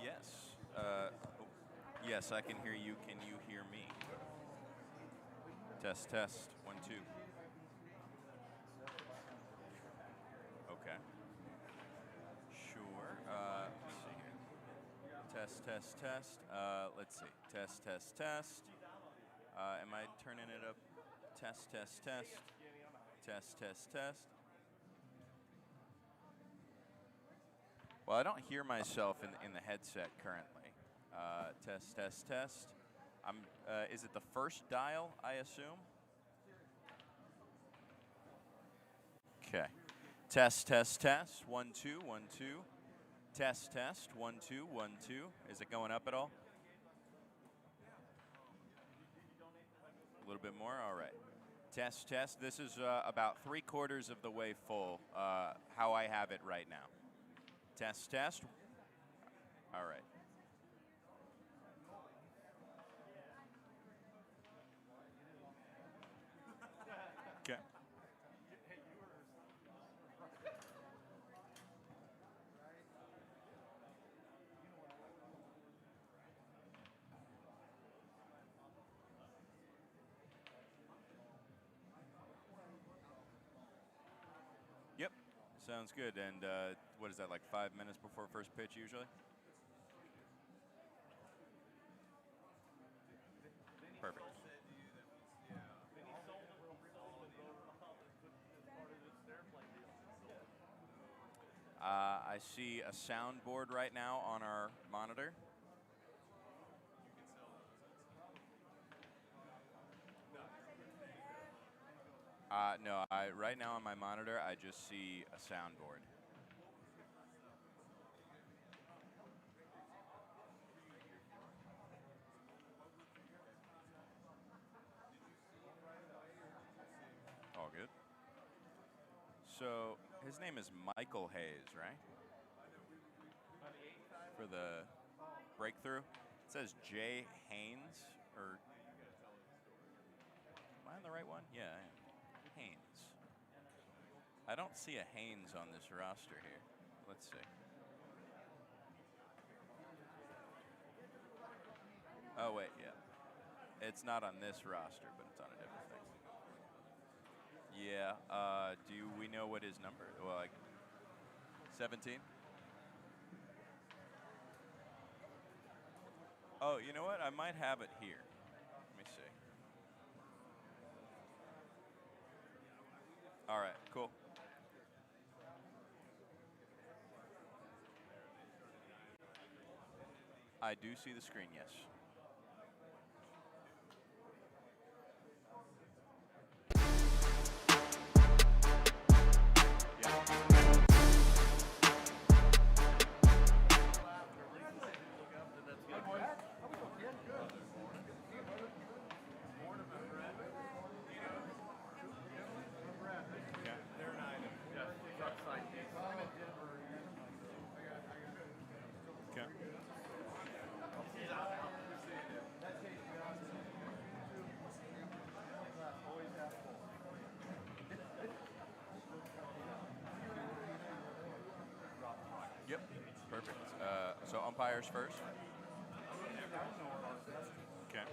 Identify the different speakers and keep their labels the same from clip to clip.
Speaker 1: Yes. Yes, I can hear you. Can you hear me? Test, test. 1, 2. Okay. Sure. Let's see here. Test, test, test. Let's see. Test, test, test. Am I turning it up? Test, test, test. Test, test, test. Well, I don't hear myself in the headset currently. Test, test, test. Is it the first dial, I assume? Okay. Test, test, test. 1, 2, 1, 2. Test, test. 1, 2, 1, 2. Is it going up at all? A little bit more? All right. Test, test. This is about 3/4 of the way full, how I have it right now. Test, test. All right. Okay. Yep. Sounds good. And what is that, like 5 minutes before first pitch usually? Perfect. I see a soundboard right now on our monitor. No, right now on my monitor, I just see a soundboard. All good. So his name is Michael Hayes, right? For the breakthrough. It says Jay Haynes, or am I on the right one? Yeah, I am. Haynes. I don't see a Haynes on this roster here. Let's see. Oh, wait, yeah. It's not on this roster, but it's on a different thing. Yeah, do we know what his number? Well, like 17? Oh, you know what? I might have it here. Let me see. All right, cool. I do see the screen, yes. Okay. Yep, perfect. So umpires first. Okay.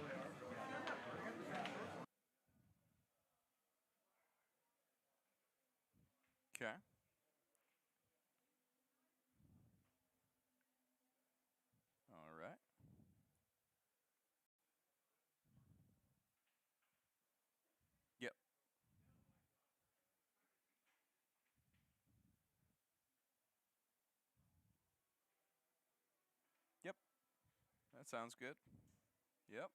Speaker 1: Okay. All right. Yep. Yep. That sounds good. Yep.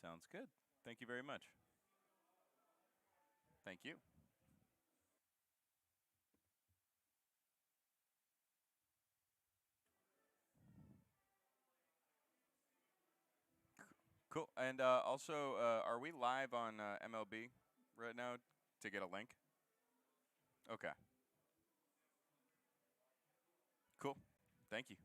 Speaker 1: Sounds good. Thank you very much. Thank you. Cool. And also, are we live on MLB right now to get a link? Okay. Cool. Thank you.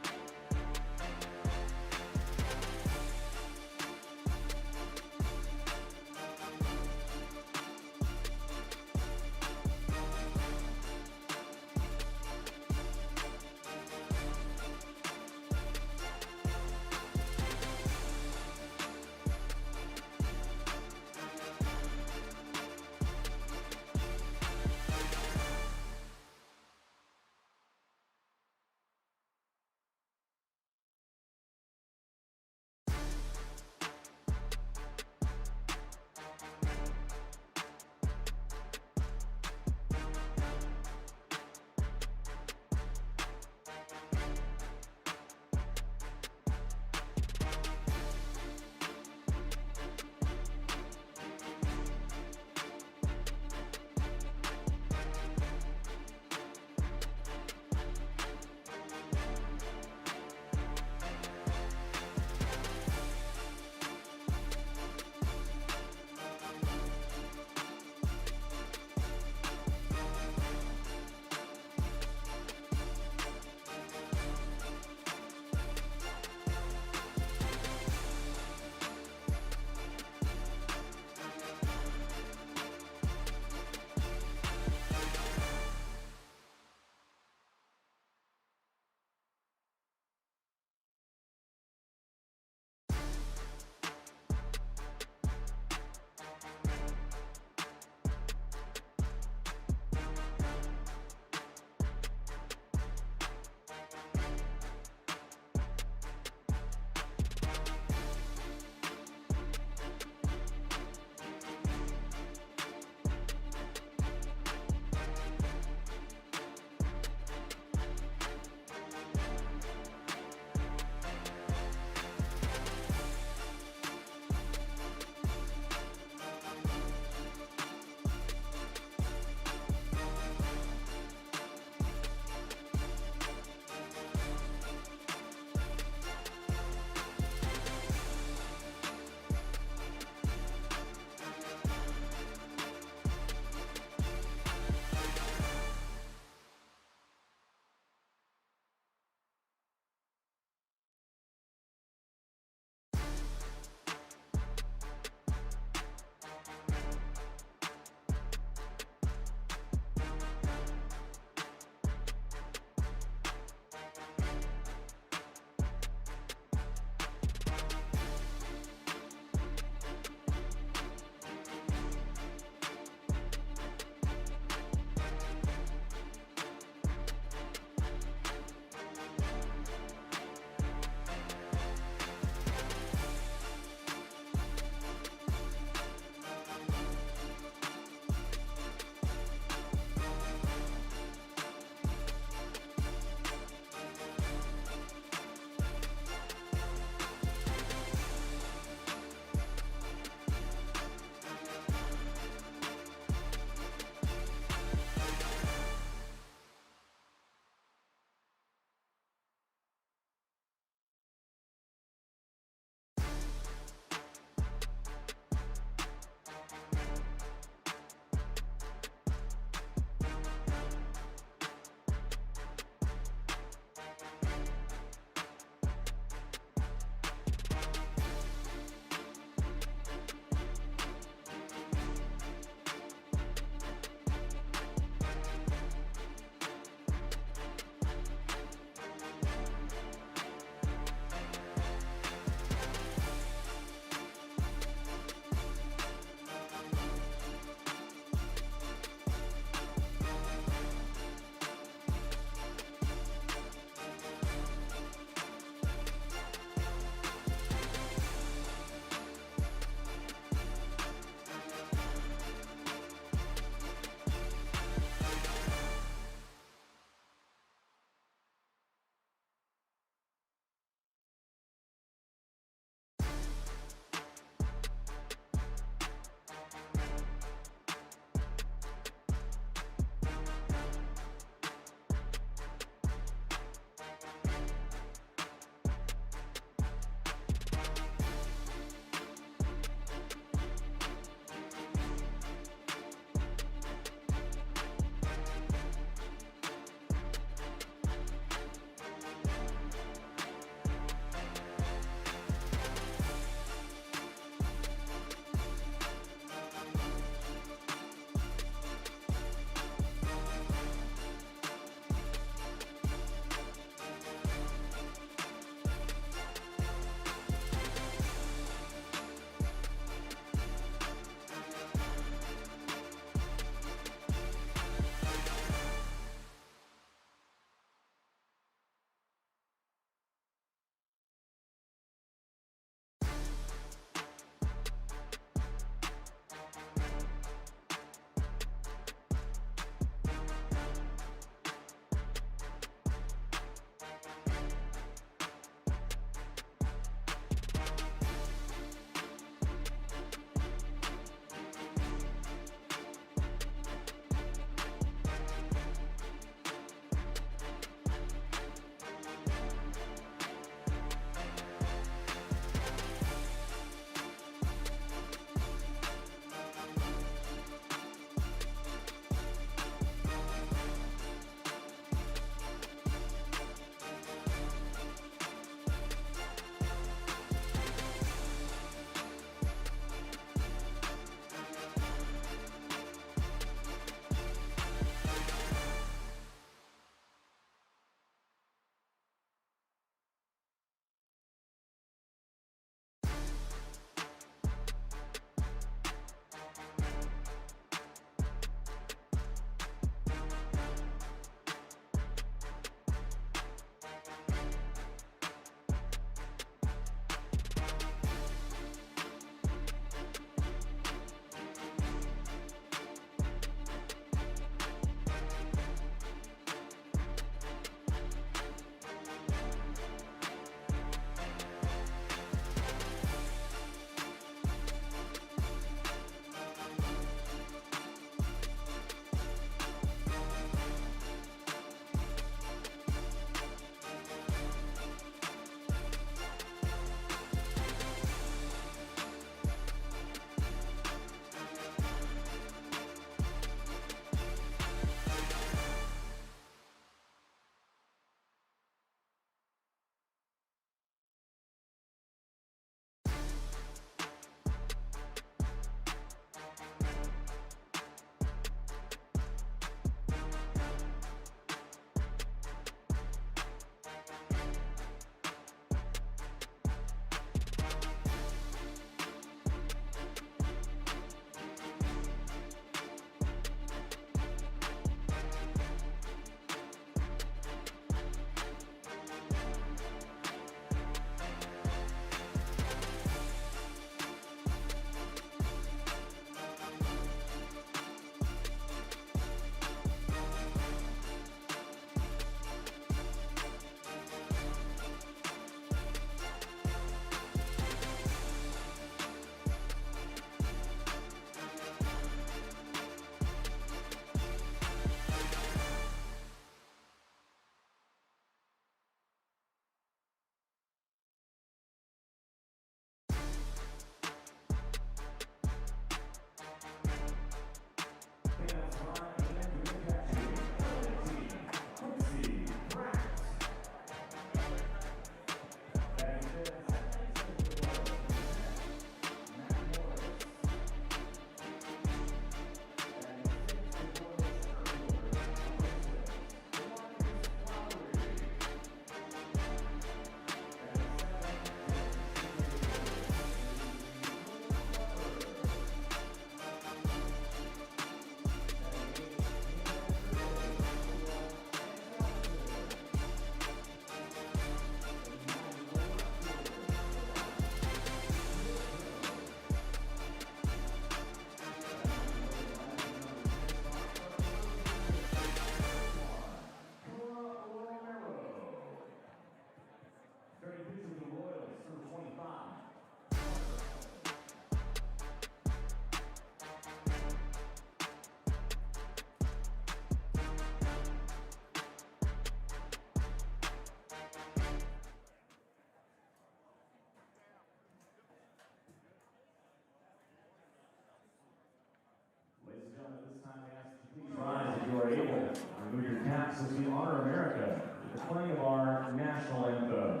Speaker 2: remove your caps as we honor America with the playing of our national anthem.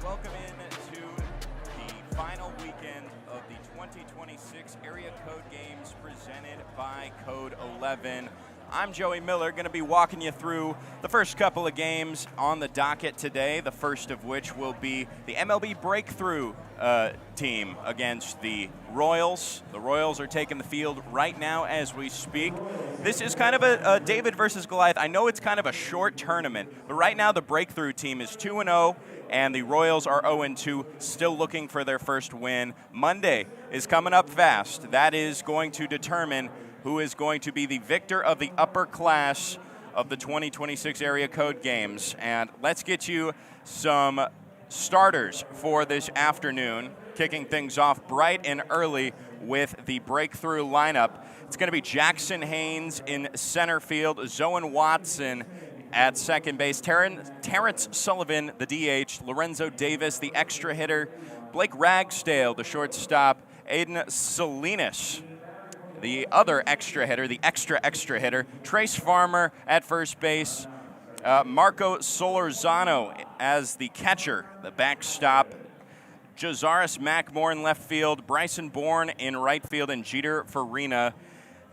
Speaker 1: Welcome in to the final weekend of the 2026 Area Code Games presented by Code 11. I'm Joey Miller, going to be walking you through the first couple of games on the docket today, the first of which will be the MLB Breakthrough team against the Royals. The Royals are taking the field right now as we speak. This is kind of a David versus Goliath. I know it's kind of a short tournament, but right now the Breakthrough team is 2-0, and the Royals are 0-2, still looking for their first win. Monday is coming up fast. That is going to determine who is going to be the victor of the upper class of the 2026 Area Code Games. And let's get you some starters for this afternoon, kicking things off bright and early with the Breakthrough lineup. It's going to be Jackson Haynes in center field, Zoen Watson at second base, Terrence Sullivan, the DH, Lorenzo Davis, the extra hitter, Blake Ragsdale, the shortstop, Aiden Salinas, the other extra hitter, the extra hitter, Trace Farmer at first base, Marco Solorzano as the catcher, the backstop, Jazaris Mackmore in left field, Bryson Bourne in right field, and Jeter Farina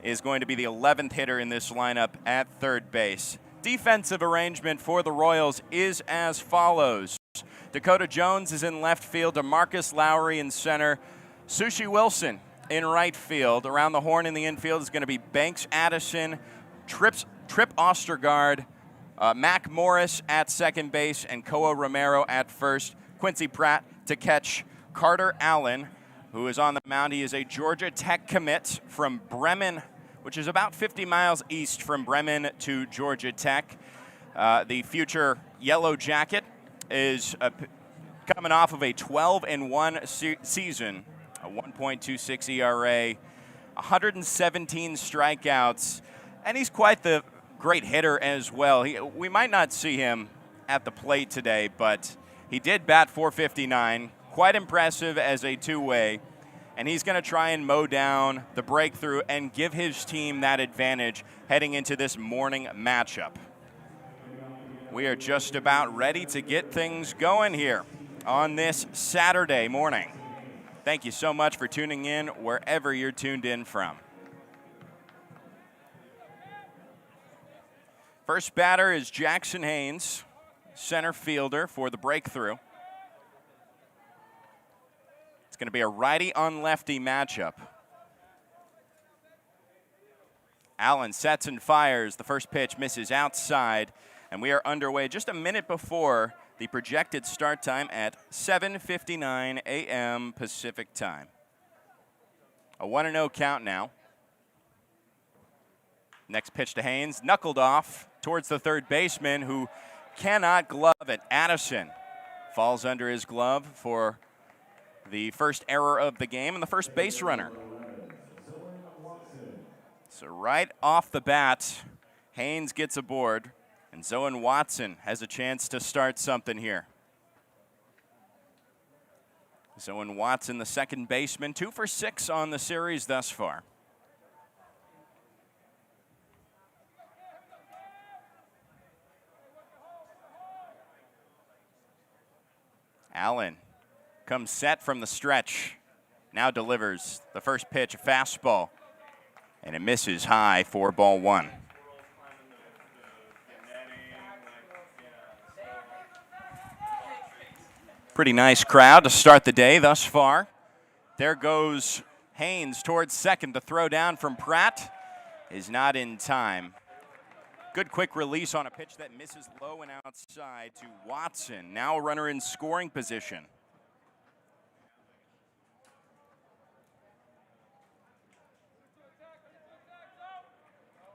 Speaker 1: is going to be the 11th hitter in this lineup at third base. Defensive arrangement for the Royals is as follows. Dakota Jones is in left field, DeMarcus Lowry in center, Sushi Wilson in right field. Around the horn in the infield is going to be Banks Addison, Trip Ostergaard, Mac Morris at second base, and Koa Romero at first. Quincy Pratt to catch Carter Allen, who is on the mound. He is a Georgia Tech commit from Bremen, which is about 50 miles east from Bremen to Georgia Tech. The future Yellow Jacket is coming off of a 12-1 season, a 1.26 ERA, 117 strikeouts, and he's quite the great hitter as well. We might not see him at the plate today, but he did bat .459, quite impressive as a two-way. And he's going to try and mow down the Breakthrough and give his team that advantage heading into this morning matchup. We are just about ready to get things going here on this Saturday morning. Thank you so much for tuning in wherever you're tuned in from. First batter is Jackson Haynes, center fielder for the Breakthrough. It's going to be a righty on lefty matchup. Allen sets and fires. The first pitch misses outside, and we are underway just a minute before the projected start time at 7:59 a.m. Pacific time. A 1-0 count now. Next pitch to Haynes, knuckled off towards the third baseman, who cannot glove it. Addison falls under his glove for the first error of the game and the first base runner. So right off the bat, Haynes gets aboard, and Zoen Watson has a chance to start something here. Zoen Watson, the second baseman, 2 for 6 on the series thus far. Allen comes set from the stretch. Now delivers the first pitch, a fastball. And it misses high for ball 1. Pretty nice crowd to start the day thus far. There goes Haynes towards second. The throw down from Pratt is not in time. Good quick release on a pitch that misses low and outside to Watson. Now a runner in scoring position.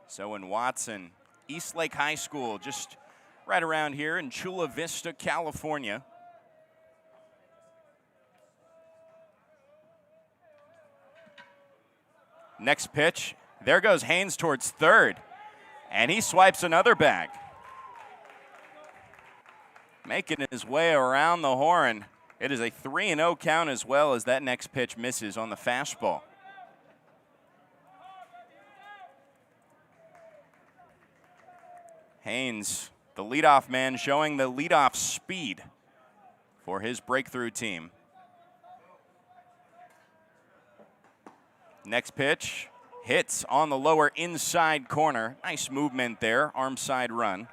Speaker 1: So in Watson, Eastlake High School, just right around here in Chula Vista, California. Next pitch, there goes Haynes towards third. And he swipes another bag. Making his way around the horn. It is a 3-0 count as well as that next pitch misses on the fastball. Haynes, the leadoff man, showing the leadoff speed for his breakthrough team. Next pitch. Hits on the lower inside corner. Nice movement there, arm side run.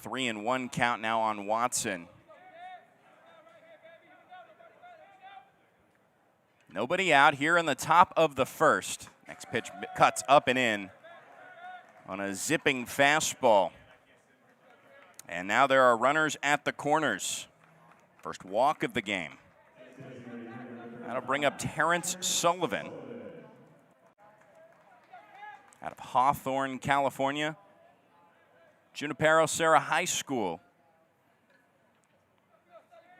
Speaker 1: 3-1 count now on Watson. Nobody out here in the top of the first. Next pitch cuts up and in on a zipping fastball. And now there are runners at the corners. First walk of the game. That'll bring up Terrence Sullivan out of Hawthorne, California. Junipero Serra High School,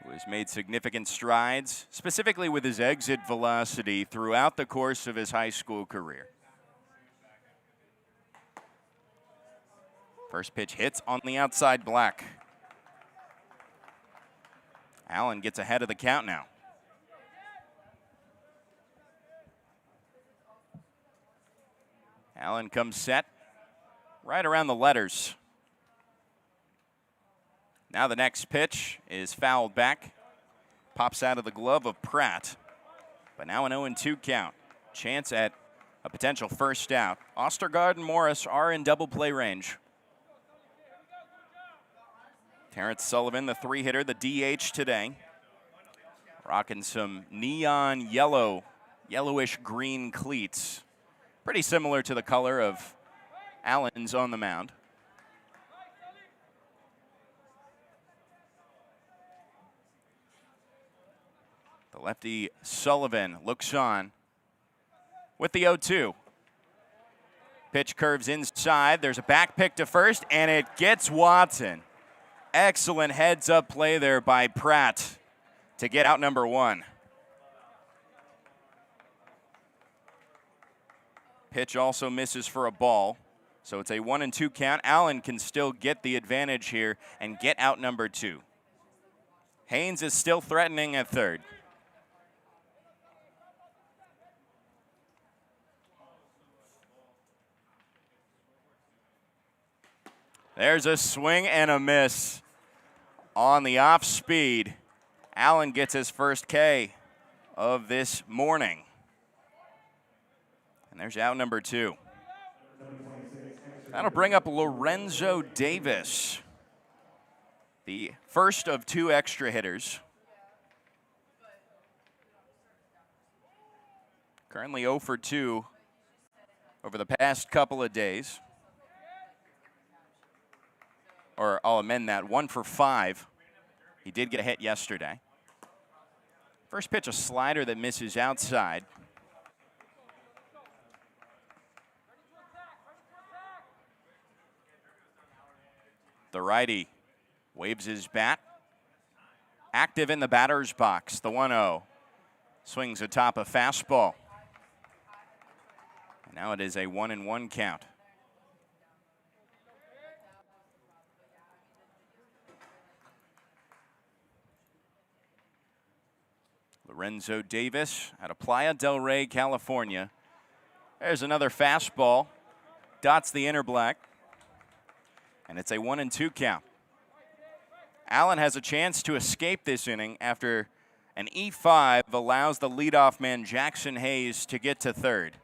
Speaker 1: who has made significant strides, specifically with his exit velocity throughout the course of his high school career. First pitch hits on the outside black. Allen gets ahead of the count now. Allen comes set right around the letters. Now the next pitch is fouled back. Pops out of the glove of Pratt. But now an 0-2 count. Chance at a potential first out. Ostergaard and Morris are in double play range. Terrence Sullivan, the 3-hitter, the DH today. Rocking some neon yellow, yellowish green cleats. Pretty similar to the color of Allen's on the mound. The lefty Sullivan looks on with the 0-2. Pitch curves inside. There's a back pick to first, and it gets Watson. Excellent heads-up play there by Pratt to get out number 1. Pitch also misses for a ball, so it's a 1-2 count. Allen can still get the advantage here and get out number 2. Haynes is still threatening at third. There's a swing and a miss on the off speed. Allen gets his first K of this morning. And there's out number 2. That'll bring up Lorenzo Davis, the first of 2 extra hitters. Currently 0 for 2 over the past couple of days. Or I'll amend that, 1 for 5. He did get a hit yesterday. First pitch, a slider that misses outside. The righty waves his bat. Active in the batter's box, the 1-0. Swings atop a fastball. Now it is a 1-1 count. Lorenzo Davis out of Playa del Rey, California. There's another fastball. Dots the inner black. And it's a 1-2 count. Allen has a chance to escape this inning after an E5 allows the leadoff man Jackson Hayes to get to third.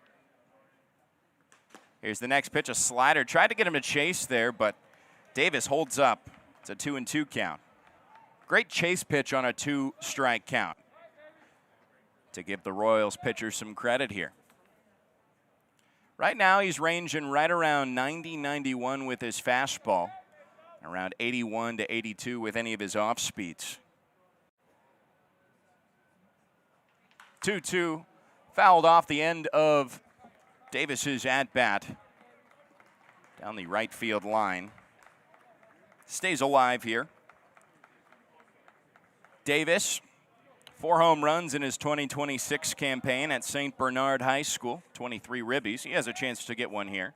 Speaker 1: Here's the next pitch, a slider. Tried to get him to chase there, but Davis holds up. It's a 2-2 count. Great chase pitch on a 2-strike count to give the Royals pitcher some credit here. Right now he's ranging right around 90-91 with his fastball, around 81 to 82 with any of his off speeds. 2-2, fouled off the end of Davis's at-bat down the right field line. Stays alive here. Davis, 4 home runs in his 2026 campaign at St. Bernard High School, 23 ribbies. He has a chance to get one here.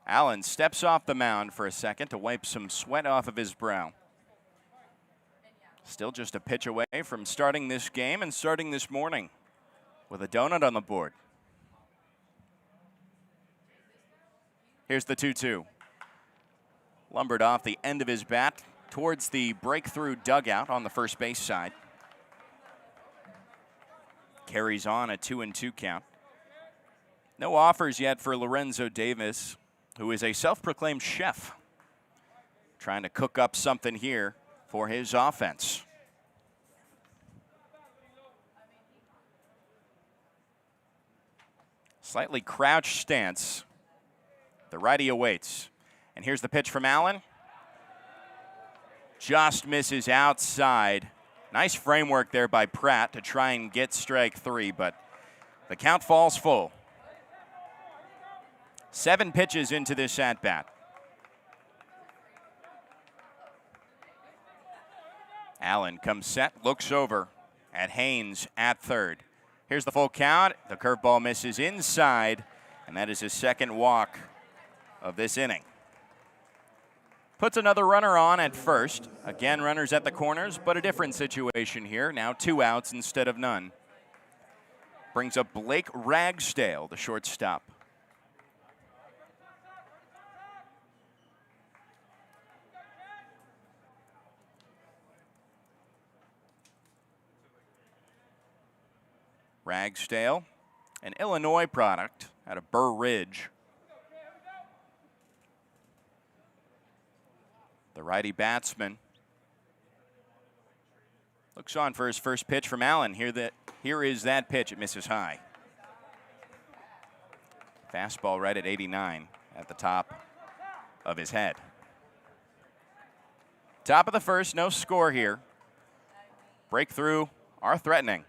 Speaker 1: Allen steps off the mound for a second to wipe some sweat off of his brow. Still just a pitch away from starting this game and starting this morning with a donut on the board. Here's the 2-2. Lumbered off the end of his bat towards the breakthrough dugout on the first base side. Carries on a 2-2 count. No offers yet for Lorenzo Davis, who is a self-proclaimed chef, trying to cook up something here for his offense. Slightly crouched stance. The righty awaits. And here's the pitch from Allen. Just misses outside. Nice framework there by Pratt to try and get strike 3, but the count falls full. 7 pitches into this at-bat. Allen comes set, looks over at Haynes at third. Here's the full count. The curveball misses inside, and that is his second walk of this inning. Puts another runner on at first. Again, runners at the corners, but a different situation here. Now 2 outs instead of none. Brings up Blake Ragsdale, the shortstop. Ragsdale, an Illinois product out of Burr Ridge. The righty batsman looks on for his first pitch from Allen. Here is that pitch. It misses high. Fastball right at 89 at the top of his head. Top of the first, no score here. Breakthrough are threatening.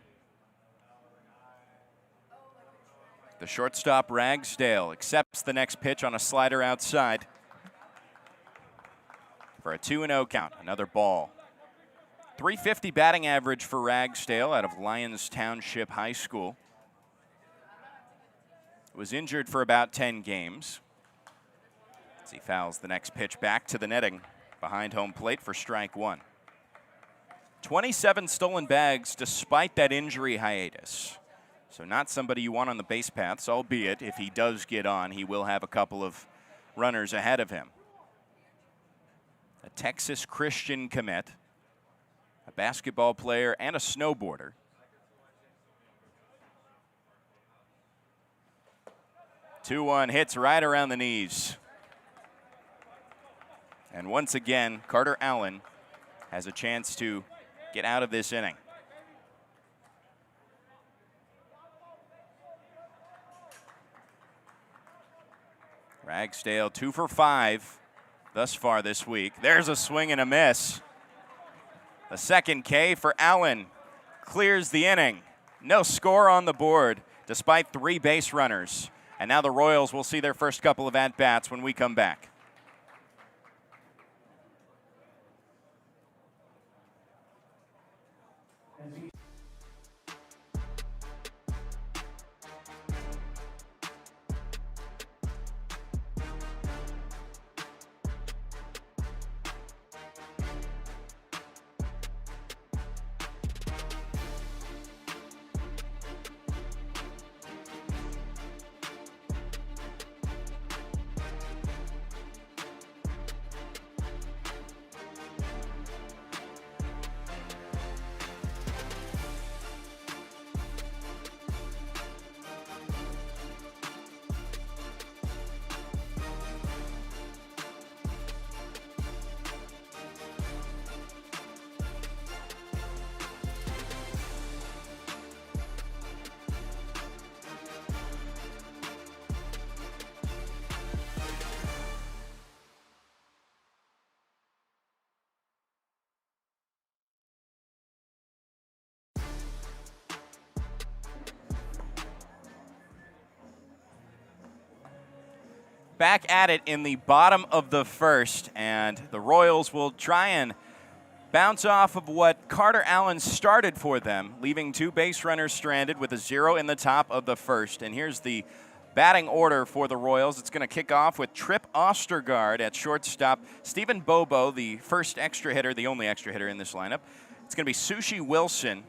Speaker 1: The shortstop Ragsdale accepts the next pitch on a slider outside for a 2-0 count. Another ball. .350 batting average for Ragsdale out of Lyons Township High School. Was injured for about 10 games. As he fouls the next pitch back to the netting behind home plate for strike 1. 27 stolen bags despite that injury hiatus. So not somebody you want on the base paths, albeit if he does get on, he will have a couple of runners ahead of him. A Texas Christian commit, a basketball player, and a snowboarder. Two-one hits right around the knees. And once again, Carter Allen has a chance to get out of this inning. Ragsdale 2 for 5 thus far this week. There's a swing and a miss. The second K for Allen clears the inning. No score on the board. despite 3 base runners. And now the Royals will see their first couple of at-bats when we come back. Back at it in the bottom of the first, and the Royals will try and bounce off of what Carter Allen started for them, leaving 2 base runners stranded with a 0 in the top of the first. And here's the batting order for the Royals. It's going to kick off with Trip Ostergaard at shortstop, Stephen Bobo, the first extra hitter, the only extra hitter in this lineup. It's going to be Sushi Wilson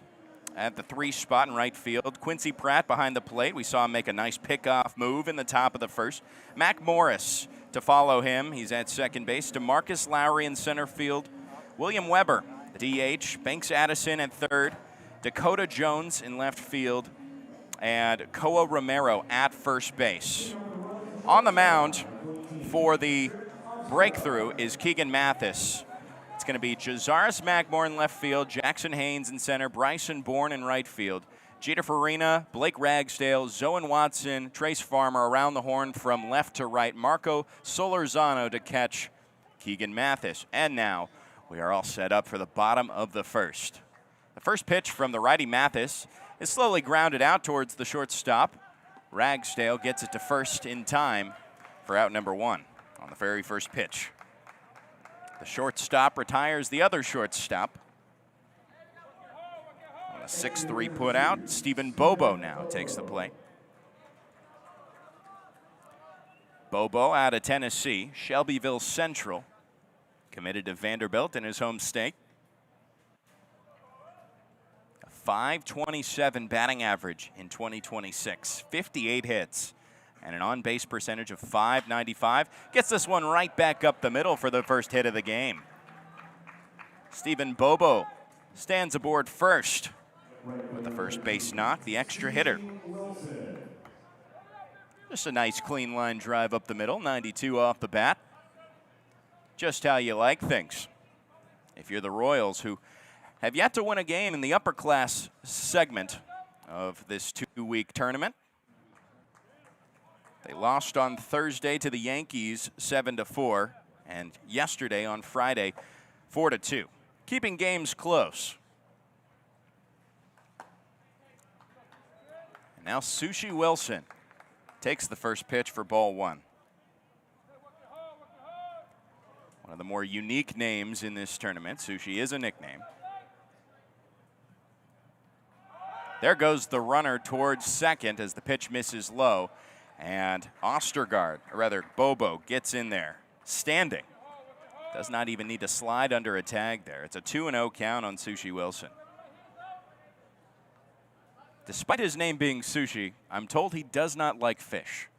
Speaker 1: at the 3 spot in right field. Quincy Pratt behind the plate. We saw him make a nice pickoff move in the top of the first. Mac Morris to follow him. He's at second base. DeMarcus Lowry in center field. William Weber, the DH. Banks Addison at third. Dakota Jones in left field. And Koa Romero at first base. On the mound for the breakthrough is Keegan Mathis. It's going to be Jazaris Magmore in left field, Jackson Haynes in center, Bryson Bourne in right field, Jeter Farina, Blake Ragsdale, Zoen Watson, Trace Farmer around the horn from left to right, Marco Solorzano to catch Keegan Mathis. And now we are all set up for the bottom of the first. The first pitch from the righty Mathis is slowly grounded out towards the shortstop. Ragsdale gets it to first in time for out number 1 on the very first pitch. The shortstop retires the other shortstop. On a 6-3 put out, Stephen Bobo now takes the play. Bobo out of Tennessee, Shelbyville Central, committed to Vanderbilt in his home state. A .527 batting average in 2026, 58 hits. And an on-base percentage of .595. Gets this one right back up the middle for the first hit of the game. Stephen Bobo stands aboard first with the first base knock, the extra hitter. Just a nice clean line drive up the middle, 92 off the bat. Just how you like things. If you're the Royals, who have yet to win a game in the Upperclass segment of this 2-week tournament. They lost on Thursday to the Yankees 7-4, and yesterday on Friday 4-2, keeping games close. And now Sushi Wilson takes the first pitch for ball 1. One of the more unique names in this tournament. Sushi is a nickname. There goes the runner towards second as the pitch misses low. And Ostergaard, or rather Bobo, gets in there, standing. Does not even need to slide under a tag there. It's a 2-0 count on Sushi Wilson. Despite his name being Sushi, I'm told he does not like fish.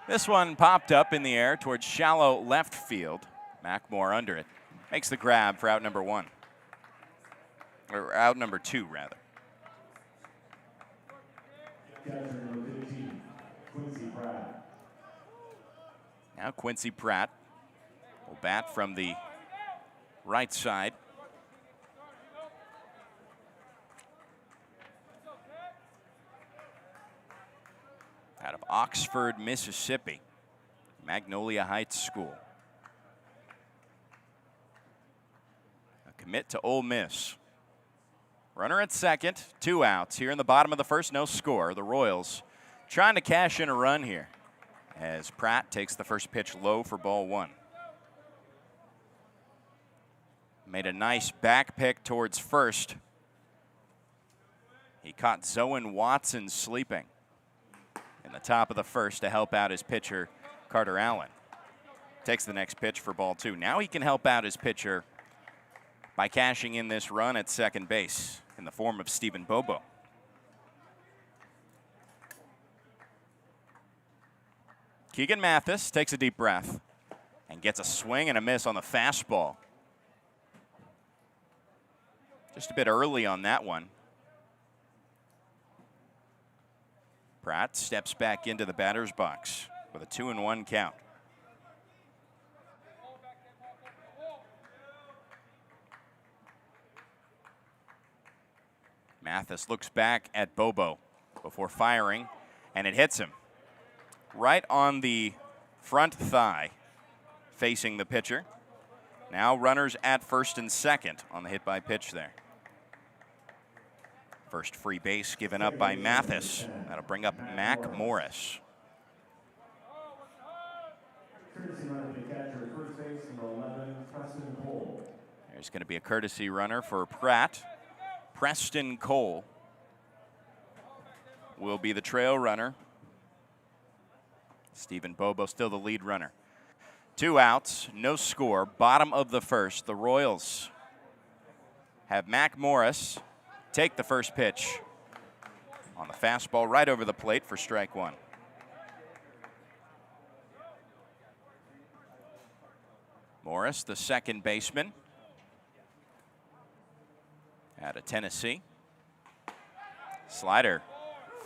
Speaker 1: This one popped up in the air towards shallow left field. Magmore under it. Makes the grab for out number 1. Or out number 2, rather. Now Quincy Pratt will bat from the right side. Out of Oxford, Mississippi, Magnolia Heights School. commit to Ole Miss. Runner at second, 2 outs. Here in the bottom of the first, no score. The Royals trying to cash in a run here as Pratt takes the first pitch low for ball 1. Made a nice back pick towards first. He caught Zoen Watson sleeping in the top of the first to help out his pitcher, Carter Allen. Takes the next pitch for ball 2. Now he can help out his pitcher by cashing in this run at second base in the form of Stephen Bobo. Keegan Mathis takes a deep breath and gets a swing and a miss on the fastball. Just a bit early on that one. Pratt steps back into the batter's box with a 2-1 count. Mathis looks back at Bobo before firing, and it hits him right on the front thigh, facing the pitcher. Now runners at first and second on the hit by pitch there. First free base given up by Mathis. That'll bring up Mac Morris. There's going to be a courtesy runner for Pratt. Preston Cole will be the trail runner. Stephen Bobo still the lead runner. 2 outs, no score, bottom of the first. The Royals have Mac Morris take the first pitch on the fastball right over the plate for strike 1. Morris, the second baseman out of Tennessee. Slider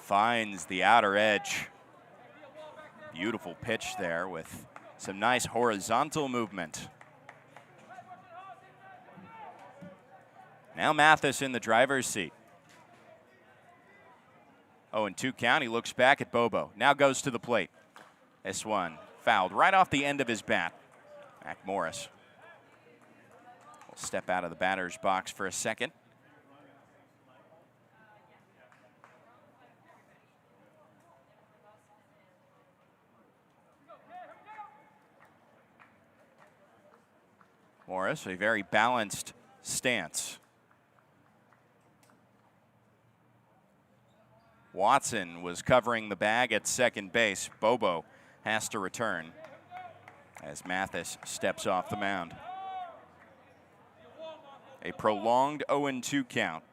Speaker 1: finds the outer edge. Beautiful pitch there with some nice horizontal movement. Now Mathis in the driver's seat. 0-2 count. He looks back at Bobo. Now goes to the plate. This one fouled right off the end of his bat. Mac Morris will step out of the batter's box for a second. Morris, a very balanced stance. Watson was covering the bag at second base. Bobo has to return as Mathis steps off the mound. A prolonged 0-2 count.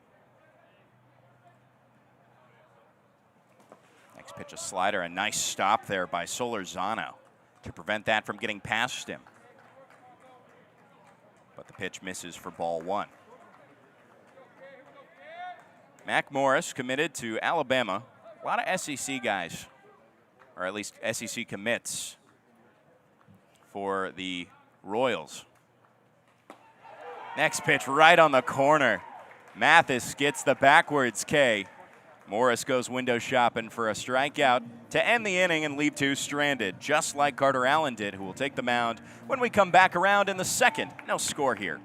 Speaker 1: Next pitch, a slider, a nice stop there by Solorzano to prevent that from getting past him. But the pitch misses for ball 1. Mac Morris committed to Alabama. A lot of SEC guys, or at least SEC commits for the Royals. Next pitch right on the corner. Mathis gets the backwards K. Morris goes window shopping for a strikeout to end the inning and leave 2 stranded, just like Carter Allen did, who will take the mound when we come back around in the second. No score here.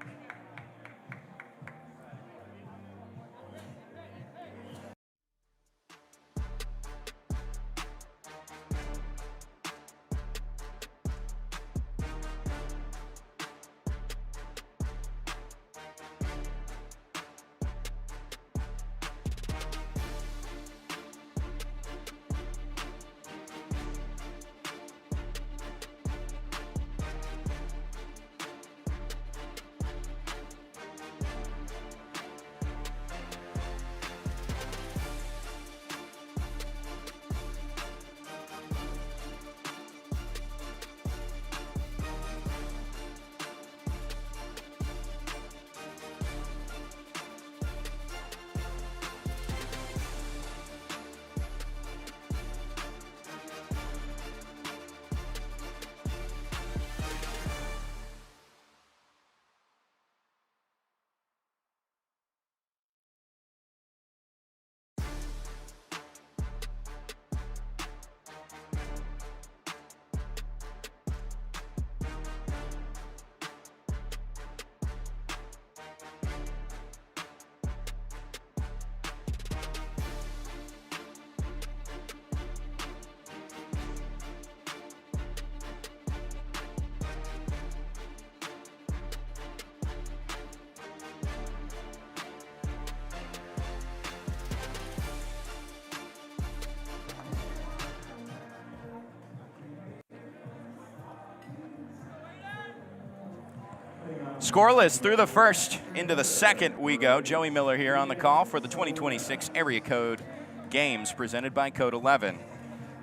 Speaker 1: Scoreless through the first, into the second we go. Joey Miller here on the call for the 2026 Area Code Games presented by Code 11.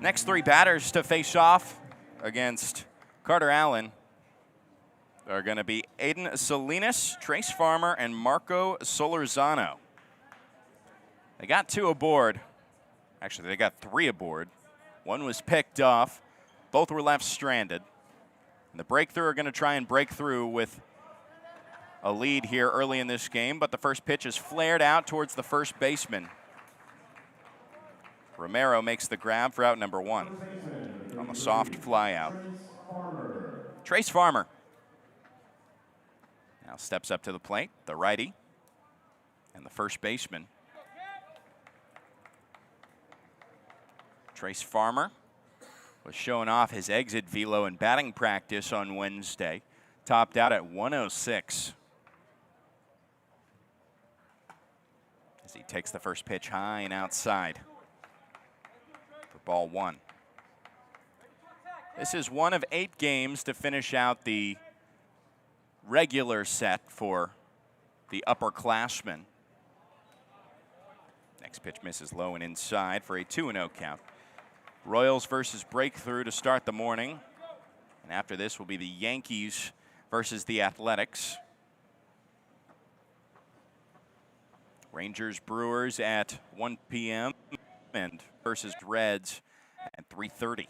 Speaker 1: Next three batters to face off against Carter Allen are going to be Aiden Salinas, Trace Farmer, and Marco Solorzano. They got two aboard. Actually, they got three aboard. One was picked off. Both were left stranded. And the breakthrough are going to try and break through with a lead here early in this game, but the first pitch is flared out towards the first baseman. Romero makes the grab for out number one on the soft fly out. Trace Farmer now steps up to the plate, the righty, and the first baseman. Trace Farmer was showing off his exit velo in batting practice on Wednesday, topped out at 106. As he takes the first pitch high and outside for ball one. This is one of 8 games to finish out the regular set for the upperclassmen. Next pitch misses low and inside for a 2-0 count. Royals versus Breakthrough to start the morning. And after this will be the Yankees versus the Athletics. Rangers Brewers at 1 p.m. and versus Reds at 3:30.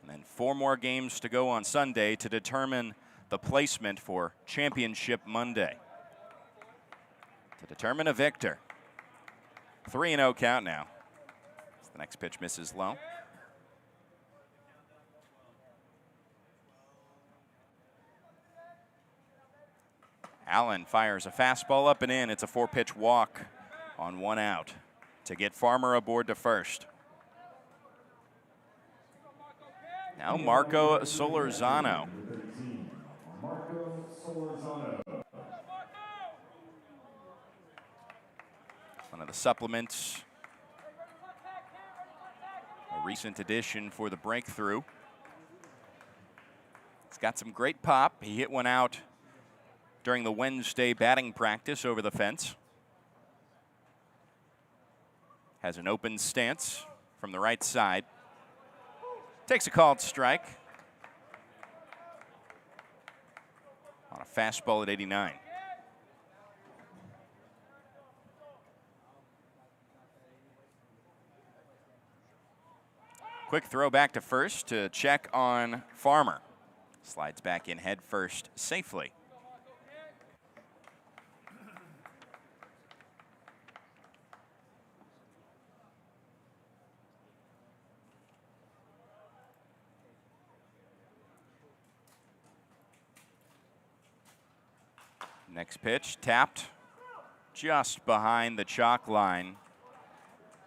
Speaker 1: And then 4 more games to go on Sunday to determine the placement for Championship Monday. To determine a victor. 3-0 count now. The next pitch misses low. Allen fires a fastball up and in. It's a 4-pitch walk on 1 out to get Farmer aboard to first. Now Marco Solorzano. One of the supplements. A recent addition for the Breakthrough. He's got some great pop. He hit one out during the Wednesday batting practice over the fence. Has an open stance from the right side. Takes a called strike on a fastball at 89. Quick throw back to first to check on Farmer. Slides back in head first safely. Next pitch tapped just behind the chalk line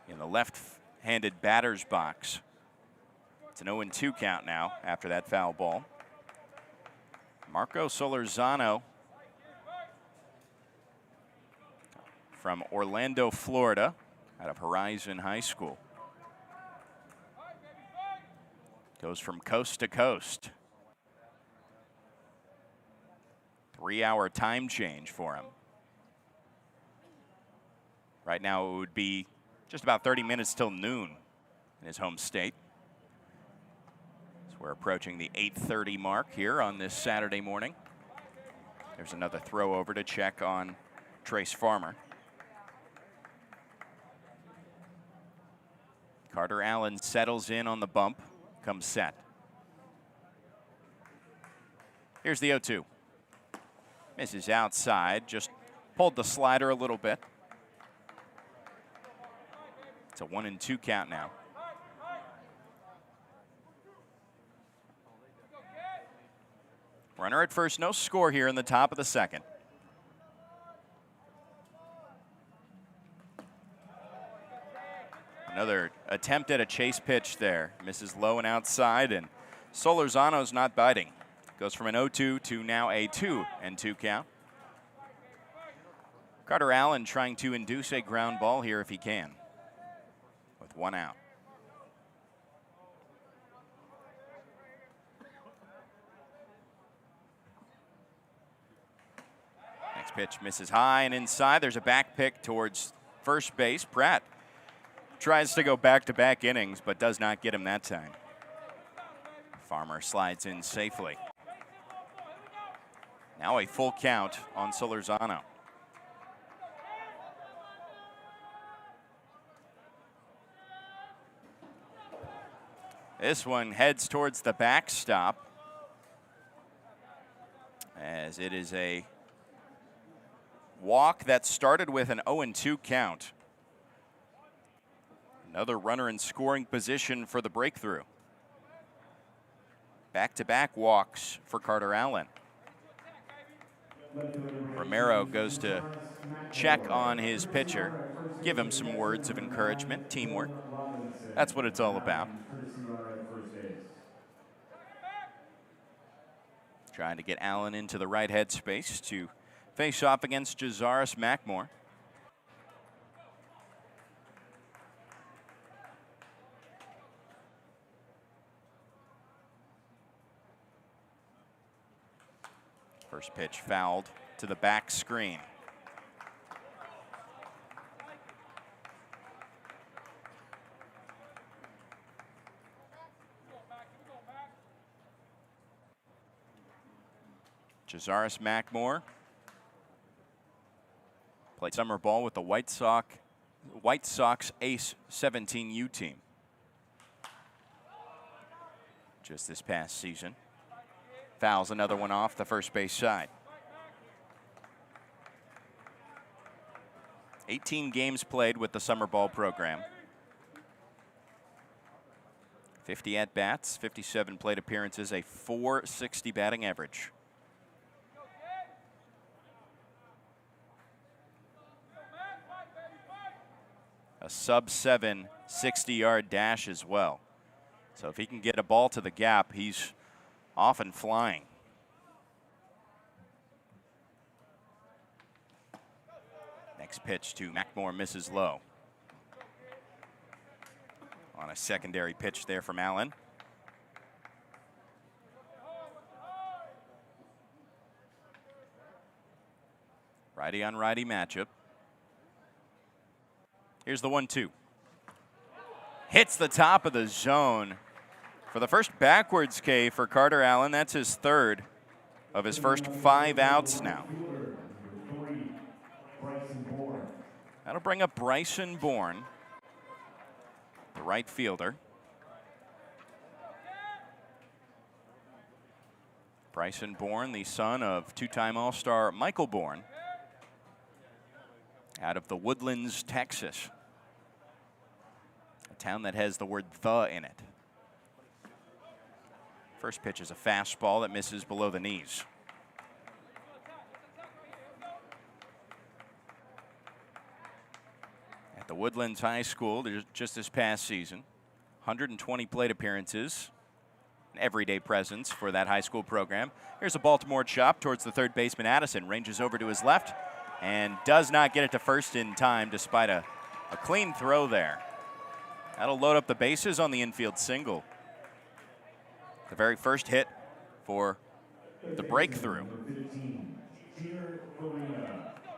Speaker 1: in the left-handed batter's box. It's an 0-2 count now after that foul ball. Marco Solorzano from Orlando, Florida, out of Horizon High School. Goes from coast to coast. 3-hour time change for him. Right now it would be just about 30 minutes till noon in his home state. So we're approaching the 8:30 mark here on this Saturday morning. There's another throw over to check on Trace Farmer. Carter Allen settles in on the bump, comes set. Here's the 0-2. Misses outside, just pulled the slider a little bit. It's a 1-2 count now. Runner at first, no score here in the top of the second. Another attempt at a chase pitch there. Misses low and outside, and Solorzano's not biting. Goes from an 0-2 to now a 2-2 count. Carter Allen trying to induce a ground ball here if he can, with 1 out. pitch misses high and inside. There's a back pick towards first base. Pratt tries to go back-to-back innings, but does not get him that time. Farmer slides in safely. Now a full count on Solorzano. This one heads towards the backstop, as it is a walk that started with an 0-2 count. Another runner in scoring position for the breakthrough. Back-to-back walks for Carter Allen. Romero goes to check on his pitcher, give him some words of encouragement, teamwork. That's what it's all about. Trying to get Allen into the right headspace to face off against Jazaris Mackmore. First pitch fouled to the back screen. Jazaris Mackmore played summer ball with the White Sox Ace 17U team just this past season. Fouls another one off the first base side. 18 games played with the summer ball program. 50 at-bats, 57 plate appearances, a .460 batting average. A sub-7 60-yard dash as well. So if he can get a ball to the gap, he's off and flying. Next pitch to Mackmore misses low. On a secondary pitch there from Allen. Righty on righty matchup. Here's the 1-2. Hits the top of the zone for the first backwards K for Carter Allen. That's his third of his first 5 outs now. That'll bring up Bryson Bourne, the right fielder. Bryson Bourne, the son of two-time All-Star Michael Bourne, out of the Woodlands, Texas. A town that has the word "the" in it. First pitch is a fastball that misses below the knees. At the Woodlands High School, just this past season, 120 plate appearances, an everyday presence for that high school program. Here's a Baltimore chop towards the third baseman. Addison ranges over to his left and does not get it to first in time despite a clean throw there. That'll load up the bases on the infield single. The very first hit for the breakthrough.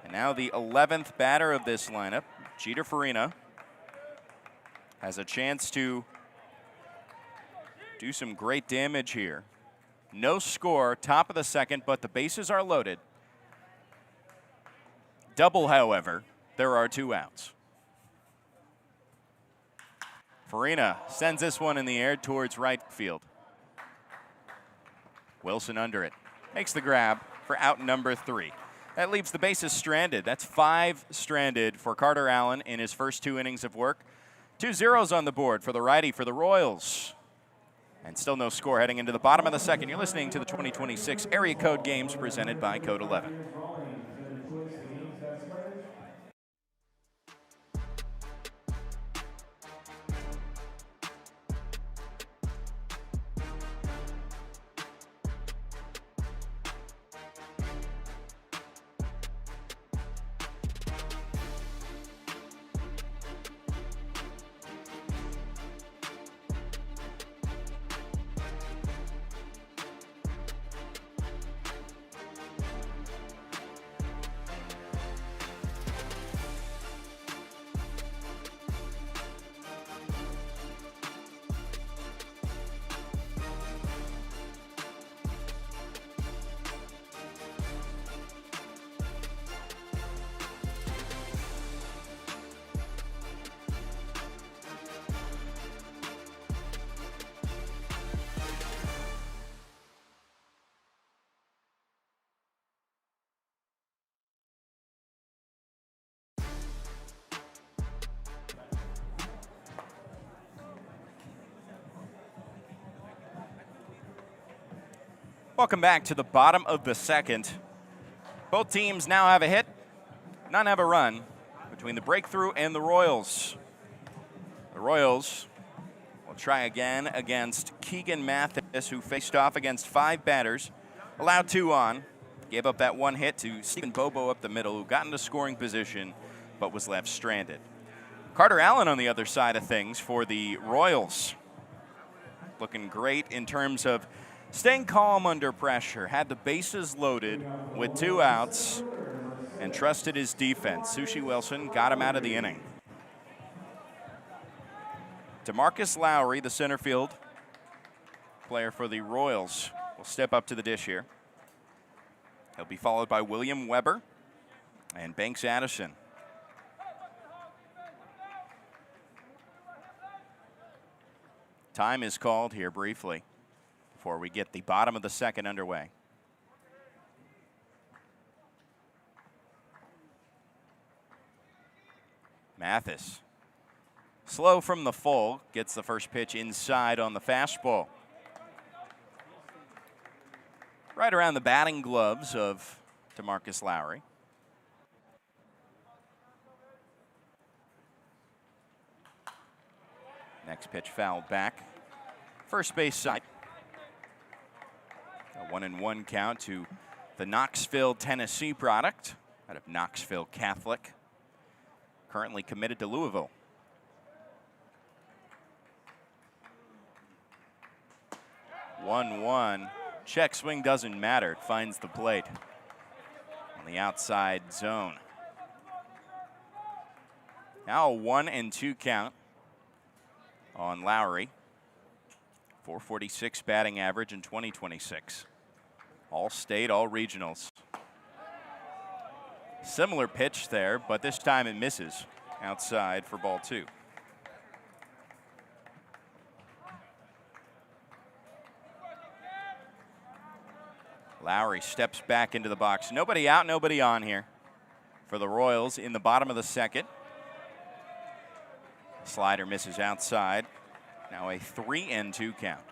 Speaker 1: And now the 11th batter of this lineup, Jeter Farina, has a chance to do some great damage here. No score, top of the second, but the bases are loaded. Double, however, there are 2 outs. Farina sends this one in the air towards right field. Wilson under it. Makes the grab for out number 3. That leaves the bases stranded. That's 5 stranded for Carter Allen in his first 2 innings of work. 2 zeros on the board for the righty for the Royals. And still no score heading into the bottom of the second. You're listening to the 2026 Area Code Games presented by Code 11. Welcome back to the bottom of the second. Both teams now have a hit, none have a run between the Breakthrough and the Royals. The Royals will try again against Keegan Mathis, who faced off against 5 batters, allowed 2 on, gave up that 1 hit to Stephen Bobo up the middle, who got into scoring position but was left stranded. Carter Allen on the other side of things for the Royals. Looking great in terms of staying calm under pressure, had the bases loaded with 2 outs and trusted his defense. Sushi Wilson got him out of the inning. DeMarcus Lowry, the center field player for the Royals, will step up to the dish here. He'll be followed by William Weber and Banks Addison. Time is called here briefly before we get the bottom of the second underway. Mathis, slow from the full, gets the first pitch inside on the fastball. Right around the batting gloves of DeMarcus Lowry. Next pitch fouled back. First base side. A 1-1 count to the Knoxville, Tennessee product out of Knoxville Catholic. Currently committed to Louisville. One. Check swing doesn't matter. It finds the plate on the outside zone. Now a 1-2 count on Lowry. 446 batting average in 2026. All state, all regionals. Similar pitch there, but this time it misses outside for ball 2. Lowry steps back into the box. Nobody out, nobody on here for the Royals in the bottom of the second. Slider misses outside. Now a 3-2 count.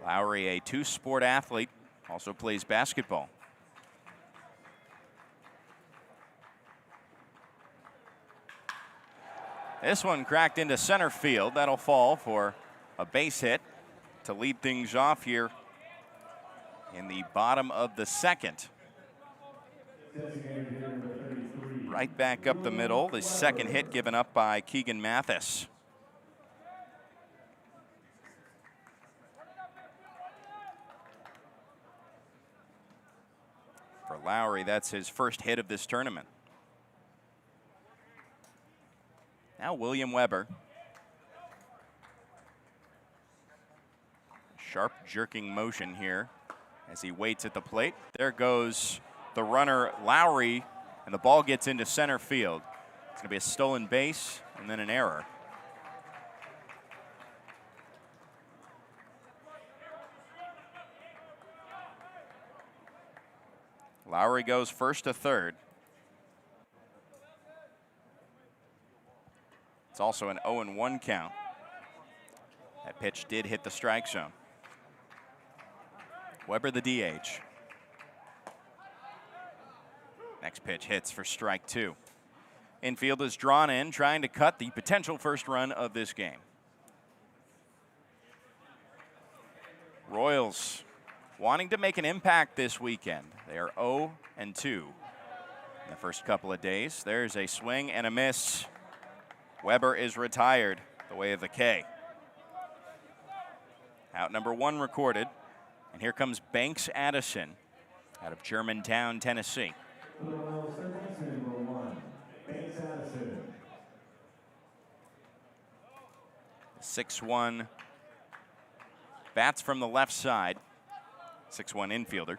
Speaker 1: Lowry, a 2-sport athlete, also plays basketball. This one cracked into center field. That'll fall for a base hit to lead things off here in the bottom of the second. Right back up the middle, the second hit given up by Keegan Mathis. For Lowry, that's his first hit of this tournament. Now William Weber. Sharp jerking motion here as he waits at the plate. There goes the runner Lowry, and the ball gets into center field. It's going to be a stolen base and then an error. Lowry goes first to third. It's also an 0-1 count. That pitch did hit the strike zone. Weber the DH. Next pitch hits for strike 2. Infield is drawn in, trying to cut the potential first run of this game. Royals wanting to make an impact this weekend. They are 0-2 in the first couple of days. There's a swing and a miss. Weber is retired the way of the K. Out number 1 recorded. And here comes Banks Addison out of Germantown, Tennessee. 6'1", bats from the left side. 6'1" infielder.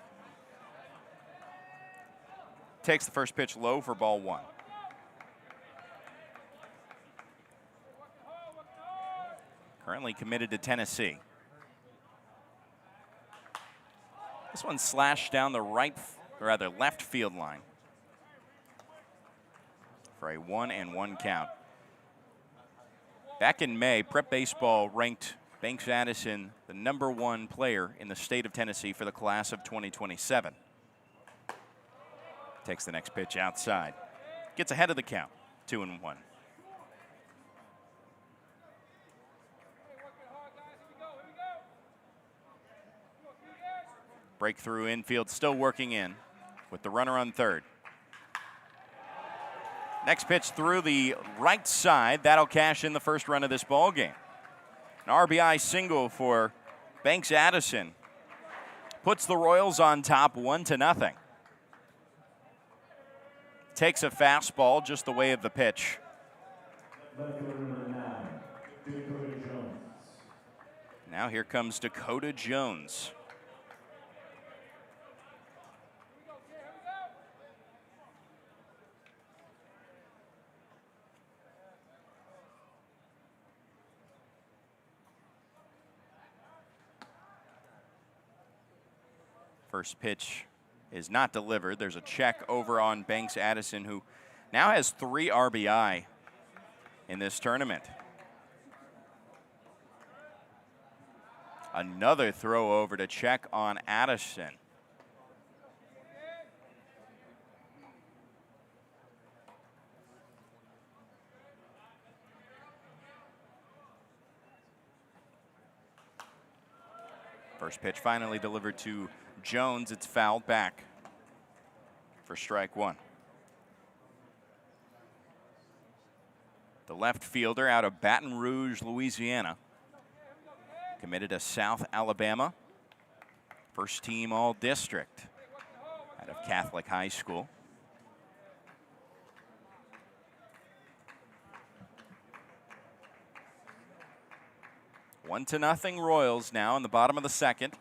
Speaker 1: Takes the first pitch low for ball 1. Currently committed to Tennessee. This one slashed down the left field line for a 1-1 count. Back in May, Prep Baseball ranked Banks Addison, the #1 player in the state of Tennessee for the class of 2027. Takes the next pitch outside. Gets ahead of the count, 2-1. Breakthrough infield, still working in with the runner on third. Next pitch through the right side. That'll cash in the first run of this ball game. An RBI single for Banks Addison. Puts the Royals on top 1-0. Takes a fastball just the way of the pitch. Now here comes Dakota Jones. First pitch is not delivered. There's a check over on Banks Addison, who now has 3 RBI in this tournament. Another throw over to check on Addison. First pitch finally delivered to Jones. It's fouled back for strike 1. The left fielder out of Baton Rouge, Louisiana, committed to South Alabama. First team all-district out of Catholic High School. One to nothing Royals now in the bottom of the second.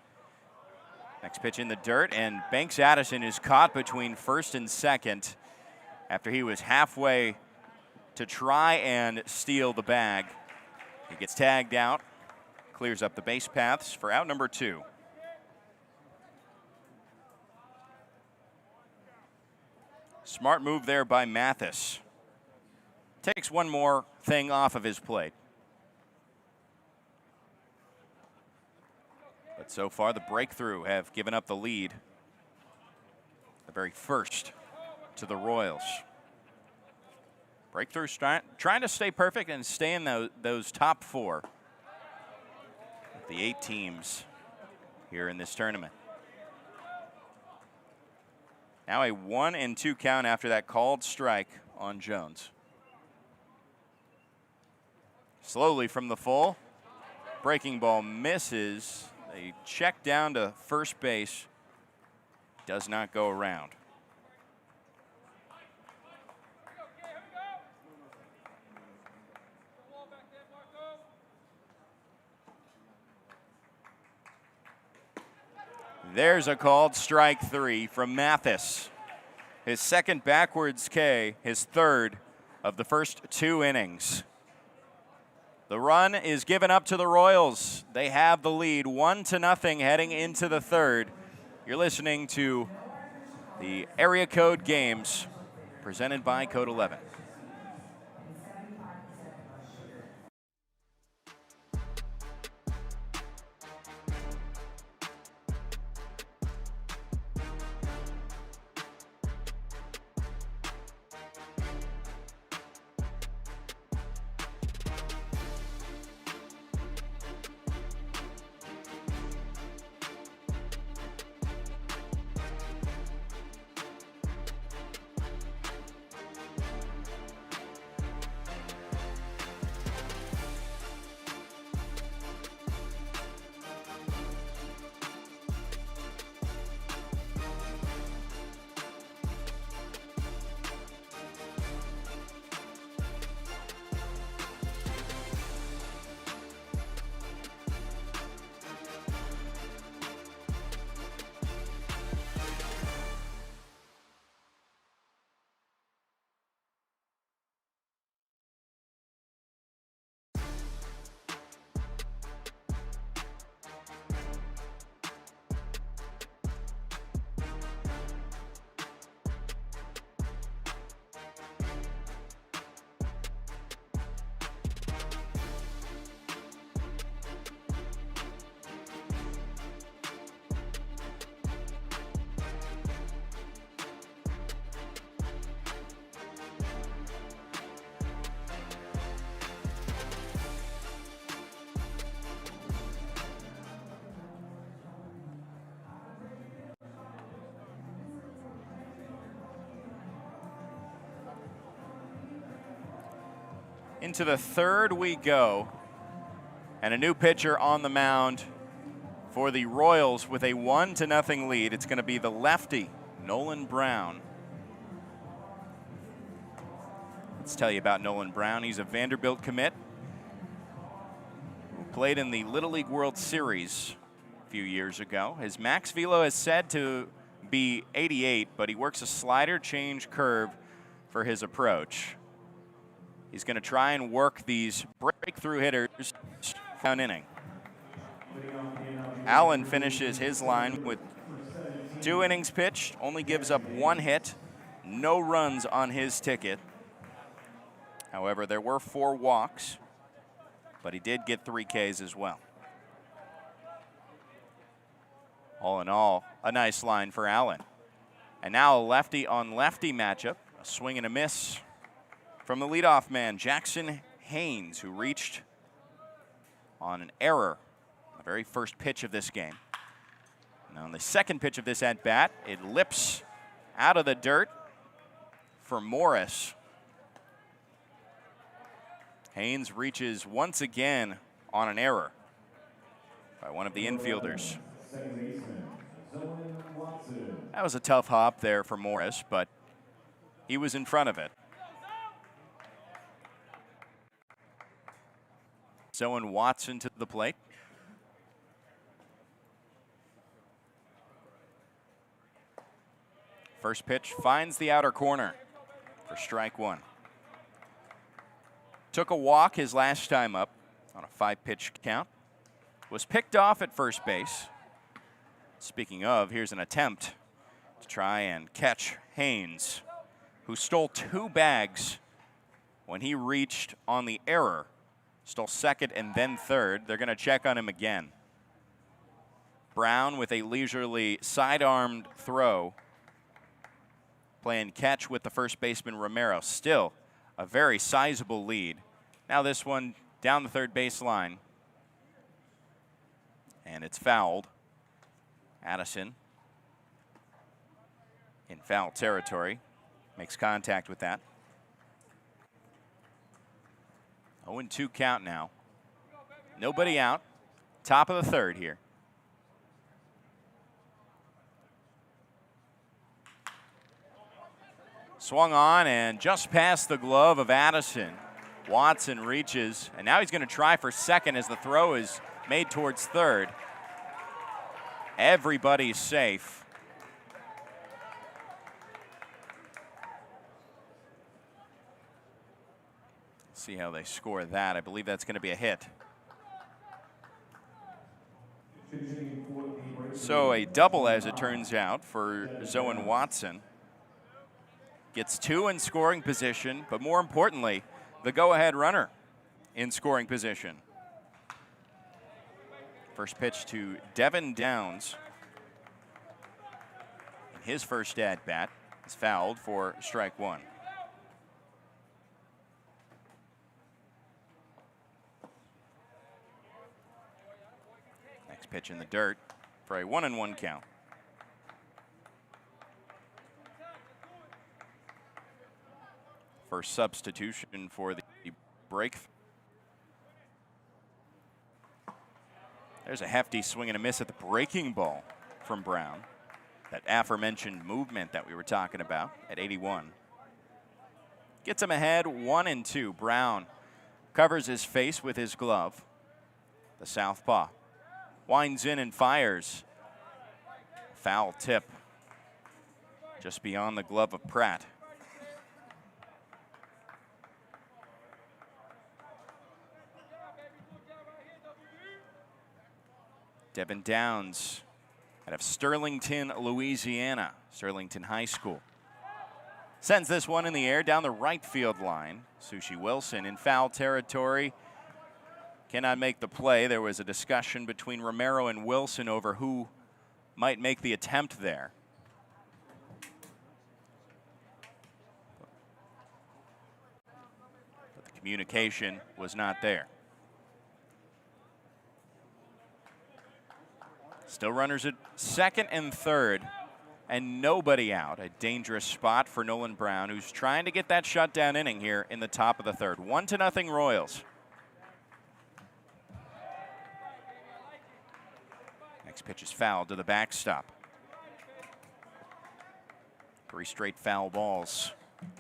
Speaker 1: Next pitch in the dirt, and Banks Addison is caught between first and second after he was halfway to try and steal the bag. He gets tagged out, clears up the base paths for out number 2. Smart move there by Mathis. Takes one more thing off of his plate. But so far, the breakthrough have given up the lead. The very first to the Royals. Breakthrough's trying to stay perfect and stay in those top 4. The 8 teams here in this tournament. Now a 1-2 count after that called strike on Jones. Slowly from the full. Breaking ball misses. A check down to first base, does not go around. There's a called strike 3 from Mathis. His second backwards K, his third of the first 2 innings. The run is given up to the Royals. They have the lead 1-0 heading into the third. You're listening to the Area Code Games presented by Code 11. into the third we go. And a new pitcher on the mound for the Royals with a 1-0 lead. It's going to be the lefty, Nolan Brown. Let's tell you about Nolan Brown. He's a Vanderbilt commit who played in the Little League World Series a few years ago. His max velo is said to be 88, but he works a slider change curve for his approach. He's going to try and work these breakthrough hitters down inning. Allen finishes his line with 2 innings pitched, only gives up 1 hit, no runs on his ticket. However, there were 4 walks, but he did get 3 Ks as well. All in all, a nice line for Allen. And now a lefty on lefty matchup, a swing and a miss from the leadoff man, Jackson Haynes, who reached on an error, the very first pitch of this game. And on the second pitch of this at-bat, it lips out of the dirt for Morris. Haynes reaches once again on an error by one of the infielders. That was a tough hop there for Morris, but he was in front of it. Zoen Watson to the plate. First pitch finds the outer corner for strike 1. Took a walk his last time up on a 5-pitch count. Was picked off at first base. Speaking of, here's an attempt to try and catch Haynes, who stole 2 bags when he reached on the error. Stole second and then third. They're going to check on him again. Brown with a leisurely side-armed throw, playing catch with the first baseman Romero. Still a very sizable lead. Now this one down the third baseline, and it's fouled. Addison in foul territory, makes contact with that. 0-2 count now. Nobody out. Top of the third here. Swung on and just past the glove of Addison. Watson reaches, and now he's going to try for second as the throw is made towards third. Everybody's safe. See how they score that. I believe that's going to be a hit. So a double, as it turns out, for Zoen Watson. Gets 2 in scoring position, but more importantly, the go-ahead runner in scoring position. First pitch to Devin Downs. His first at-bat is fouled for strike 1. Next pitch in the dirt for a 1-1 count. First substitution for the break. There's a hefty swing and a miss at the breaking ball from Brown. That aforementioned movement that we were talking about at 81. Gets him ahead 1-2. Brown covers his face with his glove. The southpaw winds in and fires. Foul tip just beyond the glove of Pratt. Devin Downs out of Sterlington, Louisiana, Sterlington High School. Sends this one in the air down the right field line. Sushi Wilson in foul territory. Cannot make the play. There was a discussion between Romero and Wilson over who might make the attempt there. But the communication was not there. Still runners at second and third and nobody out. A dangerous spot for Nolan Brown, who's trying to get that shutdown inning here in the top of the third. 1-0 Royals. Next pitch is fouled to the backstop. 3 straight foul balls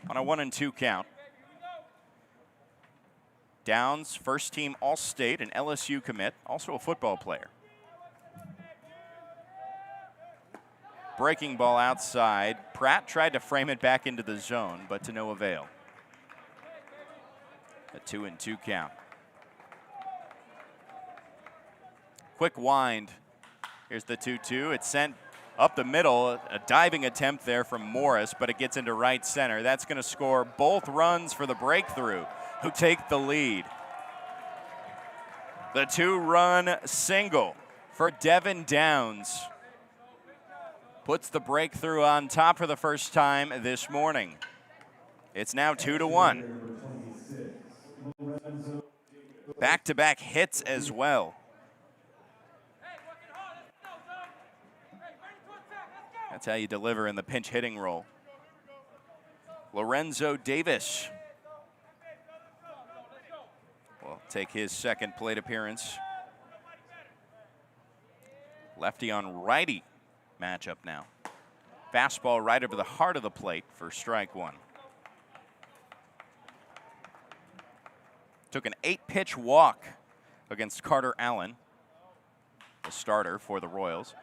Speaker 1: on a 1-2 count. Downs, first team All-State, an LSU commit, also a football player. Breaking ball outside. Pratt tried to frame it back into the zone, but to no avail. A 2-2 count. Quick wind. Here's the 2-2. It's sent up the middle. A diving attempt there from Morris, but it gets into right center. That's going to score both runs for the breakthrough, who take the lead. The 2-run single for Devin Downs puts the breakthrough on top for the first time this morning. It's now 2-1. Back-to-back hits as well. That's how you deliver in the pinch hitting role. Lorenzo Davis will take his second plate appearance. Lefty on righty matchup now. Fastball right over the heart of the plate for strike 1. Took an 8-pitch walk against Carter Allen, the starter for the Royals.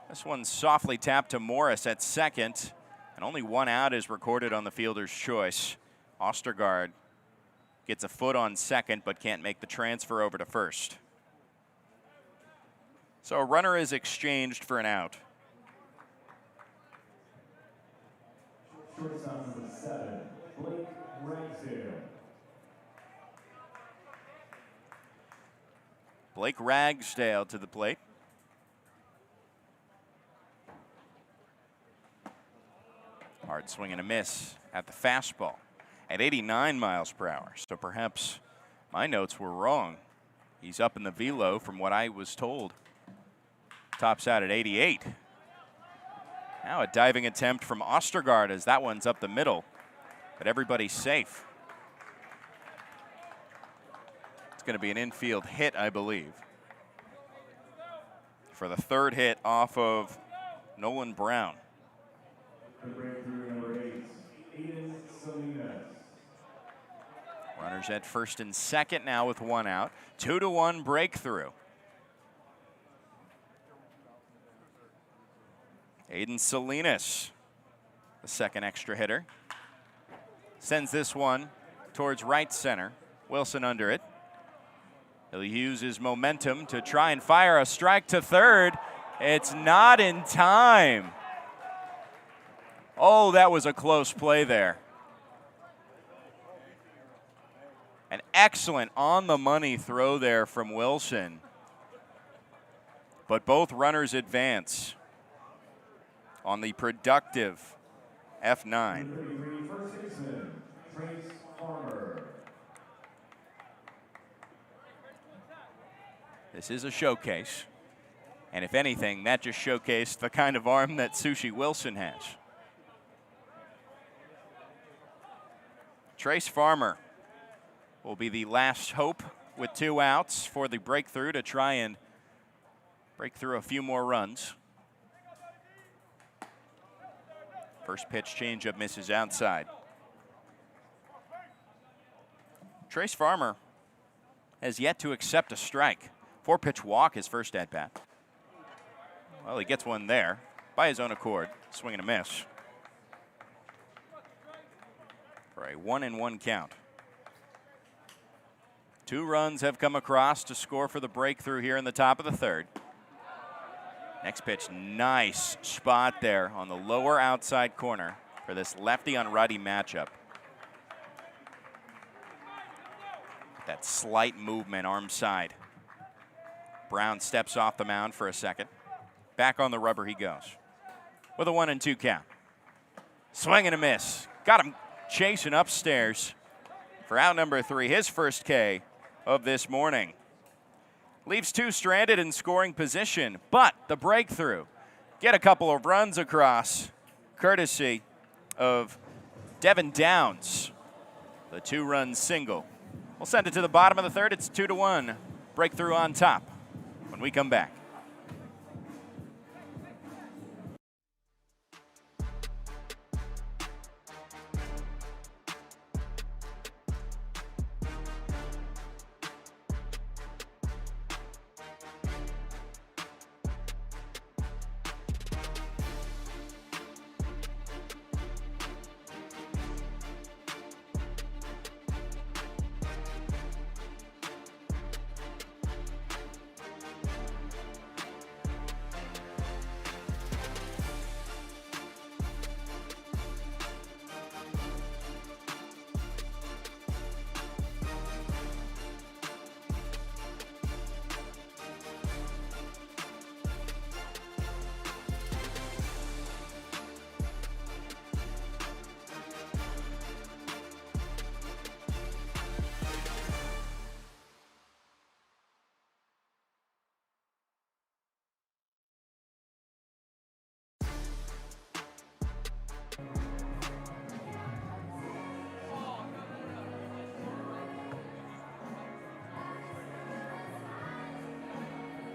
Speaker 1: This one softly tapped to Morris at second, and only 1 out is recorded on the fielder's choice. Ostergaard gets a foot on second, but can't make the transfer over to first. So a runner is exchanged for an out.
Speaker 2: Shortstop number 7, Blake Ragsdale.
Speaker 1: Blake Ragsdale to the plate. Hard swing and a miss at the fastball at 89 miles per hour. So perhaps my notes were wrong. He's up in the velo from what I was told. Tops out at 88. Now a diving attempt from Ostergaard as that one's up the middle, but everybody's safe. It's going to be an infield hit, I believe, for the third hit off of Nolan Brown.
Speaker 2: The breakthrough number 8, Aiden Salinas.
Speaker 1: Runners at first and second now with 1 out. 2-1 breakthrough. Aiden Salinas, the second extra hitter, sends this one towards right center. Wilson under it. He'll use his momentum to try and fire a strike to third. It's not in time. Oh, that was a close play there. An excellent on-the-money throw there from Wilson. But both runners advance on the productive F9.
Speaker 2: First baseman, Trace Farmer.
Speaker 1: This is a showcase. And if anything, that just showcased the kind of arm that Sushi Wilson has. Trace Farmer will be the last hope with 2 outs for the breakthrough to try and break through a few more runs. First pitch changeup misses outside. Trace Farmer has yet to accept a strike. 4-pitch walk his first at bat. Well, he gets one there by his own accord. Swing and a miss. For a 1-1 count. 2 runs have come across to score for the breakthrough here in the top of the third. Next pitch, nice spot there on the lower outside corner for this lefty on righty matchup. That slight movement arm side. Brown steps off the mound for a second. Back on the rubber he goes with a 1-2 count. Swing and a miss. Got him chasing upstairs for out number 3, his first K of this morning. Leaves 2 stranded in scoring position, but the breakthrough get a couple of runs across, courtesy of Devin Downs, the 2-run single. We'll send it to the bottom of the third. It's 2-1. Breakthrough on top when we come back.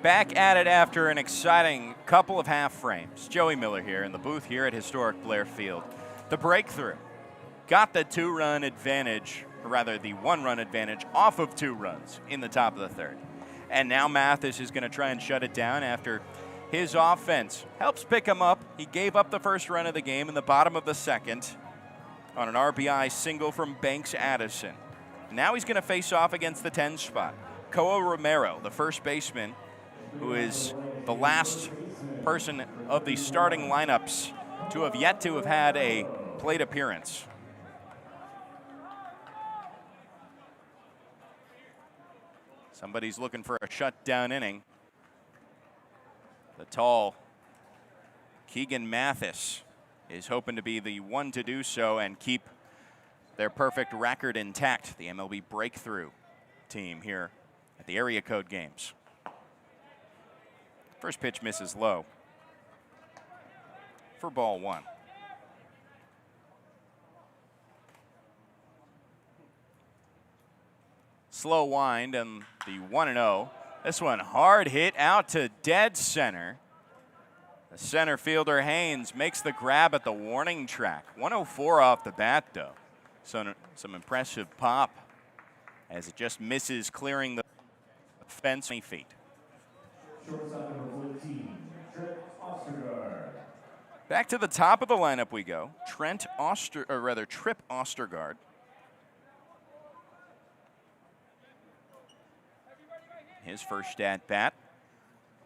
Speaker 1: Back at it after an exciting couple of half frames. Joey Miller here in the booth here at historic Blair Field. The breakthrough got the 2-run advantage, or rather the 1-run advantage off of 2 runs in the top of the third. And now Mathis is going to try and shut it down after his offense helps pick him up. He gave up the first run of the game in the bottom of the second on an RBI single from Banks Addison. Now he's going to face off against the 10 spot. Koa Romero, the first baseman, who is the last person of the starting lineups to have yet to have had a plate appearance. Somebody's looking for a shutdown inning. The tall Keegan Mathis is hoping to be the one to do so and keep their perfect record intact, the MLB breakthrough team here at the area code games. First pitch misses low for ball 1. Slow wind and the 1-0. This one hard hit out to dead center. The center fielder Haynes makes the grab at the warning track. 104 off the bat though. So some impressive pop as it just misses clearing the fence 20 feet. Back to the top of the lineup we go. Trip Ostergaard. His first at bat.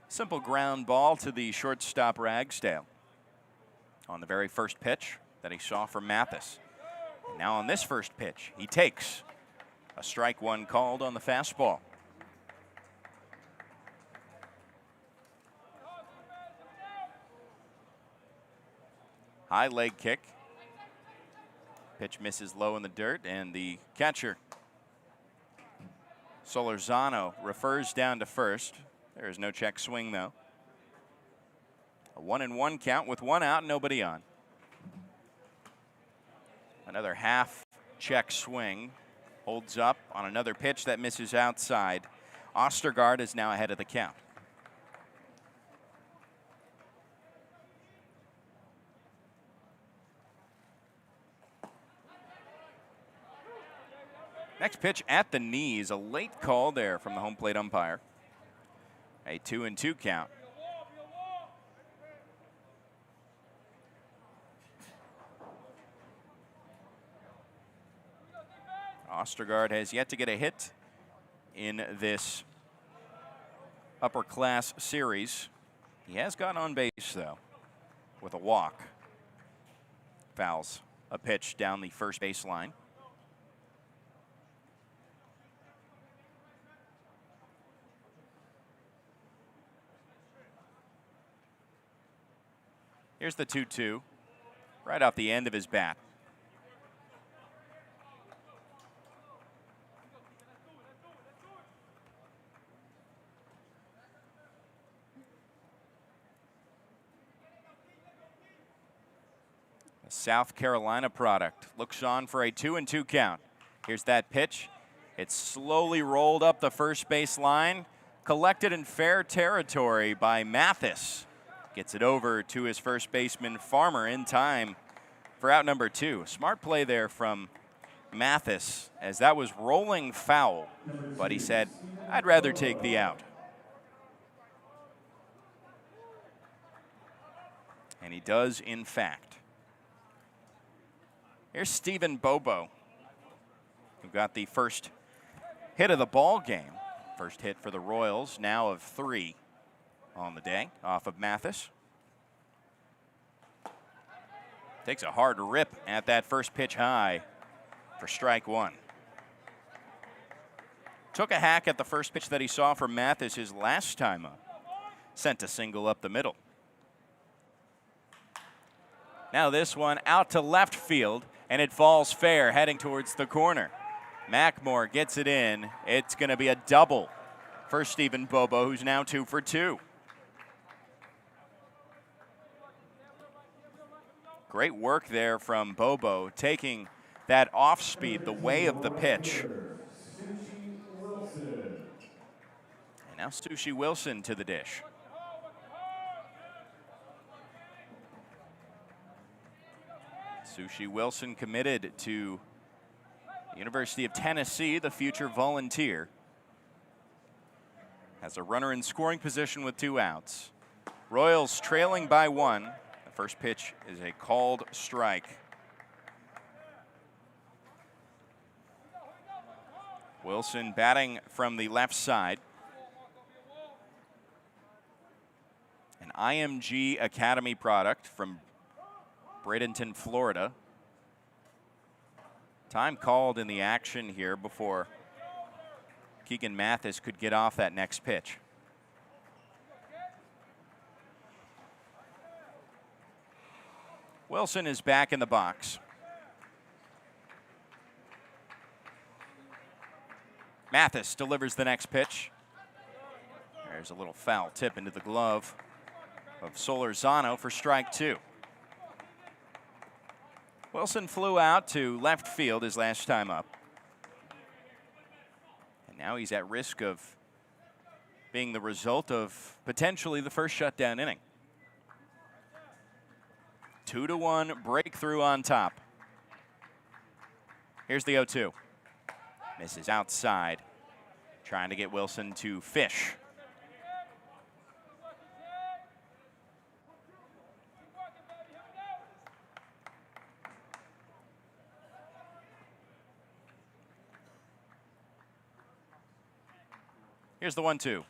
Speaker 1: Simple ground ball to the shortstop Ragsdale on the very first pitch that he saw from Mathis. And now on this first pitch, he takes a strike 1 called on the fastball. High leg kick. Pitch misses low in the dirt, and the catcher, Solorzano, refers down to first. There is no check swing, though. A 1-1 count with 1 out, nobody on. Another half check swing. Holds up on another pitch that misses outside. Ostergaard is now ahead of the count. Next pitch at the knees, a late call there from the home plate umpire. A 2-2 count. Ostergaard has yet to get a hit in this Upperclass series. He has gotten on base, though, with a walk. Fouls a pitch down the first baseline. Here's the 2-2, right off the end of his bat. South Carolina product. Looks on for a 2-2 count. Here's that pitch. It's slowly rolled up the first base line, collected in fair territory by Mathis. Gets it over to his first baseman, Farmer, in time for out number 2. Smart play there from Mathis, as that was rolling foul, but he said, I'd rather take the out. And he does, in fact. Here's Stephen Bobo, who got the first hit of the ball game. First hit for the Royals, now of 3 on the day, off of Mathis. Takes a hard rip at that first pitch high for strike 1. Took a hack at the first pitch that he saw from Mathis his last time up. Sent a single up the middle. Now this one out to left field, and it falls fair, heading towards the corner. Mackmore gets it in. It's going to be a double for Stephen Bobo, who's now 2 for 2. Great work there from Bobo, taking that off speed the way of the pitch. And now Sushi Wilson to the dish. Sushi Wilson committed to University of Tennessee, the future Volunteer. Has a runner in scoring position with 2 outs. Royals trailing by 1. The first pitch is a called strike. Wilson batting from the left side. An IMG Academy product from Bradenton, Florida. Time called in the action here before Keegan Mathis could get off that next pitch. Wilson is back in the box. Mathis delivers the next pitch. There's a little foul tip into the glove of Solorzano for strike 2. Wilson flew out to left field his last time up. And now he's at risk of being the result of potentially the first shutdown inning. 2-1 breakthrough on top. Here's the 0-2. Misses outside. Trying to get Wilson to fish. Here's the 1-2.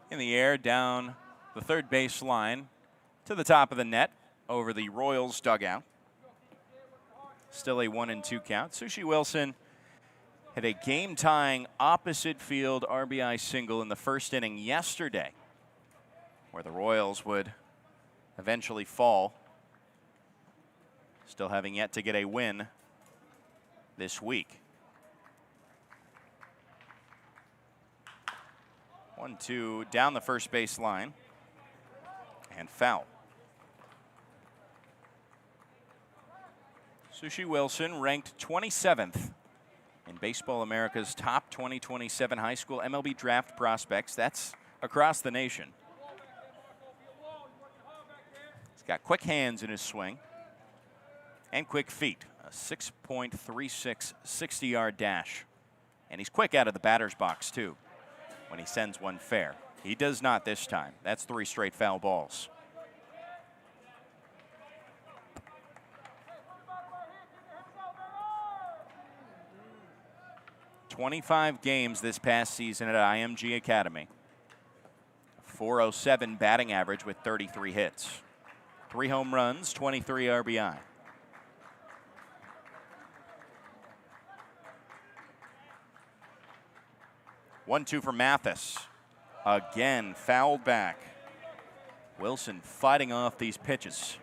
Speaker 1: In the air, down the third base line to the top of the net over the Royals dugout. Still a 1-2 count. Sushi Wilson had a game-tying opposite field RBI single in the first inning yesterday, where the Royals would eventually fall. Still having yet to get a win this week. 1-2 down the first base line and foul. Sushi Wilson ranked 27th in Baseball America's top 2027 high school MLB draft prospects. That's across the nation. He's got quick hands in his swing and quick feet. A 6.36 60-yard dash. And he's quick out of the batter's box, too, when he sends one fair. He does not this time. That's 3 straight foul balls. "25 games this past season at IMG Academy. 407 batting average with 33 hits. 3 home runs, 23 RBI. One-two for Mathis. Again, fouled back. Wilson fighting off these pitches.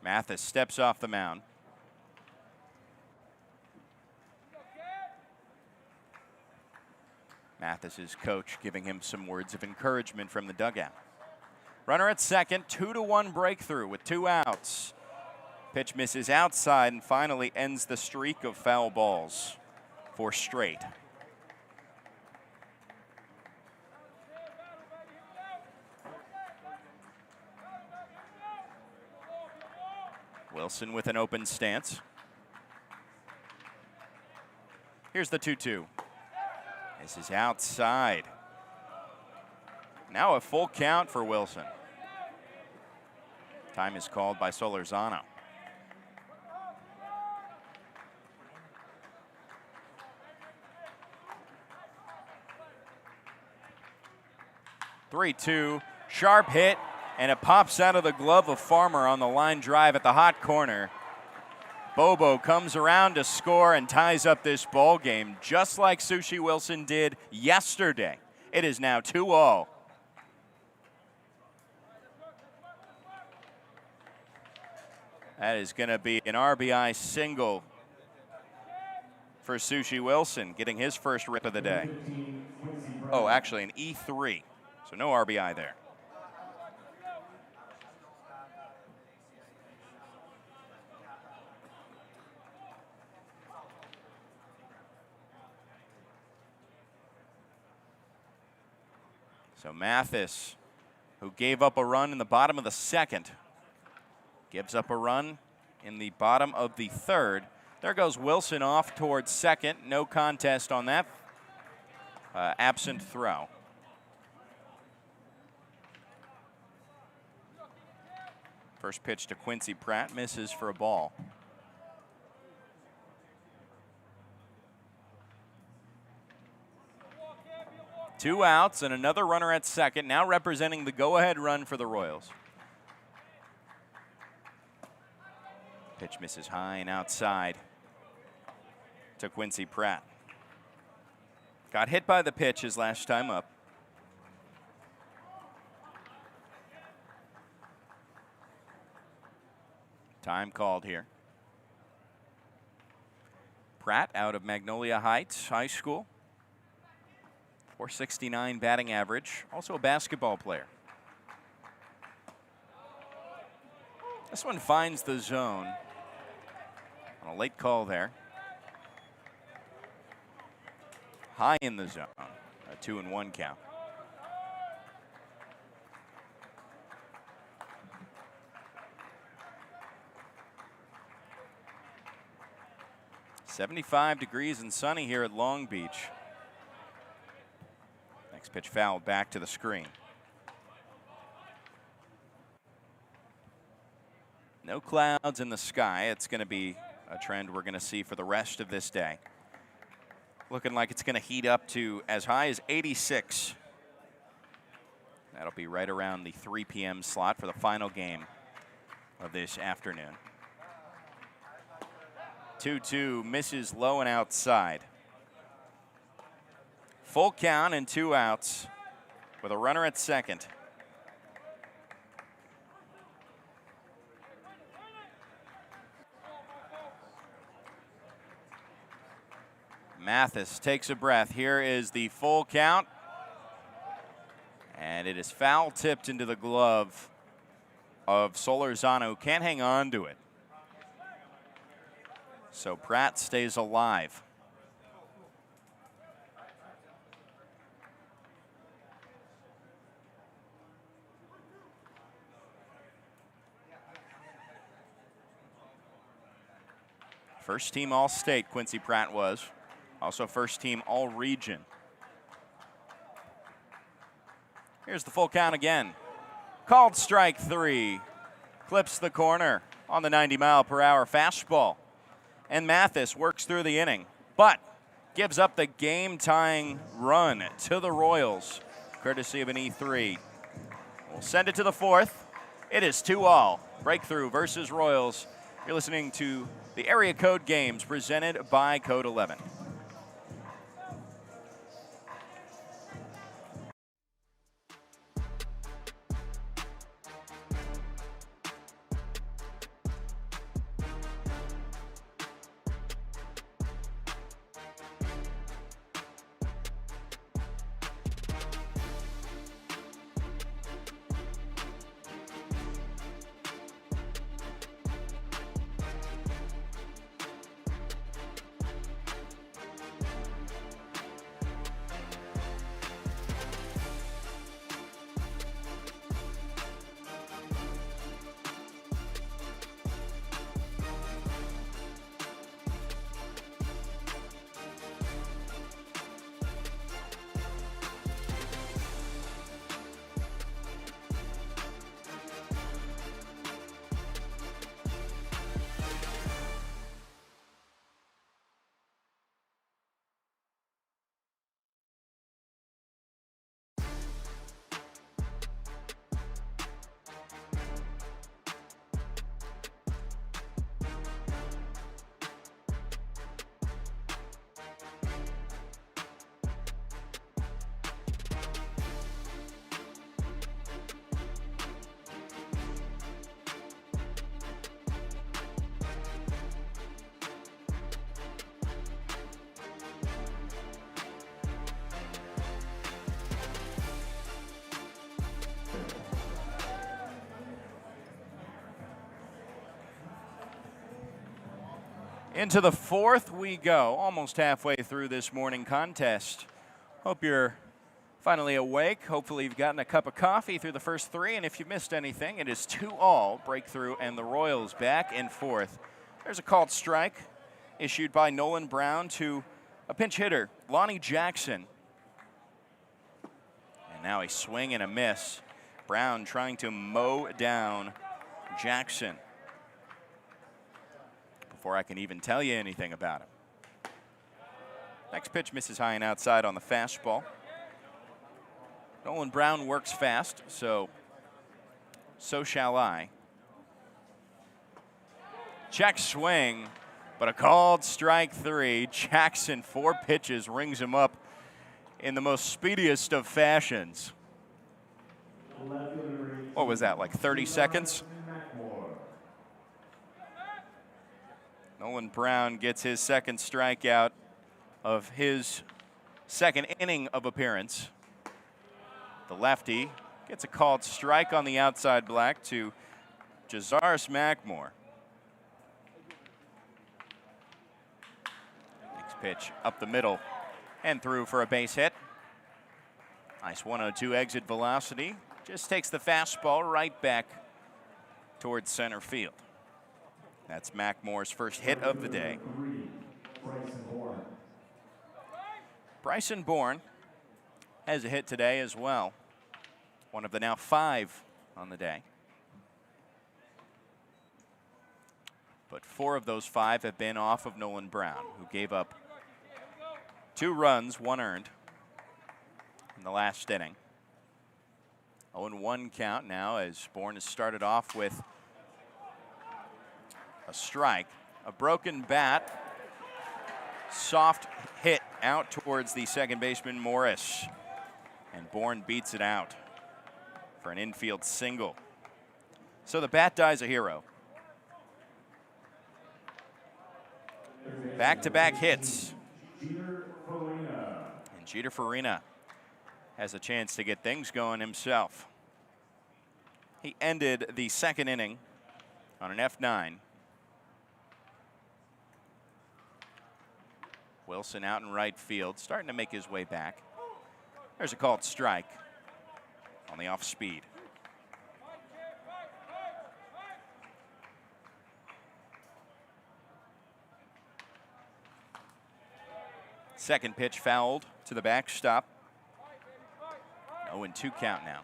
Speaker 1: Mathis steps off the mound. Mathis's coach giving him some words of encouragement from the dugout. Runner at second, 2-1 breakthrough with 2 outs. Pitch misses outside and finally ends the streak of foul balls for straight. Wilson with an open stance. Here's the 2-2. This is outside. Now a full count for Wilson. Time is called by Solorzano. Three-two, sharp hit, and it pops out of the glove of Farmer on the line drive at the hot corner. Bobo comes around to score and ties up this ball game, just like Sushi Wilson did yesterday. It is now 2-all. That is going to be an RBI single for Sushi Wilson, getting his first rip of the day. Oh, actually an E3, so no RBI there. So Mathis, who gave up a run in the bottom of the second, gives up a run in the bottom of the third. There goes Wilson off towards second. No contest on that absent throw. First pitch to Quincy Pratt, misses for a ball. Two outs and another runner at second, now representing the go-ahead run for the Royals. Pitch misses high and outside to Quincy Pratt. Got hit by the pitch his last time up. Time called here. Pratt out of Magnolia Heights High School. .469 batting average, also a basketball player. This one finds the zone on a late call there. High in the zone, a 2-1 count. .75 degrees and sunny here at Long Beach. Next pitch fouled back to the screen. No clouds in the sky. It's going to be a trend we're going to see for the rest of this day. Looking like it's going to heat up to as high as 86. That'll be right around the 3 p.m. slot for the final game of this afternoon. 2-2 misses low and outside. Full count and 2 outs with a runner at second. Mathis takes a breath. Here is the full count. And it is foul tipped into the glove of Solorzano, who can't hang on to it. So Pratt stays alive. First team All-State, Quincy Pratt was. Also first team All-Region. Here's the full count again. Called strike 3. Clips the corner on the 90-mile-per-hour fastball. And Mathis works through the inning, but gives up the game-tying run to the Royals, courtesy of an E3. We'll send it to the fourth. It is 2-all. Breakthrough versus Royals. You're listening to the Area Code Games presented by Code 11. Into the fourth we go, almost halfway through this morning contest. Hope you're finally awake. Hopefully you've gotten a cup of coffee through the first three, and if you missed anything, it is 2-all, Breakthrough and the Royals back in fourth. There's a called strike issued by Nolan Brown to a pinch hitter, Lonnie Jackson. And now a swing and a miss. Brown trying to mow down Jackson before I can even tell you anything about him. Next pitch misses high and outside on the fastball. Nolan Brown works fast, so shall I. Check swing, but a called strike three. Jackson, 4 pitches, rings him up in the most speediest of fashions. What was that, like 30 seconds? Nolan Brown gets his second strikeout of his second inning of appearance. The lefty gets a called strike on the outside black to Jazaris Mackmore. Next pitch up the middle and through for a base hit. Nice 102 exit velocity. Just takes the fastball right back towards center field. That's Mackmore's first hit of the day. Bryson Bourne has a hit today as well. One of the now 5 on the day. But 4 of those 5 have been off of Nolan Brown, who gave up 2 runs, 1 earned in the last inning. 0-1 count now as Bourne has started off with a strike, a broken bat, soft hit out towards the second baseman Morris, and Bourne beats it out for an infield single. So the bat dies a hero. Back-to-back hits. And Jeter Farina has a chance to get things going himself. He ended the second inning on an F9. Wilson out in right field, starting to make his way back. There's a called strike on the off speed. Second pitch fouled to the backstop. 0-2 count now.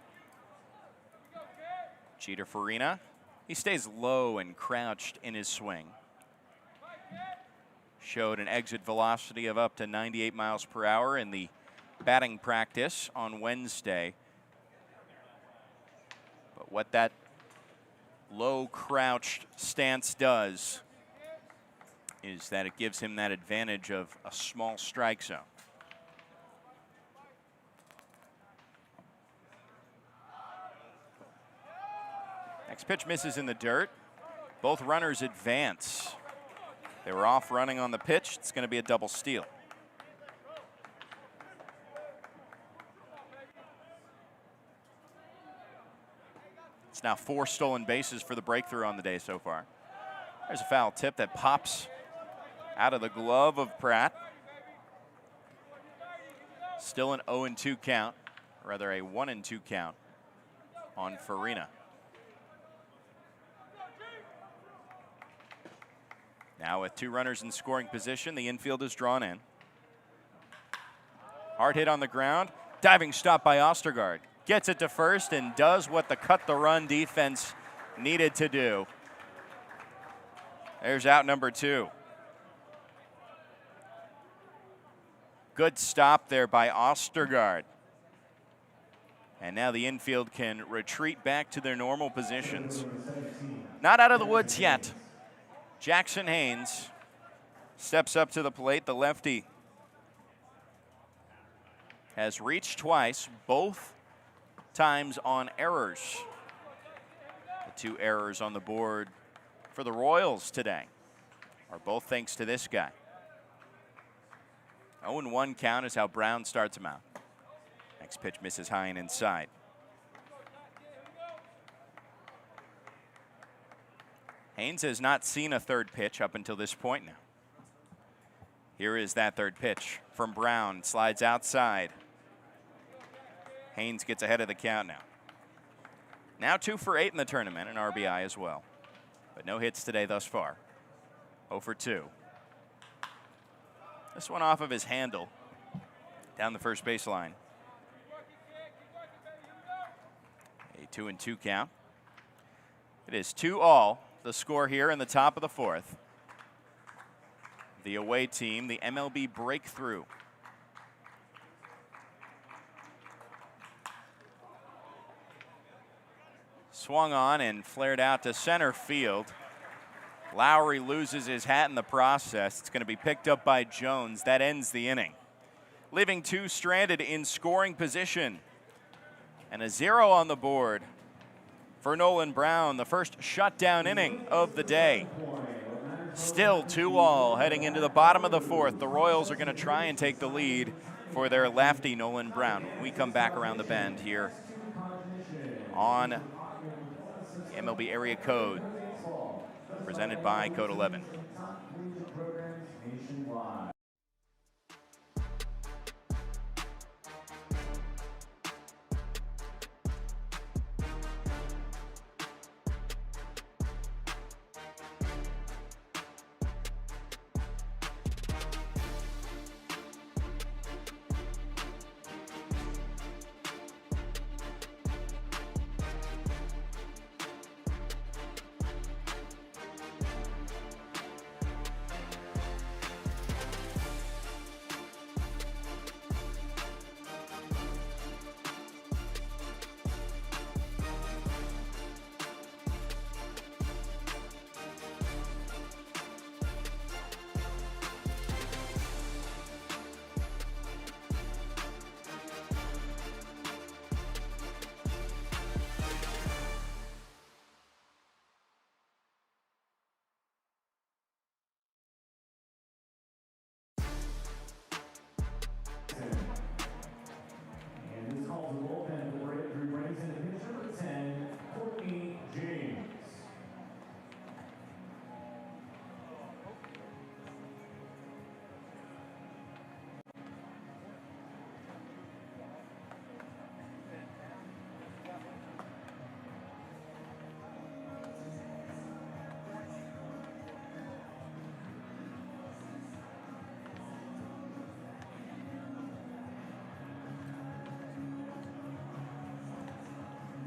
Speaker 1: Jeter Farina, he stays low and crouched in his swing. Showed an exit velocity of up to 98 miles per hour in the batting practice on Wednesday. But what that low crouched stance does is that it gives him that advantage of a small strike zone. Next pitch misses in the dirt. Both runners advance. They were off running on the pitch. It's going to be a double steal. It's now 4 stolen bases for the Breakthrough on the day so far. There's a foul tip that pops out of the glove of Pratt. Still an 0-2 count, or rather a 1-2 count on Farina. Now with 2 runners in scoring position, the infield is drawn in. Hard hit on the ground. Diving stop by Ostergaard. Gets it to first and does what the cut-the-run defense needed to do. There's out number 2. Good stop there by Ostergaard. And now the infield can retreat back to their normal positions. Not out of the woods yet. Jackson Haynes steps up to the plate. The lefty has reached twice, both times on errors. The 2 errors on the board for the Royals today are both thanks to this guy. 0-1 count is how Brown starts him out. Next pitch misses high and inside. Haynes has not seen a third pitch up until this point now. Here is that third pitch from Brown. Slides outside. Haynes gets ahead of the count now. Now 2 for 8 in the tournament, an RBI as well. But no hits today thus far. 0 for 2. This one off of his handle down the first baseline. A 2-2 count. It is 2-all, the score here in the top of the fourth. The away team, the MLB breakthrough. Swung on and flared out to center field. Lowry loses his hat in the process. It's going to be picked up by Jones. That ends the inning, leaving 2 stranded in scoring position. And a 0 on the board for Nolan Brown, the first shutdown inning of the day. Still 2-all heading into the bottom of the fourth. The Royals are going to try and take the lead for their lefty, Nolan Brown. When we come back around the bend here on MLB Area Code, presented by Code 11.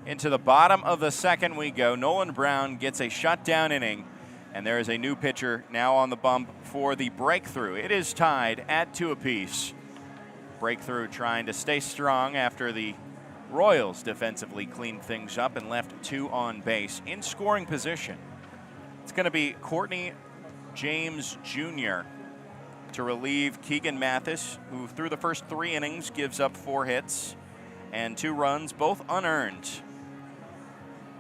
Speaker 1: Into the bottom of the second we go. Nolan Brown gets a shutdown inning, and there is a new pitcher now on the bump for the breakthrough. It is tied at 2 apiece. Breakthrough trying to stay strong after the Royals defensively cleaned things up and left 2 on base. In scoring position, it's going to be Courtney James Jr. to relieve Keegan Mathis, who through the first 3 innings gives up 4 hits and 2 runs, both unearned.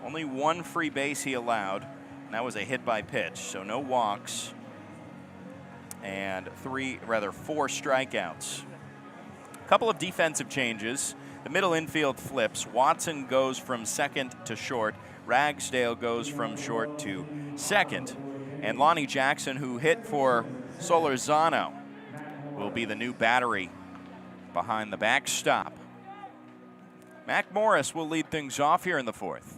Speaker 1: Only 1 free base he allowed, and that was a hit by pitch, so no walks and 4 strikeouts. A couple of defensive changes. The middle infield flips. Watson goes from second to short. Ragsdale goes from short to second. And Lonnie Jackson, who hit for Solorzano, will be the new battery behind the backstop. Mac Morris will lead things off here in the fourth.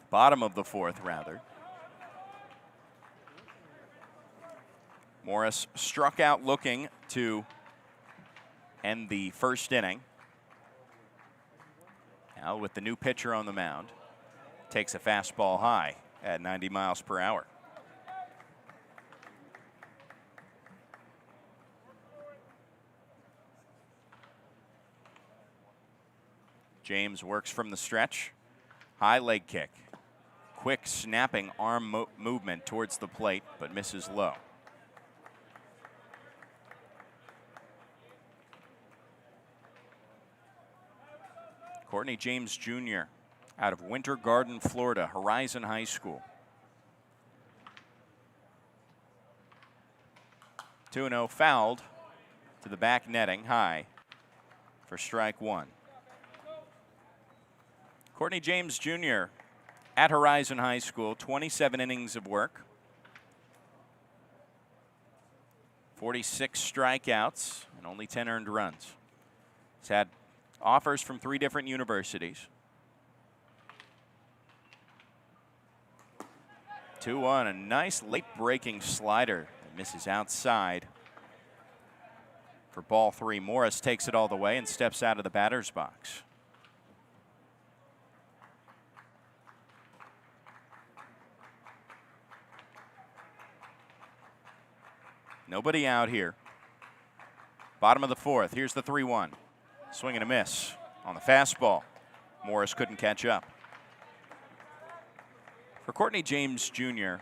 Speaker 1: Bottom of the fourth, rather. Morris struck out looking to end the first inning. Now with the new pitcher on the mound, takes a fastball high at 90 miles per hour. James works from the stretch. High leg kick. Quick snapping arm movement towards the plate, but misses low. Courtney James Jr. out of Winter Garden, Florida, Horizon High School. 2-0 fouled to the back netting, high for strike 1. Courtney James Jr. at Horizon High School, 27 innings of work. 46 strikeouts and only 10 earned runs. He's had offers from 3 different universities. 2-1, a nice late breaking slider that misses outside. For ball 3, Morris takes it all the way and steps out of the batter's box. Nobody out here. Bottom of the 4th. Here's the 3-1. Swing and a miss on the fastball. Morris couldn't catch up. For Courtney James Jr.,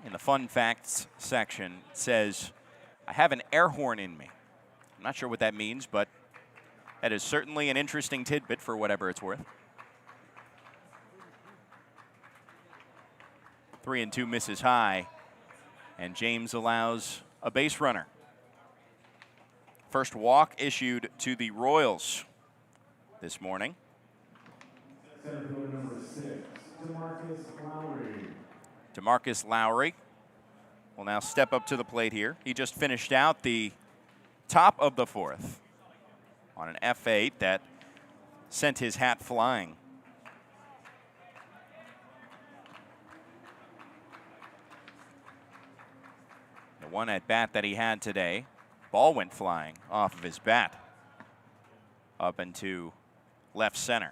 Speaker 1: in the fun facts section, it says, "I have an air horn in me." I'm not sure what that means, but that is certainly an interesting tidbit for whatever it's worth. 3-2 misses high, and James allows a base runner. First walk issued to the Royals this morning.
Speaker 2: Center fielder number 6,
Speaker 1: DeMarcus Lowry will now step up to the plate here. He just finished out the top of the 4th on an F8 that sent his hat flying. The one at bat that he had today, ball went flying off of his bat up into left center.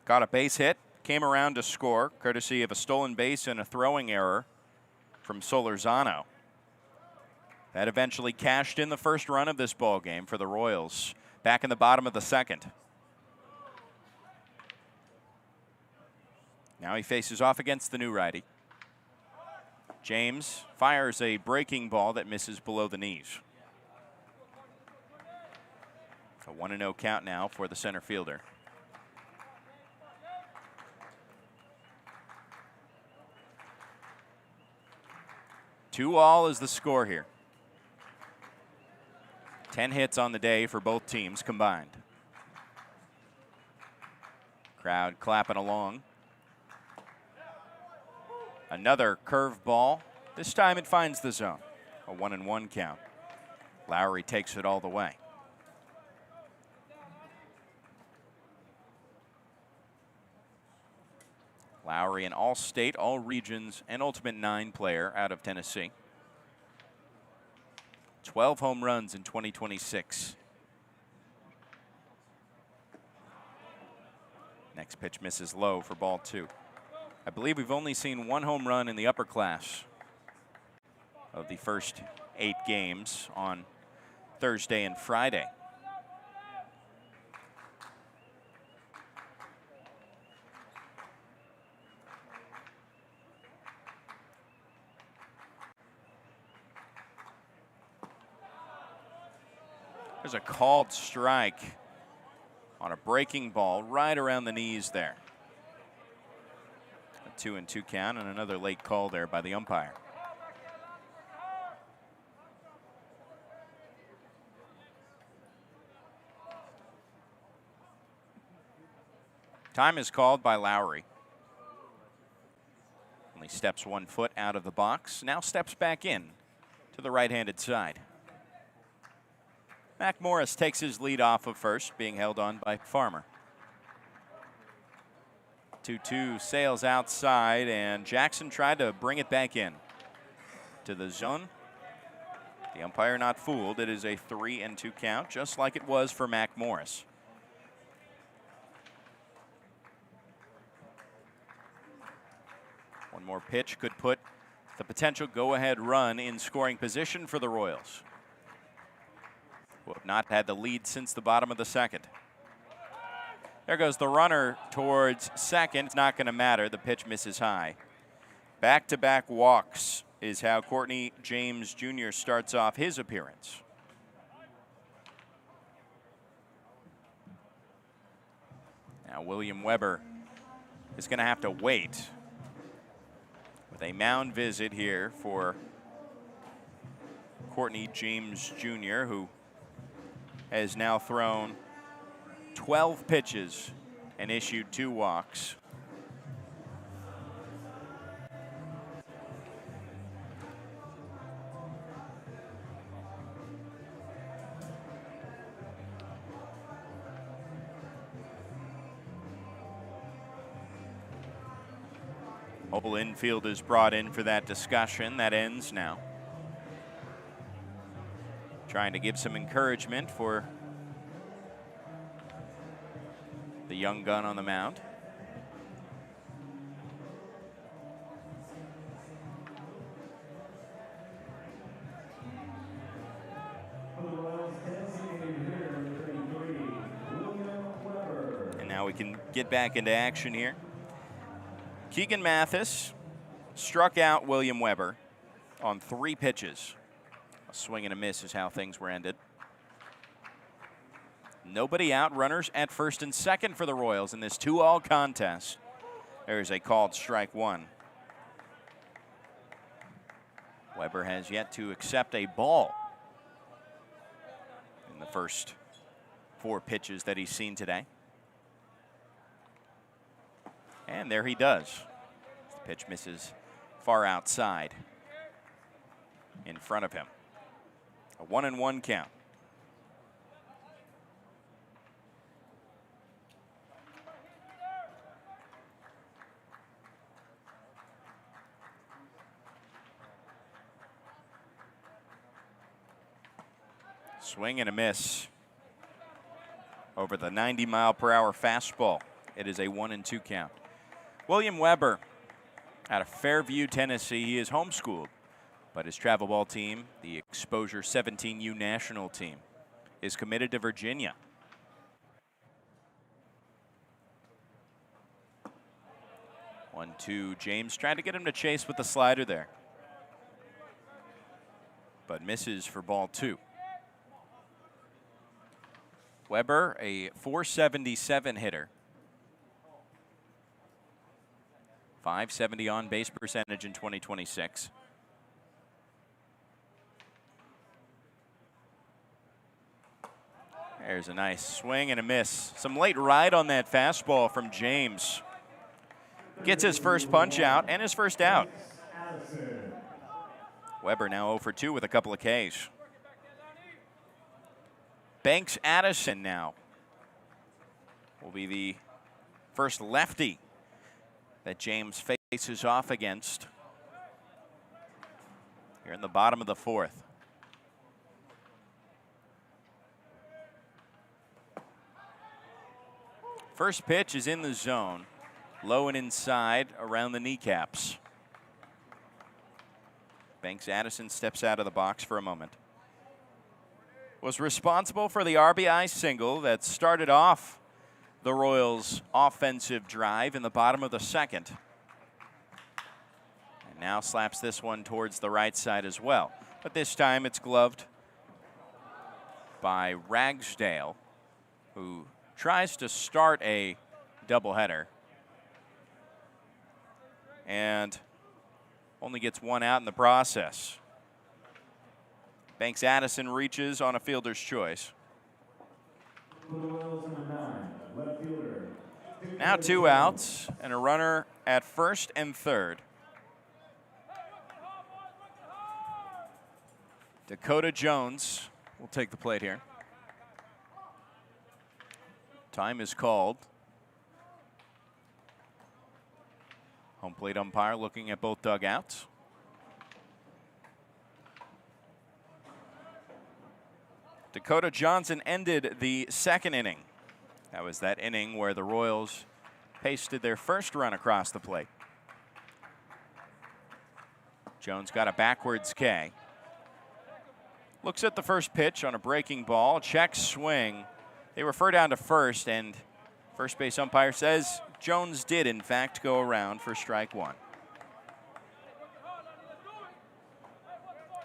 Speaker 1: Got a base hit, came around to score, courtesy of a stolen base and a throwing error from Solorzano. That eventually cashed in the first run of this ball game for the Royals, back in the bottom of the 2nd. Now he faces off against the new righty. James fires a breaking ball that misses below the knees. It's a 1-0 count now for the center fielder. Two all is the score here. 10 hits on the day for both teams combined. Crowd clapping along. Another curveball. This time it finds the zone. A 1-1 count. Lowry takes it all the way. Lowry, an all-state, all-regions, and Ultimate 9 player out of Tennessee. 12 home runs in 2026. Next pitch misses low for ball 2. I believe we've only seen 1 home run in the Upperclass of the first 8 games on Thursday and Friday. There's a called strike on a breaking ball right around the knees there. A 2-2 count and another late call there by the umpire. Time is called by Lowry. Only steps 1 foot out of the box, now steps back in to the right-handed side. Mac Morris takes his lead off of first, being held on by Farmer. 2-2 sails outside, and Jackson tried to bring it back in to the zone. The umpire not fooled. It is a 3-2 count, just like it was for Mac Morris. One more pitch could put the potential go-ahead run in scoring position for the Royals, who have not had the lead since the bottom of the 2nd. There goes the runner towards second. It's not going to matter. The pitch misses high. Back-to-back walks is how Courtney James Jr. starts off his appearance. Now William Weber is going to have to wait with a mound visit here for Courtney James Jr., who has now thrown 12 pitches and issued 2 walks. Whole infield is brought in for that discussion. That ends now. Trying to give some encouragement for the young gun on the mound. And now we can get back into action here. Keegan Mathis struck out William Weber on 3 pitches. A swing and a miss is how things were ended. Nobody out, runners at first and second for the Royals in this 2-all contest. There's a called strike 1. Weber has yet to accept a ball in the first 4 pitches that he's seen today. And there he does. The pitch misses far outside in front of him. A 1-1 count. Swing and a miss over the 90-mile-per-hour fastball. It is a 1-2 count. William Weber out of Fairview, Tennessee. He is homeschooled, but his travel ball team, the Exposure 17U national team, is committed to Virginia. One, two, James trying to get him to chase with the slider there, but misses for ball 2. Weber, a .477 hitter. .570 on base percentage in 2026. There's a nice swing and a miss. Some late ride on that fastball from James. Gets his first punch out and his first out. Weber now 0 for 2 with a couple of Ks. Banks Addison now will be the first lefty that James faces off against here in the bottom of the 4th. First pitch is in the zone, low and inside around the kneecaps. Banks Addison steps out of the box for a moment. Was responsible for the RBI single that started off the Royals' offensive drive in the bottom of the 2nd. And now slaps this one towards the right side as well. But this time it's gloved by Ragsdale, who tries to start a doubleheader and only gets 1 out in the process. Banks Addison reaches on a fielder's choice. Now 2 outs and a runner at first and third. Dakota Jones will take the plate here. Time is called. Home plate umpire looking at both dugouts. Dakota Johnson ended the 2nd inning. That was that inning where the Royals pasted their first run across the plate. Jones got a backwards K. Looks at the first pitch on a breaking ball, check swing. They refer down to first, and first base umpire says Jones did, in fact, go around for strike 1.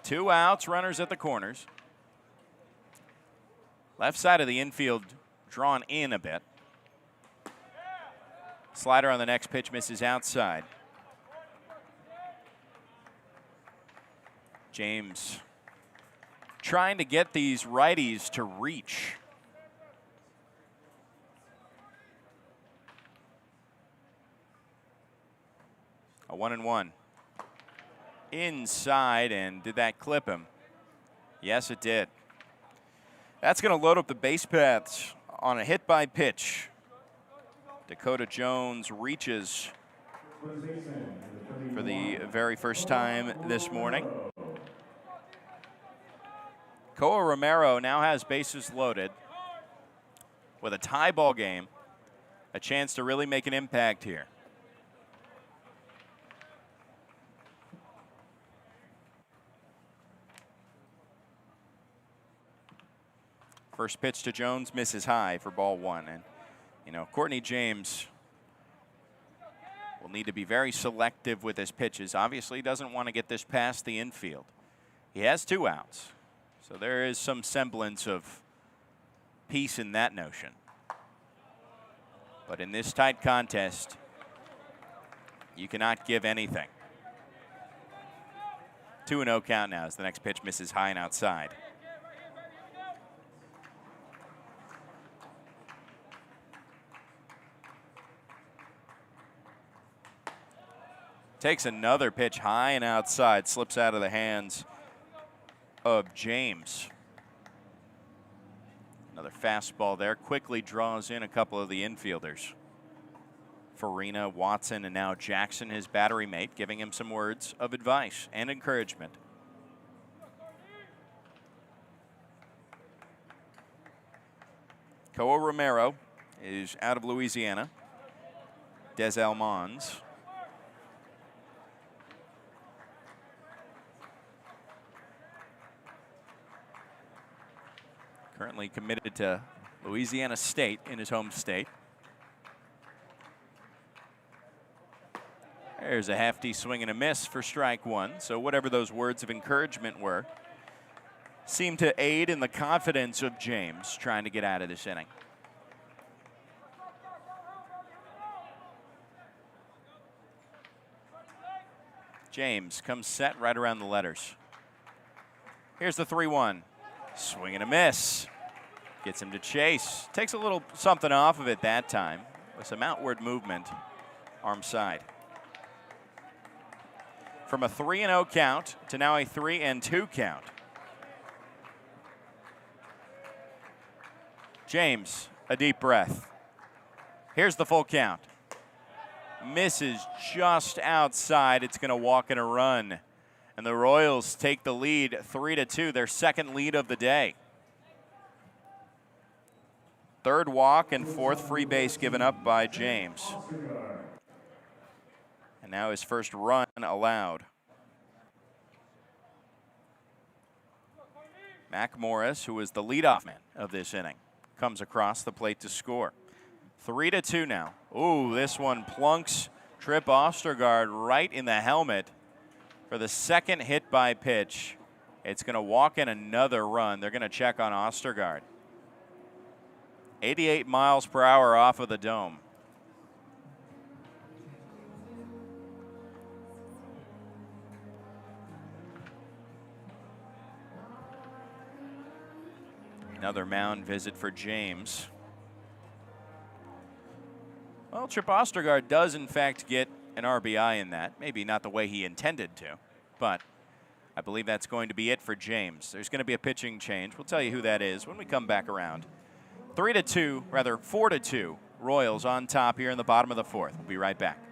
Speaker 1: 2 outs, runners at the corners. Left side of the infield drawn in a bit. Slider on the next pitch misses outside. James trying to get these righties to reach. A 1-1. Inside, and did that clip him? Yes, it did. That's going to load up the base paths on a hit by pitch. Dakota Jones reaches for the very first time this morning. Koa Romero now has bases loaded with a tie ball game, a chance to really make an impact here. First pitch to Jones misses high for ball one. And, you know, Courtney James will need to be very selective with his pitches. Obviously, he doesn't want to get this past the infield. He has 2 outs, so there is some semblance of peace in that notion. But in this tight contest, you cannot give anything. 2-0 count now as the next pitch misses high and outside. Takes another pitch high and outside, slips out of the hands of James. Another fastball there, quickly draws in a couple of the infielders. Farina, Watson, and now Jackson, his battery mate, giving him some words of advice and encouragement. Koa Romero is out of Louisiana. Des Allemands currently committed to Louisiana State in his home state. There's a hefty swing and a miss for strike one. So whatever those words of encouragement were, seem to aid in the confidence of James trying to get out of this inning. James comes set right around the letters. Here's the 3-1. Swing and a miss. Gets him to chase. Takes a little something off of it that time with some outward movement, arm side. From a 3-0 count to now a 3-2 count. James, a deep breath. Here's the full count. Misses just outside. It's going to walk and a run. And the Royals take the lead 3-2, their second lead of the day. Third walk and fourth free base given up by James. And now his first run allowed. Mac Morris, who is the leadoff man of this inning, comes across the plate to score. 3-2 now. Ooh, this one plunks Trip Ostergaard right in the helmet. For the second hit by pitch, it's going to walk in another run. They're going to check on Ostergaard. 88 miles per hour off of the dome. Another mound visit for James. Well, Trip Ostergaard does in fact get an RBI in that. Maybe not the way he intended to, but I believe that's going to be it for James. There's going to be a pitching change. We'll tell you who that is when we come back around. 4-2 Royals on top here in the bottom of the fourth. We'll be right back.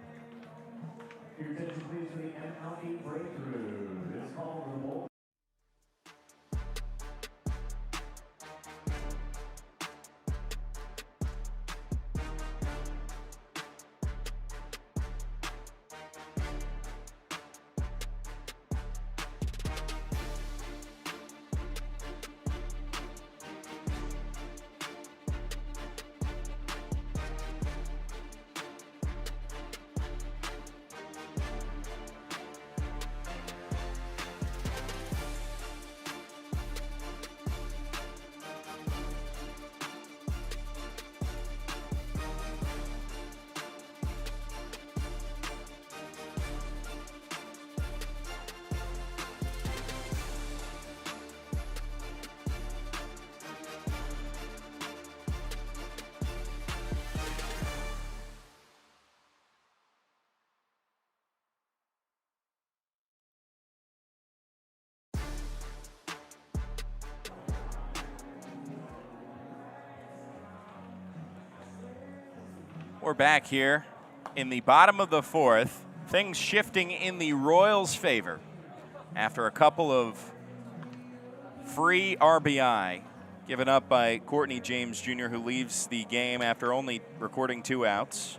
Speaker 1: We're back here in the bottom of the fourth. Things shifting in the Royals' favor after a couple of free RBI given up by Courtney James Jr., who leaves the game after only recording 2 outs.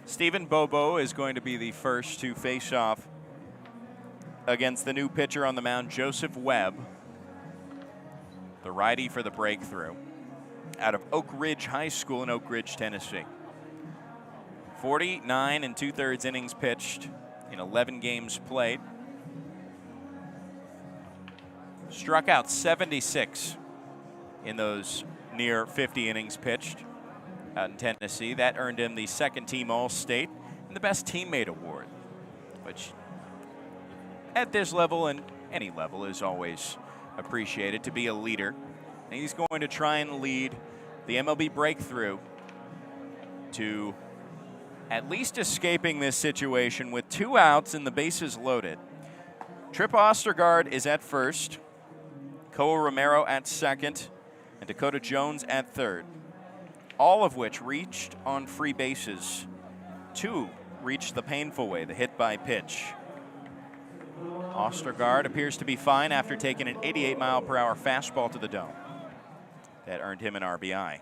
Speaker 1: Stephen Bobo is going to be the first to face off against the new pitcher on the mound, Joseph Webb, the righty for the breakthrough, out of Oak Ridge High School in Oak Ridge, Tennessee. 49 2/3 innings pitched in 11 games played. Struck out 76 in those near 50 innings pitched out in Tennessee. That earned him the second team All-State and the Best Teammate Award, which at this level and any level is always appreciated, to be a leader. And he's going to try and lead the MLB breakthrough to at least escaping this situation with 2 outs and the bases loaded. Trip Ostergaard is at first, Koa Romero at second, and Dakota Jones at third, all of which reached on free bases. 2 reached the painful way, the hit by pitch. Ostergaard appears to be fine after taking an 88-mile-per-hour fastball to the dome. That earned him an RBI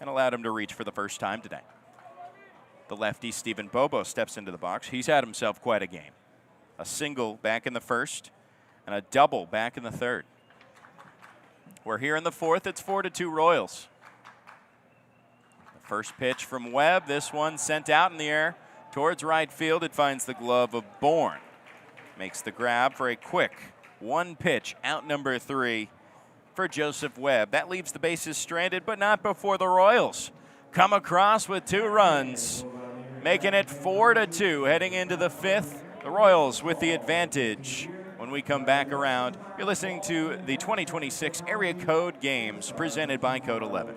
Speaker 1: and allowed him to reach for the first time today. The lefty Stephen Bobo steps into the box. He's had himself quite a game. A single back in the first and a double back in the third. We're here in the fourth. It's 4-2 Royals. The first pitch from Webb. This one sent out in the air towards right field. It finds the glove of Bourne. Makes the grab for a quick 1-pitch out number 3 for Joseph Webb. That leaves the bases stranded, but not before the Royals come across with 2 runs, making it 4-2 heading into the fifth. The Royals with the advantage. When we come back around, you're listening to the 2026 Area Code Games presented by Code 11.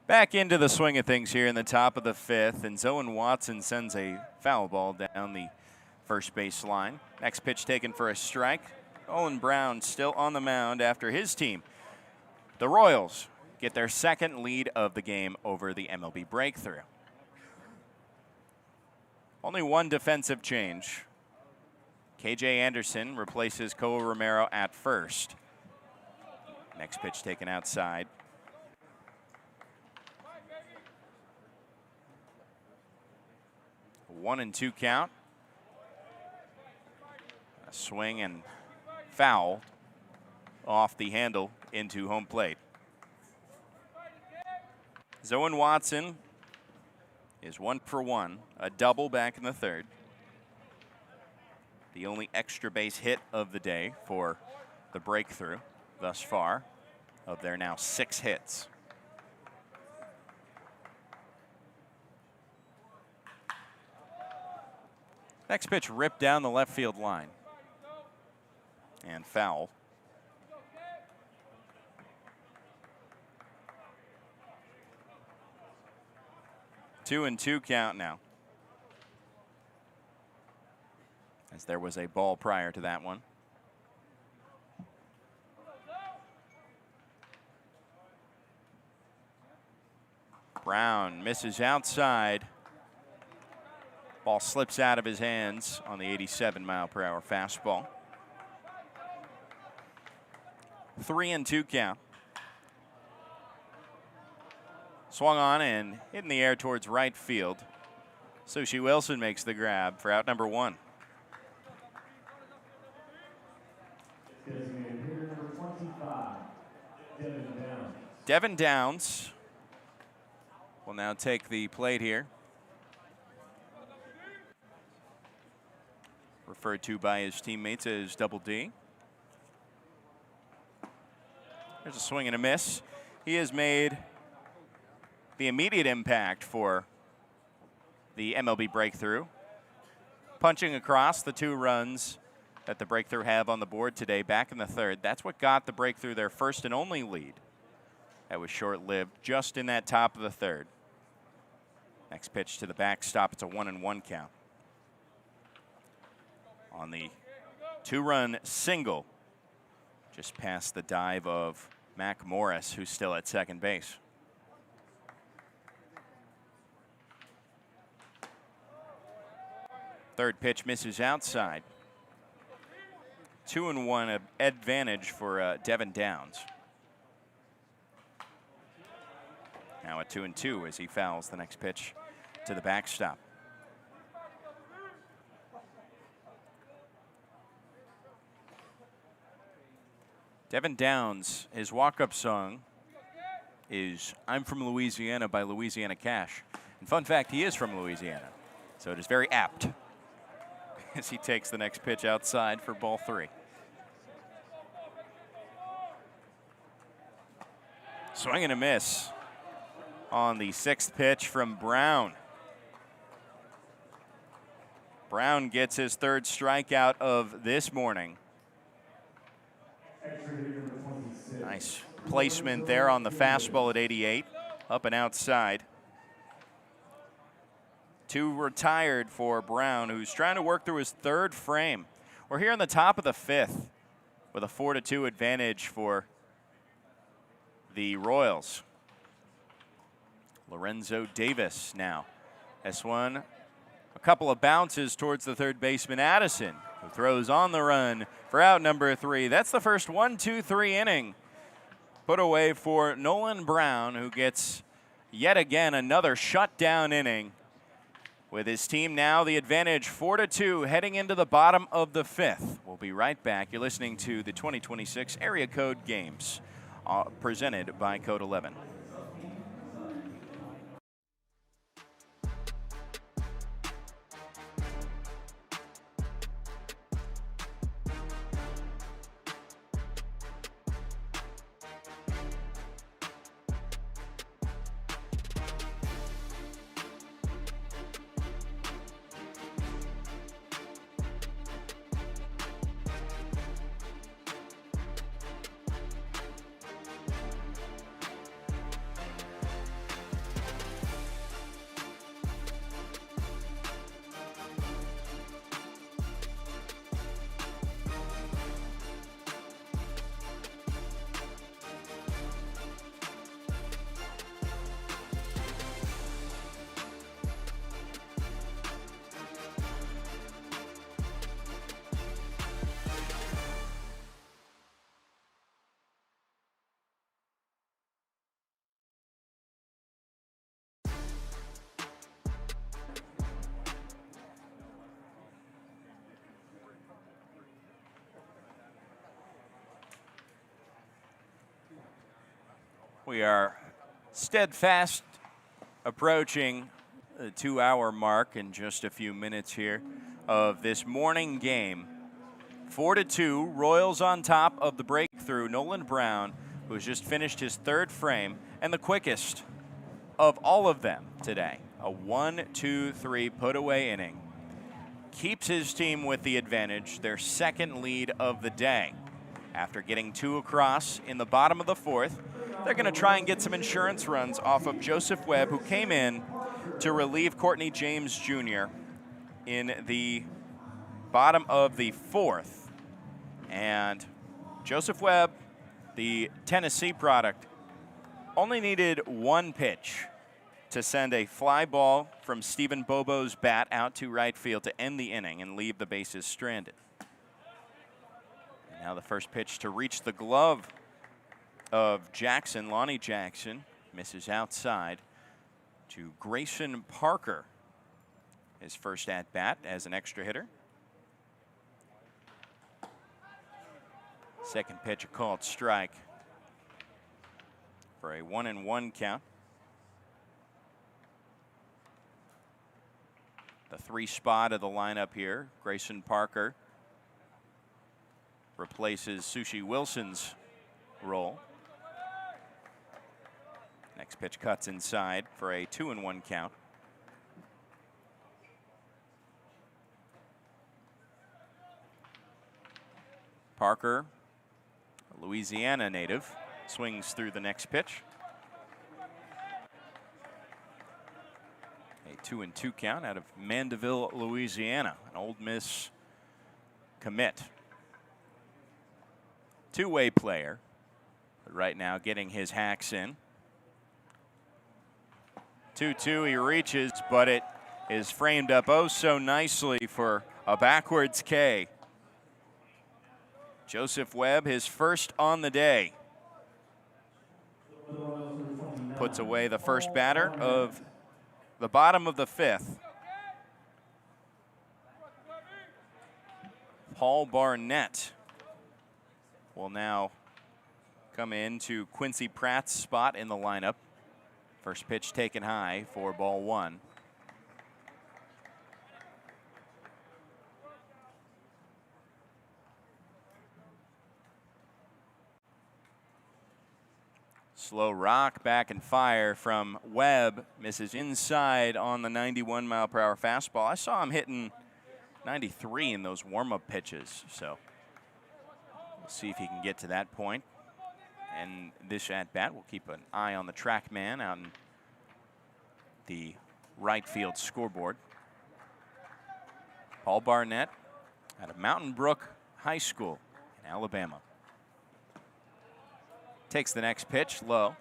Speaker 1: Back into the swing of things here in the top of the fifth, and Zoen Watson sends a foul ball down the first base line. Next pitch taken for a strike. Owen Brown still on the mound after his team, the Royals, get their second lead of the game over the MLB breakthrough. Only one defensive change. KJ Anderson replaces Koa Romero at first. Next pitch taken outside. 1-2 count. A swing and foul off the handle into home plate. Zoen Watson is 1 for 1, a double back in the third. The only extra base hit of the day for the breakthrough thus far of their now 6 hits. Next pitch ripped down the left field line. And foul. Two and two count now. As there was a ball prior to that one. Brown misses outside. Ball slips out of his hands on the 87-mile-per-hour fastball. 3 and 2 count. Swung on and hit in the air towards right field. Sushi Wilson makes the grab for out number 1.
Speaker 2: Designated hitter number 25, Devin Downs.
Speaker 1: Devin Downs will now take the plate here. Referred to by his teammates as Double D. There's a swing and a miss. He has made the immediate impact for the MLB breakthrough. Punching across the 2 runs that the breakthrough have on the board today back in the 3rd. That's what got the breakthrough their first and only lead. That was short-lived just in that top of the 3rd. Next pitch to the backstop. It's a 1-1 count. On the 2-run single, just past the dive of Mac Morris, who's still at second base. Third pitch misses outside. 2-1 advantage for Devin Downs. Now a 2-2 as he fouls the next pitch to the backstop. Devin Downs, his walk-up song is I'm From Louisiana by Louisiana Cash. And fun fact, he is from Louisiana, so it is very apt as he takes the next pitch outside for ball 3. Swing and a miss on the 6th pitch from Brown. Brown gets his 3rd strikeout of this morning. Nice placement there on the fastball at 88, up and outside. 2 retired for Brown, who's trying to work through his 3rd frame. We're here in the top of the 5th with a 4-2 advantage for the Royals. Lorenzo Davis now. S1, a couple of bounces towards the 3rd baseman, Addison, who throws on the run for out number 3. That's the first 1-2-3 inning put away for Nolan Brown, who gets yet again another shutdown inning. With his team now the advantage 4-2 heading into the bottom of the 5th. We'll be right back. You're listening to the 2026 Area Code Games presented by Code 11. We are steadfast approaching the 2-hour mark in just a few minutes here of this morning game. 4-2, Royals on top of the breakthrough. Nolan Brown, who has just finished his 3rd frame and the quickest of all of them today. A 1-2-3 put away inning. keeps his team with the advantage, their second lead of the day. After getting 2 across in the bottom of the 4th, they're going to try and get some insurance runs off of Joseph Webb, who came in to relieve Courtney James Jr. in the bottom of the 4th. And Joseph Webb, the Tennessee product, only needed 1 pitch to send a fly ball from Stephen Bobo's bat out to right field to end the inning and leave the bases stranded. And now the first pitch to reach the glove of Jackson, Lonnie Jackson, misses outside to Grayson Parker. His first at-bat as an extra hitter. Second pitch, a called strike for a 1-1 count. The 3 spot of the lineup here, Grayson Parker replaces Sushi Wilson's role. Next pitch cuts inside for a 2-1 count. Parker, a Louisiana native, swings through the next pitch. A 2-2 count out of Mandeville, Louisiana, an Ole Miss commit. Two-way player, but right now getting his hacks in. 2-2, he reaches, but it is framed up oh so nicely for a backwards K. Joseph Webb, his first on the day, puts away the first batter of the bottom of the 5th. Paul Barnett will now come into Quincy Pratt's spot in the lineup. First pitch taken high for ball 1. Slow rock, back and fire from Webb. Misses inside on the 91-mile-per-hour fastball. I saw him hitting 93 in those warm-up pitches, so we'll see if he can get to that point. And this at-bat will keep an eye on the track man out in the right field scoreboard. Paul Barnett out of Mountain Brook High School in Alabama. Takes the next pitch, low,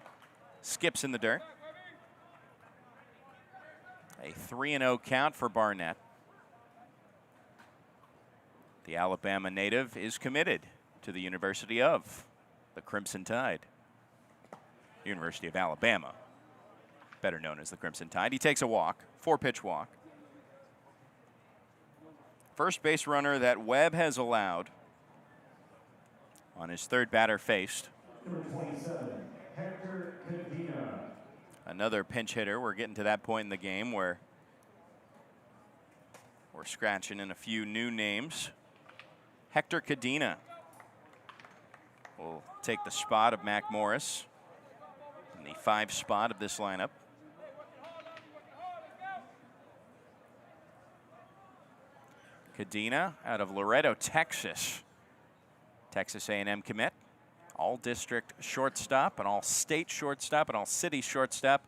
Speaker 1: skips in the dirt. A 3-0 count for Barnett. The Alabama native is committed to the University of the Crimson Tide. University of Alabama, better known as the Crimson Tide. He takes a walk, 4-pitch walk. First base runner that Webb has allowed on his 3rd batter faced.
Speaker 2: Number 27, Hector Cadena.
Speaker 1: Another pinch hitter. We're getting to that point in the game where we're scratching in a few new names. Hector Cadena will take the spot of Mac Morris in the 5 spot of this lineup. Cadena out of Loretto, Texas. Texas A&M commit. All-district shortstop, an all-state shortstop, an all-city shortstop.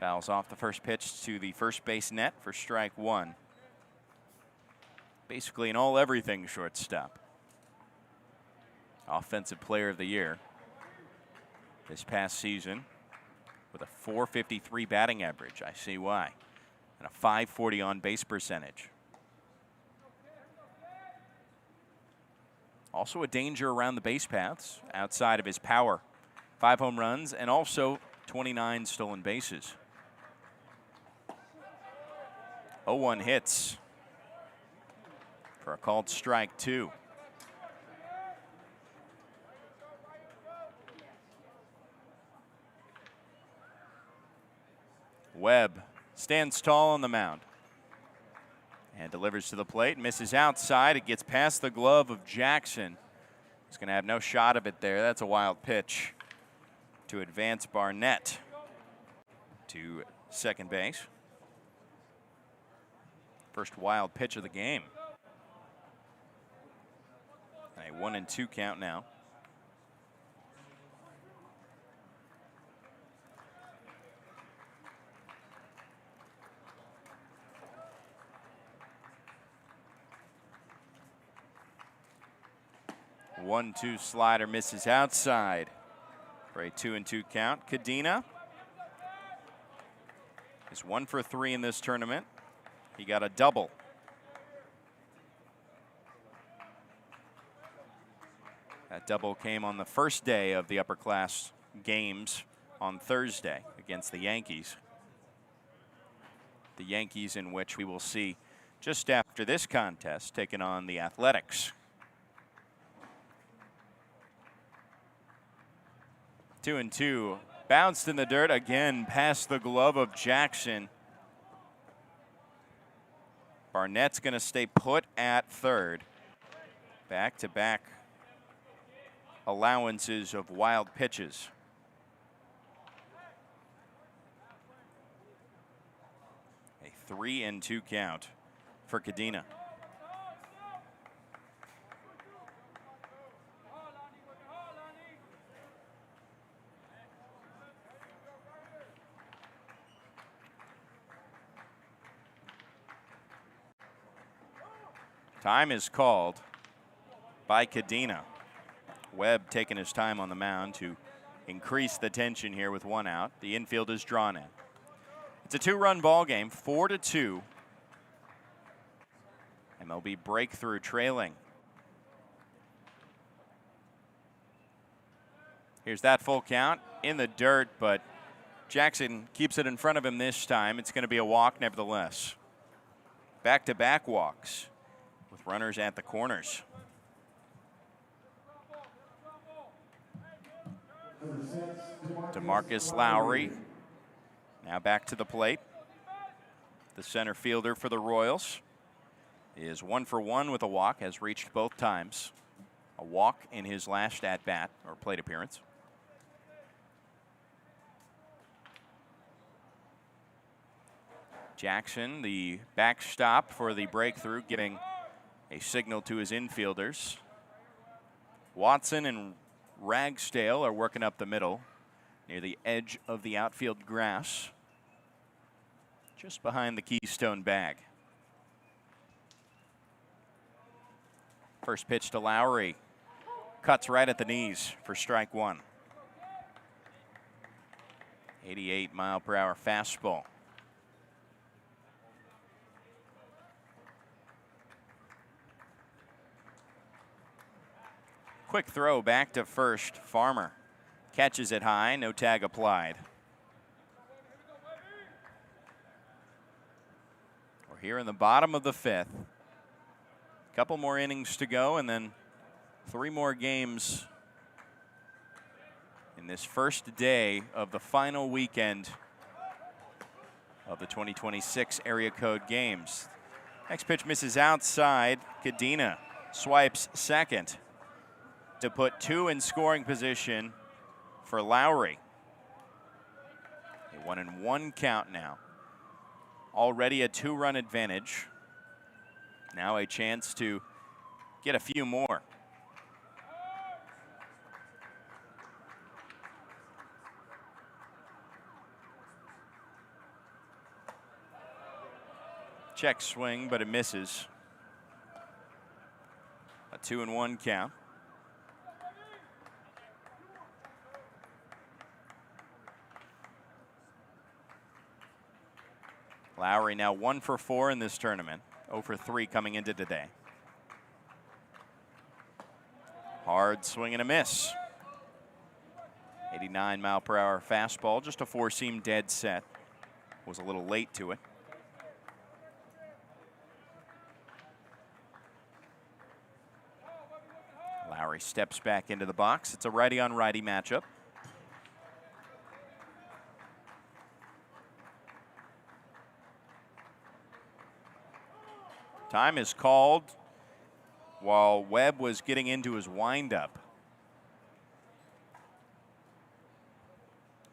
Speaker 1: Fouls off the first pitch to the first base net for strike 1. Basically an all-everything shortstop. Offensive Player of the Year this past season with a .453 batting average. I see why. And a .540 on-base percentage. Also a danger around the base paths outside of his power. 5 home runs and also 29 stolen bases. 0-1 hits for a called strike 2. Webb stands tall on the mound. And delivers to the plate, misses outside. It gets past the glove of Jackson. He's going to have no shot of it there. That's a wild pitch to advance Barnett to second base. First wild pitch of the game. A 1-2 count now. One-two slider misses outside for a 2-2 count. Cadena is 1 for 3 in this tournament. He got a double. That double came on the first day of the Upperclass games on Thursday against the Yankees. The Yankees in which we will see just after this contest taking on the Athletics. 2-2, bounced in the dirt again past the glove of Jackson. Barnett's going to stay put at third. Back-to-back allowances of wild pitches. A 3-2 count for Cadena. Time is called by Cadena. Webb taking his time on the mound to increase the tension here with 1 out. The infield is drawn in. It's a 2-run ball game, 4-2. MLB breakthrough trailing. Here's that full count in the dirt, but Jackson keeps it in front of him this time. It's going to be a walk nevertheless. Back-to-back walks with runners at the corners. DeMarcus Lowry now back to the plate. The center fielder for the Royals is 1 for 1 with a walk, has reached both times. A walk in his last at-bat or plate appearance. Jackson, the backstop for the breakthrough, giving a signal to his infielders. Watson and Ragsdale are working up the middle near the edge of the outfield grass, just behind the Keystone bag. First pitch to Lowry. Cuts right at the knees for strike 1. 88-mile-per-hour fastball. Quick throw back to first. Farmer catches it high, no tag applied. We're here in the bottom of the 5th. Couple more innings to go, and then 3 more games in this first day of the final weekend of the 2026 area code games. Next pitch misses outside. Cadena swipes second to put 2 in scoring position for Lowry. A 1-1 count now. Already a 2-run advantage. Now a chance to get a few more. Check swing, but it misses. A 2-1 count. Lowry now 1 for 4 in this tournament. 0 for 3 coming into today. Hard swing and a miss. 89-mile-per-hour fastball, just a 4-seam dead set. Was a little late to it. Lowry steps back into the box. It's a righty-on-righty matchup. Time is called while Webb was getting into his windup.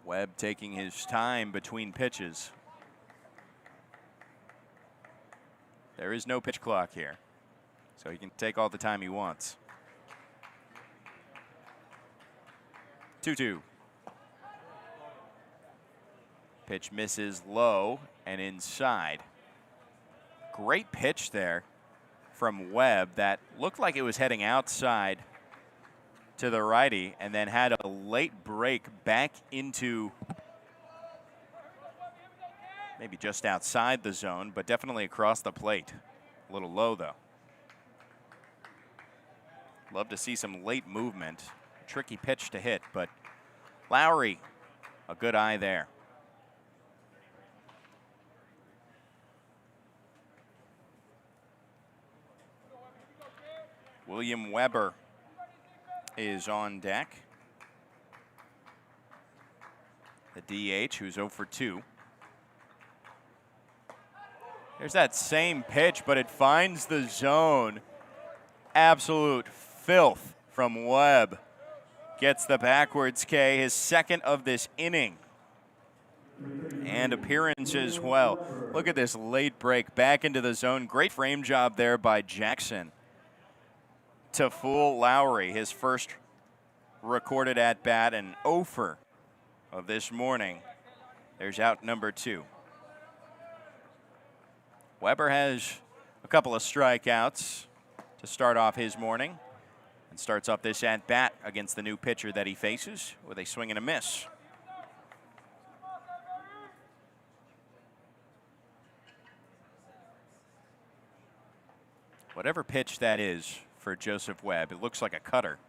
Speaker 1: Webb taking his time between pitches. There is no pitch clock here, so he can take all the time he wants. 2-2. Pitch misses low and inside. Great pitch there from Webb that looked like it was heading outside to the righty and then had a late break back into maybe just outside the zone, but definitely across the plate. A little low, though. Love to see some late movement. Tricky pitch to hit, but Lowry, a good eye there. William Weber is on deck. The DH, who's 0 for 2. There's that same pitch, but it finds the zone. Absolute filth from Webb. Gets the backwards K, his second of this inning. And appearance as well. Look at this late break back into the zone. Great frame job there by Jackson to fool Lowry, his first recorded at bat, and 0 for of this morning. There's out number 2. Weber has a couple of strikeouts to start off his morning and starts off this at bat against the new pitcher that he faces with a swing and a miss. Whatever pitch that is for Joseph Webb, it looks like a cutter.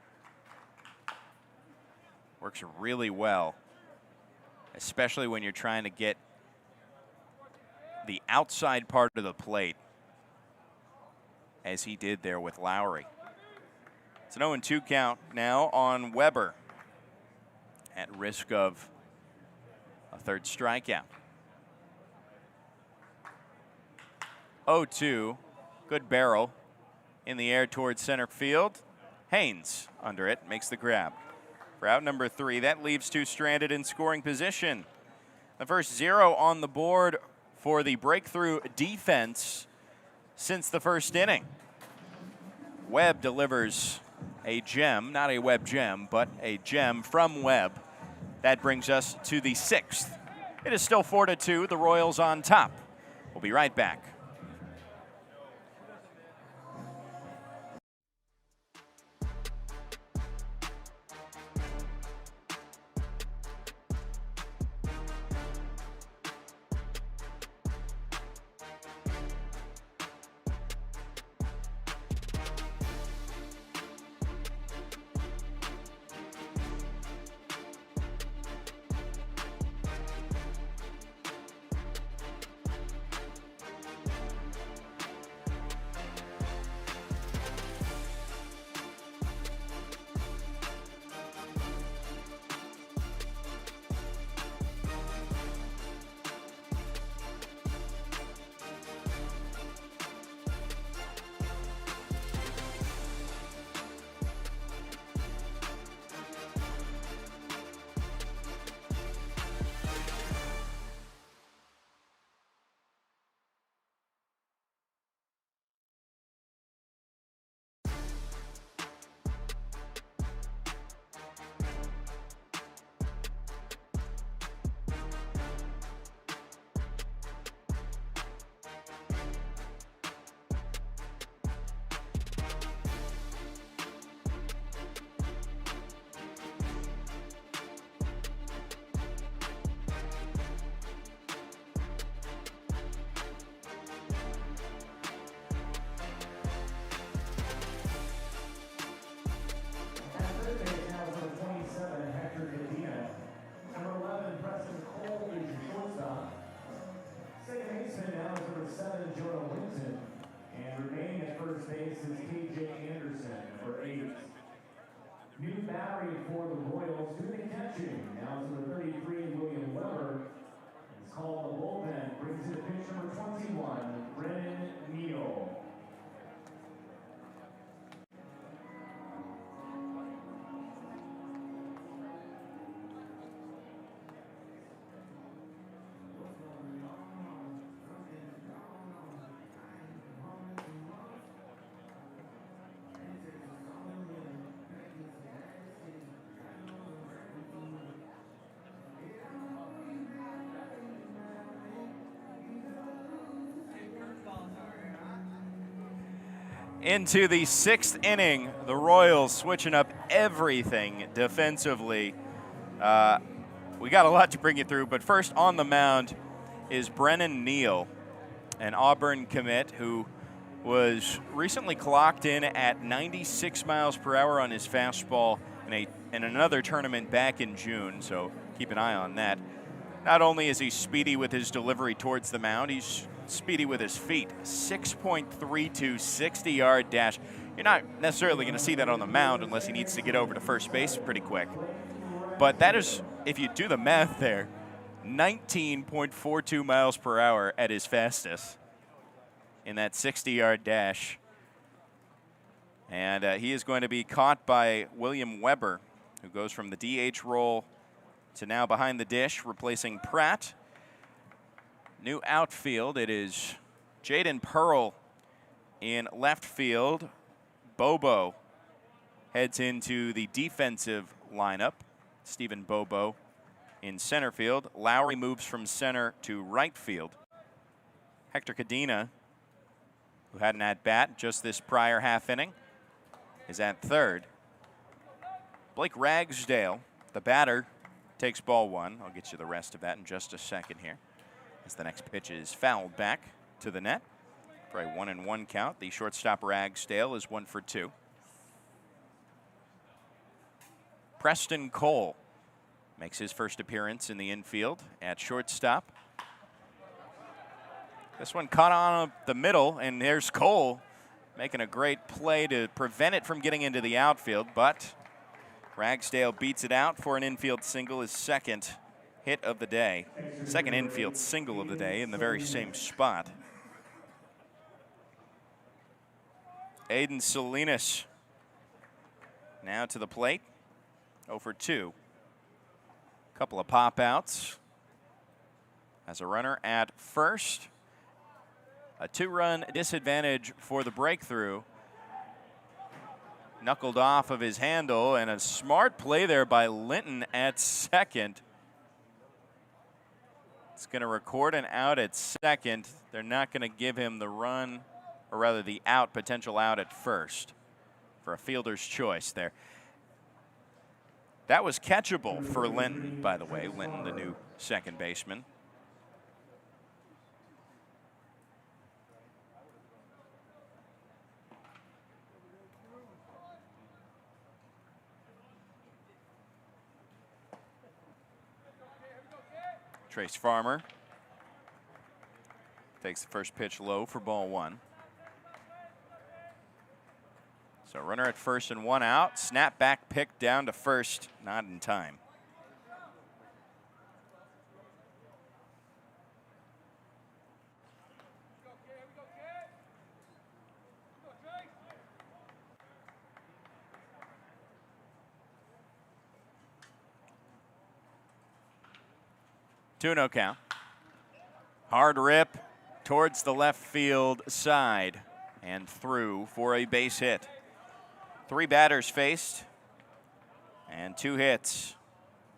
Speaker 1: Works really well, especially when you're trying to get the outside part of the plate, as he did there with Lowry. It's an 0-2 count now on Weber, at risk of a third strikeout. 0-2, good barrel in the air towards center field. Haynes under it, makes the grab. For out number 3, that leaves 2 stranded in scoring position. The first 0 on the board for the breakthrough defense since the first inning. Webb delivers a gem, not a Webb gem, but a gem from Webb. That brings us to the 6th. It is still 4-2, the Royals on top. We'll be right back. Into the 6th inning, the Royals switching up everything defensively. We got a lot to bring you through, but first on the mound is Brennan Neal, an Auburn commit who was recently clocked in at 96 miles per hour on his fastball in another tournament back in June, so keep an eye on that. Not only is he speedy with his delivery towards the mound, he's speedy with his feet. 6.32 60-yard dash. You're not necessarily going to see that on the mound unless he needs to get over to first base pretty quick. But that is, if you do the math there, 19.42 miles per hour at his fastest in that 60-yard dash. And he is going to be caught by William Weber, who goes from the DH role to now behind the dish, replacing Pratt. New outfield, it is Jaden Pearl in left field. Bobo heads into the defensive lineup. Stephen Bobo in center field. Lowry moves from center to right field. Hector Cadena, who had an at-bat just this prior half inning, is at third. Blake Ragsdale, the batter, takes ball one. I'll get you the rest of that in just a second here, as the next pitch is fouled back to the net for a 1-1 count. The shortstop Ragsdale is 1 for 2. Preston Cole makes his first appearance in the infield at shortstop. This one caught on the middle, and there's Cole making a great play to prevent it from getting into the outfield, but Ragsdale beats it out for an infield single, his second hit of the day. Second infield single of the day in the very same spot. Aiden Salinas now to the plate, 0 for 2. Couple of pop outs. As a runner at first. A 2-run disadvantage for the breakthrough. Knuckled off of his handle, and a smart play there by Linton at second. It's going to record an out at second. They're not going to give him the run, or rather the out, potential out at first for a fielder's choice there. That was catchable for Linton, by the way. Linton, the new second baseman. Trace Farmer takes the first pitch low for ball one. So runner at first and 1 out. Snap back pick down to first, not in time. Two no count. Hard rip towards the left field side and through for a base hit. 3 batters faced and 2 hits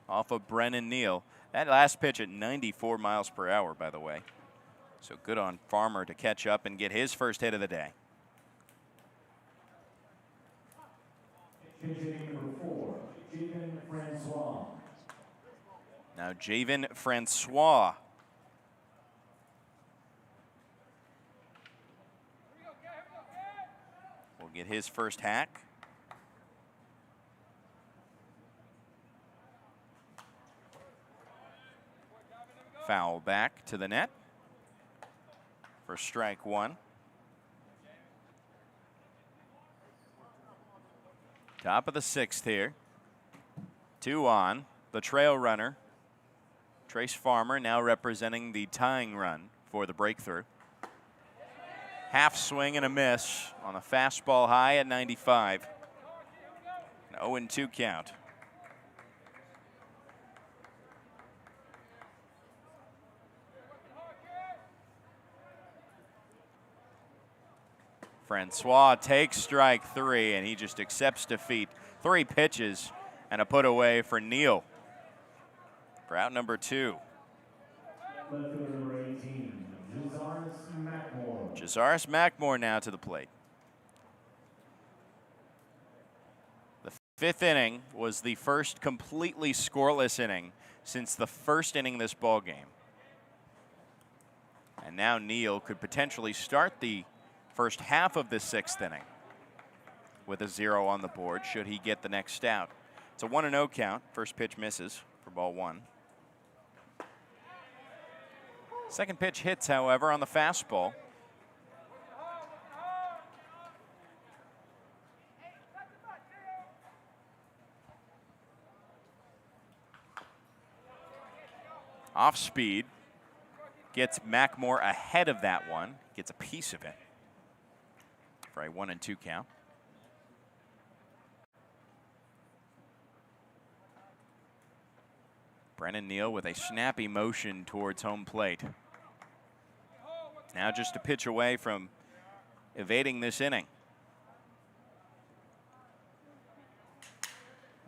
Speaker 1: off of Brennan Neal. That last pitch at 94 miles per hour, by the way. So good on Farmer to catch up and get his first hit of the day. Now Javen Francois. Will get his first hack. Foul back to the net for strike 1. Top of the 6th here. 2 on. The trail runner, Trace Farmer, now representing the tying run for the breakthrough. Half swing and a miss on a fastball high at 95. An 0-2 count. Francois takes strike 3, and he just accepts defeat. 3 pitches and a put away for Neal for out number 2. Jazaris Mackmore now to the plate. Fifth inning was the first completely scoreless inning since the first inning of this ball game. And now Neal could potentially start the first half of the sixth inning with a 0 on the board should he get the next out. It's a 1-0 count. First pitch misses for ball 1. Second pitch hits, however, on the fastball. Off speed. Gets Mackmore ahead of that one. Gets a piece of it for a 1-2 count. Brennan Neal with a snappy motion towards home plate. Now just a pitch away from evading this inning.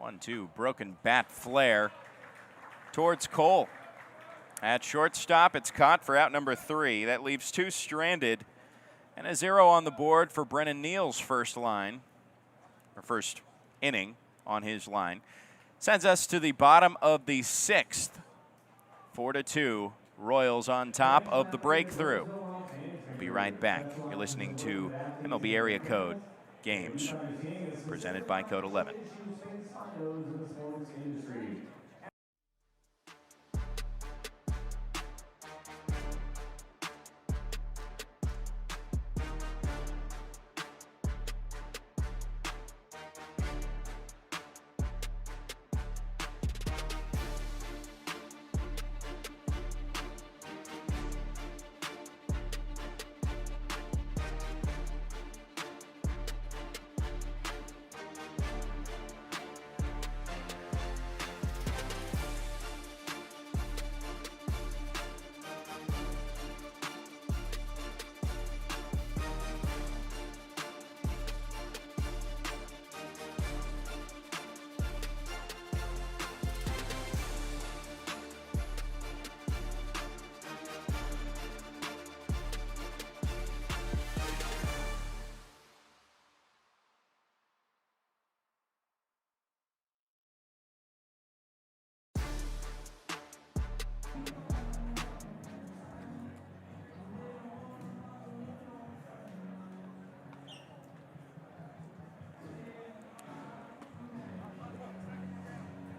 Speaker 1: 1-2, broken bat flare towards Cole. At shortstop, it's caught for out number 3. That leaves 2 stranded and a 0 on the board for Brennan Neal's first line, or first inning on his line. Sends us to the bottom of the 6th. 4-2, Royals on top of the breakthrough. We'll be right back. You're listening to MLB Area Code Games, presented by Code 11.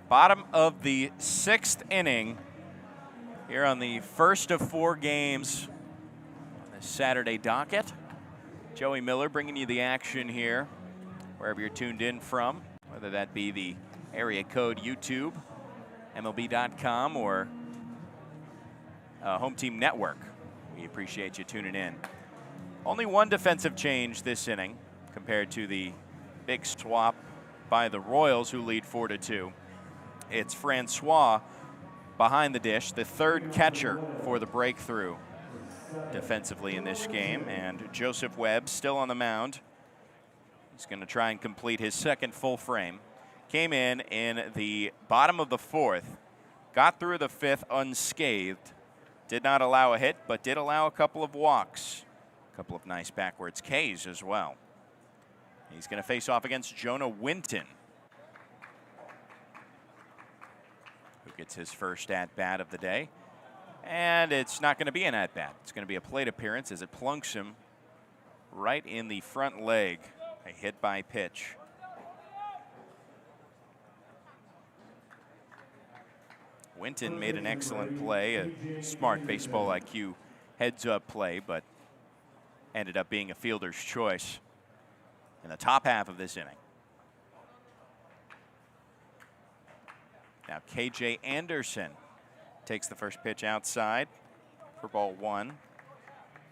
Speaker 1: Bottom of the 6th inning here on the first of 4 games on the Saturday docket. Joey Miller bringing you the action here wherever you're tuned in from, whether that be the area code YouTube, MLB.com, or Home Team Network. We appreciate you tuning in. Only one defensive change this inning compared to the big swap by the Royals, who lead 4-2. It's Francois behind the dish, the third catcher for the breakthrough defensively in this game, and Joseph Webb still on the mound. He's going to try and complete his second full frame. Came in the bottom of the 4th, got through the 5th unscathed, did not allow a hit, but did allow a couple of walks, a couple of nice backwards Ks as well. He's going to face off against Jonah Winton, who gets his first at-bat of the day. And it's not going to be an at-bat. It's going to be a plate appearance as it plunks him right in the front leg. A hit by pitch. Winton made an excellent play, a smart baseball IQ heads-up play, but ended up being a fielder's choice in the top half of this inning. Now KJ Anderson takes the first pitch outside for ball 1.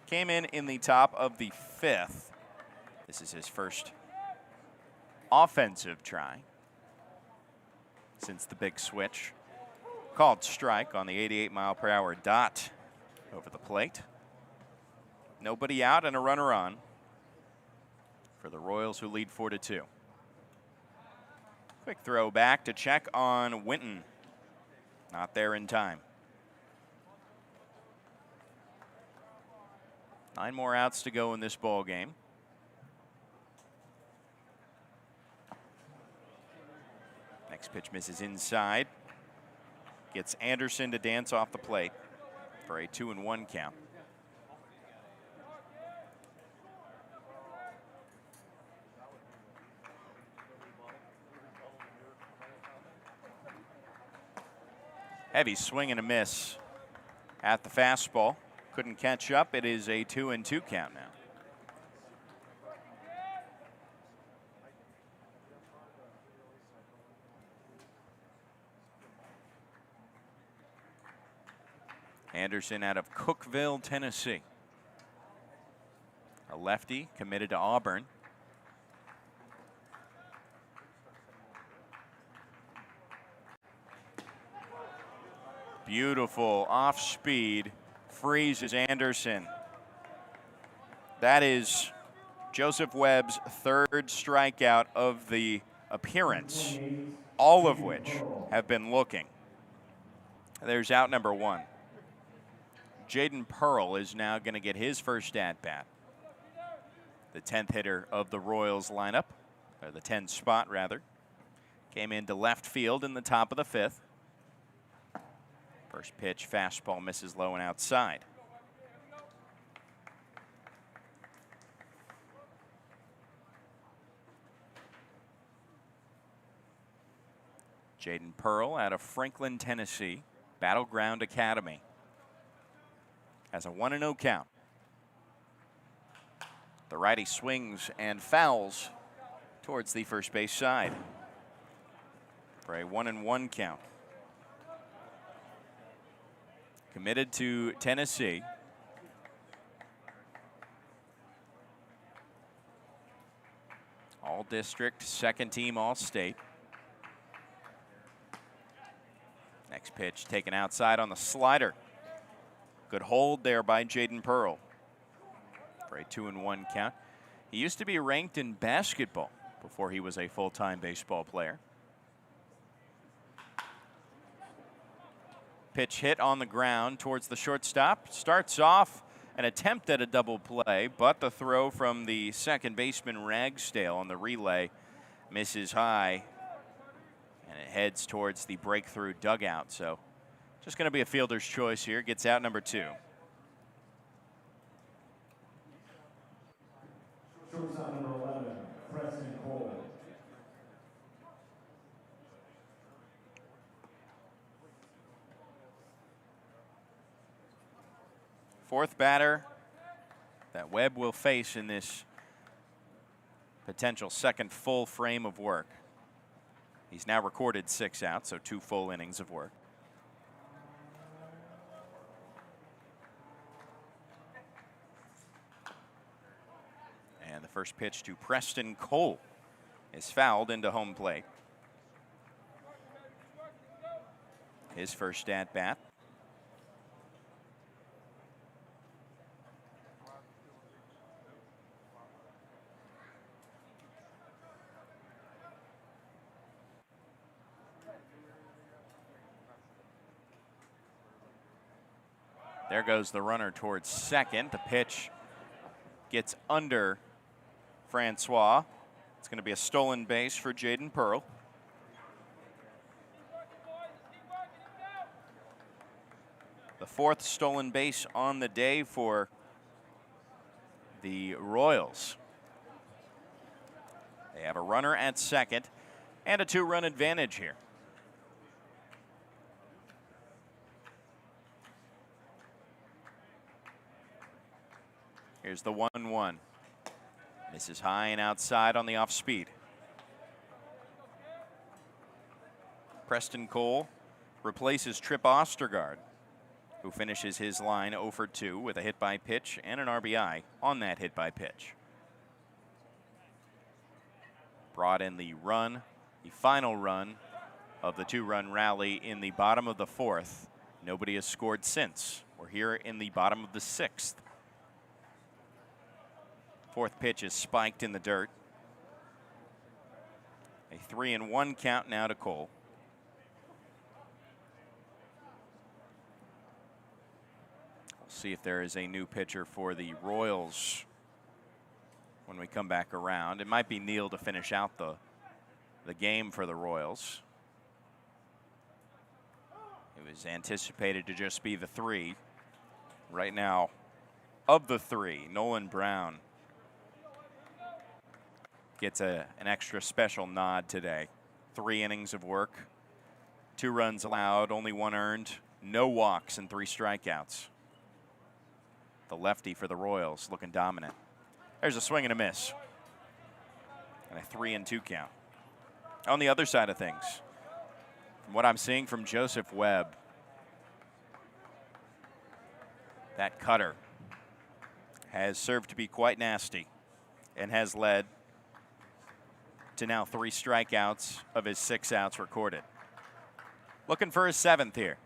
Speaker 1: Came in the top of the 5th. This is his first offensive try since the big switch. Called strike on the 88-mile-per-hour dot over the plate. Nobody out and a runner on for the Royals, who lead 4-2. Quick throw back to check on Winton. Not there in time. 9 more outs to go in this ball game. Pitch misses inside. Gets Anderson to dance off the plate for a 2-1 count. Heavy swing and a miss at the fastball. Couldn't catch up. It is a 2-2 count now. Anderson out of Cookeville, Tennessee. A lefty committed to Auburn. Beautiful off speed, freezes Anderson. That is Joseph Webb's third strikeout of the appearance, all of which have been looking. There's out number one. Jaden Pearl is now going to get his first at-bat. The 10th hitter of the Royals lineup, or the 10 spot rather. Came into left field in the top of the 5th. First pitch, fastball misses low and outside. Jaden Pearl out of Franklin, Tennessee, Battleground Academy. Has a 1-0 count. The righty swings and fouls towards the first base side for a 1-1 count. Committed to Tennessee. All district, second team all state. Next pitch taken outside on the slider. Good hold there by Jaden Pearl for a 2-1 count. He used to be ranked in basketball before he was a full-time baseball player. Pitch hit on the ground towards the shortstop. Starts off an attempt at a double play, but the throw from the second baseman Ragsdale on the relay misses high, and it heads towards the breakthrough dugout. So just going to be a fielder's choice here. Gets out number 2.
Speaker 2: Shortstop number 11, Preston Cole.
Speaker 1: Fourth batter that Webb will face in this potential second full frame of work. He's now recorded 6 outs, so 2 full innings of work. And the first pitch to Preston Cole is fouled into home plate. His first at bat. There goes the runner towards second. The pitch gets under Francois. It's going to be a stolen base for Jaden Pearl. The 4th stolen base on the day for the Royals. They have a runner at second and a 2-run advantage here. Here's the 1-1. Misses high and outside on the off speed. Preston Cole replaces Trip Ostergaard, who finishes his line 0 for 2 with a hit by pitch and an RBI on that hit by pitch. Brought in the run, the final run of the 2-run rally in the bottom of the 4th. Nobody has scored since. We're here in the bottom of the 6th. 4th pitch is spiked in the dirt. A 3-1 count now to Cole. We'll see if there is a new pitcher for the Royals when we come back around. It might be Neal to finish out the game for the Royals. It was anticipated to just be the 3. Right now, of the 3, Nolan Brown gets an extra special nod today. 3 innings of work, 2 runs allowed, only 1 earned, no walks and 3 strikeouts. The lefty for the Royals looking dominant. There's a swing and a miss. And a 3-2 count. On the other side of things, from what I'm seeing from Joseph Webb, that cutter has served to be quite nasty and has led to now 3 strikeouts of his 6 outs recorded. Looking for his 7th here.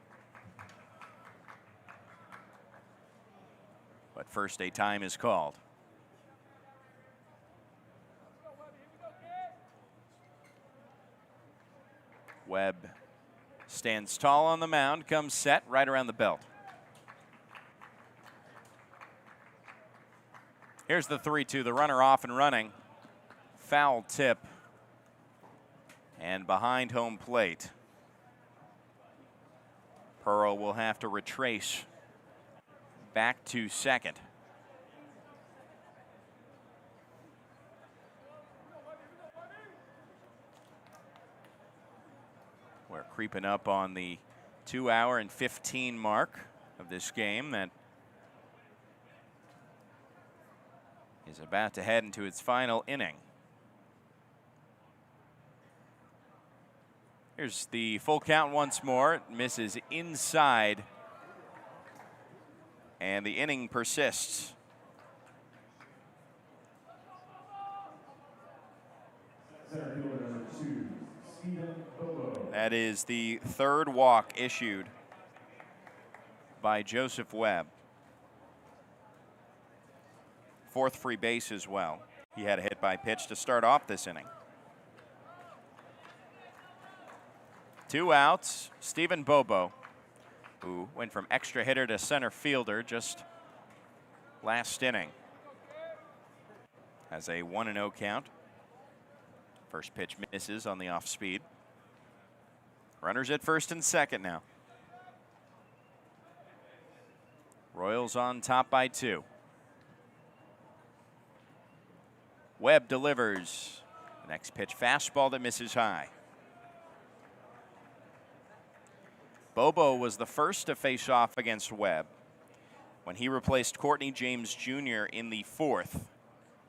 Speaker 1: But first, a time is called. Webb stands tall on the mound, comes set right around the belt. Here's the 3-2, the runner off and running. Foul tip. And behind home plate, Pearl will have to retrace back to second. We're creeping up on the 2-hour and 15 mark of this game that is about to head into its final inning. Here's the full count once more. It misses inside, and the inning persists. That is the 3rd walk issued by Joseph Webb. 4th free base as well. He had a hit by pitch to start off this inning. 2 outs. Stephen Bobo, who went from extra hitter to center fielder just last inning, has a 1-0 count. First pitch misses on the off speed. Runners at first and second now. Royals on top by 2. Webb delivers. The next pitch, fastball that misses high. Bobo was the first to face off against Webb when he replaced Courtney James Jr. in the 4th.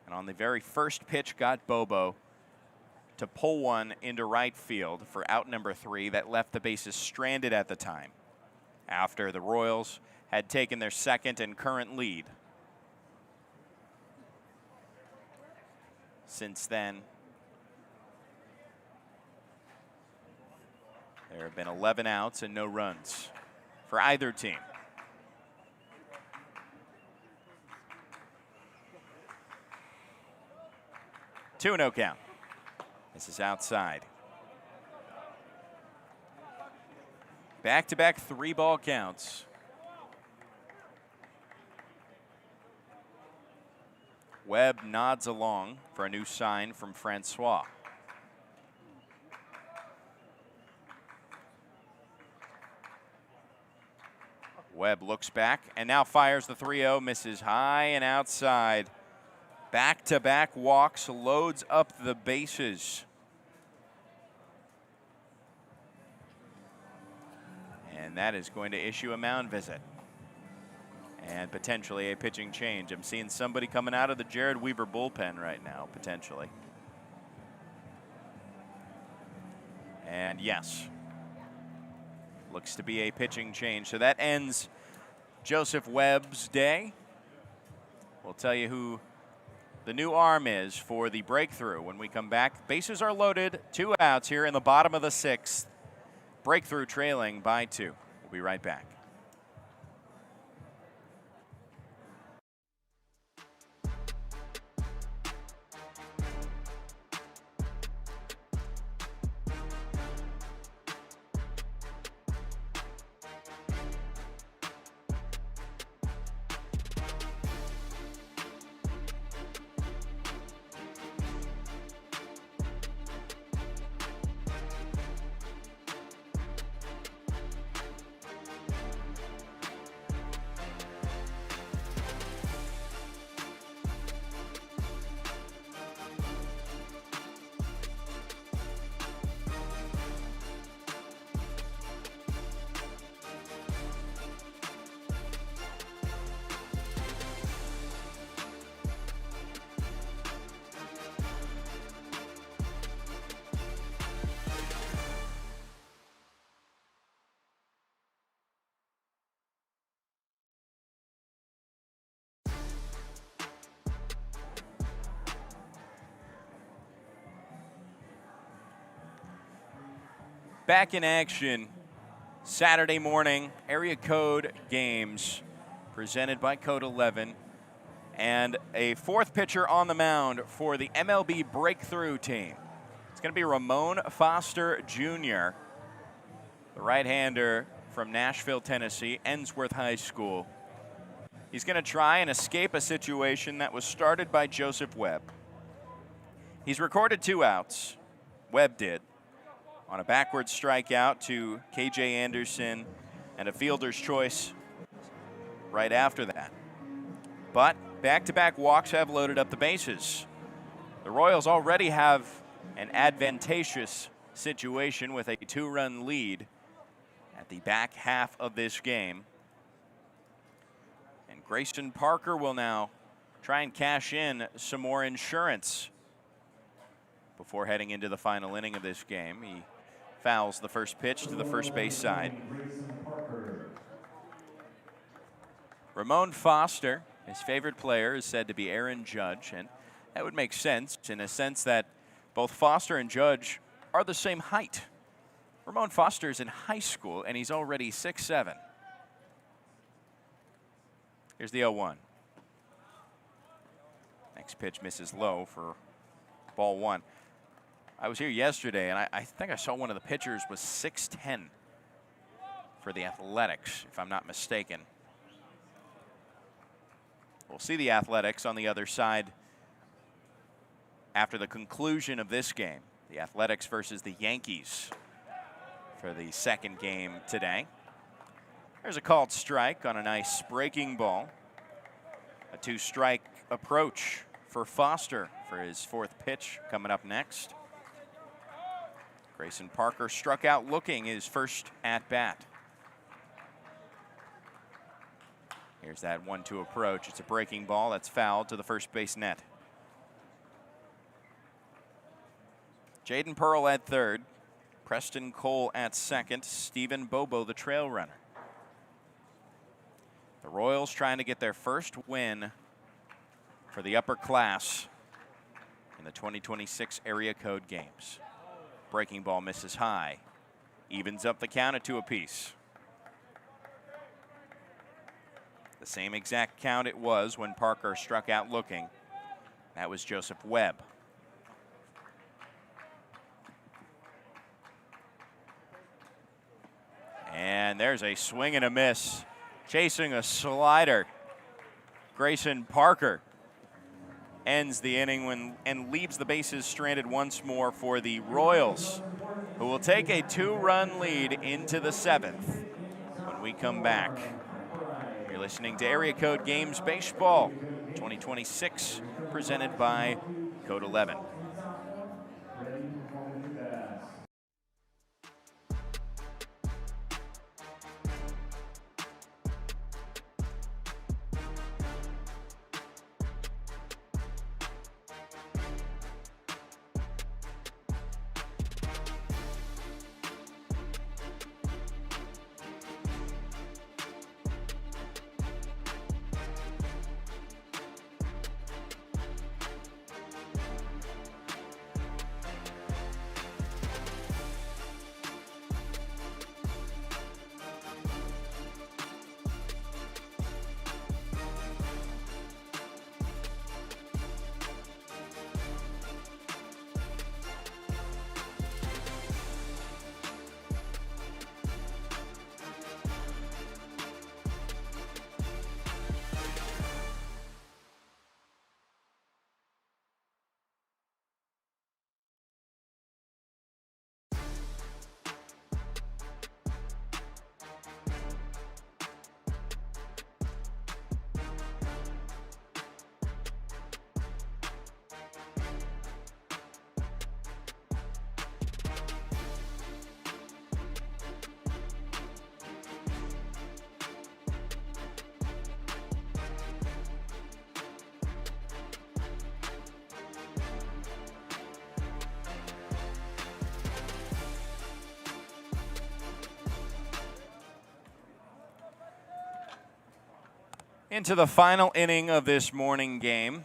Speaker 1: And on the very first pitch, got Bobo to pull one into right field for out number 3 that left the bases stranded at the time, after the Royals had taken their 2nd and current lead. Since then, there have been 11 outs and no runs for either team. Two and 0 count. This is outside. Back-to-back 3-ball counts. Webb nods along for a new sign from Francois. Webb looks back and now fires the 3-0, misses high and outside. Back-to-back walks, loads up the bases. And that is going to issue a mound visit. And potentially a pitching change. I'm seeing somebody coming out of the Jared Weaver bullpen right now, potentially. And yes, looks to be a pitching change. So that ends Joseph Webb's day. We'll tell you who the new arm is for the breakthrough when we come back. Bases are loaded, 2 outs here in the bottom of the 6th. Breakthrough trailing by 2. We'll be right back. Back in action Saturday morning, area code games presented by Code 11. And a fourth pitcher on the mound for the MLB Breakthrough team. It's going to be Ramon Foster Jr., the right-hander from Nashville, Tennessee, Ensworth High School. He's going to try and escape a situation that was started by Joseph Webb. He's recorded 2 outs, Webb did, on a backward strikeout to KJ Anderson and a fielder's choice right after that. But back-to-back walks have loaded up the bases. The Royals already have an advantageous situation with a 2-run lead at the back half of this game. And Grayson Parker will now try and cash in some more insurance before heading into the final inning of this game. He fouls the first pitch to the first base side. Ramon Foster, his favorite player, is said to be Aaron Judge, and that would make sense in a sense that both Foster and Judge are the same height. Ramon Foster is in high school, and he's already 6'7". Here's the 0-1. Next pitch misses low for ball 1. I was here yesterday, and I think I saw one of the pitchers was 6'10" for the Athletics, if I'm not mistaken. We'll see the Athletics on the other side after the conclusion of this game. The Athletics versus the Yankees for the second game today. There's a called strike on a nice breaking ball. A 2-strike approach for Foster for his 4th pitch coming up next. Grayson Parker struck out looking his first at-bat. Here's that 1-2 approach. It's a breaking ball that's fouled to the first base net. Jaden Pearl at third. Preston Cole at second. Stephen Bobo, the trail runner. The Royals trying to get their first win for the Upperclass in the 2026 area code games. Breaking ball misses high. Evens up the count at 2 apiece. The same exact count it was when Parker struck out looking. That was Joseph Webb. And there's a swing and a miss. Chasing a slider. Grayson Parker ends the inning and leaves the bases stranded once more for the Royals, who will take a 2-run lead into the 7th when we come back. You're listening to Area Code Games Baseball 2026, presented by Code 11. Into the final inning of this morning game.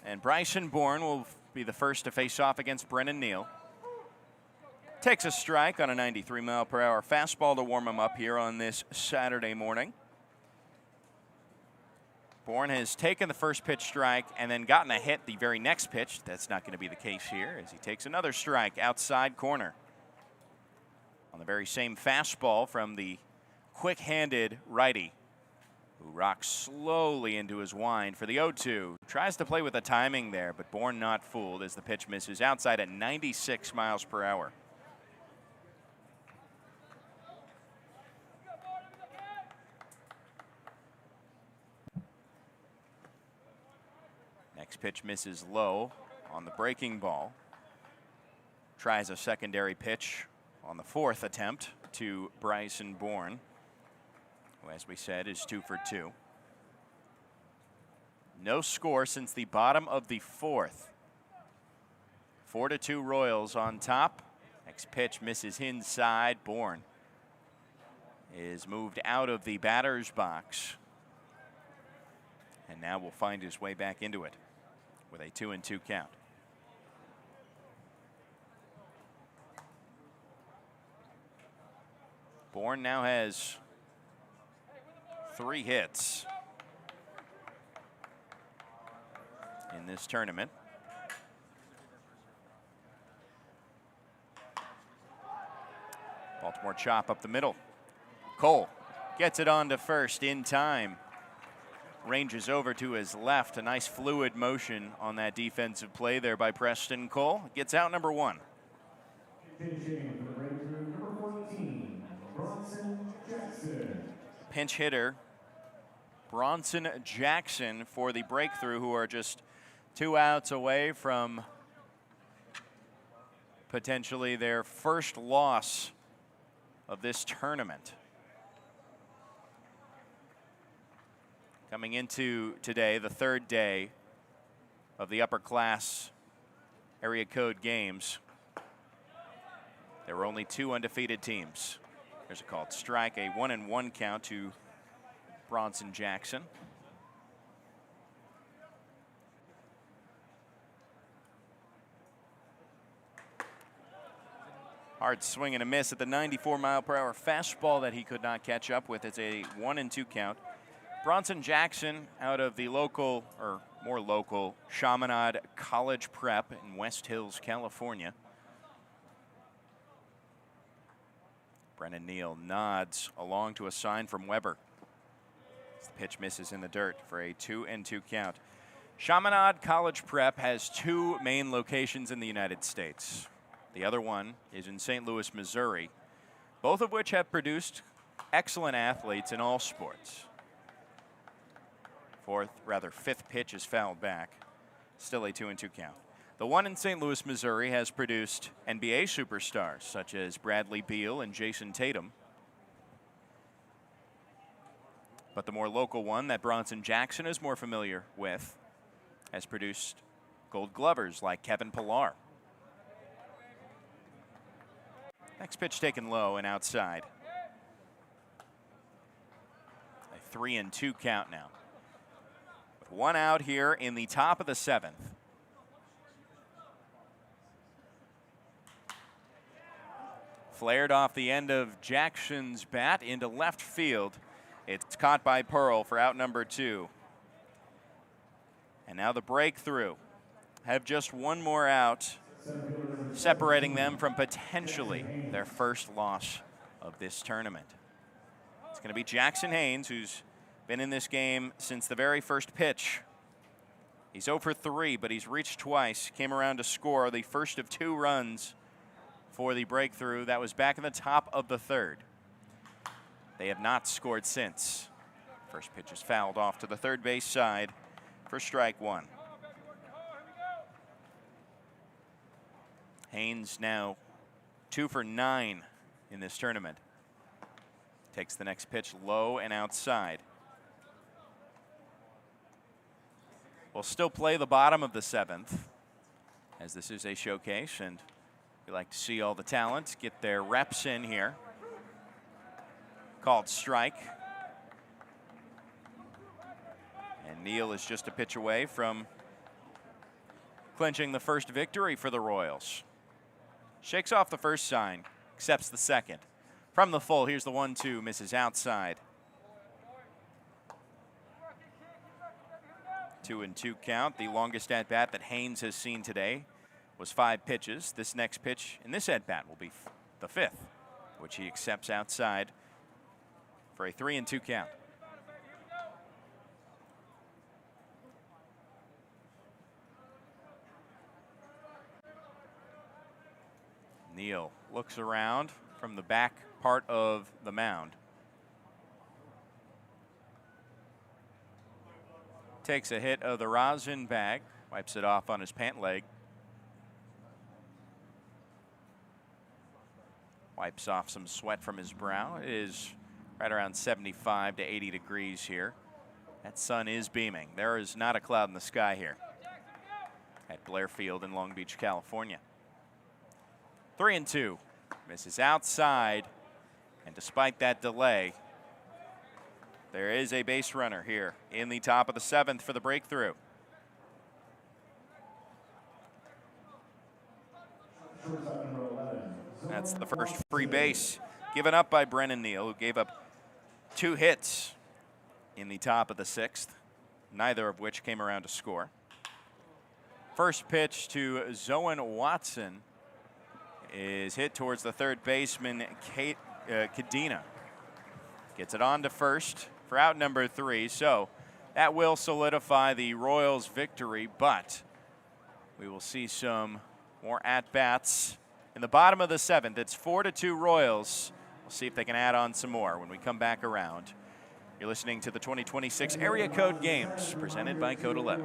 Speaker 1: And Bryson Bourne will be the first to face off against Brennan Neal. Takes a strike on a 93-mile-per-hour fastball to warm him up here on this Saturday morning. Bourne has taken the first pitch strike and then gotten a hit the very next pitch. That's not going to be the case here as he takes another strike outside corner. On the very same fastball from the quick-handed righty, who rocks slowly into his wind for the 0-2. Tries to play with the timing there, but Bourne not fooled as the pitch misses outside at 96 miles per hour. Next pitch misses low on the breaking ball. Tries a secondary pitch on the fourth attempt to Bryson Bourne, who, as we said, is 2 for 2. No score since the bottom of the fourth. 4-2 Royals on top. Next pitch misses inside. Bourne is moved out of the batter's box and now will find his way back into it with a 2-2 count. Bourne now has 3 hits in this tournament. Baltimore chop up the middle. Cole gets it on to first in time. Ranges over to his left. A nice fluid motion on that defensive play there by Preston Cole. Gets out number 1.
Speaker 2: Finishing for the breakthrough, number 14, Bronson Jackson.
Speaker 1: Pinch hitter Bronson Jackson for the breakthrough, who are just 2 outs away from potentially their first loss of this tournament. Coming into today, the 3rd day of the Upperclass area code games, there were only 2 undefeated teams. There's a called strike, a 1-1 count to Bronson Jackson. Hard swing and a miss at the 94-mile-per-hour fastball that he could not catch up with. It's a 1-2 count. Bronson Jackson out of the local, or more local, Chaminade College Prep in West Hills, California. Brennan Neal nods along to a sign from Weber. The pitch misses in the dirt for a 2-2 count. Chaminade College Prep has 2 main locations in the United States. The other one is in St. Louis, Missouri, both of which have produced excellent athletes in all sports. 5th pitch is fouled back. Still a 2-2 count. The one in St. Louis, Missouri has produced NBA superstars such as Bradley Beal and Jason Tatum. But the more local one that Bronson Jackson is more familiar with has produced Gold Glovers like Kevin Pillar. Next pitch taken low and outside. A 3-2 count now. With 1 out here in the top of the 7th. Flared off the end of Jackson's bat into left field. It's caught by Pearl for out number 2. And now the breakthrough have just 1 more out, separating them from potentially their first loss of this tournament. It's going to be Jackson Haynes, who's been in this game since the very first pitch. He's 0 for 3, but he's reached twice. Came around to score the first of 2 runs for the breakthrough. That was back in the top of the 3rd. They have not scored since. First pitch is fouled off to the third base side for strike 1. Haynes now 2 for 9 in this tournament. Takes the next pitch low and outside. We'll still play the bottom of the 7th, as this is a showcase, and we like to see all the talents get their reps in here. Called strike. And Neal is just a pitch away from clinching the first victory for the Royals. Shakes off the first sign, accepts the second. From the full, here's the 1-2, misses outside. 2-2 count. The longest at bat that Haynes has seen today was 5 pitches. This next pitch in this at bat will be the 5th, which he accepts outside for a 3-2 count. Neal looks around from the back part of the mound. Takes a hit of the rosin bag, wipes it off on his pant leg. Wipes off some sweat from his brow. It is right around 75 to 80 degrees here. That sun is beaming. There is not a cloud in the sky here at Blair Field in Long Beach, California. 3-2, misses outside, and despite that delay, there is a base runner here in the top of the 7th for the breakthrough. That's the first free base given up by Brennan Neal, who gave up 2 hits in the top of the 6th, neither of which came around to score. First pitch to Zoan Watson is hit towards the third baseman, Cadena. Gets it on to first for out number 3, so that will solidify the Royals' victory, but we will see some more at-bats in the bottom of the 7th. It's 4-2 Royals. We'll see if they can add on some more when we come back around. You're listening to the 2026 Area Code Games presented by Code 11.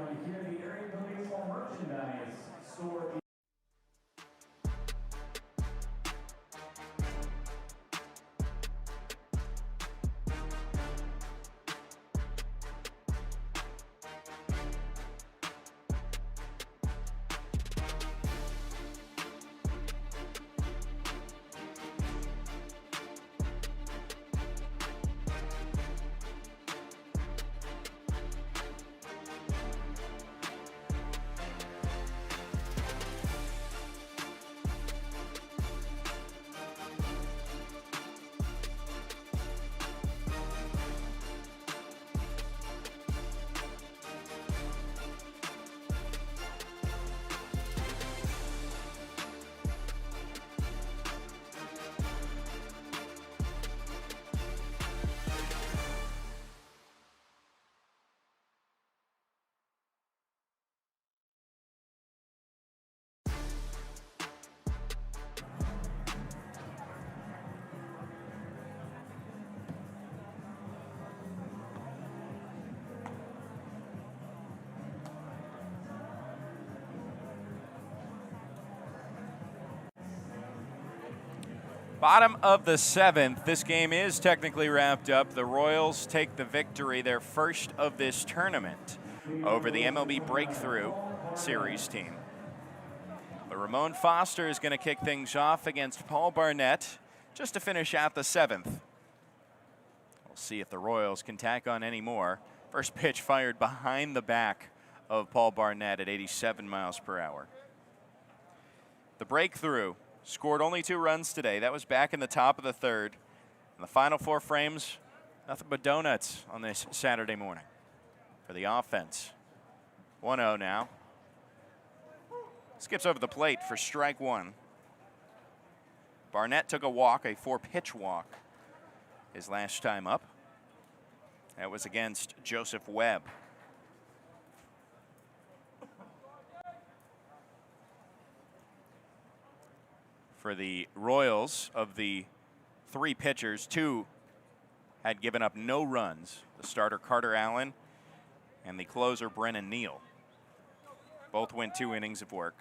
Speaker 1: Bottom of the 7th. This game is technically wrapped up. The Royals take the victory, their first of this tournament, over the MLB Breakthrough Series team. But Ramon Foster is going to kick things off against Paul Barnett just to finish out the 7th. We'll see if the Royals can tack on any more. First pitch fired behind the back of Paul Barnett at 87 miles per hour. The Breakthrough scored only 2 runs today. That was back in the top of the 3rd. In the final 4 frames, nothing but donuts on this Saturday morning for the offense. 1-0 now. Skips over the plate for strike 1. Barnett took a walk, a 4-pitch walk, his last time up. That was against Joseph Webb. For the Royals, of the 3 pitchers, 2 had given up no runs. The starter Carter Allen and the closer Brennan Neal. Both went 2 innings of work.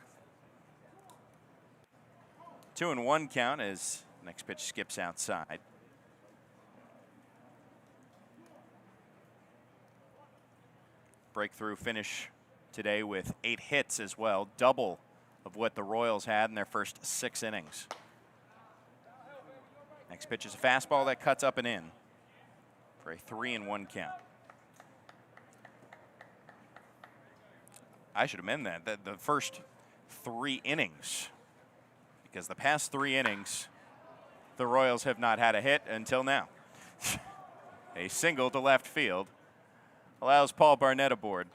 Speaker 1: 2-1 count as next pitch skips outside. Breakthrough finish today with 8 hits as well, double of what the Royals had in their first 6 innings. Next pitch is a fastball that cuts up and in for a 3-1 count. I should amend that. The first 3 innings, because the past 3 innings, the Royals have not had a hit until now. A single to left field allows Paul Barnett aboard.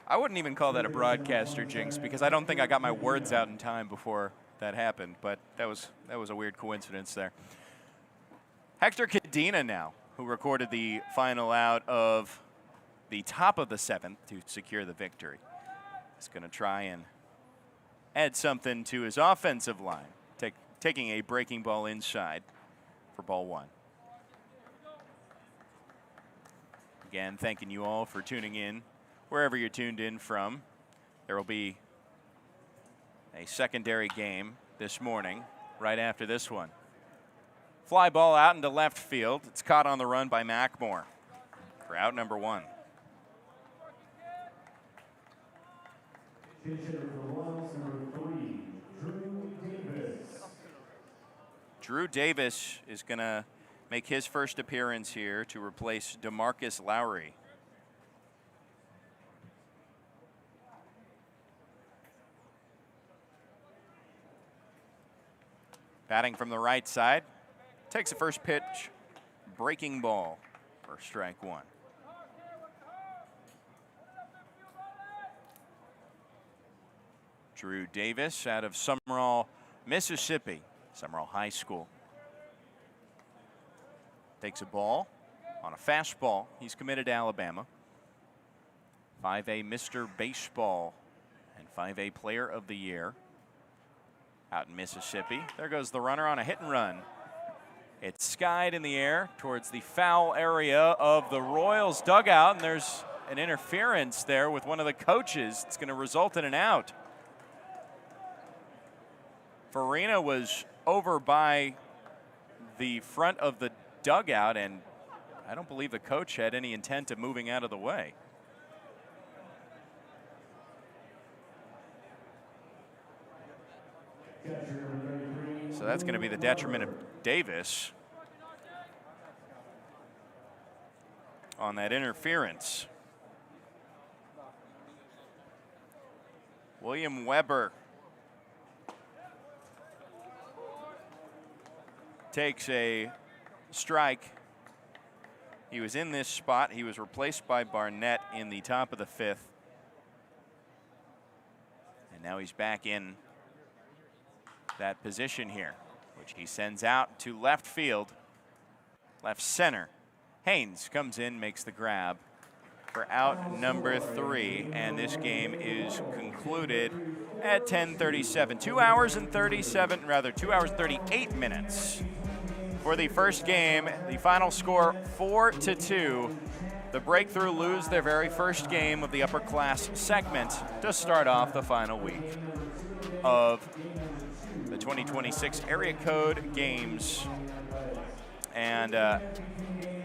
Speaker 1: I wouldn't even call that a broadcaster jinx because I don't think I got my words out in time before that happened, but that was a weird coincidence there. Hector Cadena now, who recorded the final out of the top of the 7th to secure the victory, is going to try and add something to his offensive line, taking a breaking ball inside for ball 1. Again, thanking you all for tuning in wherever you're tuned in from. There will be a secondary game this morning right after this one. Fly ball out into left field. It's caught on the run by Mackmore for out number 1. Drew Davis is going to make his first appearance here to replace DeMarcus Lowry. Batting from the right side, takes the first pitch, breaking ball for strike 1. Drew Davis out of Summerall, Mississippi, Summerall High School. Takes a ball on a fastball. He's committed to Alabama. 5A Mr. Baseball and 5A Player of the Year out in Mississippi. There goes the runner on a hit and run. It's skied in the air towards the foul area of the Royals dugout, and there's an interference there with one of the coaches. It's going to result in an out. Farina was over by the front of the dugout, and I don't believe the coach had any intent of moving out of the way. So that's going to be the detriment of Davis on that interference. William Weber takes a strike. He was in this spot. He was replaced by Barnett in the top of the 5th. And now he's back in that position here, which he sends out to left field, left center. Haynes comes in, makes the grab for out number 3, and this game is concluded at 10:37. 2 hours and 38 minutes for the first game. The final score 4-2. The Breakthrough lose their very first game of the Upperclass segment to start off the final week of the 2026 Area Code Games. And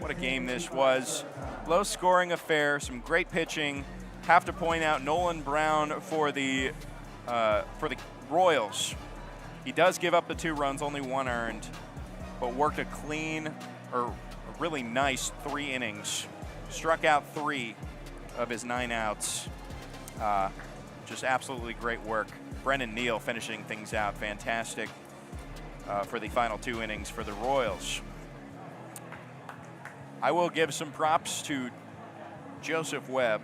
Speaker 1: what a game this was. Low scoring affair, some great pitching. Have to point out Nolan Brown for the Royals. He does give up the 2 runs, only 1 earned, but worked a really nice 3 innings. Struck out 3 of his 9 outs. Just absolutely great work. Brennan Neal finishing things out, fantastic for the final 2 innings for the Royals. I will give some props to Joseph Webb,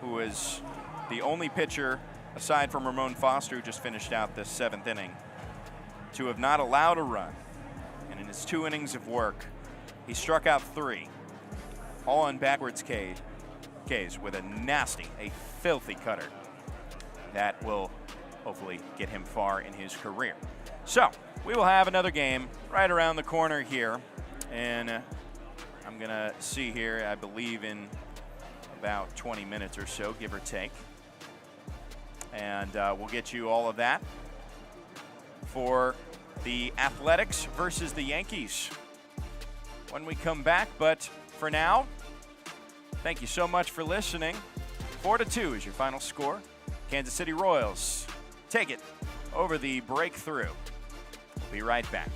Speaker 1: who is the only pitcher, aside from Ramon Foster, who just finished out this 7th inning, to have not allowed a run. And in his 2 innings of work, he struck out 3, all on backwards Ks with a filthy cutter that will hopefully get him far in his career. So we will have another game right around the corner here, and I'm gonna see here, I believe in about 20 minutes or so, give or take, and we'll get you all of that for the Athletics versus the Yankees when we come back. But for now, thank you so much for listening. 4-2 is your final score. Kansas City Royals take it over the Breakthrough. We'll be right back.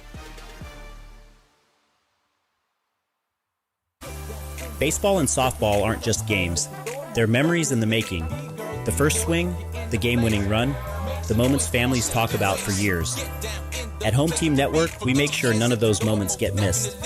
Speaker 3: Baseball and softball aren't just games. They're memories in the making. The first swing, the game-winning run, the moments families talk about for years. At Home Team Network, we make sure none of those moments get missed.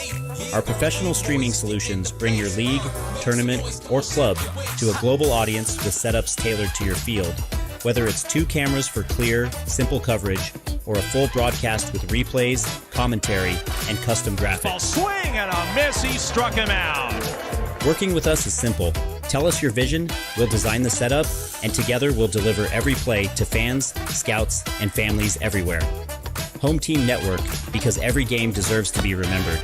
Speaker 3: Our professional streaming solutions bring your league, tournament, or club to a global audience with setups tailored to your field. Whether it's 2 cameras for clear, simple coverage, or a full broadcast with replays, commentary, and custom graphics.
Speaker 4: Swing and a miss, he struck him out.
Speaker 3: Working with us is simple. Tell us your vision, we'll design the setup, and together we'll deliver every play to fans, scouts, and families everywhere. Home Team Network, because every game deserves to be remembered.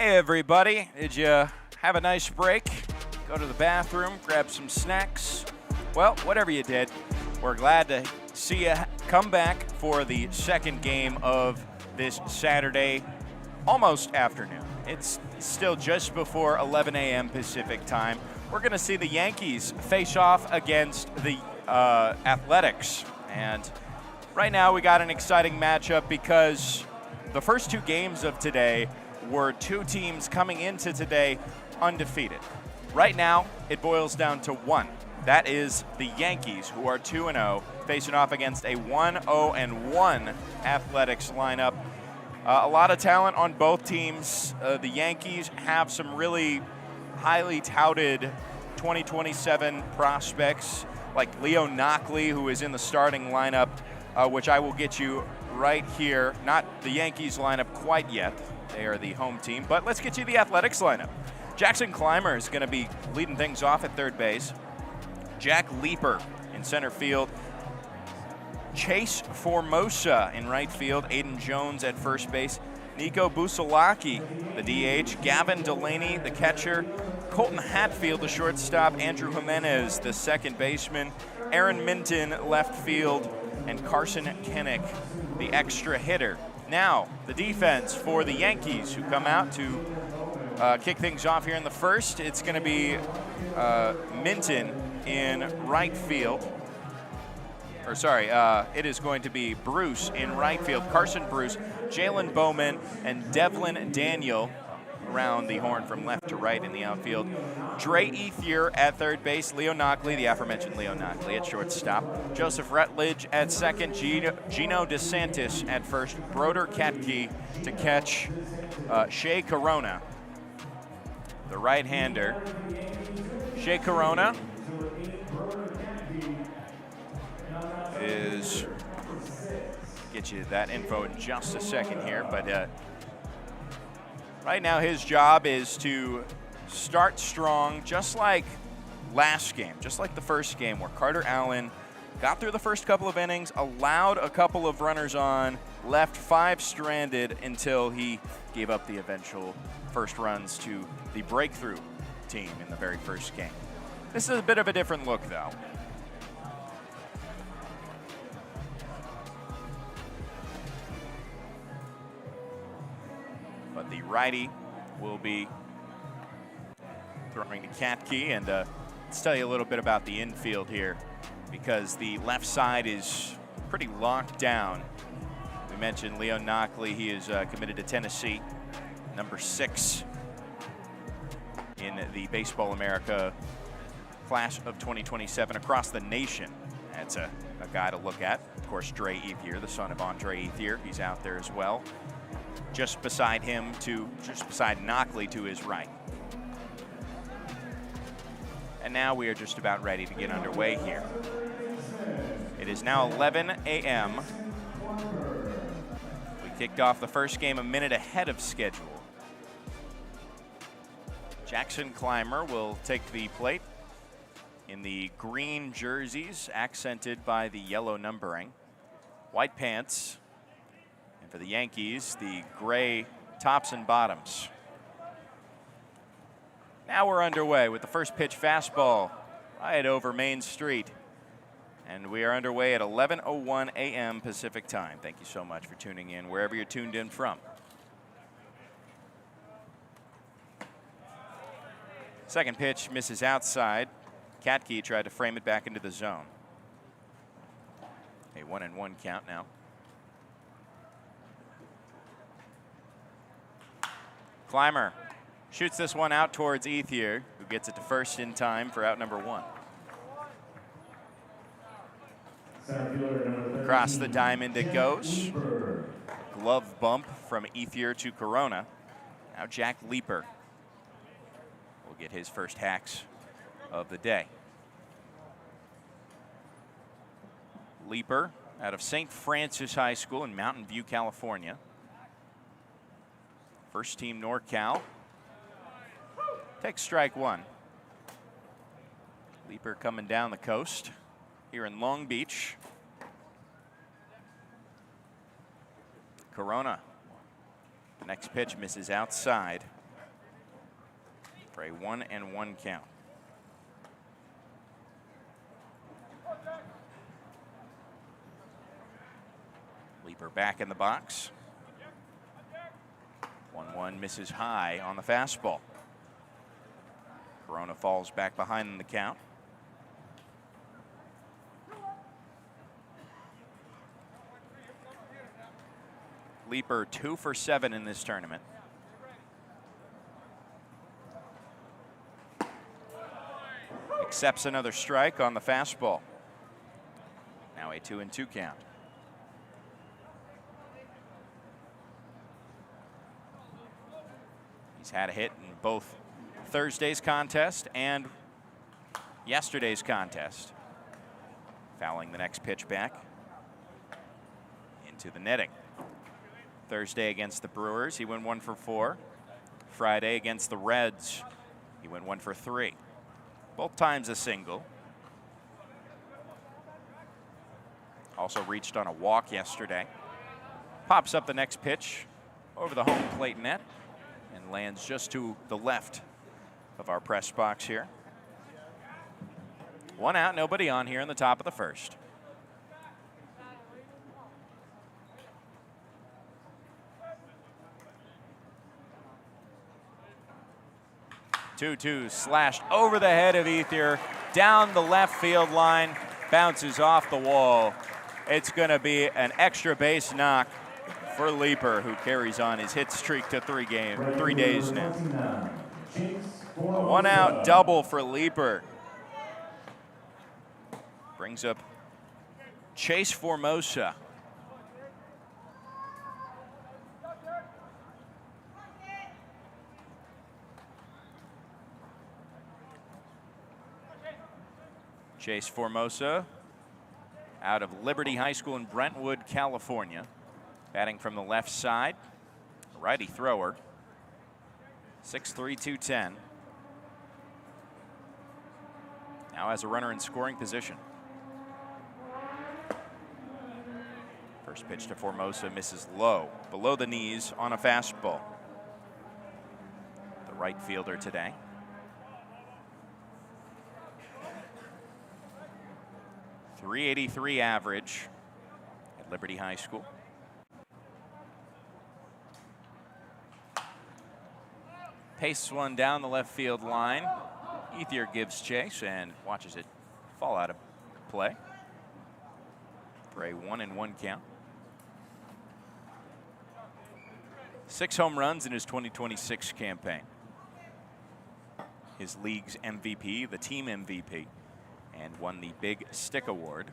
Speaker 1: Hey everybody, did you have a nice break? Go to the bathroom, grab some snacks? Well, whatever you did, we're glad to see you come back for the second game of this Saturday, almost afternoon. It's still just before 11 a.m. Pacific time. We're going to see the Yankees face off against the Athletics. And right now we got an exciting matchup because the first two games of today were two teams coming into today undefeated. Right now, it boils down to one. That is the Yankees, who are 2-0, facing off against a 1-0-1 Athletics lineup. A lot of talent on both teams. The Yankees have some really highly touted 2027 prospects, like Leo Knockley, who is in the starting lineup, which I will get you right here. Not the Yankees lineup quite yet. They are the home team, but let's get you the Athletics lineup. Jackson Clymer is going to be leading things off at third base. Jack Leeper in center field. Chase Formosa in right field. Aiden Jones at first base. Nico Busalaki, the DH. Gavin Delaney, the catcher. Colton Hatfield, the shortstop. Andrew Jimenez, the second baseman. Aaron Minton, left field. And Carson Kinnick, the extra hitter. Now, the defense for the Yankees, who come out to kick things off here in the first. It's going to be Minton in right field. It is going to be Bruce in right field. Carson Bruce, Jalen Bowman, and Devlin Daniel around the horn from left to right in the outfield. Dre Ethier at third base. Leo Knockley, the aforementioned Leo Knockley, at shortstop. Joseph Rutledge at second. Gino DeSantis at first. Broder Katke to catch Shea Corona, the right-hander. Shea Corona is, get you that info in just a second here, but right now his job is to start strong, just like last game, just like the first game where Carter Allen got through the first couple of innings, allowed a couple of runners on, left 5 stranded until he gave up the eventual first runs to the breakthrough team in the very first game. This is a bit of a different look, though. But the righty will be throwing to Katke, and let's tell you a little bit about the infield here, because the left side is pretty locked down. We mentioned Leo Knockley. He is committed to Tennessee, number 6 in the Baseball America class of 2027 across the nation. That's a guy to look at. Of course, Dre Ethier, the son of Andre Ethier, he's out there as well. Just beside Knockley to his right. And now we are just about ready to get underway here. It is now 11 a.m. We kicked off the first game a minute ahead of schedule. Jackson Clymer will take the plate in the green jerseys, accented by the yellow numbering. White pants. And for the Yankees, the gray tops and bottoms. Now we're underway with the first pitch fastball right over Main Street. And we are underway at 11:01 a.m. Pacific time. Thank you so much for tuning in wherever you're tuned in from. Second pitch misses outside. Katke tried to frame it back into the zone. A 1-1 count now. Clymer shoots this one out towards Ethier, who gets it to first in time for out number 1. Across the diamond it goes. Glove bump from Ethier to Corona. Now Jack Leeper will get his first hacks of the day. Leeper out of St. Francis High School in Mountain View, California. First team NorCal. Takes strike 1. Leeper coming down the coast here in Long Beach. Corona. The next pitch misses outside. For a 1-1 count. Leaper back in the box. 1-1 misses high on the fastball. Corona falls back behind the count. Leaper 2 for 7 in this tournament. Accepts another strike on the fastball. Now a 2-2 count. He's had a hit in both Thursday's contest and yesterday's contest. Fouling the next pitch back into the netting. Thursday against the Brewers, he went 1 for 4. Friday against the Reds, he went 1 for 3. Both times a single. Also reached on a walk yesterday. Pops up the next pitch over the home plate net and lands just to the left of our press box here. 1 out, nobody on here in the top of the first. Two slashed over the head of Ethier, down the left field line, bounces off the wall. It's going to be an extra base knock for Leaper, who carries on his hit streak to 3 days now. A 1 out double for Leaper. Brings up Chase Formosa. Chase Formosa out of Liberty High School in Brentwood, California. Batting from the left side, righty thrower, 6'3", 210. Now has a runner in scoring position. First pitch to Formosa misses low, below the knees on a fastball. The right fielder today. .383 average at Liberty High School. Pastes one down the left field line. Ethier gives chase and watches it fall out of play for a 1-1 count. 6 home runs in his 2026 campaign. His league's MVP, the team MVP, and won the Big Stick Award.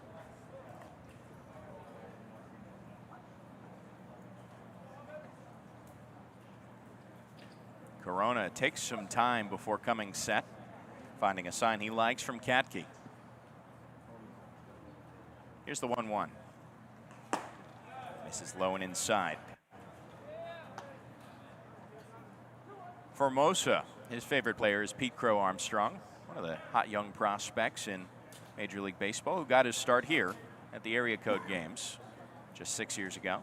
Speaker 1: Corona takes some time before coming set, finding a sign he likes from Katke. Here's the 1-1. Misses low and inside. Formosa, his favorite player is Pete Crow Armstrong, one of the hot young prospects in Major League Baseball, who got his start here at the Area Code Games just 6 years ago,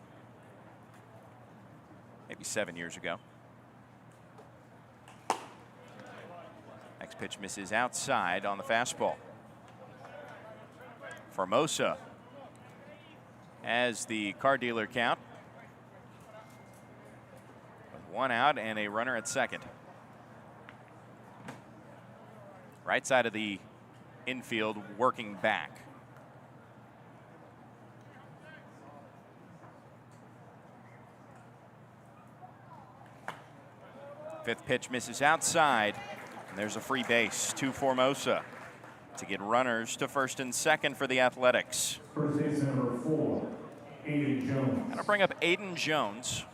Speaker 1: maybe 7 years ago. Next pitch misses outside on the fastball. Formosa has the car dealer count with 1 out and a runner at second. Right side of the infield, working back. Fifth pitch misses outside, and there's a free base to Formosa to get runners to first and second for the Athletics.
Speaker 2: First base number 4, Aiden Jones.
Speaker 1: I'm gonna bring up Aiden Jones.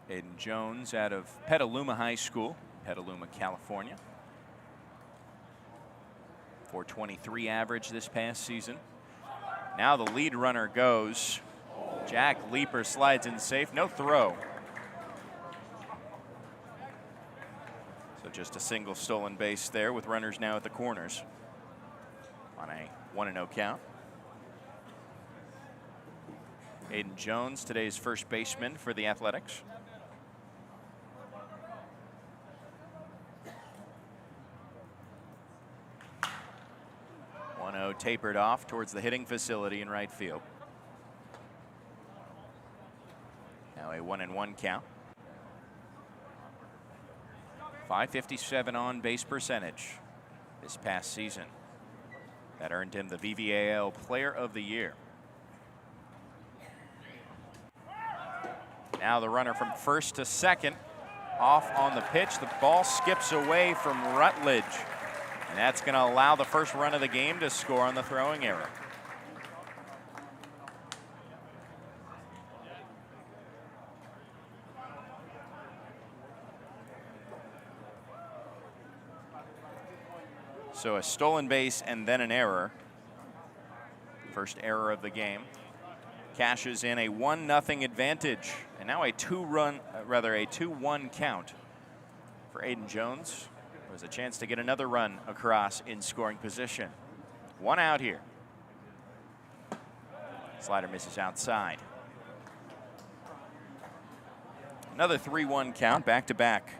Speaker 1: Aiden Jones out of Petaluma High School, Petaluma, California. .423 average this past season. Now the lead runner goes. Jack Leaper slides in safe, no throw. So just a single stolen base there with runners now at the corners. on a 1-0 count. Aiden Jones, today's first baseman for the Athletics. Tapered off towards the hitting facility in right field. Now a 1-1 count. .557 on base percentage this past season. That earned him the VVAL Player of the Year. Now the runner from first to second off on the pitch. The ball skips away from Rutledge. And that's going to allow the first run of the game to score on the throwing error. So a stolen base and then an error. First error of the game. Cashes in a 1-0 advantage. And now a 2-1 count for Aiden Jones. There's a chance to get another run across in scoring position. 1 out here. Slider misses outside. Another 3-1 count, back-to-back.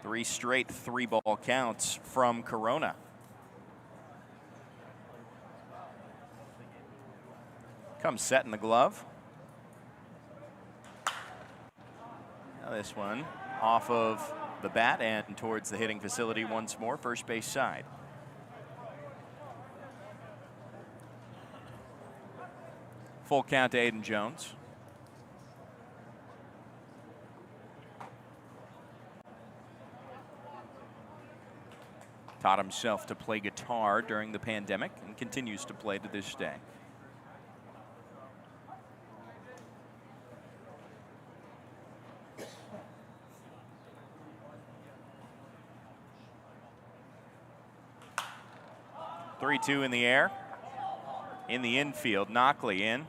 Speaker 1: 3 straight 3-ball counts from Corona. Comes set in the glove. Now this one off of the bat and towards the hitting facility once more, first base side. Full count to Aiden Jones. Taught himself to play guitar during the pandemic and continues to play to this day. Three-two in the air. In the infield, Knockley in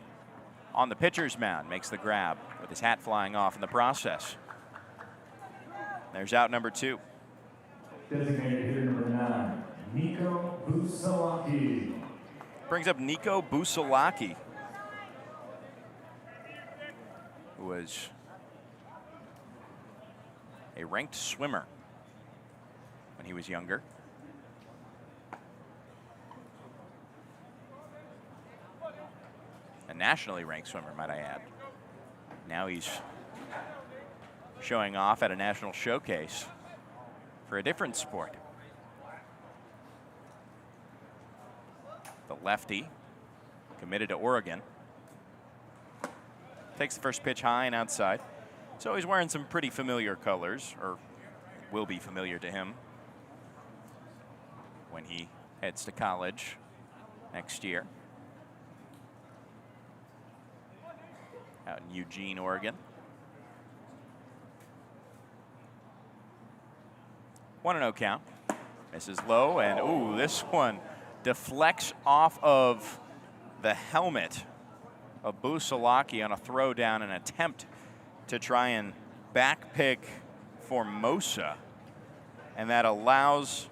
Speaker 1: on the pitcher's mound, makes the grab with his hat flying off in the process. There's out number 2.
Speaker 2: Designated hitter number 9, Nico Busalaki.
Speaker 1: Brings up Nico Busalaki, who was a ranked swimmer when he was younger. A nationally ranked swimmer, might I add. Now he's showing off at a national showcase for a different sport. The lefty, committed to Oregon. Takes the first pitch high and outside. So he's wearing some pretty familiar colors, or will be familiar to him when he heads to college next year. Out in Eugene, Oregon. 1-0 count. Misses low, and ooh, this one deflects off of the helmet of Busalaki on a throw down, an attempt to try and backpick Formosa. And that allows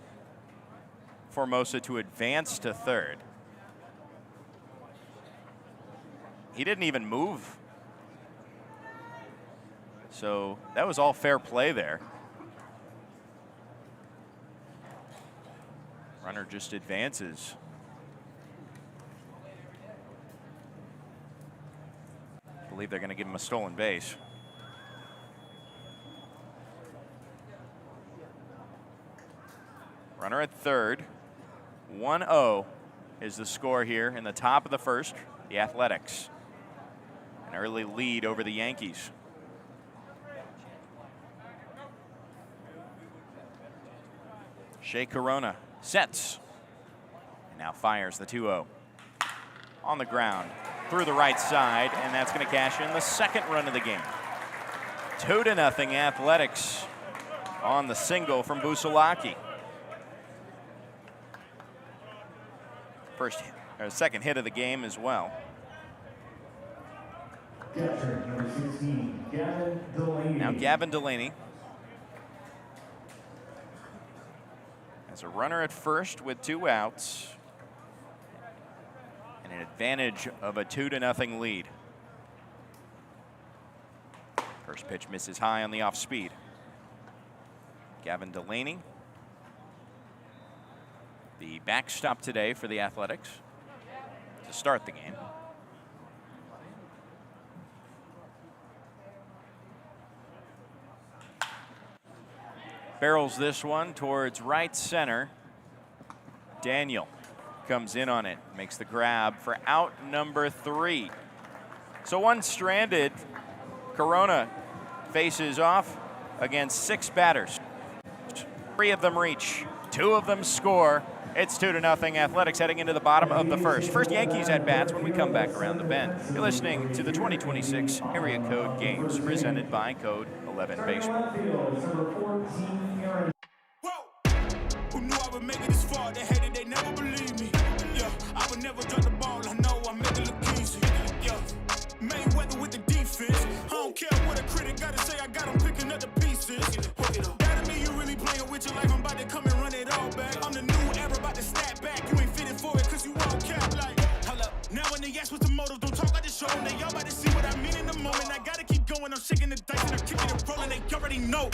Speaker 1: Formosa to advance to third. He didn't even move. So that was all fair play there. Runner just advances. I believe they're going to give him a stolen base. Runner at third. 1-0 is the score here in the top of the first. The Athletics. An early lead over the Yankees. Shea Corona sets. And now fires the 2-0. On the ground, through the right side, and that's going to cash in the second run of the game. 2-0 Athletics on the single from Busalaki. Second hit of the game as well.
Speaker 2: Catcher number 16, Gavin Delaney.
Speaker 1: Now Gavin Delaney. Has a runner at first with 2 outs. And an advantage of a 2-0 lead. First pitch misses high on the off speed. Gavin Delaney, the backstop today for the Athletics to start the game. Barrels this one towards right center. Daniel comes in on it, makes the grab for out number 3. So one stranded. Corona faces off against 6 batters. 3 of them reach, 2 of them score. It's 2-0 Athletics heading into the bottom of the first. First Yankees at bats when we come back around the bend. You're listening to the 2026 Area Code Games presented by Code 11 Baseball.
Speaker 5: Who knew I would make it this far? They hated, they never believed me. Yeah, I would never drop the ball. I know I make it look easy. Yeah, Mayweather with the defense. I don't care what a critic gotta say. I got them picking up the pieces. That to me, you really playing with your life. I'm about to come and run it all back. I'm the new era, about to snap back. You ain't fitting for it, cause you all cap like. Hold up. Now when they ask what's the motive, don't talk like the show. They y'all about to see what I mean in the moment. I gotta keep going. I'm shaking the dice and I'm kicking and rolling. They already know.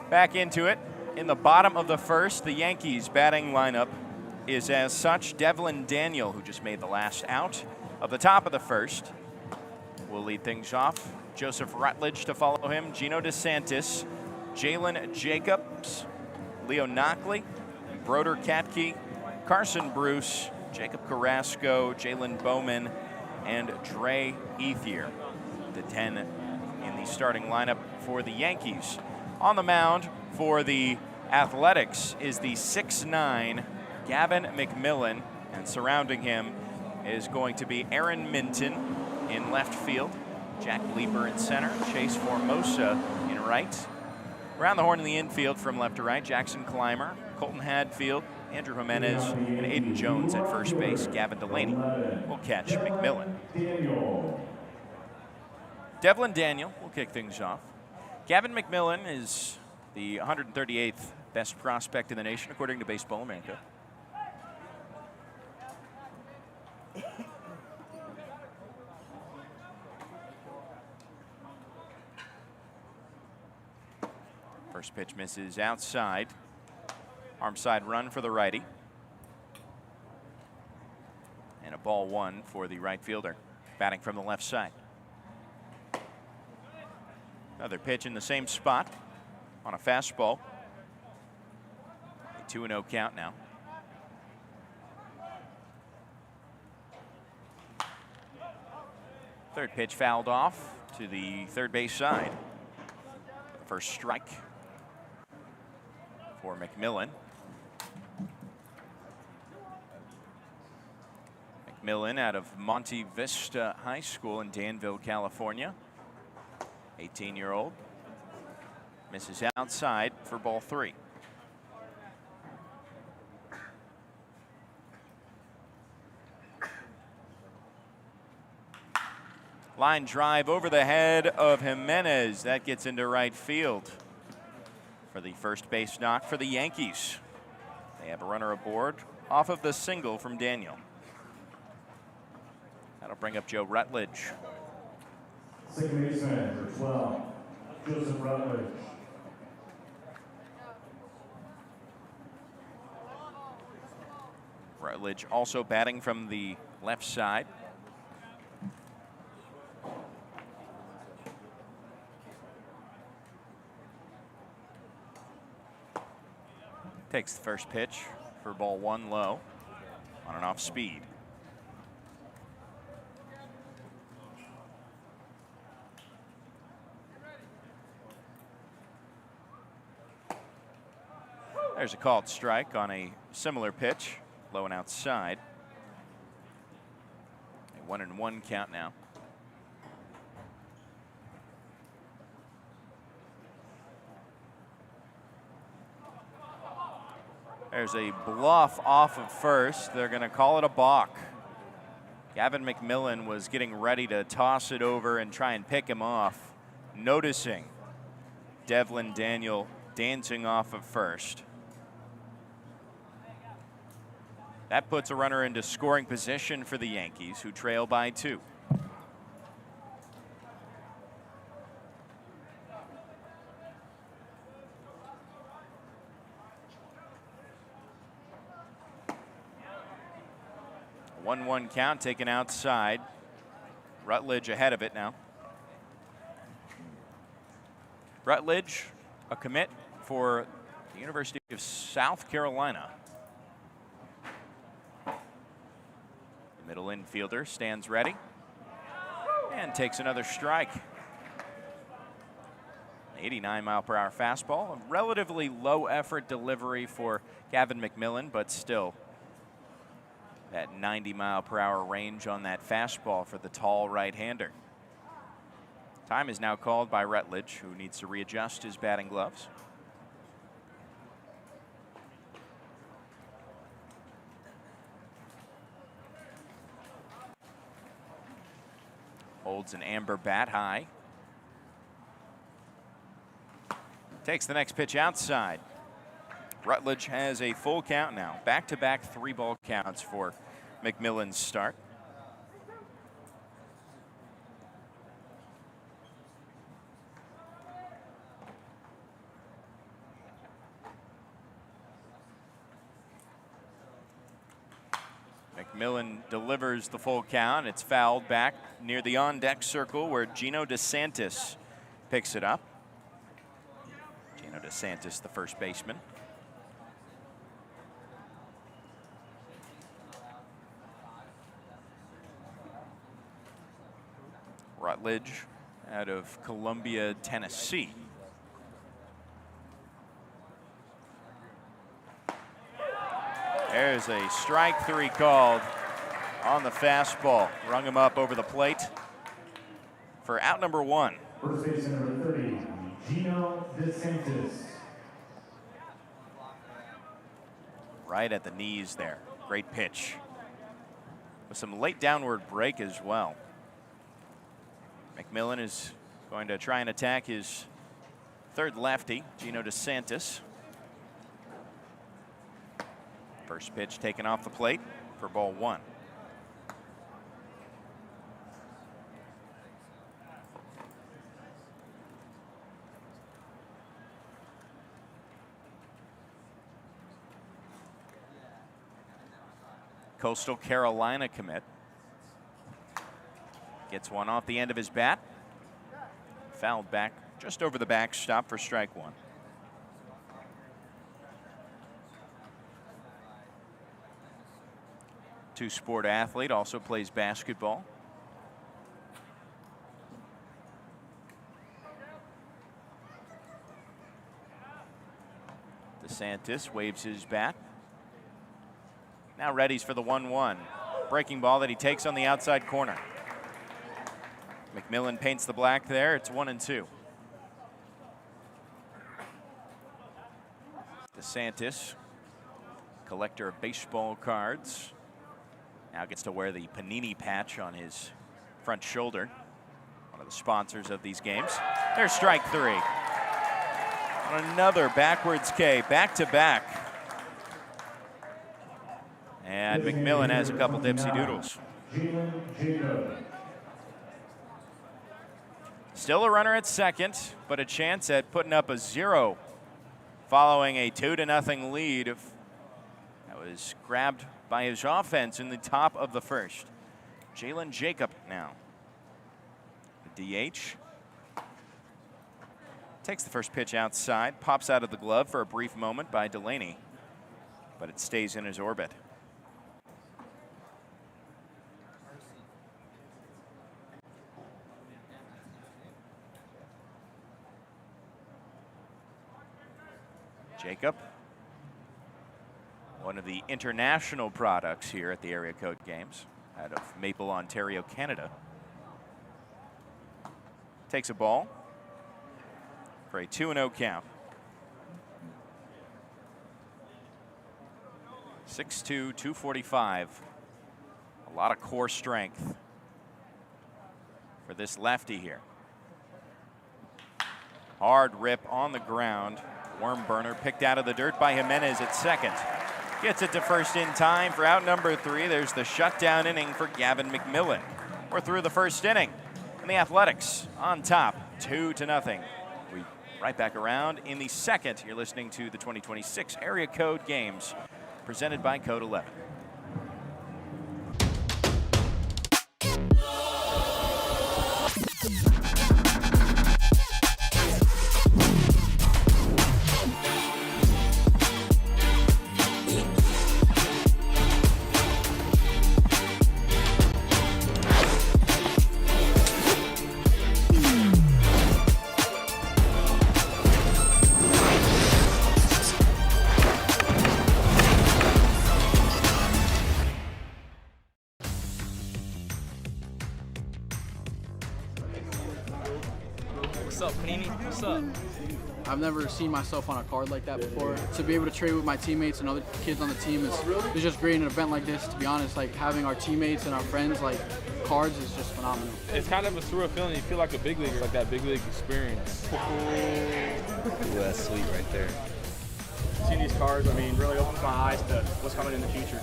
Speaker 1: Back into it. In the bottom of the first, the Yankees batting lineup is as such. Devlin Daniel, who just made the last out of the top of the first, will lead things off. Joseph Rutledge to follow him. Gino DeSantis, Jalen Jacobs, Leo Knockley, Broder Katke, Carson Bruce, Jacob Carrasco, Jalen Bowman, and Dre Ethier. The 10 in the starting lineup for the Yankees. On the mound for the Athletics is the 6'9" Gavin McMillan, and surrounding him is going to be Aaron Minton in left field, Jack Leeper in center, Chase Formosa in right. Around the horn in the infield from left to right, Jackson Clymer, Colton Hadfield, Andrew Jimenez, and Aiden Jones at first base. Gavin Delaney will catch McMillan. Devlin Daniel will kick things off. Gavin McMillan is the 138th best prospect in the nation, according to Baseball America. First pitch misses outside. Arm side run for the righty. And a ball 1 for the right fielder, batting from the left side. Another pitch in the same spot on a fastball. A 2-0 count now. Third pitch fouled off to the third base side. First strike for McMillan. McMillan out of Monte Vista High School in Danville, California. 18-year-old. Misses outside for ball 3. Line drive over the head of Jimenez. That gets into right field for the first base knock for the Yankees. They have a runner aboard off of the single from Daniel. That'll bring up Joe Rutledge.
Speaker 2: Second baseman for 12, Joseph Rutledge.
Speaker 1: Rutledge also batting from the left side. Takes the first pitch for ball 1 low on an off speed. There's a called strike on a similar pitch, low and outside. A 1-1 count now. There's a bluff off of first. They're going to call it a balk. Gavin McMillan was getting ready to toss it over and try and pick him off, noticing Devlin Daniel dancing off of first. That puts a runner into scoring position for the Yankees, who trail by 2. A 1-1 count taken outside. Rutledge ahead of it now. Rutledge, a commit for the University of South Carolina. The middle infielder stands ready and takes another strike. 89-mile-per-hour fastball, a relatively low-effort delivery for Gavin McMillan, but still that 90-mile-per-hour range on that fastball for the tall right-hander. Time is now called by Rutledge, who needs to readjust his batting gloves. Holds an amber bat high. Takes the next pitch outside. Rutledge has a full count now. Back-to-back 3-ball counts for McMillan's start. McMillan delivers the full count. It's fouled back near the on-deck circle where Gino DeSantis picks it up. Gino DeSantis, the first baseman. Rutledge out of Columbia, Tennessee. There's a strike 3 called on the fastball. Rung him up over the plate for out number 1.
Speaker 2: First baseman number 30, Gino DeSantis.
Speaker 1: Right at the knees there. Great pitch. With some late downward break as well. McMillan is going to try and attack his third lefty, Gino DeSantis. First pitch taken off the plate for ball 1. Coastal Carolina commit. Gets one off the end of his bat. Fouled back just over the backstop for strike 1. Two-sport athlete, also plays basketball. DeSantis waves his bat. Now readies for the 1-1. Breaking ball that he takes on the outside corner. McMillan paints the black there. It's 1-2. DeSantis, collector of baseball cards, now gets to wear the Panini patch on his front shoulder. One of the sponsors of these games. There's strike 3. On another backwards K, back-to-back. And McMillan has a couple dipsy doodles. Still a runner at second, but a chance at putting up a 0 following a 2-0 lead that was grabbed by his offense in the top of the first. Jalen Jacob now. The DH. Takes the first pitch outside, pops out of the glove for a brief moment by Delaney, but it stays in his orbit. Jacob one of the international products here at the Area Code Games out of Maple, Ontario, Canada. Takes a ball for a 2-0 count. 6'2", 245. A lot of core strength for this lefty here. Hard rip on the ground. Worm burner picked out of the dirt by Jimenez at second. Gets it to first in time for out number 3. There's the shutdown inning for Gavin McMillan. We're through the first inning, and the Athletics on top, 2-0. We right back around in the second. You're listening to the 2026 Area Code Games, presented by Code 11.
Speaker 6: What's up, Panini? What's up?
Speaker 7: I've never seen myself on a card like that before. To be able to trade with my teammates and other kids on the team is just great in an event like this. To be honest, like having our teammates and our friends like cards is just phenomenal.
Speaker 6: It's kind of a surreal feeling. You feel like a big leaguer, like that big league experience.
Speaker 8: Ooh, that's sweet right there.
Speaker 9: Seeing these cards, I mean, really opens my eyes to what's coming in the future.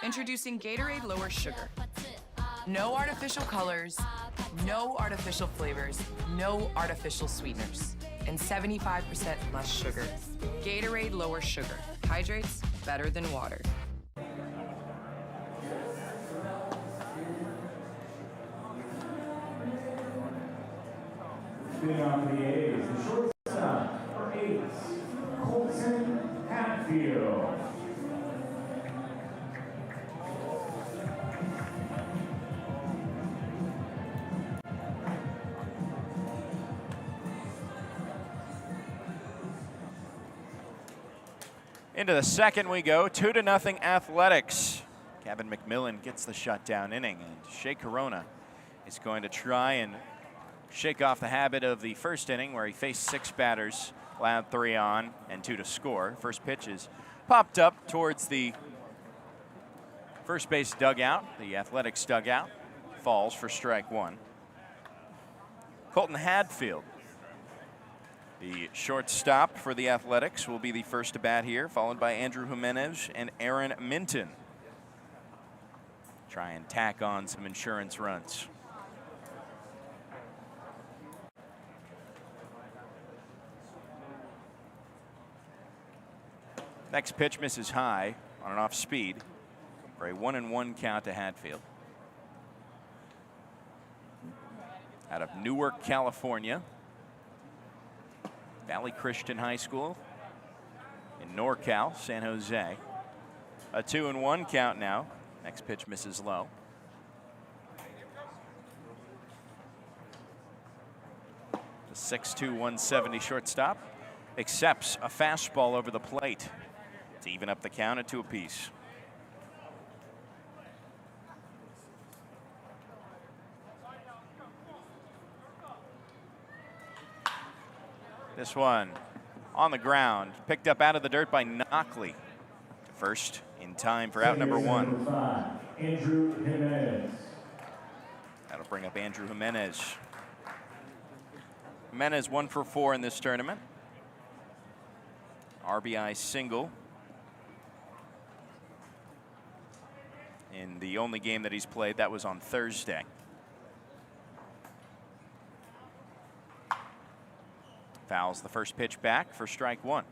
Speaker 10: Introducing Gatorade Lower Sugar. No artificial colors, no artificial flavors, no artificial sweeteners, and 75% less sugar. Gatorade Lower Sugar. Hydrates better than water.
Speaker 2: Leading on for the A's, the shortstop for A's, Colton Hatfield.
Speaker 1: Into the second we go, 2-0 Athletics. Gavin McMillan gets the shutdown inning, and Shea Corona is going to try and shake off the habit of the first inning where he faced 6 batters, allowed 3 on and 2 to score. First pitch is popped up towards the first base dugout, the Athletics dugout, falls for strike 1. Colton Hadfield, the shortstop for the Athletics, will be the first to bat here, followed by Andrew Jimenez and Aaron Minton. Try and tack on some insurance runs. Next pitch misses high on an off speed for a 1-1 count to Hadfield. Out of Newark, California. Valley Christian High School in NorCal, San Jose. A 2-1 count now. Next pitch misses low. The 6'2", 170 shortstop accepts a fastball over the plate to even up the count at 2 apiece. This one on the ground, picked up out of the dirt by Knockley. First in time for out number 1.
Speaker 2: Andrew Jimenez.
Speaker 1: That'll bring up Andrew Jimenez. Jimenez 1 for 4 in this tournament. RBI single in the only game that he's played. That was on Thursday. Fouls the first pitch back for strike 1.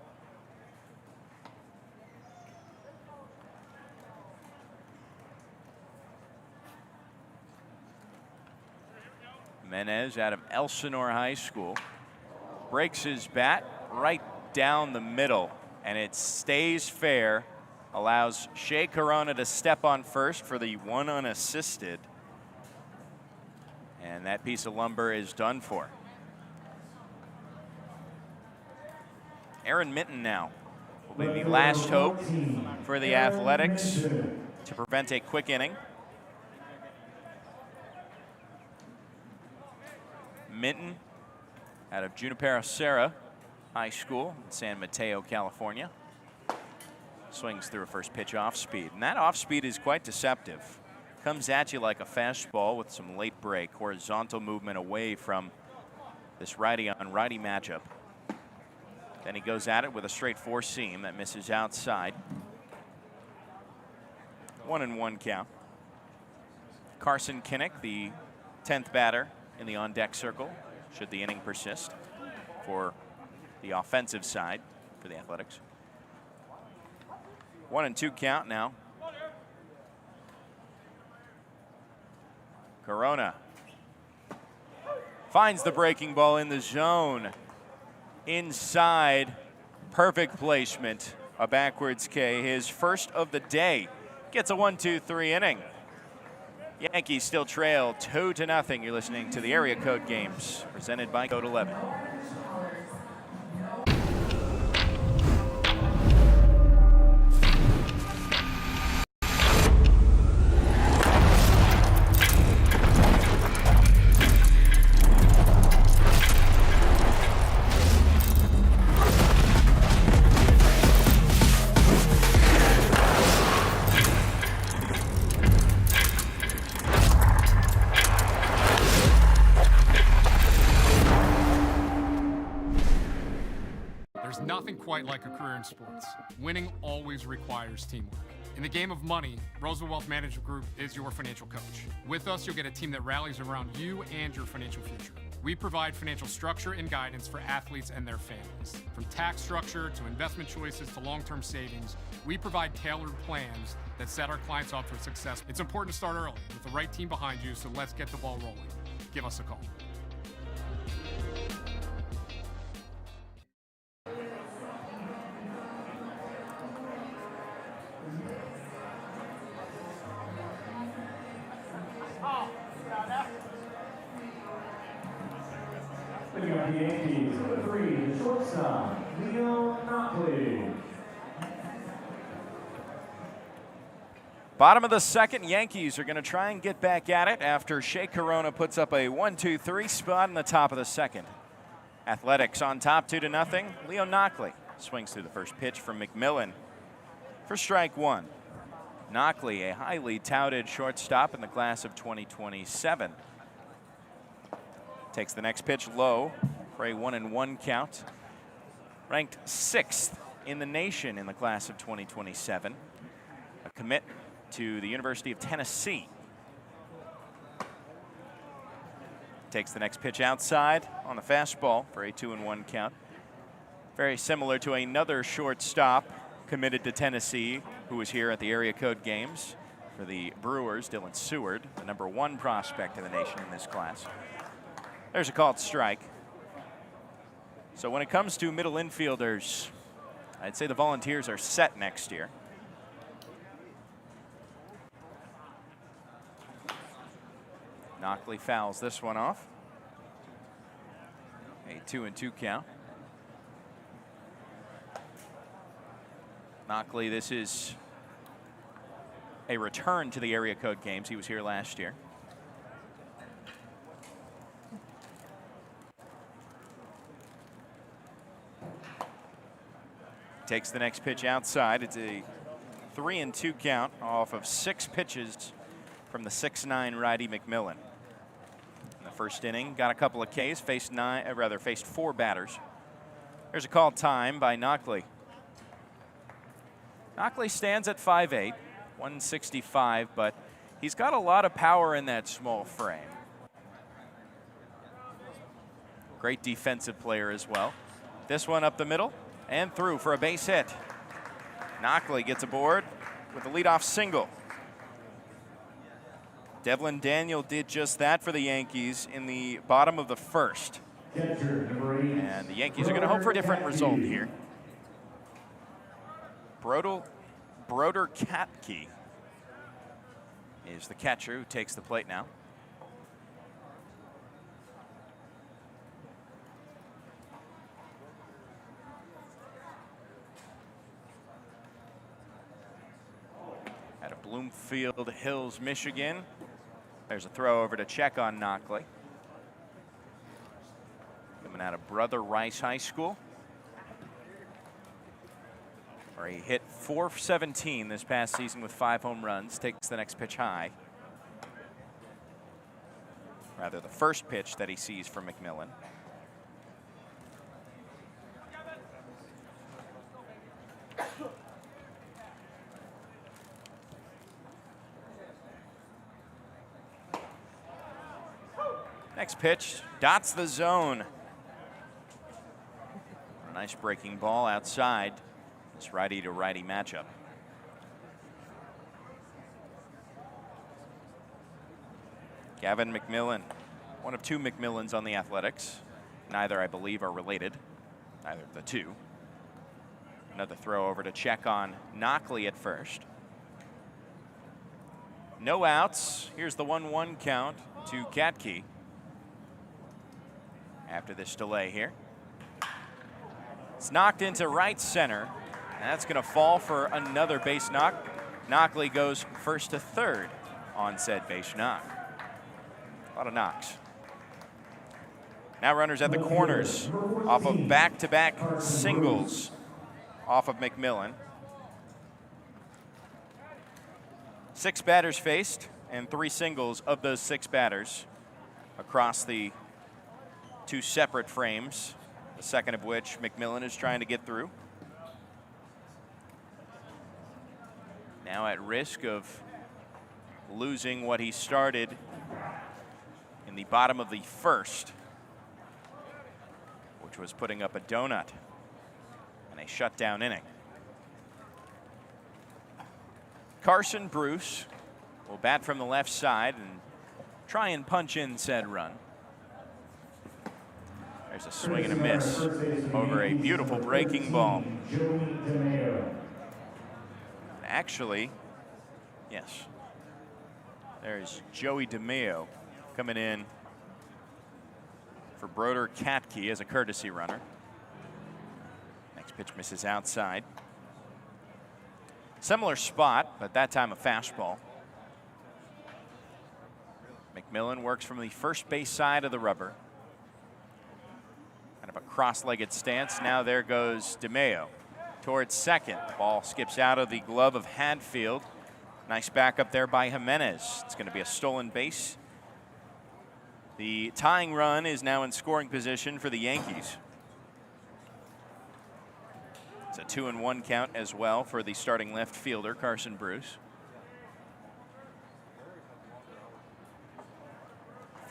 Speaker 1: Jimenez out of Elsinore High School breaks his bat right down the middle, and it stays fair. Allows Shea Corona to step on first for the 1 unassisted, and that piece of lumber is done for. Aaron Minton now will be the last hope for the Athletics to prevent a quick inning. Minton out of Junipero Serra High School in San Mateo, California. Swings through a first pitch off speed, and that off speed is quite deceptive. Comes at you like a fastball with some late break, horizontal movement away from this righty on righty matchup. Then he goes at it with a straight four seam that misses outside. 1-1 count. Carson Kinnick, the 10th batter in the on-deck circle, should the inning persist for the offensive side for the Athletics. 1-2 count now. Corona finds the breaking ball in the zone. Inside, perfect placement. A backwards K, his first of the day. Gets a 1-2-3 inning. Yankees still trail 2-0. You're listening to the Area Code Games, presented by Code 11.
Speaker 11: Nothing quite like a career in sports. Winning always requires teamwork. In the game of money, Roosevelt Wealth Management Group is your financial coach. With us, you'll get a team that rallies around you and your financial future. We provide financial structure and guidance for athletes and their families. From tax structure to investment choices to long-term savings, we provide tailored plans that set our clients up for success. It's important to start early with the right team behind you, so let's get the ball rolling. Give us a call.
Speaker 2: Picking up the Yankees, number 3, the shortstop, Leo Knockley.
Speaker 1: Bottom of the second, Yankees are going to try and get back at it after Shea Corona puts up a 1-2-3 spot in the top of the second. Athletics on top 2-0. Leo Knockley swings through the first pitch from McMillan for strike one. Knockley, a highly touted shortstop in the class of 2027. Takes the next pitch low for a 1-1 count. Ranked 6th in the nation in the class of 2027. A commit to the University of Tennessee. Takes the next pitch outside on the fastball for a 2-1 count. Very similar to another shortstop committed to Tennessee who was here at the Area Code Games for the Brewers, Dylan Seward, the #1 prospect in the nation in this class. There's a called strike. So when it comes to middle infielders, I'd say the Volunteers are set next year. Knockley fouls this one off. A 2-2 count. Knockley, this is a return to the Area Code Games. He was here last year. Takes the next pitch outside. It's a 3-2 count off of 6 pitches from the 6'9" righty McMillan. In the first inning, got a couple of Ks, faced 4 batters. There's a called time by Knockley. Knockley stands at 5'8", 165, but he's got a lot of power in that small frame. Great defensive player as well. This one up the middle and through for a base hit. Knockley gets aboard with a leadoff single. Devlin Daniel did just that for the Yankees in the bottom of the first. And the Yankees are going to hope for a different result here. Broder Katke is the catcher who takes the plate now. Bloomfield Hills, Michigan. There's a throw over to check on Knockley. Coming out of Brother Rice High School, where he hit .417 this past season with 5 home runs. Takes the next pitch high. Rather, the first pitch that he sees from McMillan. Next pitch, dots the zone. A nice breaking ball outside. This righty to righty matchup. Gavin McMillan, one of 2 McMillans on the Athletics. Neither, I believe, are related, neither of the two. Another throw over to check on Knockley at first. No outs. Here's the 1-1 count to Katke after this delay here. It's knocked into right center. That's going to fall for another base knock. Knockley goes first to third on said base knock. A lot of knocks. Now runners at the corners off of back-to-back singles off of McMillan. 6 batters faced and 3 singles of those 6 batters across the 2 separate frames, the second of which McMillan is trying to get through. Now at risk of losing what he started in the bottom of the first, which was putting up a donut and a shutdown inning. Carson Bruce will bat from the left side and try and punch in said run. There's a swing and a miss over a beautiful breaking ball. Actually, yes, there's Joey DeMeo coming in for Broder Katke as a courtesy runner. Next pitch misses outside. Similar spot, but that time a fastball. McMillan works from the first base side of the rubber. Kind of a cross-legged stance. Now there goes DeMeo towards second. Ball skips out of the glove of Hadfield. Nice backup there by Jimenez. It's going to be a stolen base. The tying run is now in scoring position for the Yankees. It's a 2-1 count as well for the starting left fielder, Carson Bruce.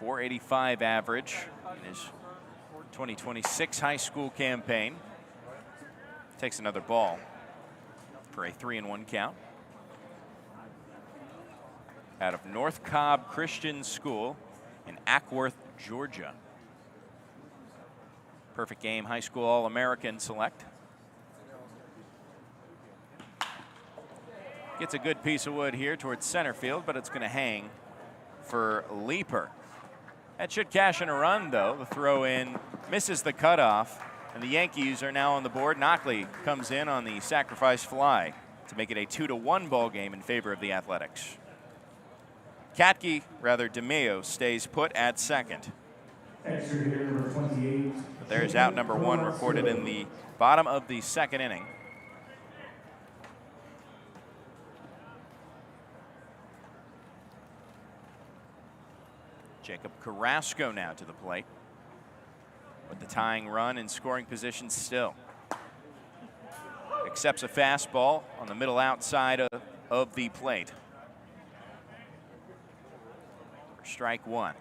Speaker 1: .485 average in his 2026 high school campaign. Takes another ball for a 3-1 count. Out of North Cobb Christian School in Ackworth, Georgia. Perfect game, high school All-American select. Gets a good piece of wood here towards center field, but it's going to hang for Leaper. That should cash in a run, though. The throw in misses the cutoff, and the Yankees are now on the board. Knockley comes in on the sacrifice fly to make it a 2-1 ball game in favor of the Athletics. Katke, rather DeMeo, stays put at second.
Speaker 2: Extra hitter number 28.
Speaker 1: But there's out number 1 recorded in the bottom of the second inning. Jacob Carrasco now to the plate with the tying run in scoring position still. Accepts a fastball on the middle outside of the plate. For strike 1.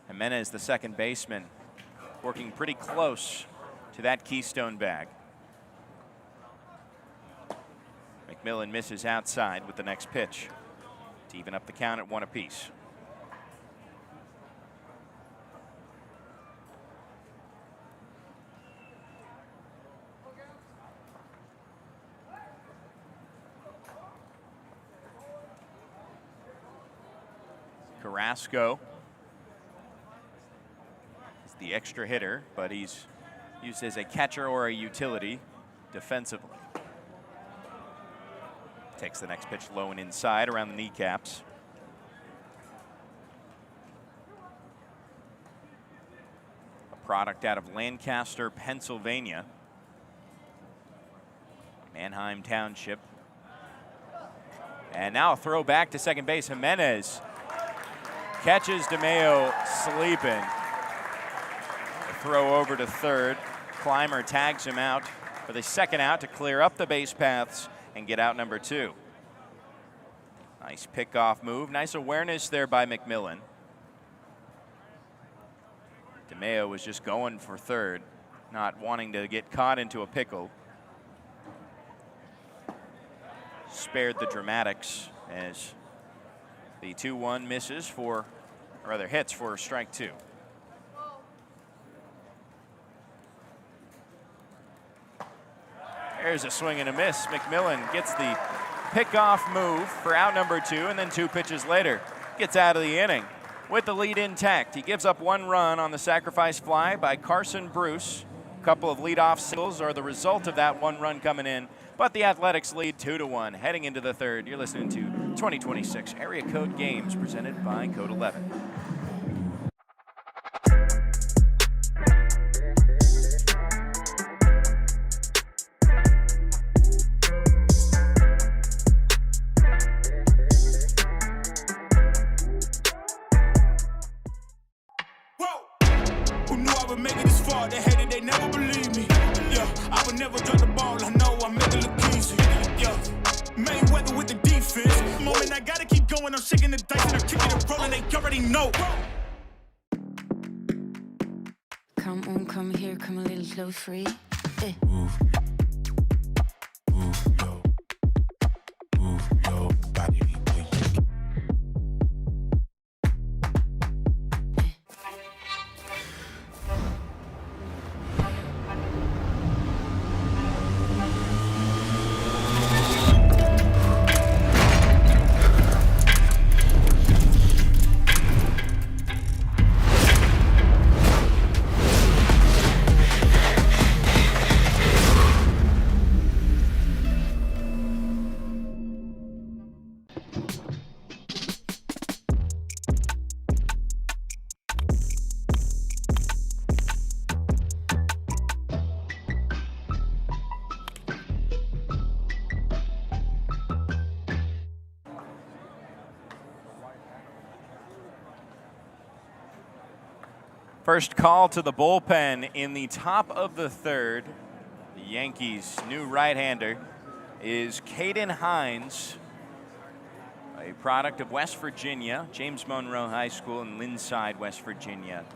Speaker 1: Jimenez, the second baseman, working pretty close to that keystone bag. McMillan misses outside with the next pitch to even up the count at 1 apiece. Carrasco is the extra hitter, but he's used as a catcher or a utility defensively. Takes the next pitch low and inside around the kneecaps. A product out of Lancaster, Pennsylvania. Manheim Township. And now a throw back to second base. Jimenez catches DeMeo sleeping. A throw over to third. Clymer tags him out for the second out to clear up the base paths and get out number 2. Nice pickoff move. Nice awareness there by McMillan. DeMeo was just going for third, not wanting to get caught into a pickle. Spared the dramatics as the 2-1 misses for, or rather hits for strike 2. There's a swing and a miss. McMillan gets the pickoff move for out number 2, and then 2 pitches later gets out of the inning with the lead intact. He gives up 1 run on the sacrifice fly by Carson Bruce. A couple of leadoff singles are the result of that 1 run coming in, but the Athletics lead 2-1 heading into the third. You're listening to 2026 Area Code Games presented by Code 11.
Speaker 12: Come here, come a little close free.
Speaker 5: Move your body.
Speaker 1: First call to the bullpen in the top of the third. The Yankees' new right-hander is Caden Hines, a product of West Virginia, James Monroe High School in Linside, West Virginia.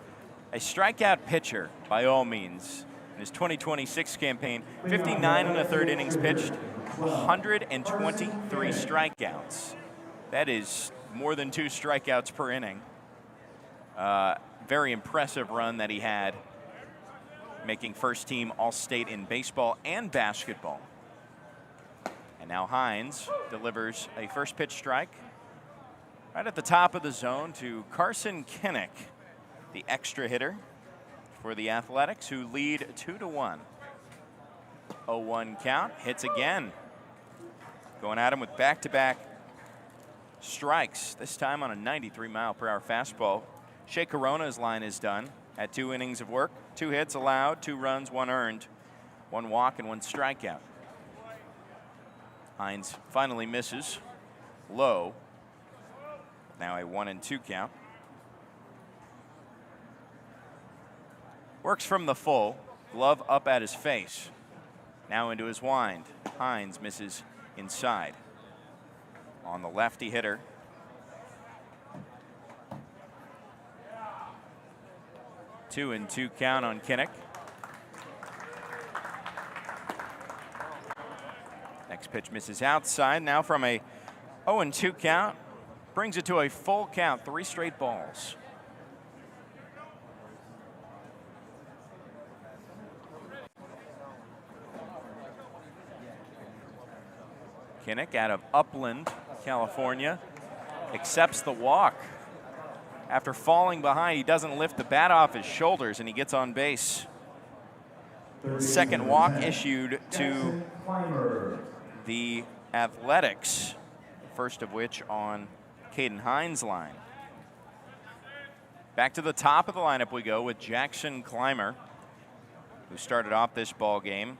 Speaker 1: A strikeout pitcher, by all means. In his 2026 campaign, 59 1/3 innings pitched, 123 strikeouts. That is more than 2 strikeouts per inning. Very impressive run that he had, making first team All-State in baseball and basketball. And now Hines delivers a first pitch strike right at the top of the zone to Carson Kinnick, the extra hitter for the Athletics, who lead 2-1. 0-1 count, hits again. Going at him with back-to-back strikes, this time on a 93-mile-per-hour fastball. Shea Corona's line is done at 2 innings of work. 2 hits allowed, 2 runs, 1 earned, 1 walk, and 1 strikeout. Hines finally misses low. Now a 1-2 count. Works from the full, glove up at his face. Now into his wind. Hines misses inside. On the lefty hitter. Two and 2 count on Kinnick. Next pitch misses outside. Now from a 0-2 count, brings it to a full count, 3 straight balls. Kinnick out of Upland, California, accepts the walk. After falling behind, he doesn't lift the bat off his shoulders, and he gets on base. Second walk issued to the Athletics, first of which on Caden Hines' line. Back to the top of the lineup we go with Jackson Clymer, who started off this ball game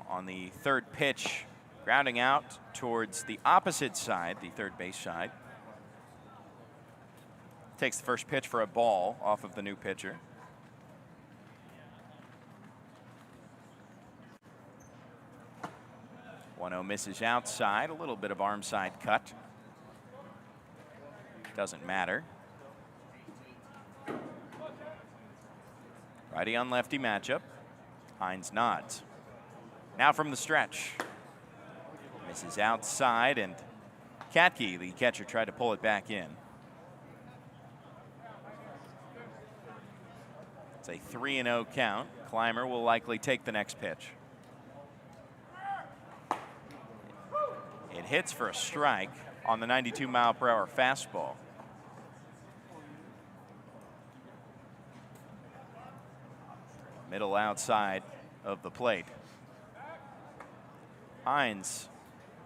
Speaker 1: on the third pitch, grounding out towards the opposite side, the third base side. Takes the first pitch for a ball off of the new pitcher. One-0 misses outside, a little bit of arm side cut. Doesn't matter. Righty on lefty matchup. Hines nods. Now from the stretch. Misses outside, and Katke, the catcher, tried to pull it back in. It's a 3-0 count. Clymer will likely take the next pitch. It hits for a strike on the 92-mile-per-hour fastball. Middle outside of the plate. Hines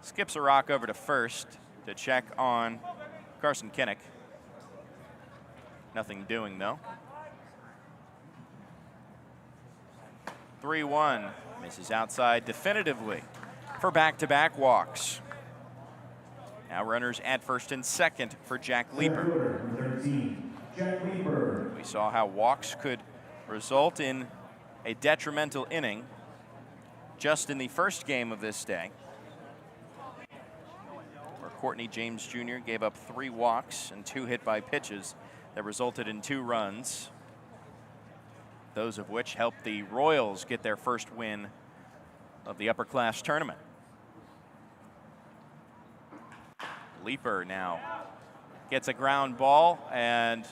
Speaker 1: skips a rock over to first to check on Carson Kinnick. Nothing doing, though. 3-1, misses outside definitively for back-to-back walks. Now runners at first and second for Jack Leeper. We saw how walks could result in a detrimental inning just in the first game of this day, where Courtney James Jr. gave up 3 walks and 2 hit by pitches that resulted in 2 runs, those of which helped the Royals get their first win of the Upperclass tournament. Leeper now gets a ground ball, and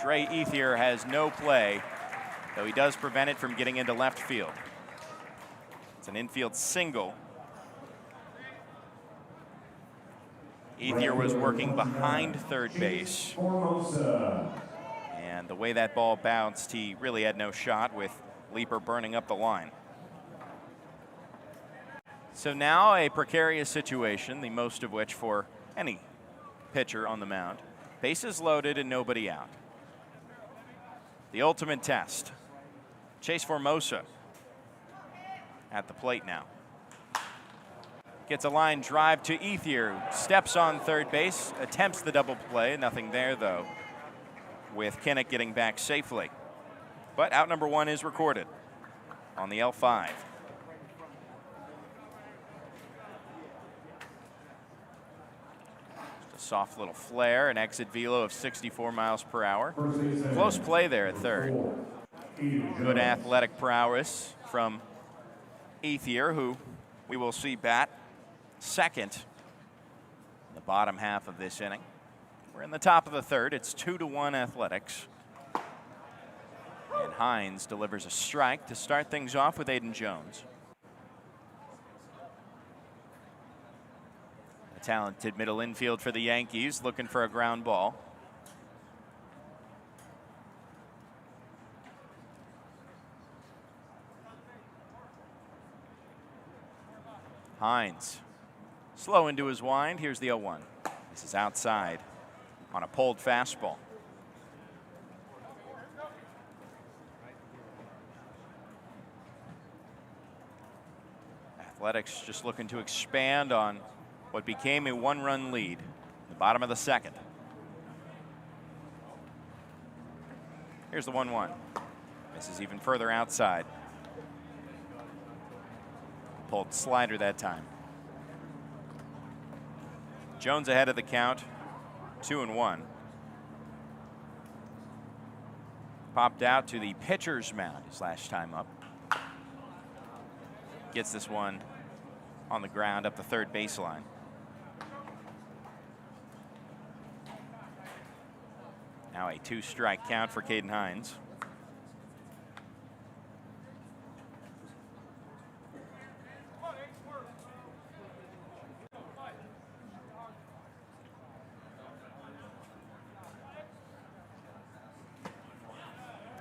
Speaker 1: Dre Ethier has no play, though he does prevent it from getting into left field. It's an infield single. Ethier was working behind third base, and the way that ball bounced, he really had no shot, with Leeper burning up the line. So now a precarious situation, the most of which for any pitcher on the mound. Bases loaded and nobody out. The ultimate test. Chase Formosa at the plate now. Gets a line drive to Ethier, steps on third base, attempts the double play, nothing there though, with Kinnick getting back safely. But out number 1 is recorded on the L5. Soft little flare, an exit velo of 64 miles per hour. Close play there at third. Good athletic prowess from Ethier, who we will see bat second in the bottom half of this inning. We're in the top of the third. It's 2-1 Athletics. And Hines delivers a strike to start things off with Aiden Jones. A talented middle infield for the Yankees, looking for a ground ball. Hines, slow into his wind. Here's the 0-1. This is outside on a pulled fastball. Athletics just looking to expand on what became a 1-run lead in the bottom of the second. Here's the 1-1. This is even further outside. Pulled slider that time. Jones ahead of the count, 2-1. Popped out to the pitcher's mound his last time up. Gets this one on the ground up the third baseline. Now a 2-strike count for Caden Hines.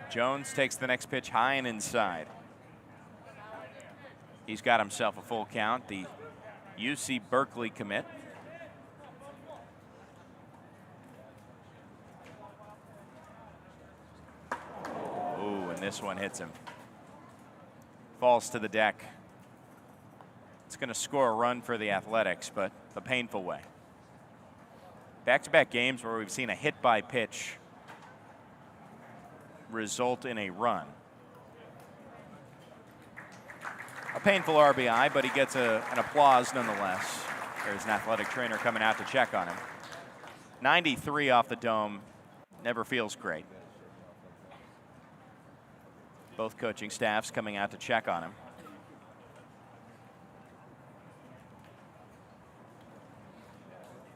Speaker 1: Jones takes the next pitch high and inside. He's got himself a full count. The UC Berkeley commit. Ooh, and this one hits him. Falls to the deck. It's going to score a run for the Athletics, but the painful way. Back-to-back games where we've seen a hit by pitch result in a run. A painful RBI, but he gets an applause nonetheless. There's an athletic trainer coming out to check on him. 93 off the dome, never feels great. Both coaching staffs coming out to check on him.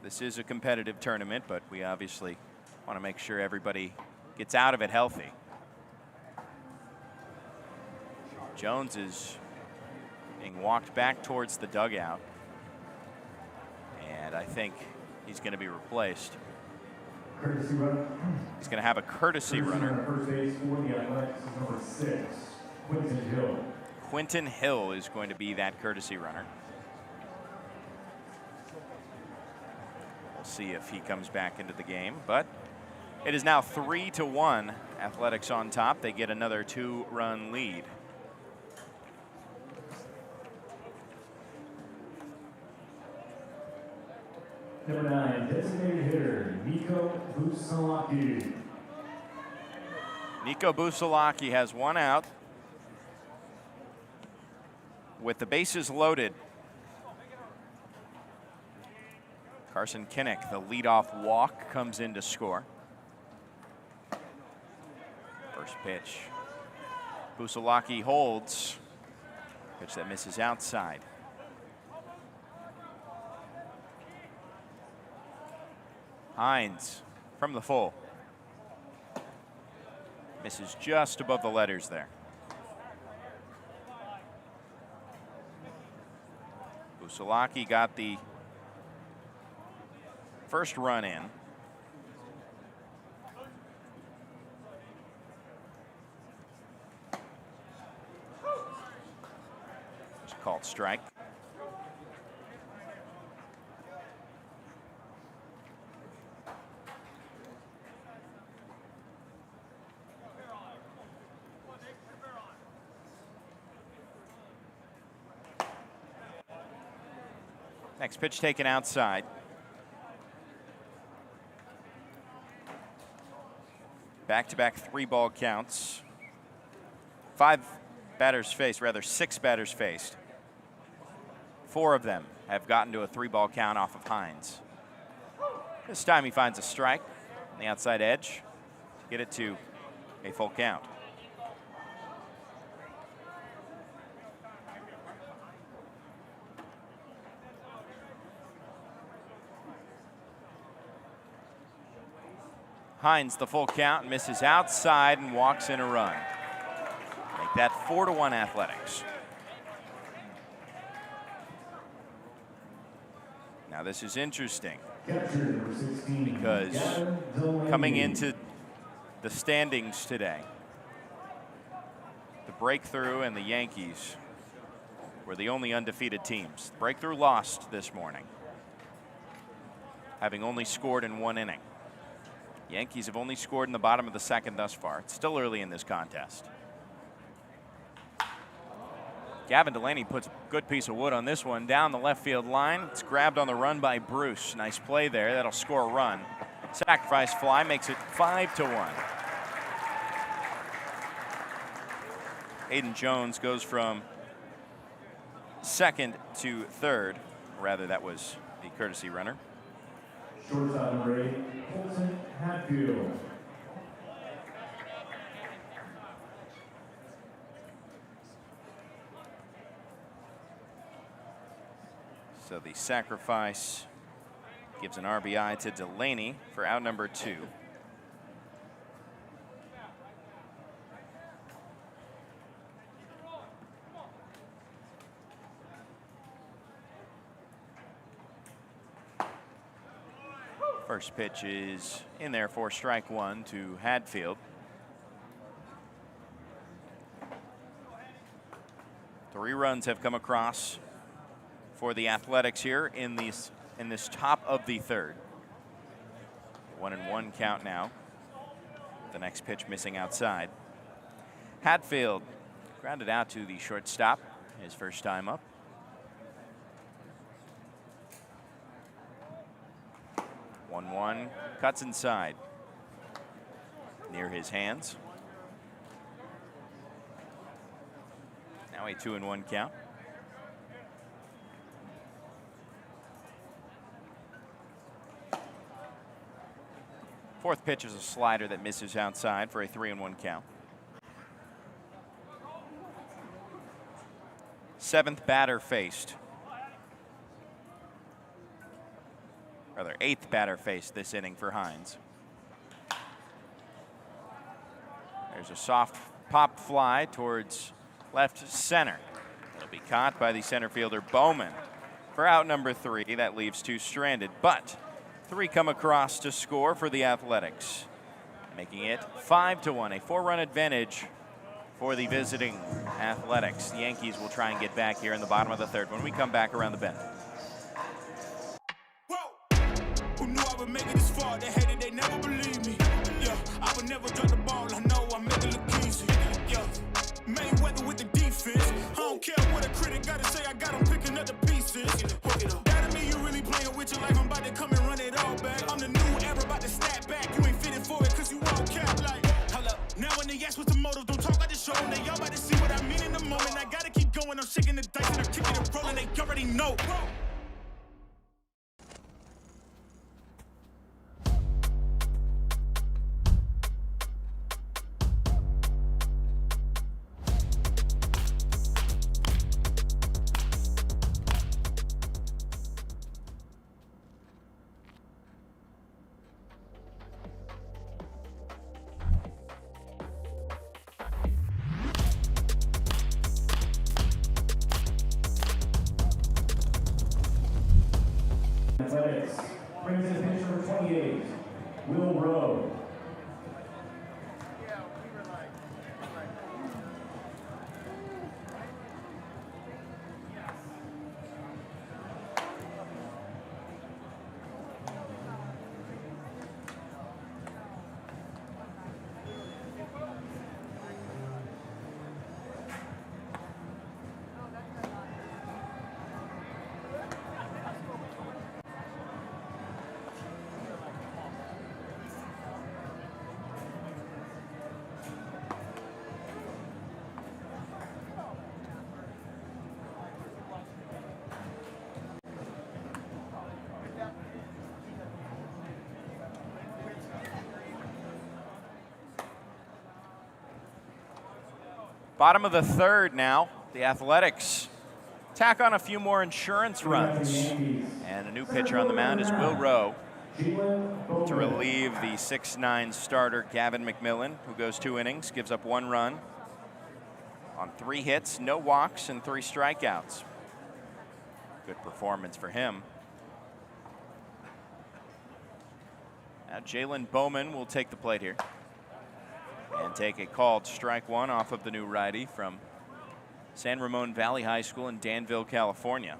Speaker 1: This is a competitive tournament, but we obviously want to make sure everybody gets out of it healthy. Jones is being walked back towards the dugout, and I think he's going to be replaced.
Speaker 2: Courtesy runner.
Speaker 1: He's going to have a courtesy runner.
Speaker 2: First base for the Athletics is number 6, Quinton Hill.
Speaker 1: Quinton Hill is going to be that courtesy runner. We'll see if he comes back into the game, but it is now 3-1. Athletics on top. They get another 2-run lead.
Speaker 2: Number 9, designated hitter, Nico Busalaki.
Speaker 1: Nico Busalaki has one out. With the bases loaded, Carson Kinnick, the leadoff walk, comes in to score. First pitch. Busalaki holds. Pitch that misses outside. Hines from the full. Misses just above the letters there. Busalaki got the first run in. Just called strike. Next pitch taken outside. Back-to-back 3-ball counts. 6 batters faced. 4 of them have gotten to a 3-ball count off of Hines. This time he finds a strike on the outside edge to get it to a full count. Hines the full count, misses outside and walks in a run. Make that 4-1 Athletics. Now this is interesting because coming into the standings today, the Breakthrough and the Yankees were the only undefeated teams. The Breakthrough lost this morning, having only scored in 1 inning. Yankees have only scored in the bottom of the 2nd thus far. It's still early in this contest. Gavin Delaney puts a good piece of wood on this one down the left field line. It's grabbed on the run by Bruce. Nice play there. That'll score a run. Sacrifice fly makes it 5-1. Aiden Jones goes from 2nd to 3rd. Rather, that was the courtesy runner.
Speaker 2: Shortstop number 8, Colton Hatfield.
Speaker 1: So the sacrifice gives an RBI to Delaney for out number 2. First pitch is in there for strike 1 to Hadfield. 3 runs have come across for the Athletics here in this top of the third. 1-1 count now. The next pitch missing outside. Hatfield grounded out to the shortstop, his first time up. 1-1, cuts inside. Near his hands. Now a 2-1 count. Fourth pitch is a slider that misses outside for a 3-1 count. Seventh batter faced. Rather, eighth batter faced this inning for Hines. There's a soft pop fly towards left center. It'll be caught by the center fielder Bowman for out number 3. That leaves 2 stranded, but 3 come across to score for the Athletics, making it 5-1, a 4-run advantage for the visiting Athletics. The Yankees will try and get back here in the bottom of the third when we come back around the bend.
Speaker 5: Who knew I would make it this far? They hated, they never believed me. Yeah, I would never drop the ball. I know I make it look easy. Yeah, Mayweather with the defense. I don't care what a critic gotta say. I got them picking up the pieces. That mean you really playing with your life. I'm about to come and run it all back. I'm the new era, about to snap back. You ain't fitted for it, cause you all cap like. Hold up. Now when they ask what's the motive, don't talk, I just show them. They all about to see what I mean in the moment. I gotta keep going. I'm shaking the dice and I'm kicking and rolling. They already know.
Speaker 2: Athletics brings in pitch number 28, Will Rowe.
Speaker 1: Bottom of the third now. The Athletics tack on a few more insurance runs. And a new pitcher on the mound is Will Rowe to relieve the 6'9 starter Gavin McMillan, who goes 2 innings, gives up 1 run on 3 hits, no walks, and 3 strikeouts. Good performance for him. Now Jalen Bowman will take the plate here and take a called strike 1 off of the new righty from San Ramon Valley High School in Danville, California.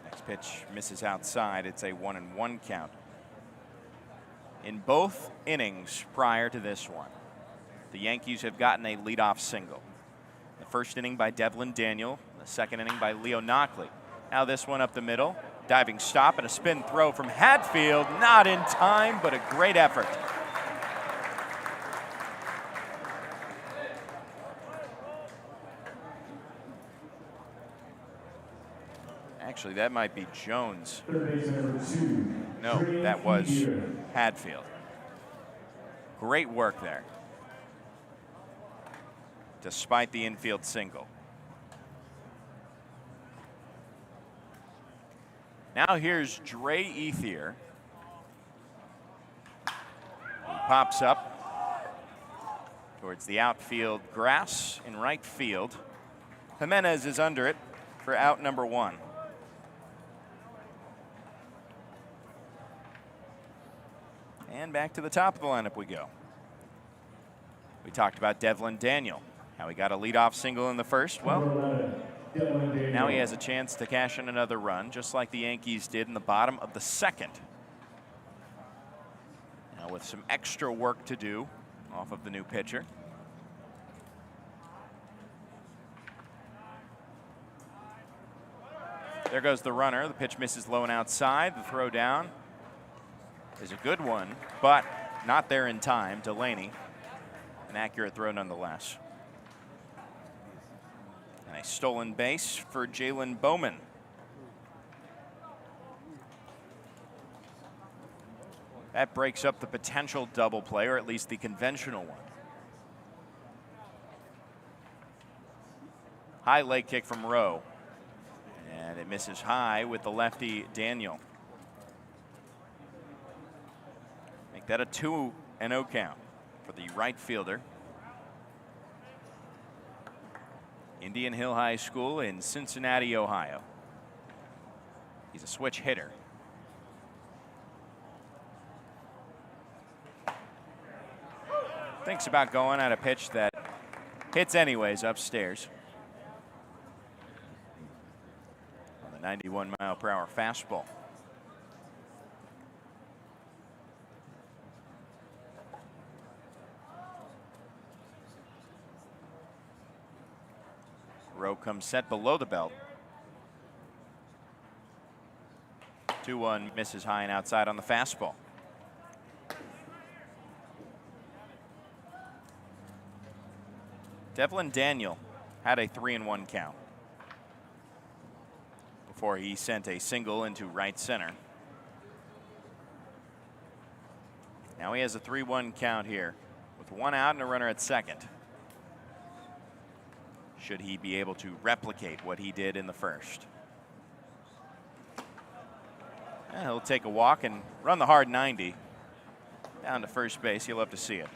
Speaker 1: Next pitch misses outside. It's a 1-1 count. In both innings prior to this one, the Yankees have gotten a leadoff single. The first inning by Devlin Daniel, the second inning by Leo Knockley. Now this one up the middle, diving stop and a spin throw from Hatfield, not in time, but a great effort. Actually, that might be Jones. No, that was Hatfield. Great work there, despite the infield single. Now here's Dre Ethier, who pops up towards the outfield grass in right field. Jimenez is under it for out number 1. And back to the top of the lineup we go. We talked about Devlin Daniel, how he got a leadoff single in the first. Well, now he has a chance to cash in another run, just like the Yankees did in the bottom of the second. Now with some extra work to do off of the new pitcher. There goes the runner. The pitch misses low and outside. The throw down is a good one, but not there in time. Delaney, an accurate throw nonetheless. And a stolen base for Jalen Bowman. That breaks up the potential double play, or at least the conventional one. High leg kick from Rowe. And it misses high with the lefty Daniel. Make that a 2-0 count for the right fielder. Indian Hill High School in Cincinnati, Ohio. He's a switch hitter. Thinks about going at a pitch that hits anyways upstairs. 91-mile-per-hour fastball. Rowe comes set below the belt. 2-1 misses high and outside on the fastball. Devlin Daniel had a 3-1 count before he sent a single into right center. Now he has a 3-1 count here with one out and a runner at second. Should he be able to replicate what he did in the first? He'll take a walk and run the hard 90 down to first base. You'll love to see it.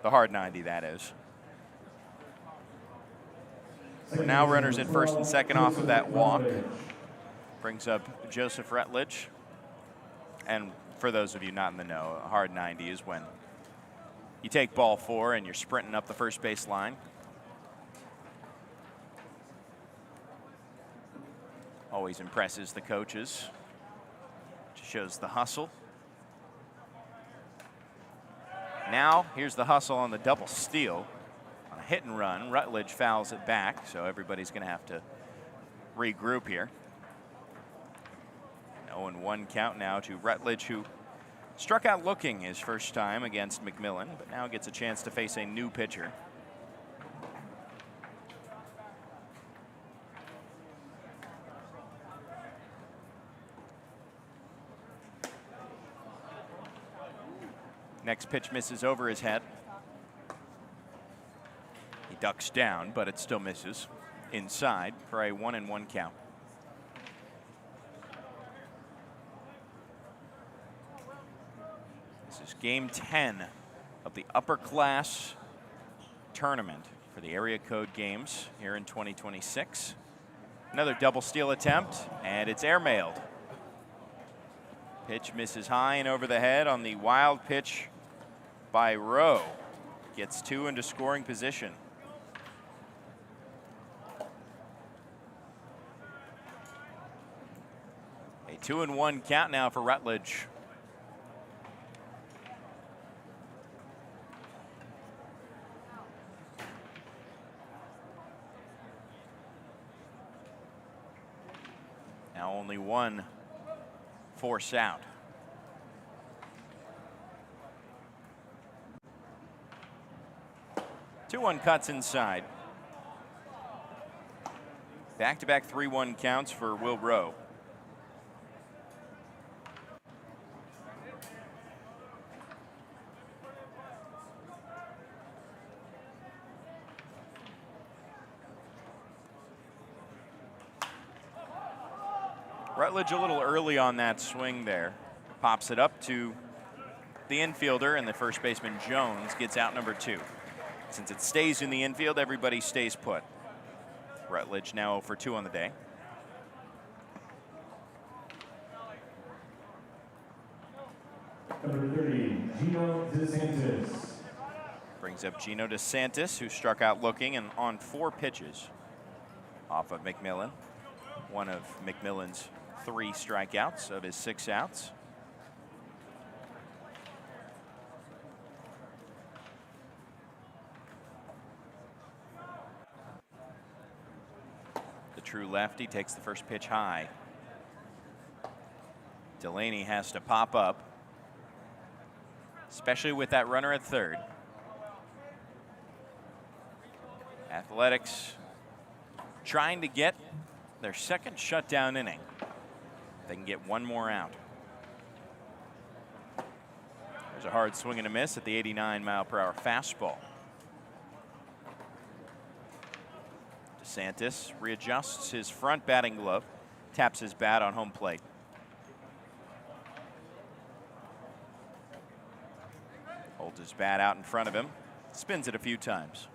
Speaker 1: The hard 90, that is. So now runners at first and second off of that walk. Brings up Joseph Rutledge. And for those of you not in the know, a hard 90 is when you take ball 4 and you're sprinting up the first base line. Always impresses the coaches. Shows the hustle. Now here's the hustle on the double steal. On a hit and run, Rutledge fouls it back, so everybody's going to have to regroup here. 0-1 count now to Rutledge, who struck out looking his first time against McMillan, but now gets a chance to face a new pitcher. Next pitch misses over his head. He ducks down, but it still misses inside for a 1-1 count. This is game 10 of the Upperclass tournament for the area code games here in 2026. Another double steal attempt, and it's airmailed. Pitch misses high and over the head on the wild pitch by Rowe. Gets 2 into scoring position. A 2-1 count now for Rutledge. Now only one force out. Two-one cuts inside. Back-to-back 3-1 counts for Will Rowe. Rutledge a little early on that swing there. Pops it up to the infielder, and the first baseman Jones gets out number 2. Since it stays in the infield, everybody stays put. Rutledge now 0 for 2 on the day.
Speaker 2: number 30, Gino DeSantis.
Speaker 1: Brings up Gino DeSantis, who struck out looking and on 4 pitches off of McMillan. One of McMillan's 3 strikeouts of his 6 outs. The true lefty takes the first pitch high. Delaney has to pop up, especially with that runner at third. Athletics trying to get their second shutdown inning. They can get one more out. There's a hard swing and a miss at the 89-mile-per-hour fastball. DeSantis readjusts his front batting glove, taps his bat on home plate. Holds his bat out in front of him, spins it a few times.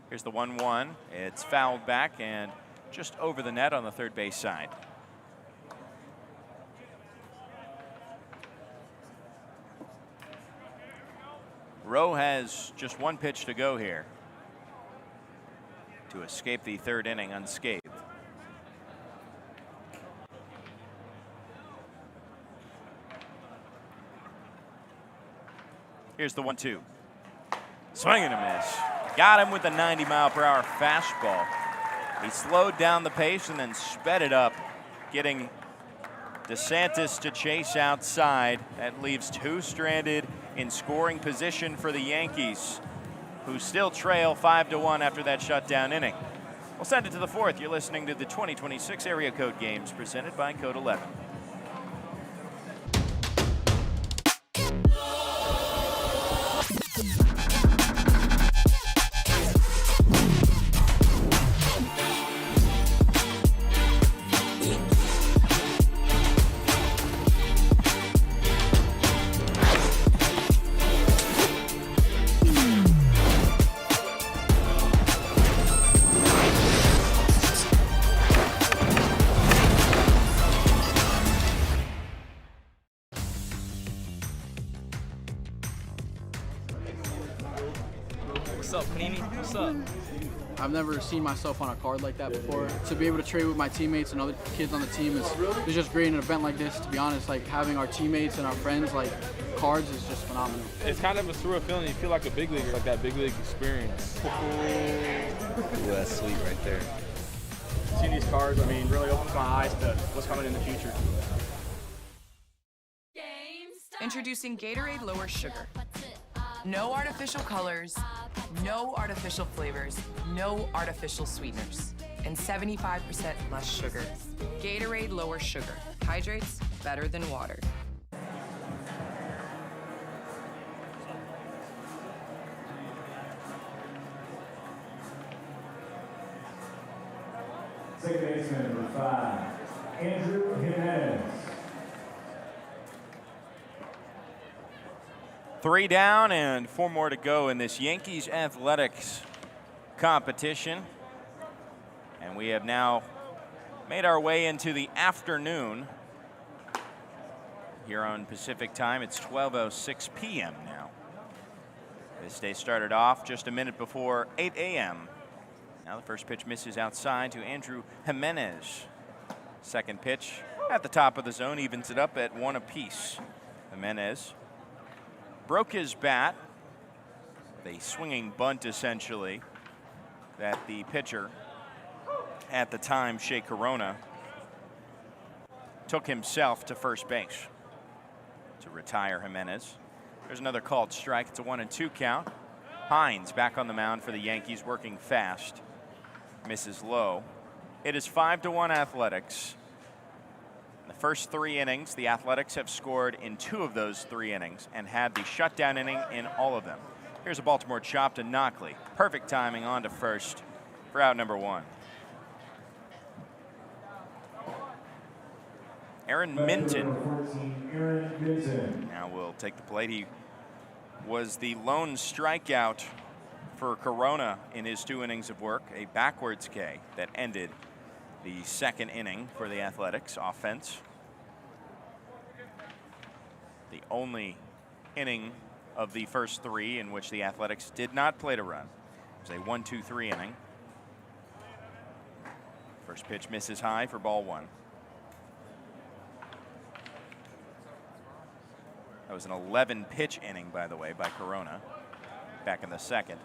Speaker 1: Here's the 1-1. It's fouled back and just over the net on the third base side. Rowe has just 1 pitch to go here to escape the third inning unscathed. Here's the 1-2. Swing and a miss. Got him with the 90-mile-per-hour fastball. He slowed down the pace and then sped it up, getting DeSantis to chase outside. That leaves 2 stranded in scoring position for the Yankees, who still trail 5-1 after that shutdown inning. We'll send it to the 4th. You're listening to the 2026 Area Code Games presented by Code 11.
Speaker 9: What's up, Panini? What's up?
Speaker 7: I've never seen myself on a card like that before. To be able to trade with my teammates and other kids on the team is just great in an event like this. To be honest, like having our teammates and our friends like cards is just phenomenal.
Speaker 6: It's kind of a surreal feeling. You feel like a big leaguer, like that big league experience.
Speaker 8: Ooh, that's sweet right there.
Speaker 9: Seeing these cards, I mean, really opens my eyes to what's coming in the future.
Speaker 10: Introducing Gatorade Lower Sugar. No artificial colors, no artificial flavors, no artificial sweeteners, and 75% less sugar. Gatorade Lower Sugar. Hydrates better than water.
Speaker 2: Second baseman number 5, Andrew Jimenez.
Speaker 1: 3 down and 4 more to go in this Yankees Athletics competition. And we have now made our way into the afternoon. Here on Pacific time, it's 12:06 p.m. now. This day started off just a minute before 8 a.m. Now the first pitch misses outside to Andrew Jimenez. Second pitch at the top of the zone, evens it up at 1 apiece. Jimenez broke his bat, a swinging bunt essentially, that the pitcher at the time, Shea Corona, took himself to first base to retire Jimenez. There's another called strike. It's a 1-2 count. Hines back on the mound for the Yankees, working fast. Misses low. It is 5-1 Athletics. The first 3 innings, the Athletics have scored in 2 of those 3 innings and had the shutdown inning in all of them. Here's a Baltimore chop to Knockley. Perfect timing on to first for out number 1. Aaron Minton now will take the plate. He was the lone strikeout for Corona in his 2 innings of work, a backwards K that ended the second inning for the Athletics offense. The only inning of the first 3 in which the Athletics did not play to run. It was a 1-2-3 inning. First pitch misses high for ball 1. That was an 11-pitch inning, by the way, by Corona back in the second.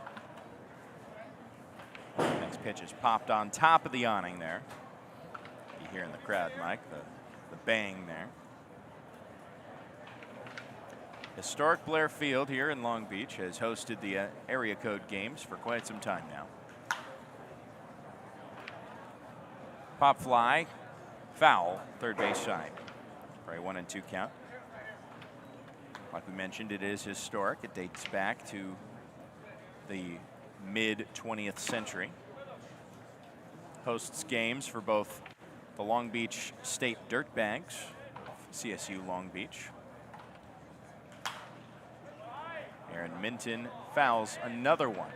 Speaker 1: Next pitch is popped on top of the awning there. You hear in the crowd, Mike, the bang there. Historic Blair Field here in Long Beach has hosted the area code games for quite some time now. Pop fly, foul, third base side for a 1-2 count. Like we mentioned, it is historic. It dates back to the mid-20th century. Hosts games for both the Long Beach State Dirtbags, CSU Long Beach. Aaron Minton fouls another one.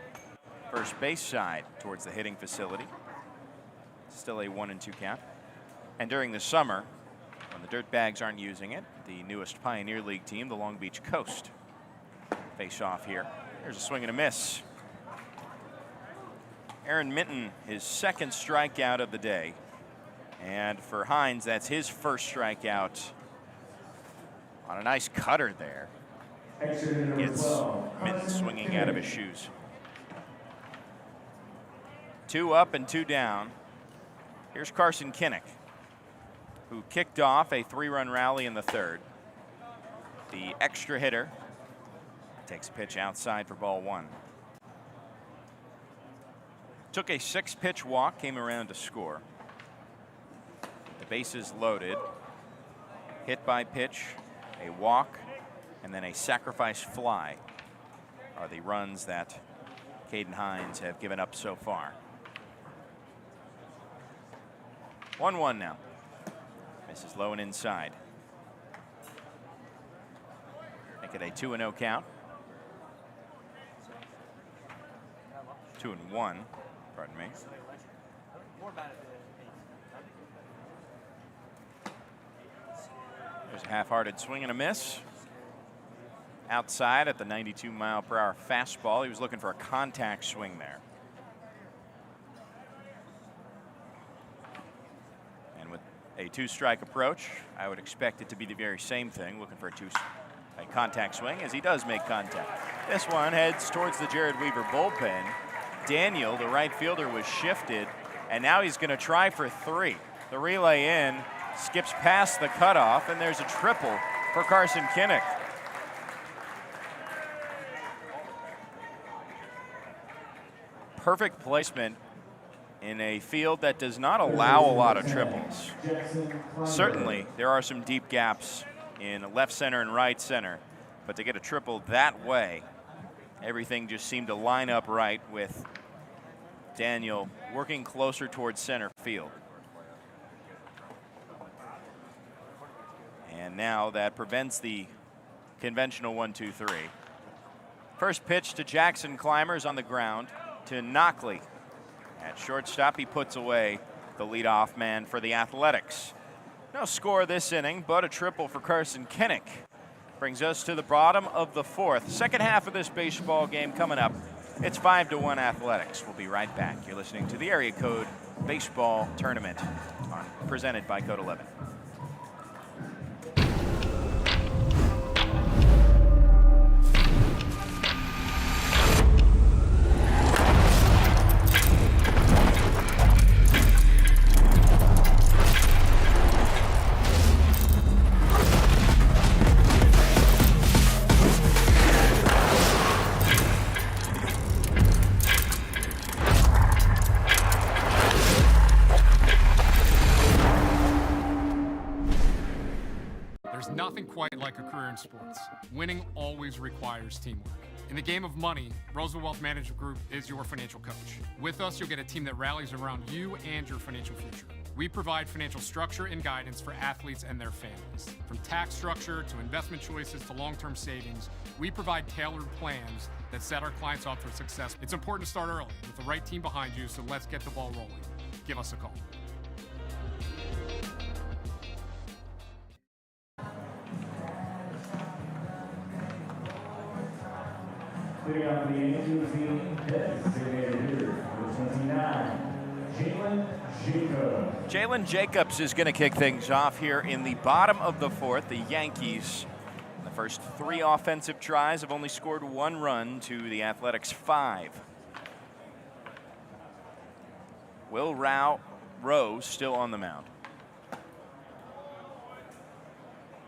Speaker 1: First base side towards the hitting facility. Still a 1-2 count. And during the summer, when the Dirtbags aren't using it, the newest Pioneer League team, the Long Beach Coast, face off here. There's a swing and a miss. Aaron Minton, his second strikeout of the day. And for Hines, that's his first strikeout on a nice cutter there. Gets Minton swinging out of his shoes. 2 up and 2 down. Here's Carson Kinnick, who kicked off a 3-run rally in the third. The extra hitter takes a pitch outside for ball 1. Took a 6-pitch walk, came around to score. The bases loaded. Hit by pitch, a walk, and then a sacrifice fly are the runs that Caden Hines have given up so far. 1-1 now. Misses low and inside. Make it a 2-0 count. 2-1, pardon me. There's a half-hearted swing and a miss. Outside at the 92-mile-per-hour fastball. He was looking for a contact swing there. And with a 2-strike approach, I would expect it to be the very same thing, looking for a contact swing, as he does make contact. This one heads towards the Jared Weaver bullpen. Daniel, the right fielder, was shifted, and now he's going to try for 3. The relay in, skips past the cutoff, and there's a triple for Carson Kinnick. Perfect placement in a field that does not allow a lot of triples. Certainly, there are some deep gaps in left center and right center, but to get a triple that way, everything just seemed to line up right with Daniel working closer towards center field. And now that prevents the conventional 1-2-3. First pitch to Jackson Climbers on the ground to Knockley. At shortstop, he puts away the leadoff man for the Athletics. No score this inning, but a triple for Carson Kinnick. Brings us to the bottom of the 4th. Second half of this baseball game coming up. It's 5-1 Athletics. We'll be right back. You're listening to the Area Code Baseball Tournament presented by Code 11.
Speaker 11: Nothing quite like a career in sports. Winning always requires teamwork. In the game of money, Roosevelt Wealth Management Group is your financial coach. With us, you'll get a team that rallies around you and your financial future. We provide financial structure and guidance for athletes and their families. From tax structure to investment choices to long-term savings, we provide tailored plans that set our clients up for success. It's important to start early with the right team behind you, so let's get the ball rolling. Give us a call.
Speaker 2: Sitting up for the Yankees, the designated hitter, number 29, Jacobs.
Speaker 1: Jalen Jacobs is going to kick things off here in the bottom of the fourth. The Yankees, the first 3 offensive tries, have only scored 1 run to the Athletics' 5. Will Rowe still on the mound.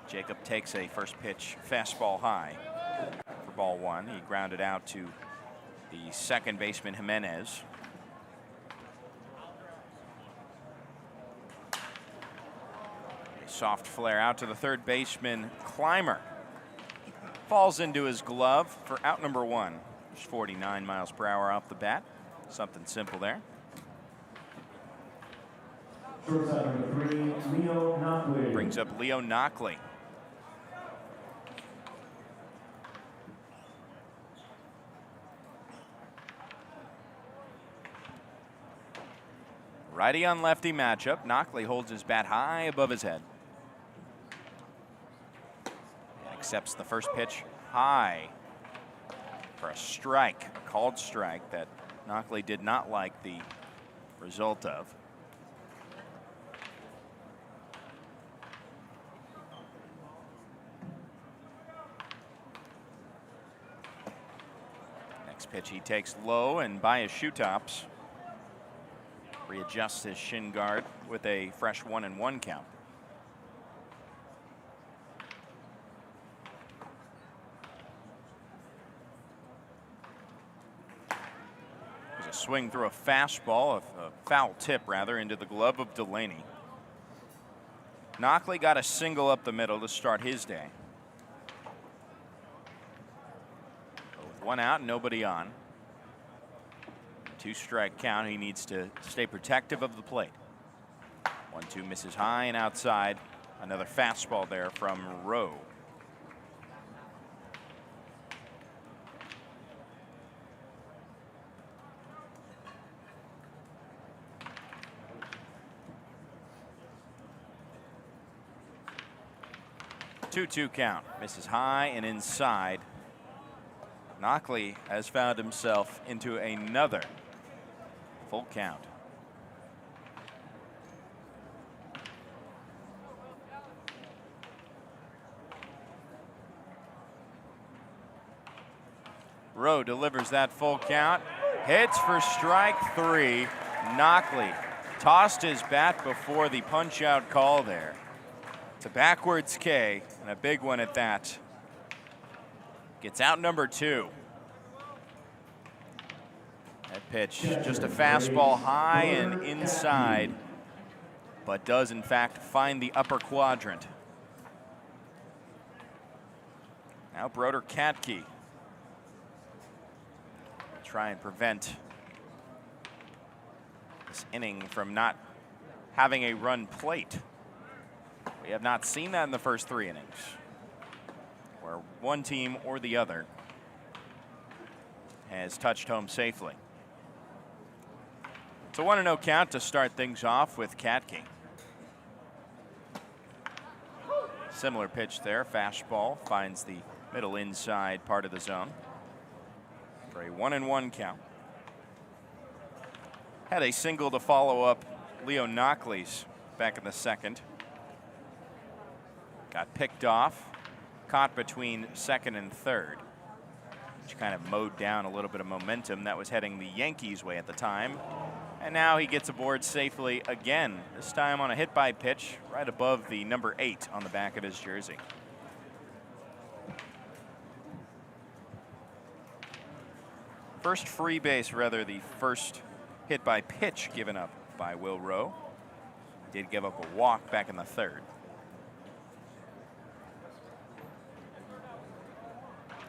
Speaker 1: Jacob takes a first pitch fastball high for ball 1. He grounded out to the second baseman Jimenez. A soft flare out to the third baseman Clymer. Falls into his glove for out number 1. There's 49 miles per hour off the bat. Something simple there.
Speaker 2: Shortstop number 3, Leo Knockley.
Speaker 1: Brings up Leo Knockley. Righty on lefty matchup. Knockley holds his bat high above his head. And accepts the first pitch high for a strike, a called strike that Knockley did not like the result of. Next pitch he takes low and by his shoe tops. Readjusts his shin guard with a fresh 1-1 count. There's a swing through a fastball, a foul tip rather, into the glove of Delaney. Knockley got a single up the middle to start his day. With 1 out, nobody on. 2-strike count. He needs to stay protective of the plate. 1-2 misses high and outside. Another fastball there from Rowe. Two count. Misses high and inside. Knockley has found himself into another full count. Rowe delivers that full count. Hits for strike 3. Knockley tossed his bat before the punch out call there. It's a backwards K and a big one at that. Gets out number 2. That pitch, just a fastball high and inside, but does in fact find the upper quadrant. Now Broder Katke. Try and prevent this inning from not having a run plate. We have not seen that in the first 3 innings, where one team or the other has touched home safely. It's a 1-0 count to start things off with Katke. Similar pitch there, fastball finds the middle inside part of the zone for a 1-1 count. Had a single to follow up Leo Knockley's back in the second. Got picked off, caught between second and third, which kind of mowed down a little bit of momentum that was heading the Yankees' way at the time. And now he gets aboard safely again, this time on a hit by pitch right above the number 8 on the back of his jersey. First free base, rather, the first hit by pitch given up by Will Rowe. Did give up a walk back in the third.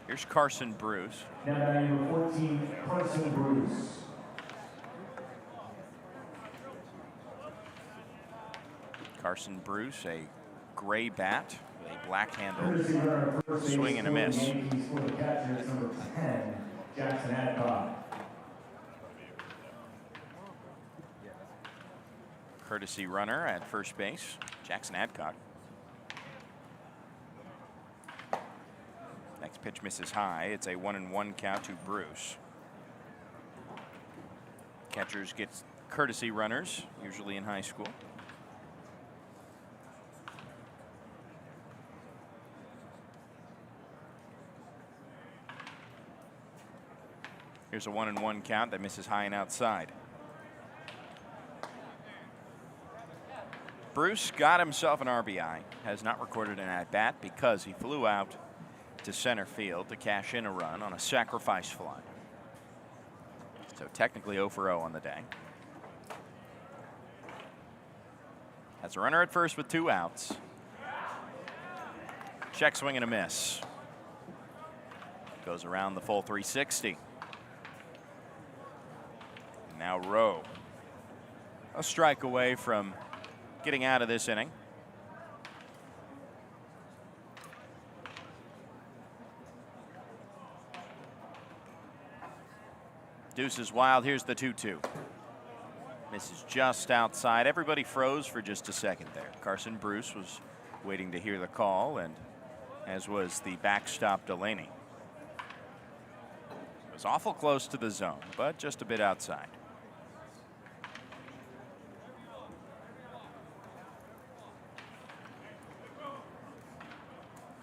Speaker 1: Here's Carson Bruce.
Speaker 2: Now batting number 14, Carson Bruce.
Speaker 1: Carson Bruce, a gray bat with a black handle, swing and a miss.
Speaker 2: Yankees for the catcher is number 10, Jackson Adcock.
Speaker 1: Courtesy runner at first base, Jackson Adcock. Next Pitch misses high. It's a 1-1 count to Bruce. Catchers get courtesy runners, usually in high school. Here's a 1-1 count that misses high and outside. Bruce got himself an RBI, has not recorded an at-bat because he flew out to center field to cash in a run on a sacrifice fly. So technically 0 for 0 on the day. Has a runner at first with 2 outs. Check swing and a miss. Goes around the full 360. Now Rowe, a strike away from getting out of this inning. Deuce is wild. Here's the 2-2. Misses just outside. Everybody froze for just a second there. Carson Bruce was waiting to hear the call, and as was the backstop Delaney. It was awful close to the zone, but just a bit outside.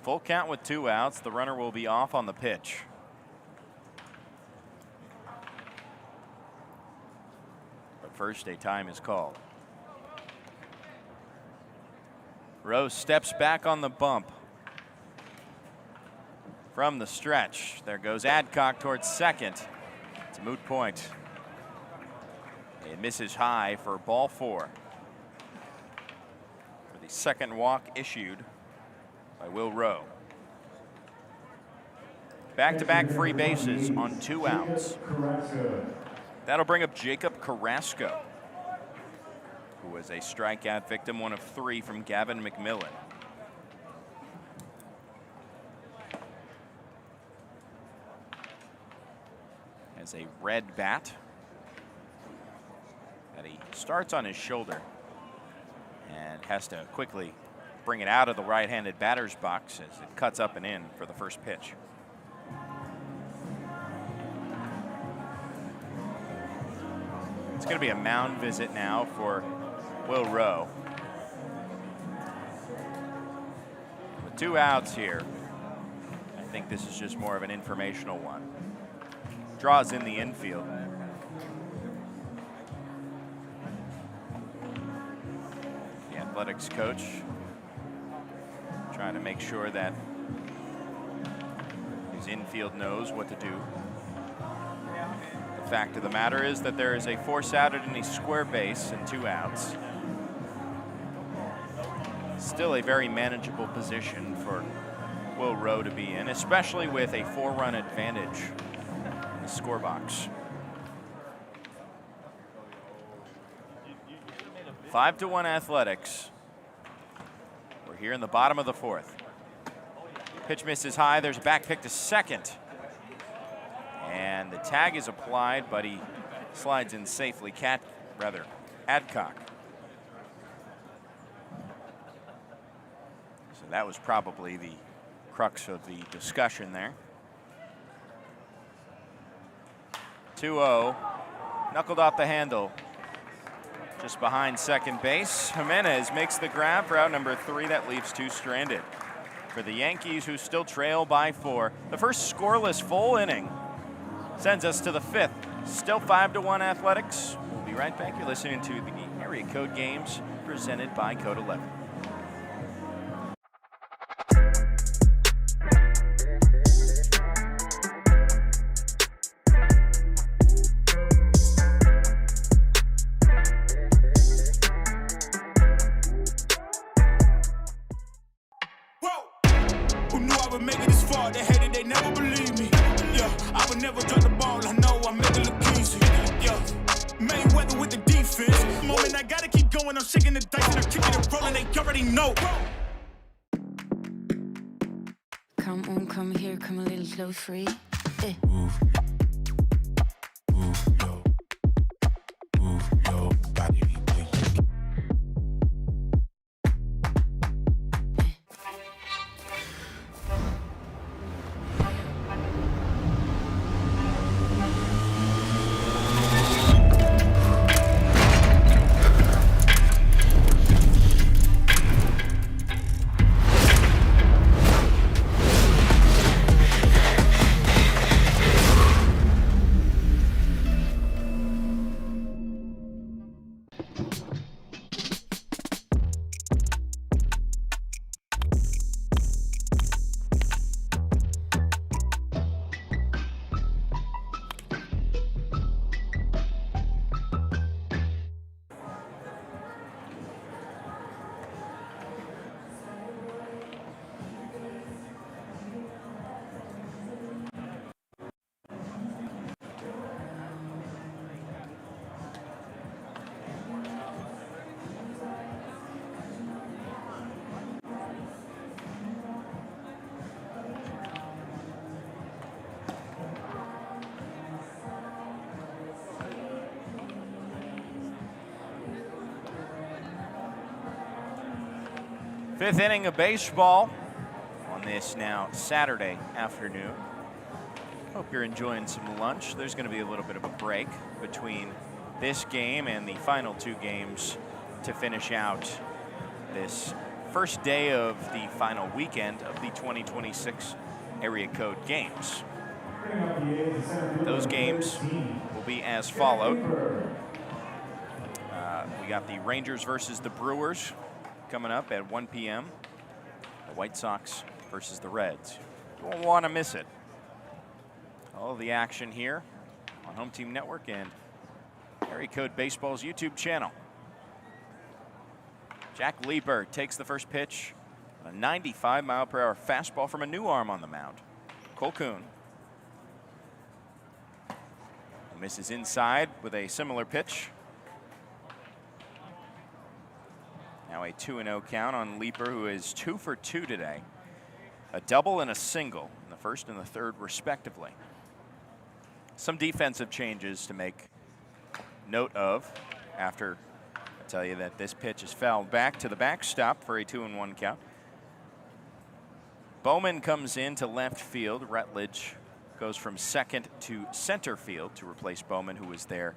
Speaker 1: Full count with 2 outs. The runner will be off on the pitch. But first, a time is called. Rose steps back on the bump. From the stretch, there goes Adcock towards second. It's a moot point. It misses high for ball 4. For the second walk issued by Will Rowe. Back-to-back free bases on 2 outs. That'll bring up Jacob Carrasco, who was a strikeout victim, 1 of 3 from Gavin McMillan. Has a red bat that he starts on his shoulder and has to quickly bring it out of the right-handed batter's box as it cuts up and in for the first pitch. It's going to be a mound visit now for Will Rowe. With 2 outs here, I think this is just more of an informational one. Draws in the infield. The athletics coach trying to make sure that his infield knows what to do. The fact of the matter is that there is a force out at any square base and 2 outs. Still a very manageable position for Will Rowe to be in, especially with a 4-run advantage in the score box. 5-1 Athletics. We're here in the bottom of the 4th. Pitch misses high. There's a back pick to second. And the tag is applied, but he slides in safely. Adcock. So that was probably the crux of the discussion there. 2-0. Knuckled off the handle. Just behind second base. Jimenez makes the grab for out number 3. That leaves 2 stranded. For the Yankees, who still trail by 4. The first scoreless full inning sends us to the 5th. Still 5-1 Athletics. We'll be right back. You're listening to the Area Code Games presented by Code 11.
Speaker 12: Come here, come a little close, free.
Speaker 5: Move your body.
Speaker 1: Fifth inning of baseball on this now Saturday afternoon. Hope you're enjoying some lunch. There's going to be a little bit of a break between this game and the final two games to finish out this first day of the final weekend of the 2026 area code games. Those games will be as followed. We got the Rangers versus the Brewers coming up at 1 p.m. The White Sox versus the Reds. You won't want to miss it. All the action here on Home Team Network and Area Code Baseball's YouTube channel. Jack Leeper takes the first pitch. A 95-mile-per-hour fastball from a new arm on the mound. Cole Kuhn. Misses inside with a similar pitch. Now a 2-0 count on Leeper, who is 2 for 2 today. A double and a single in the first and the third, respectively. Some defensive changes to make note of after I tell you that this pitch is fouled back to the backstop for a 2-1 count. Bowman comes in to left field. Rutledge goes from second to center field to replace Bowman, who was there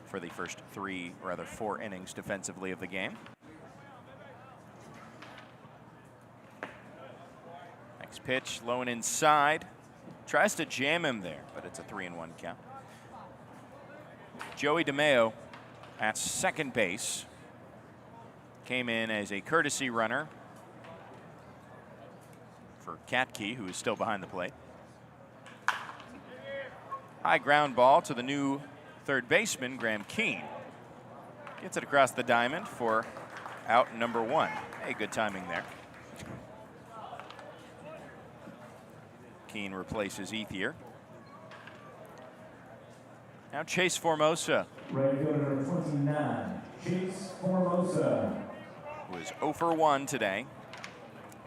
Speaker 1: for the first 4 innings defensively of the game. Next pitch, low and inside. Tries to jam him there, but it's a 3-1 count. Joey DeMeo at second base. Came in as a courtesy runner for Katke, who is still behind the plate. High ground ball to the new third baseman, Graham Keane. Gets it across the diamond for out number 1. Hey, good timing there. Keane replaces Ethier. Now Chase Formosa.
Speaker 2: Ready to go to number 29, Chase Formosa.
Speaker 1: Who is 0 for 1 today.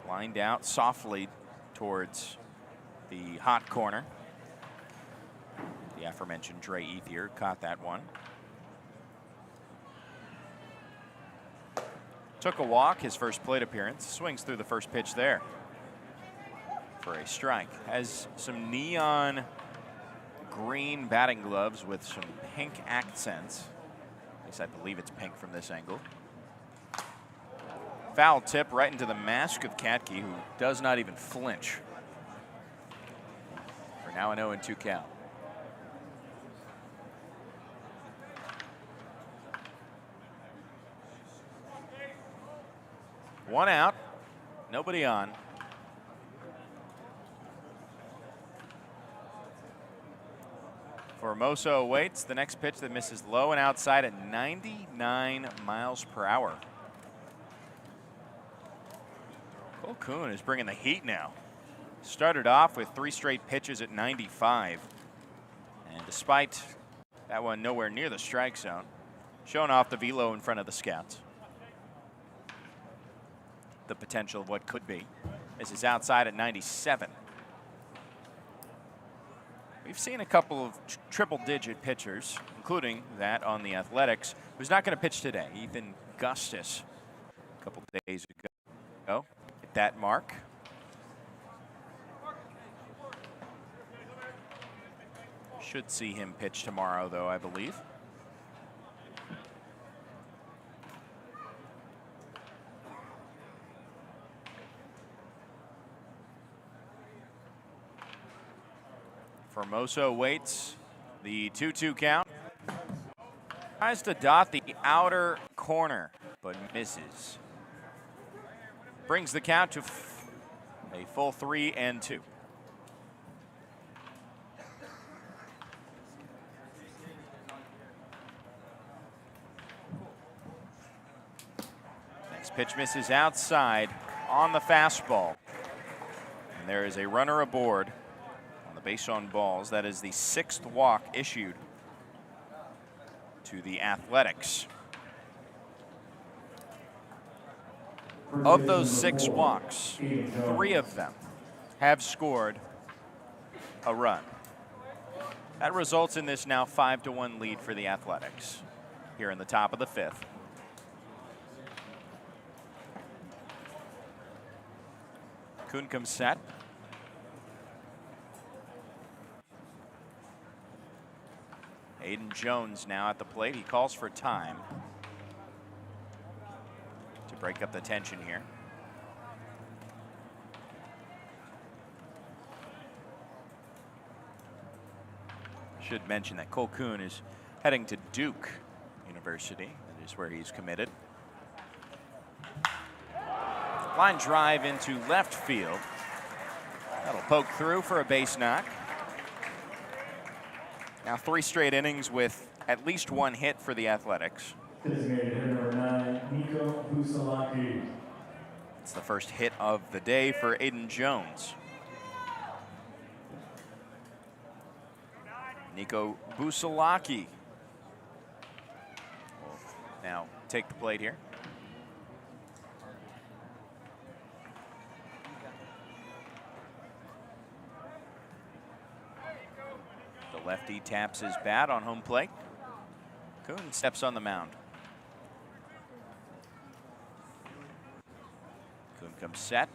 Speaker 1: Lined out softly towards the hot corner. The aforementioned Dre Ethier caught that one. Took a walk, his first plate appearance. Swings through the first pitch there for a strike. Has some neon green batting gloves with some pink accents. At least I believe it's pink from this angle. Foul tip right into the mask of Katke, who does not even flinch. For now an 0-2 count. One out, nobody on. Formosa awaits the next pitch that misses low and outside at 99 miles per hour. Cole Kuhn is bringing the heat now. Started off with 3 straight pitches at 95. And despite that one nowhere near the strike zone, showing off the velo in front of the scouts. The potential of what could be. This is outside at 97. We've seen a couple of triple-digit pitchers, including that on the Athletics, who's not going to pitch today. Ethan Gustis, a couple days ago, hit that mark. Should see him pitch tomorrow, though, I believe. Formosa waits the 2-2 count. Tries to dot the outer corner, but misses. Brings the count to a full 3-2. Next pitch misses outside on the fastball. And there is a runner aboard. Base on balls. That is the 6th walk issued to the Athletics. Of those 6 walks, 3 of them have scored a run. That results in this now 5-1 lead for the Athletics here in the top of the 5th. Kuhn comes set. Aiden Jones now at the plate. He calls for time to break up the tension here. Should mention that Cole Kuhn is heading to Duke University. That is where he's committed. Line drive into left field. That'll poke through for a base knock. Now 3 straight innings with at least 1 hit for the Athletics.
Speaker 2: Designated hitter number 9, Nico Busalaki.
Speaker 1: It's the first hit of the day for Aiden Jones. Nico Busalaki will now take the plate here. The lefty taps his bat on home plate. Kuhn steps on the mound. Kuhn comes set.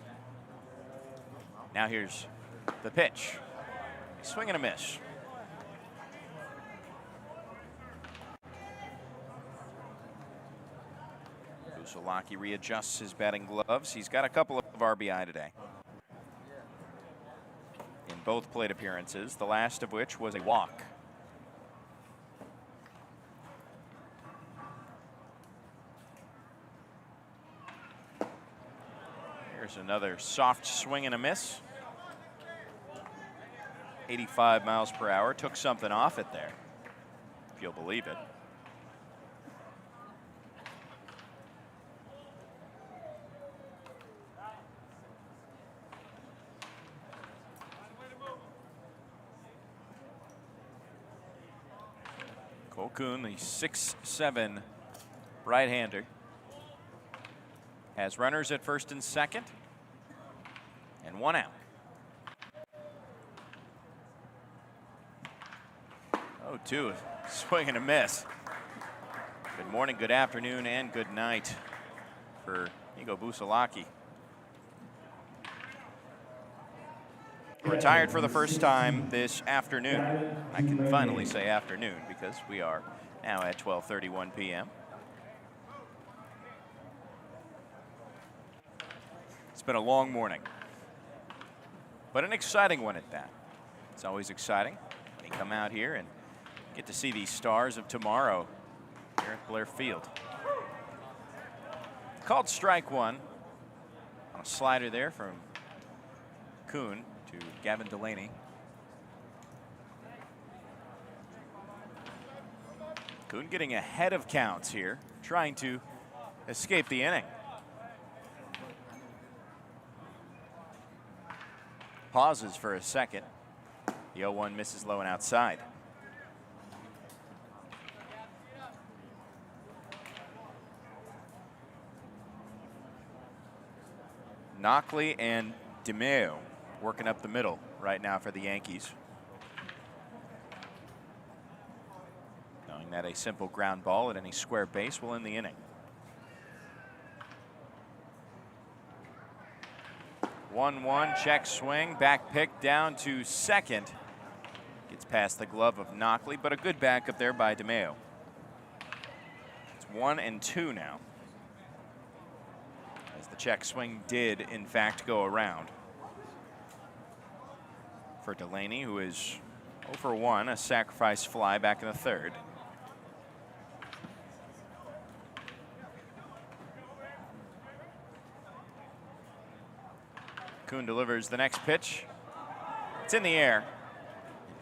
Speaker 1: Now here's the pitch. Swing and a miss. Busalaki readjusts his batting gloves. He's got a couple of RBI today in both plate appearances, the last of which was a walk. Here's another soft swing and a miss. 85 miles per hour. Took something off it there, if you'll believe it. Cole Kuhn, the 6'7" right-hander, has runners at first and second, and 1 out. 0-2, swing and a miss. Good morning, good afternoon, and good night for Nico Busalaki. Retired for the first time this afternoon. I can finally say afternoon because we are now at 12:31 p.m. It's been a long morning, but an exciting one at that. It's always exciting when you come out here and get to see these stars of tomorrow here at Blair Field. Called strike 1 on a slider there from Kuhn to Gavin Delaney. Kuhn getting ahead of counts here, trying to escape the inning. Pauses for a second. The 0-1 misses low and outside. Knockley and DeMeo working up the middle right now for the Yankees. Knowing that a simple ground ball at any square base will end the inning. 1-1, check swing, back pick down to second. Gets past the glove of Knockley, but a good backup there by DeMeo. It's 1-2 now, as the check swing did in fact go around. For Delaney, who is 0 for 1, a sacrifice fly back in the third. Kuhn delivers the next pitch. It's in the air.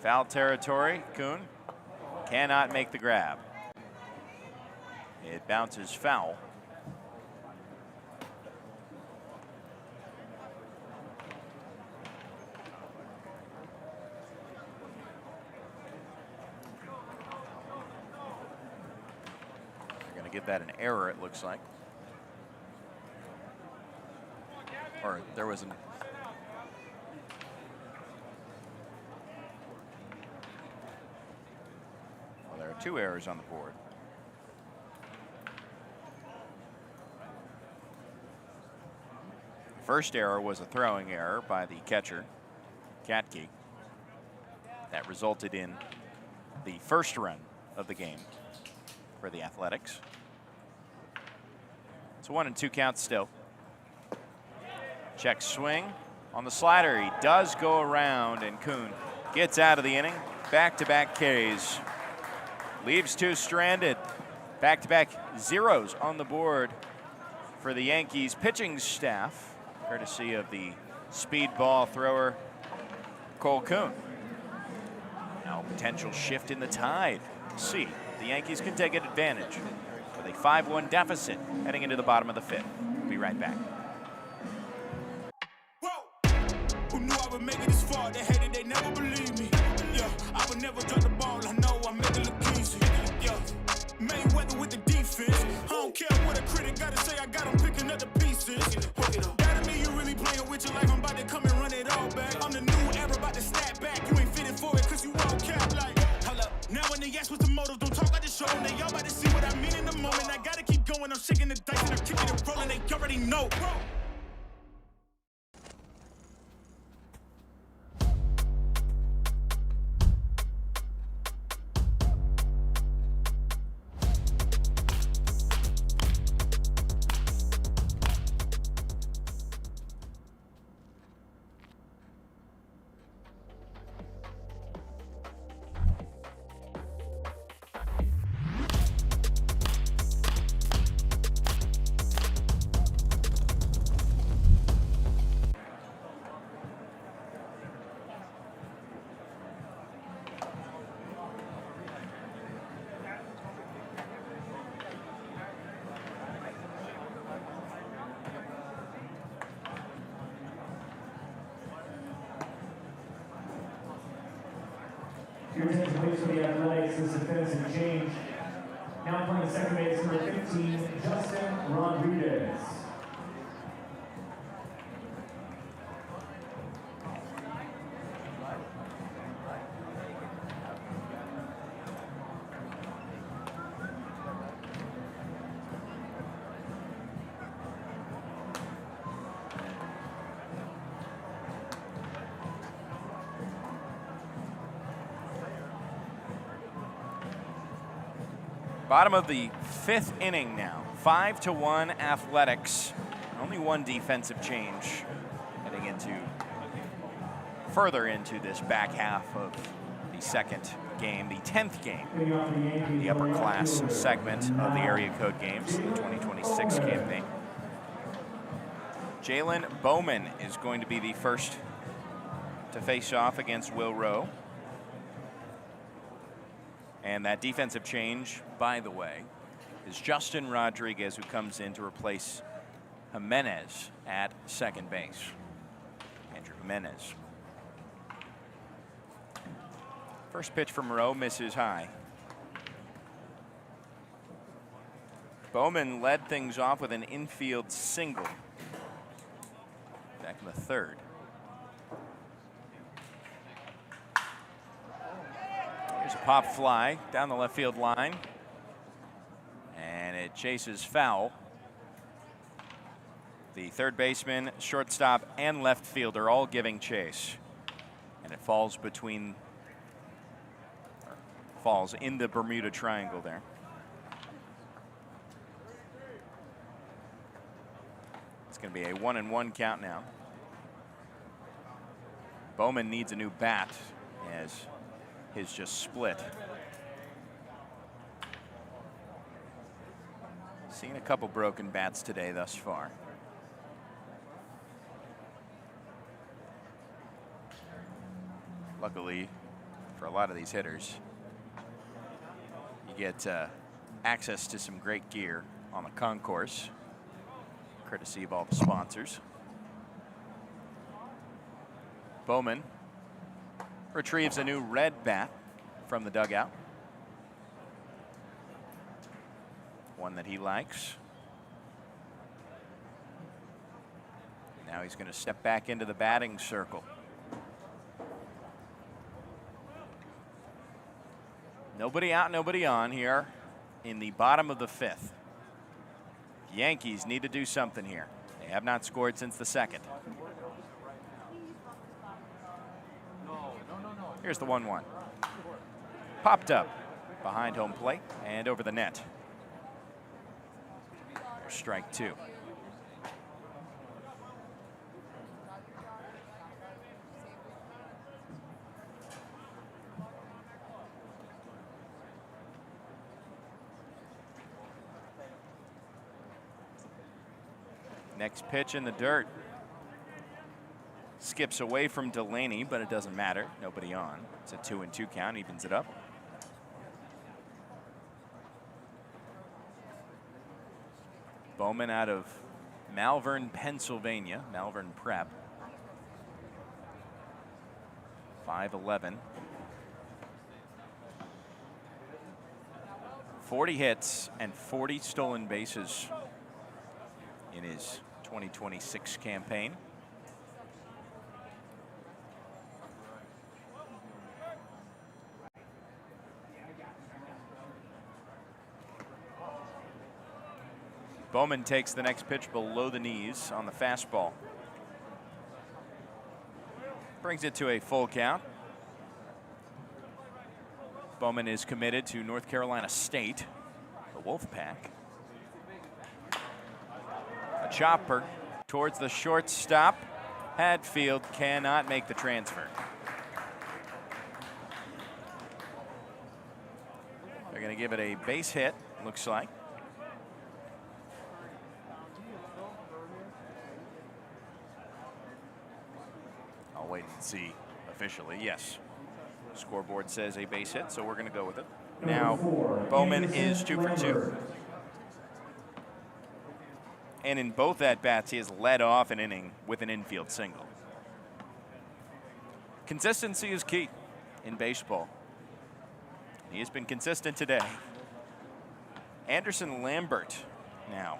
Speaker 1: Foul territory. Kuhn cannot make the grab. It bounces foul. Give that an error, it looks like. Or there was an... Well, there are 2 errors on the board. First error was a throwing error by the catcher, Katke. That resulted in the first run of the game for the Athletics. It's a 1-2 count still. Check swing on the slider. He does go around, and Kuhn gets out of the inning. Back-to-back Ks. Leaves two stranded. Back-to-back zeros on the board for the Yankees pitching staff, courtesy of the speed ball thrower, Cole Kuhn. Now potential shift in the tide. See, the Yankees can take advantage with a 5-1 deficit heading into the bottom of the fifth. We'll be right back.
Speaker 5: Who knew I would make it this far? They hated, they never believed me. Yeah, I would never drop the ball. I know I make it look easy. Yeah, Mayweather with the defense. I don't care what a critic gotta say. I got 'em picking up the pieces. That mean you really playing with your life. I'm about to come and run it all back. I'm the new era, about to snap back. You ain't fitting for it 'cause you all cap like. Hold up. Now when they ask what's the motive, don't talk like the show. Now y'all about to see what I mean in the moment. I gotta keep going. I'm shaking the dice and I'm kicking and rolling. They already know.
Speaker 2: Here is the place for the Athletics. This is defensive change. Now playing second base, number 15, Justin Rodriguez.
Speaker 1: Bottom of the fifth inning now. 5-1 Athletics. Only one defensive change heading into further into this back half of the second game, the 10th game, the Upperclass segment of the area code games, the 2026 campaign. Jalen Bowman is going to be the first to face off against Will Rowe. And that defensive change, by the way, is Justin Rodriguez, who comes in to replace Jimenez at second base. Andrew Jimenez. First pitch from Rowe misses high. Bowman led things off with an infield single back in the third. Here's a pop fly down the left field line. And it chases foul. The third baseman, shortstop, and left fielder all giving chase. And it falls in the Bermuda Triangle there. It's going to be a 1-1 count now. Bowman needs a new bat as his just split. Seen a couple broken bats today thus far. Luckily, for a lot of these hitters, you get access to some great gear on the concourse, courtesy of all the sponsors. Bowman retrieves a new red bat from the dugout. One that he likes. Now he's going to step back into the batting circle. Nobody out, nobody on here in the bottom of the fifth. Yankees need to do something here. They have not scored since the second. Here's the 1-1. Popped up behind home plate and over the net. There's strike 2. Next pitch in the dirt. Skips away from Delaney, but it doesn't matter. Nobody on. It's a 2-2 count, evens it up. Bowman out of Malvern, Pennsylvania, Malvern Prep. 5'11". 40 hits and 40 stolen bases in his 2026 campaign. Bowman takes the next pitch below the knees on the fastball. Brings it to a full count. Bowman is committed to North Carolina State, the Wolfpack. A chopper towards the shortstop. Hadfield cannot make the transfer. They're going to give it a base hit, looks like. I'll wait and see officially. Yes. Scoreboard says a base hit, so we're going to go with it. Now, Bowman is 2 for 2. And in both at-bats, he has led off an inning with an infield single. Consistency is key in baseball. He has been consistent today. Anderson Lambert now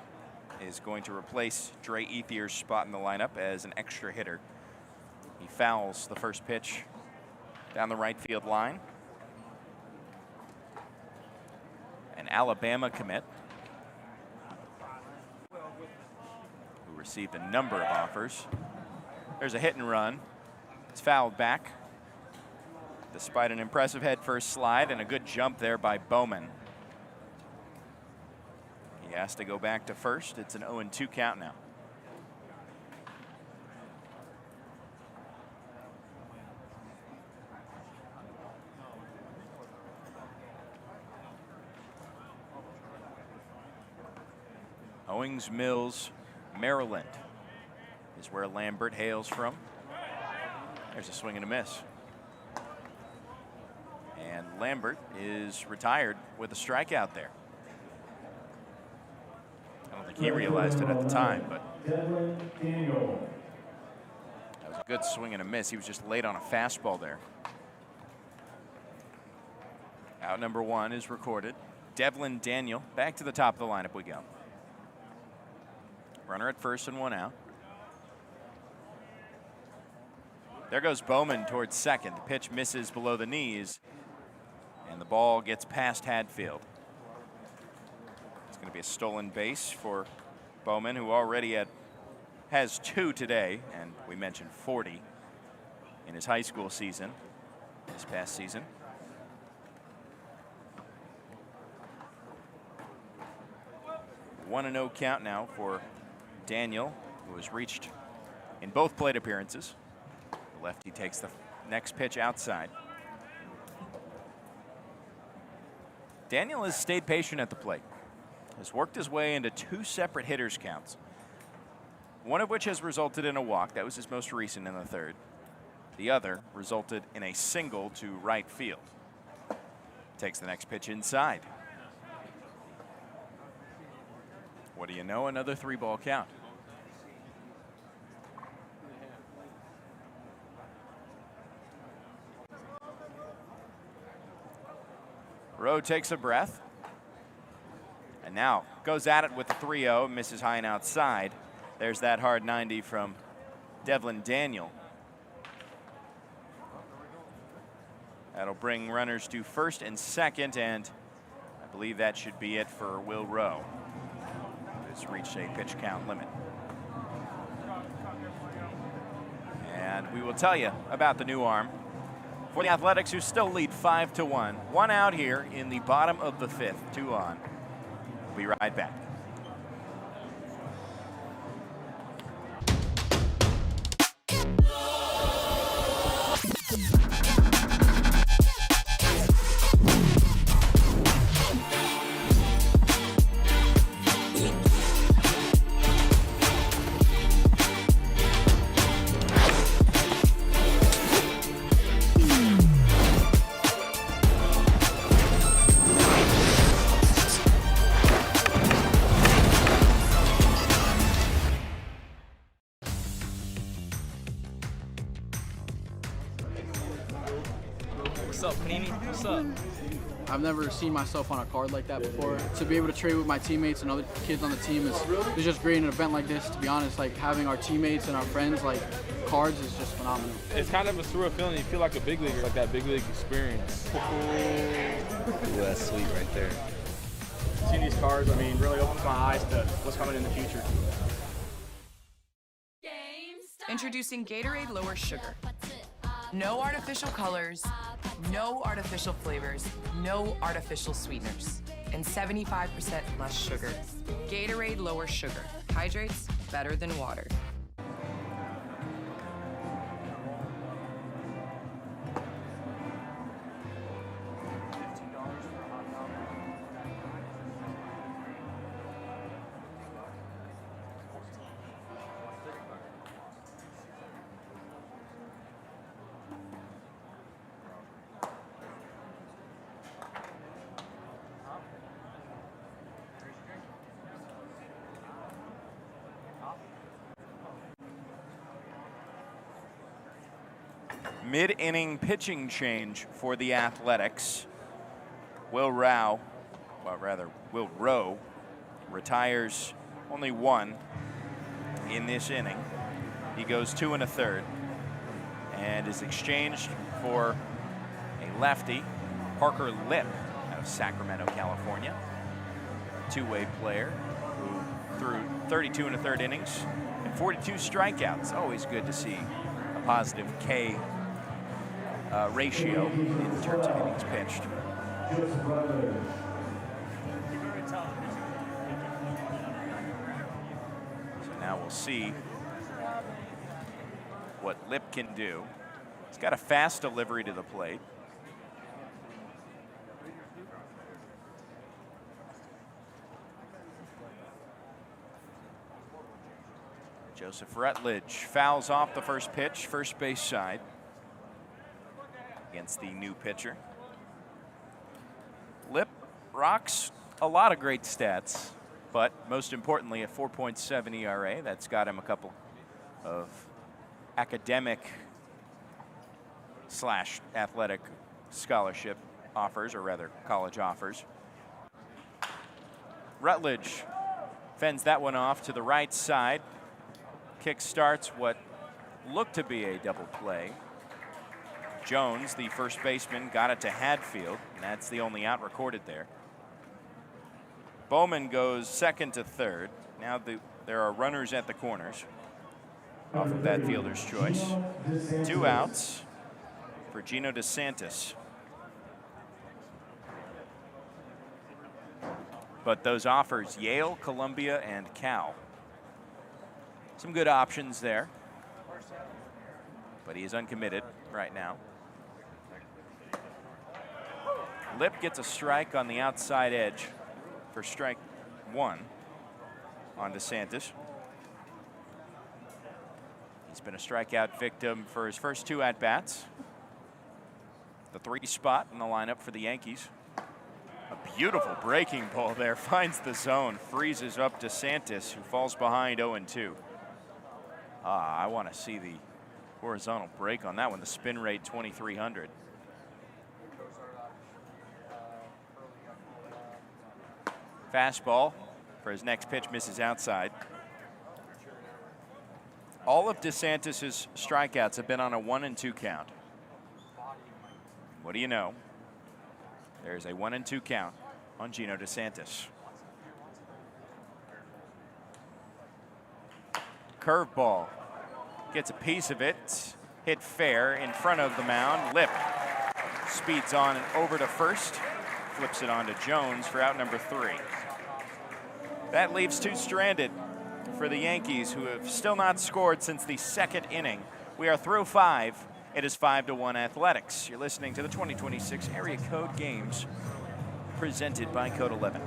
Speaker 1: is going to replace Dre Ethier's spot in the lineup as an extra hitter. He fouls the first pitch down the right field line. An Alabama commit who received a number of offers. There's a hit and run. It's fouled back despite an impressive head-first slide and a good jump there by Bowman. He has to go back to first. It's an 0-2 count now. Owings Mills, Maryland is where Lambert hails from. There's a swing and a miss. And Lambert is retired with a strikeout there. I don't think he realized it at the time, but that was a good swing and a miss. He was just late on a fastball there. Out number 1 is recorded. Devlin Daniel, back to the top of the lineup we go. Runner at first and 1 out. There goes Bowman towards second. The pitch misses below the knees, and the ball gets past Hadfield. It's going to be a stolen base for Bowman, who already has 2 today, and we mentioned 40 in his high school season, this past season. A 1-0 count now for Daniel, who has reached in both plate appearances. The lefty takes the next pitch outside. Daniel has stayed patient at the plate, has worked his way into 2 separate hitters counts, one of which has resulted in a walk. That was his most recent in the 3rd. The other resulted in a single to right field. Takes the next pitch inside. What do you know? Another 3-ball count. Rowe takes a breath. And now goes at it with the 3-0, misses high and outside. There's that hard 90 from Devlin Daniel. That'll bring runners to first and second, and I believe that should be it for Will Rowe. Has reached a pitch count limit. And we will tell you about the new arm for the Athletics, who still lead 5-1. One out here in the bottom of the 5th, 2 on. We'll be right back.
Speaker 8: What's up, Panini? What's up?
Speaker 7: I've never seen myself on a card like that before. To be able to trade with my teammates and other kids on the team is just great in an event like this. To be honest, like having our teammates and our friends like cards is just phenomenal.
Speaker 6: It's kind of a surreal feeling. You feel like a big leaguer, like that big league experience.
Speaker 8: Ooh, that's sweet right there.
Speaker 9: Seeing these cards, I mean, really opens my eyes to what's coming in the future.
Speaker 10: Introducing Gatorade Lower Sugar. No artificial colors, no artificial flavors, no artificial sweeteners, and 75% less sugar. Gatorade Lower Sugar. Hydrates better than water.
Speaker 1: Mid-inning pitching change for the Athletics. Will Rowe retires only 1 in this inning. He goes 2 1/3 and is exchanged for a lefty, Parker Lip, out of Sacramento, California. Two-way player who threw 32 1/3 innings and 42 strikeouts. Always good to see a positive K ratio in terms of innings pitched. So now we'll see what Lip can do. He's got a fast delivery to the plate. Joseph Rutledge fouls off the first pitch, first base side, against the new pitcher. Lip rocks a lot of great stats, but most importantly, a 4.7 ERA. That's got him a couple of academic / athletic scholarship offers, or rather college offers. Rutledge fends that one off to the right side. Kick starts what looked to be a double play. Jones, the first baseman, got it to Hadfield, and that's the only out recorded there. Bowman goes second to third. Now there are runners at the corners off of that fielder's choice. 2 outs for Gino DeSantis. But those offers, Yale, Columbia, and Cal. Some good options there, but he is uncommitted right now. Lip gets a strike on the outside edge for strike 1 on DeSantis. He's been a strikeout victim for his first 2 at-bats. The 3 spot in the lineup for the Yankees. A beautiful breaking ball there, finds the zone, freezes up DeSantis, who falls behind 0-2. I want to see the horizontal break on that one. The spin rate 2,300. Fastball for his next pitch, misses outside. All of DeSantis's strikeouts have been on a 1-2 count. What do you know? There's a 1-2 count on Gino DeSantis. Curveball gets a piece of it. Hit fair in front of the mound. Lip speeds on and over to first. Flips it on to Jones for out number 3. That leaves 2 stranded for the Yankees, who have still not scored since the 2nd inning. We are through 5. It is 5-1 Athletics. You're listening to the 2026 Area Code Games presented by Code 11.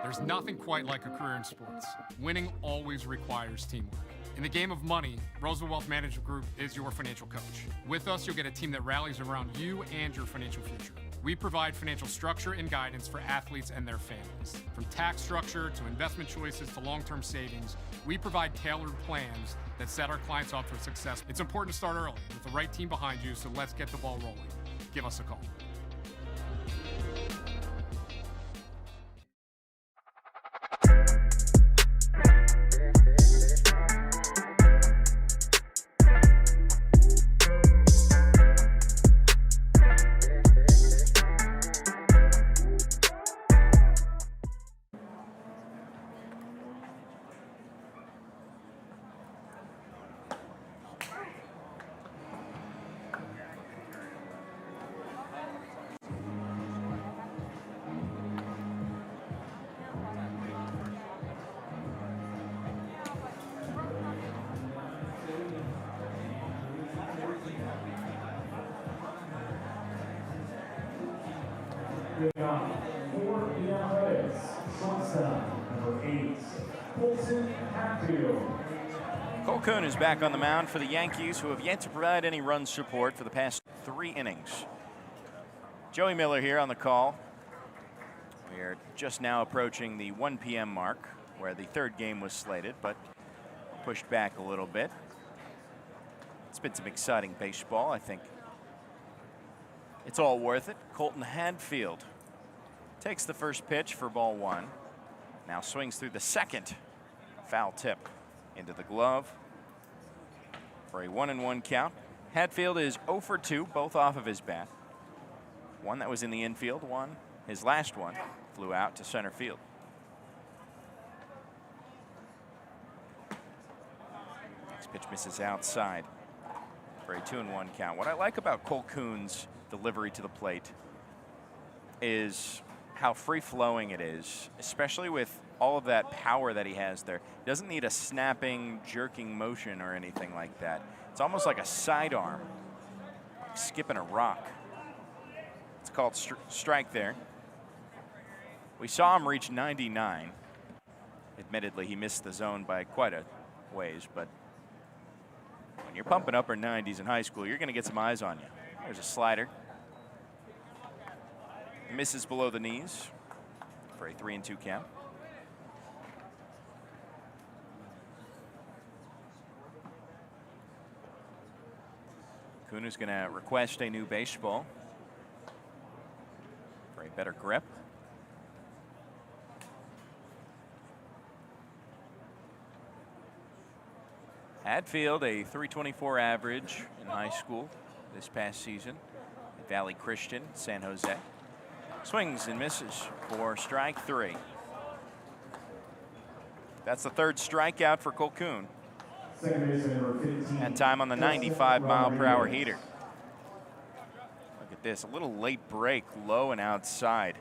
Speaker 11: There's nothing quite like a career in sports. Winning always requires teamwork. In the game of money, Roosevelt Wealth Management Group is your financial coach. With us, you'll get a team that rallies around you and your financial future. We provide financial structure and guidance for athletes and their families. From tax structure to investment choices to long-term savings, we provide tailored plans that set our clients up for success. It's important to start early with the right team behind you, so let's get the ball rolling. Give us a call.
Speaker 2: We got 4 Athletics, shortstop, number 8, Colton Hatfield.
Speaker 1: Cole Kuhn is back on the mound for the Yankees, who have yet to provide any run support for the past 3 innings. Joey Miller here on the call. We are just now approaching the 1 p.m. mark, where the 3rd game was slated, but pushed back a little bit. It's been some exciting baseball, I think. It's all worth it. Colton Hadfield takes the first pitch for ball 1. Now swings through the 2nd. Foul tip into the glove for a 1-1 count. Hadfield is 0 for 2, both off of his bat. One that was in the infield, one, his last one, flew out to center field. Next pitch misses outside for a 2-1 count. What I like about Cole Kuhn's delivery to the plate is how free-flowing it is, especially with all of that power that he has there. He doesn't need a snapping, jerking motion or anything like that. It's almost like a sidearm, like skipping a rock. It's called strike there. We saw him reach 99. Admittedly, he missed the zone by quite a ways, but when you're pumping upper 90s in high school, you're going to get some eyes on you. There's a slider. Misses below the knees for a 3-2 count. Kuhn is going to request a new baseball for a better grip. Hadfield, a 324 average in high school this past season at Valley Christian, San Jose. Swings and misses for strike 3. That's the 3rd strikeout for Cole Kuhn. That time on the 95-mile-per-hour heater. Look at this, a little late break, low and outside.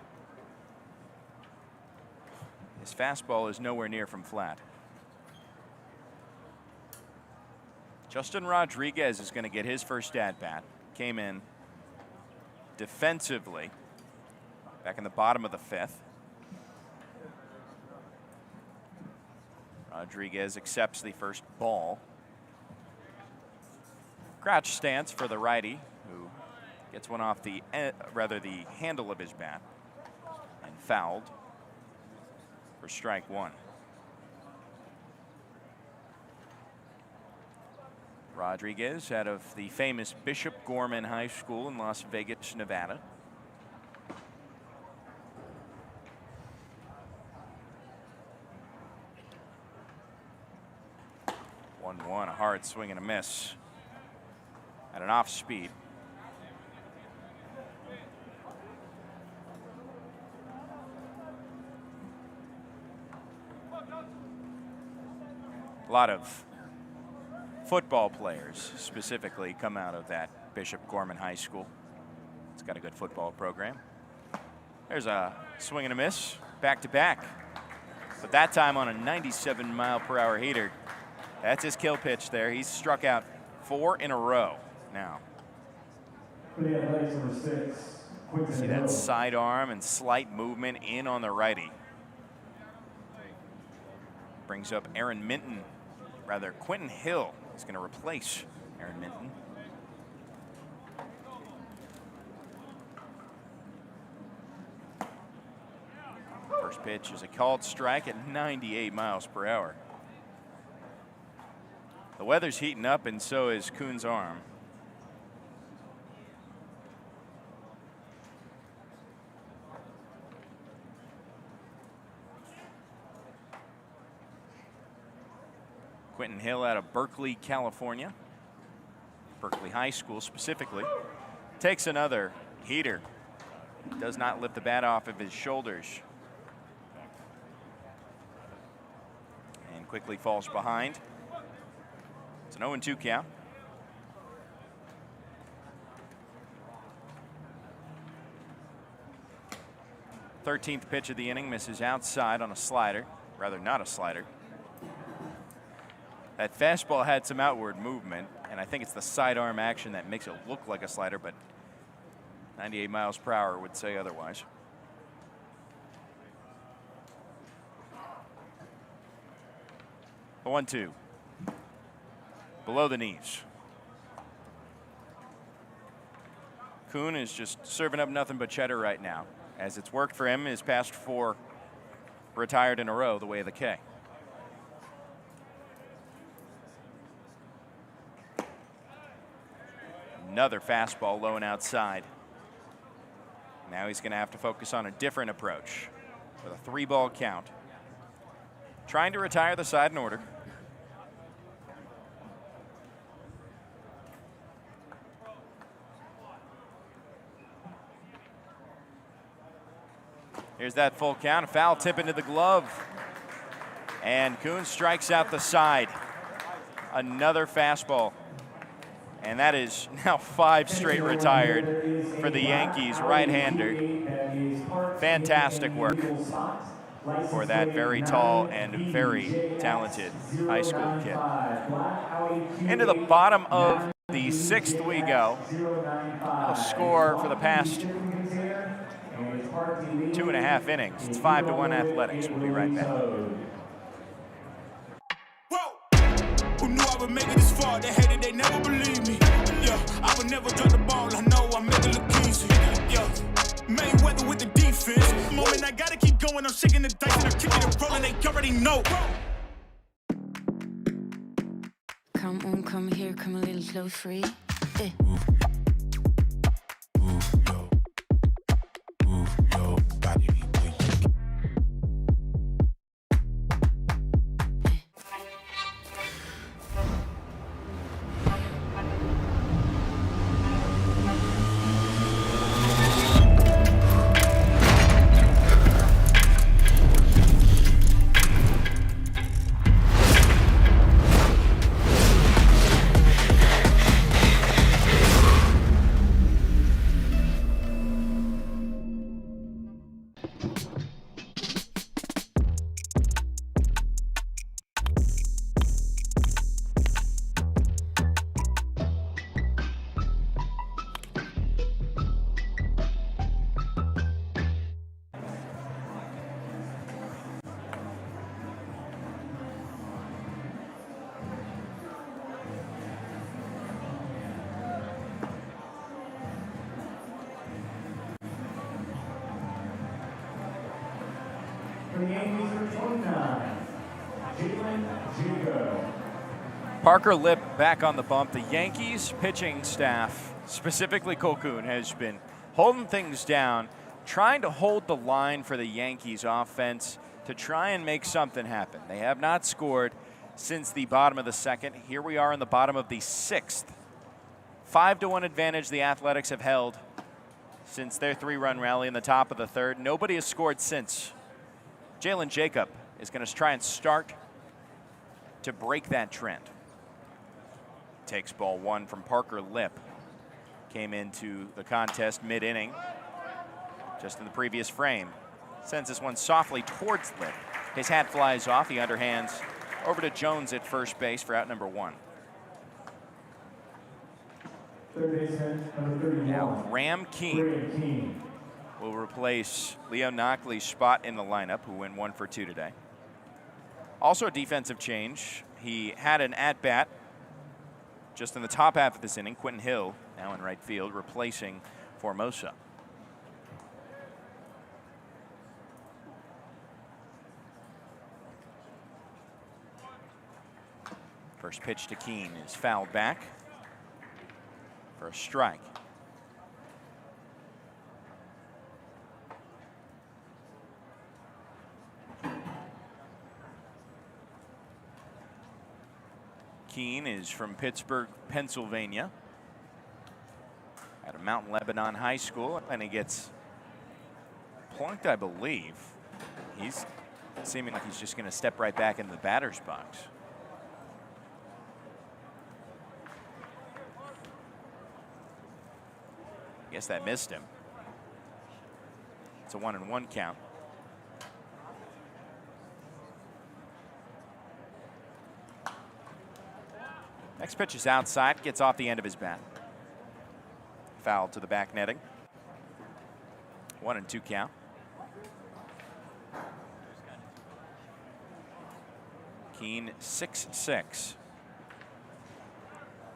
Speaker 1: His fastball is nowhere near from flat. Justin Rodriguez is going to get his first at-bat. Came in defensively back in the bottom of the 5th. Rodriguez accepts the first ball. Crouch stance for the righty, who gets one off the handle of his bat and fouled for strike 1. Rodriguez out of the famous Bishop Gorman High School in Las Vegas, Nevada. A hard swing and a miss at an off speed. A lot of football players specifically come out of that Bishop Gorman High School. It's got a good football program. There's a swing and a miss, back to back, but that time on a 97-mile-per-hour heater. That's his kill pitch there. He's struck out 4 in a row now. See that sidearm and slight movement in on the righty. Brings up Aaron Minton, rather Quentin Hill is going to replace Aaron Minton. First pitch is a called strike at 98 miles per hour. The weather's heating up, and so is Kuhn's arm. Quentin Hill out of Berkeley, California. Berkeley High School specifically. Takes another heater. Does not lift the bat off of his shoulders. And quickly falls behind. It's an 0-2 count. Thirteenth pitch of the inning, misses outside on a slider. Rather, not a slider. That fastball had some outward movement, and I think it's the sidearm action that makes it look like a slider, but 98 miles per hour would say otherwise. A 1-2. Below the knees. Kuhn is just serving up nothing but cheddar right now, as it's worked for him his past 4 retired in a row the way of the K. Another fastball low and outside. Now he's going to have to focus on a different approach with a 3-ball count. Trying to retire the side in order. Here's that full count, a foul tip into the glove. And Kuhn strikes out the side. Another fastball. And that is now 5 straight retired for the Yankees right-hander. Fantastic work for that very tall and very talented high school kid. Into the bottom of the 6th we go. A score for the past 2.5 innings. It's 5-1 Athletics. We'll be right back.
Speaker 5: Who knew I would make it this far? They hated, they never believed me. Yeah, I would never drop the ball. I know I make it look easy. Yeah, Mayweather with the defense. Moment I gotta keep going. I'm shaking the dice and I'm kicking and rolling. They already know.
Speaker 12: Come on, come here, come a little close, free. Eh.
Speaker 2: For the Yankees for 29, Jalen Jacob.
Speaker 1: Parker Lip back on the bump. The Yankees pitching staff, specifically Colquhoun, has been holding things down, trying to hold the line for the Yankees offense to try and make something happen. They have not scored since the bottom of the second. Here we are in the bottom of the sixth. 5-1 advantage the Athletics have held since their 3-run rally in the top of the third. Nobody has scored since. Jalen Jacob is going to try and start to break that trend. Takes ball one from Parker Lip. Came into the contest mid-inning, just in the previous frame. Sends this one softly towards Lip. His hat flies off. He underhands over to Jones at first base for out number one.
Speaker 2: Third baseman, number 31.
Speaker 1: Now, Ram Keene will replace Leo Knockley's spot in the lineup, who went 1 for 2 today. Also a defensive change. He had an at-bat just in the top half of this inning. Quentin Hill, now in right field, replacing Formosa. First pitch to Keene is fouled back for a strike. Keene is from Pittsburgh, Pennsylvania, at a Mount Lebanon High School, and he gets plunked, I believe. He's seeming like he's just going to step right back into the batter's box. I guess that missed him. It's a 1-1 count. Next pitch is outside, gets off the end of his bat. Foul to the back netting. 1-2 count. Keene 6'6",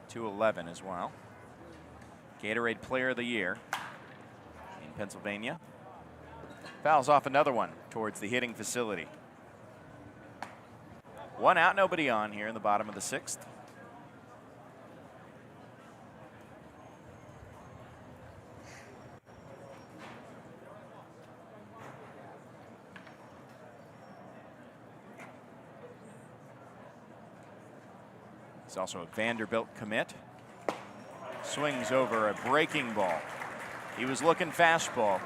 Speaker 1: 211 as well. Gatorade Player of the Year in Pennsylvania. Fouls off another one towards the hitting facility. 1 out, nobody on here in the bottom of the sixth. He's also a Vanderbilt commit. Swings over a breaking ball. He was looking fastball.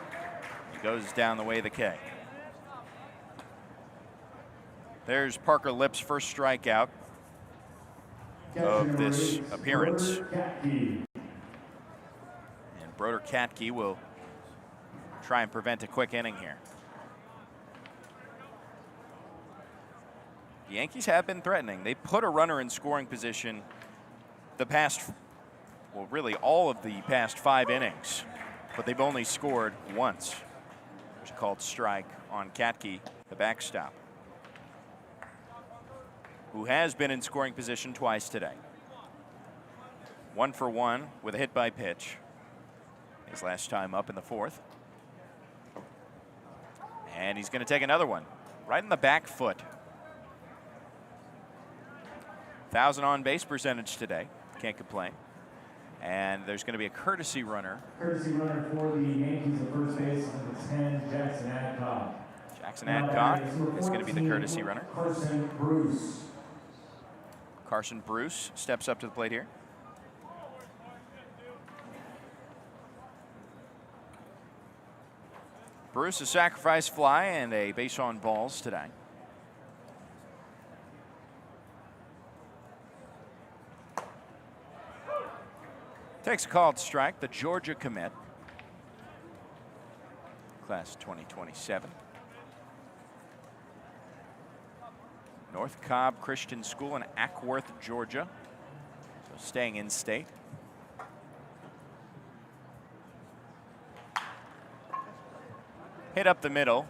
Speaker 1: He goes down the way of the K. There's Parker Lip's first strikeout of this appearance. And Broder Katke will try and prevent a quick inning here. The Yankees have been threatening. They put a runner in scoring position the past, well, really all of the past 5 innings, but they've only scored once. There's a called strike on Katke, the backstop, who has been in scoring position twice today. 1 for 1 with a hit by pitch. His last time up in the fourth. And he's going to take another one right in the back foot. 1,000 on base percentage today. Can't complain. And there's going to be a courtesy runner.
Speaker 2: Courtesy runner for the Yankees at first base, number 10, Jackson Adcock.
Speaker 1: Jackson Adcock is going to be the courtesy runner.
Speaker 2: Carson Bruce.
Speaker 1: Carson Bruce steps up to the plate here. Bruce, a sacrifice fly and a base on balls today. Takes a called strike, the Georgia commit. Class 2027. North Cobb Christian School in Ackworth, Georgia. So staying in state. Hit up the middle,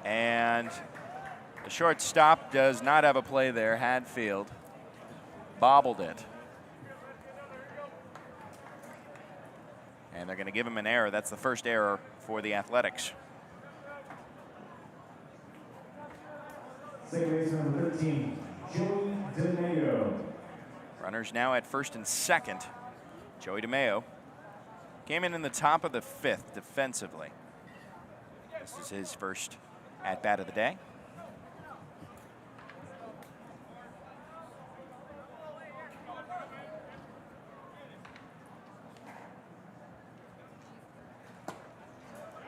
Speaker 1: and the shortstop does not have a play there. Hadfield bobbled it. And they're going to give him an error. That's the first error for the Athletics.
Speaker 2: Second baseman number 13, Joey DeMayo.
Speaker 1: Runners now at first and second. Joey DeMayo came in the top of the 5th defensively. This is his first at-bat of the day.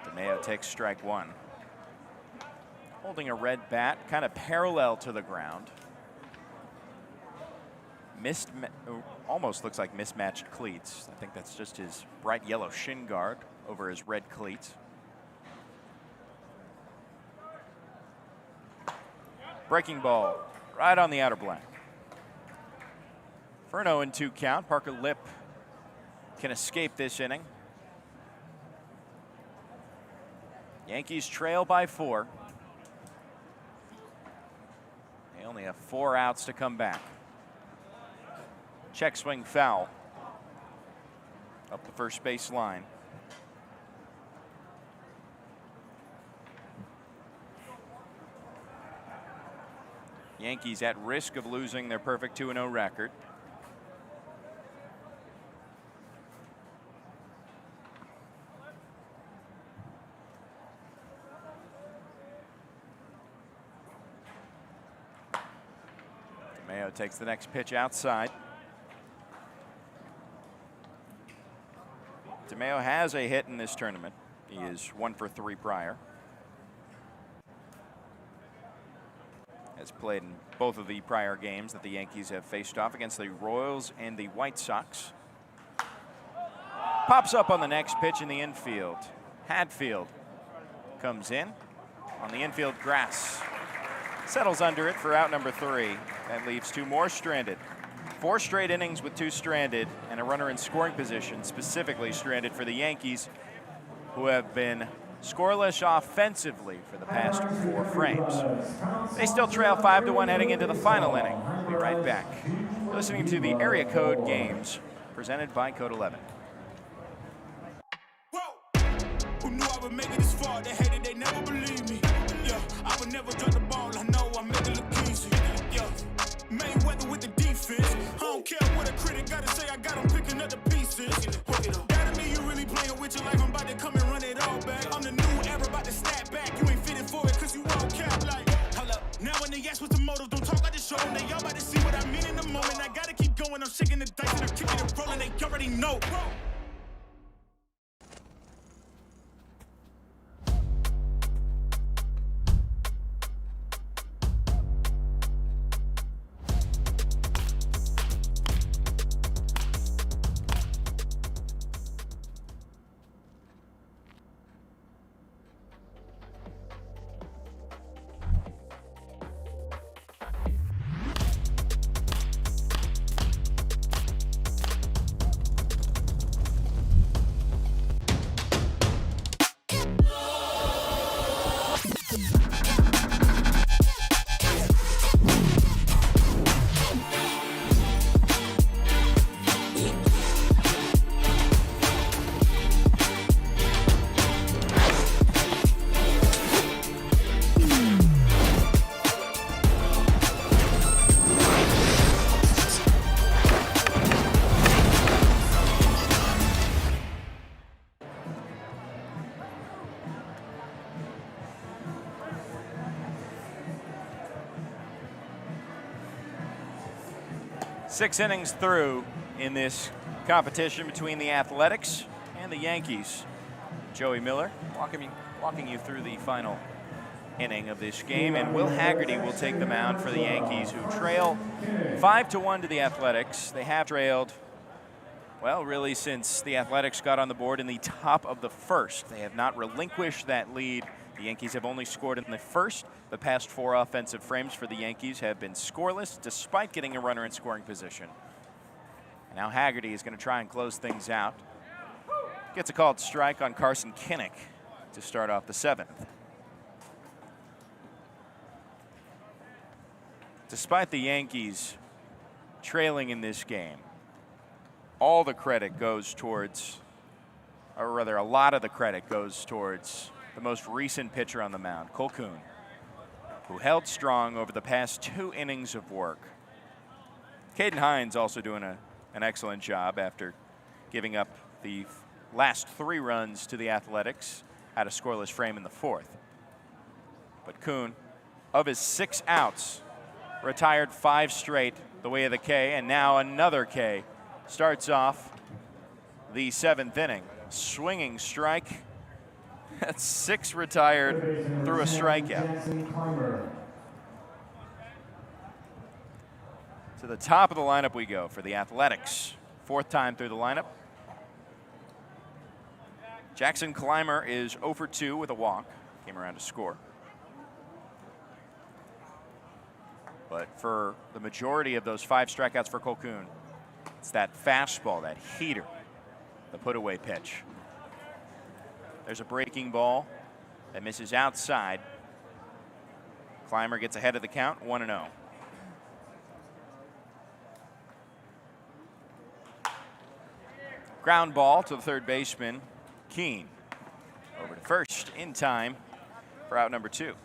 Speaker 1: DeMayo takes strike 1. Holding a red bat, kind of parallel to the ground. Almost looks like mismatched cleats. I think that's just his bright yellow shin guard over his red cleats. Breaking ball right on the outer blank. For an 0-2 count, Parker Lip can escape this inning. Yankees trail by 4. They only have 4 outs to come back. Check swing foul up the first base line. Yankees at risk of losing their perfect 2-0 record. DeMayo takes the next pitch outside. DeMayo has a hit in this tournament. He is 1 for 3 prior. Has played in both of the prior games that the Yankees have faced off against the Royals and the White Sox. Pops up on the next pitch in the infield. Hadfield comes in on the infield grass. Settles under it for out number 3. That leaves 2 more stranded. 4 straight innings with 2 stranded and a runner in scoring position, specifically stranded for the Yankees, who have been scoreless offensively for the past 4 frames. They still trail 5-1 heading into the final inning. We'll be right back. You're listening to the Area Code Games, presented by Code 11.
Speaker 5: Who knew I would make it this far? They hated, they never believed me. Yeah, I would never drop the ball. I know I make it look easy. Yeah, Mayweather with the defense. I don't care what a critic gotta say. I got 'em picking up the pieces. That to me, you really playing with your life. I'm about to come and run it all back. I'm the new era, about to snap back. You ain't fitting for it, cause you won't cap like. Hold up. Now when they ask what's the motive, don't talk like the show. They y'all about to see what I mean in the moment. I gotta keep going. I'm shaking the dice and I'm kicking and rolling. They already know.
Speaker 1: Six innings through in this competition between the Athletics and the Yankees. Joey Miller walking you through the final inning of this game, and Will Haggerty will take the mound for the Yankees, who trail 5-1 to the Athletics. They have trailed, well, really since the Athletics got on the board in the top of the 1st. They have not relinquished that lead. The Yankees have only scored in the 1st. The past 4 offensive frames for the Yankees have been scoreless, despite getting a runner in scoring position. And now Haggerty is going to try and close things out. Gets a called strike on Carson Kinnick to start off the 7th. Despite the Yankees trailing in this game, all the credit goes towards, or rather a lot of the credit goes towards the most recent pitcher on the mound, Cole Kuhn, who held strong over the past 2 innings of work. Caden Hines also doing an excellent job after giving up the last 3 runs to the Athletics. Had a scoreless frame in the 4th. But Kuhn, of his 6 outs, retired 5 straight the way of the K, and now another K. Starts off the 7th inning. Swinging strike. That's 6 retired through a strikeout. To the top of the lineup we go for the Athletics. 4th time through the lineup. Jackson Clymer is 0 for 2 with a walk. Came around to score. But for the majority of those 5 strikeouts for Cole Kuhn, it's that fastball, that heater, the put-away pitch. There's a breaking ball that misses outside. Clymer gets ahead of the count, 1-0. Ground ball to the third baseman, Keene. Over to first in time for out number 2.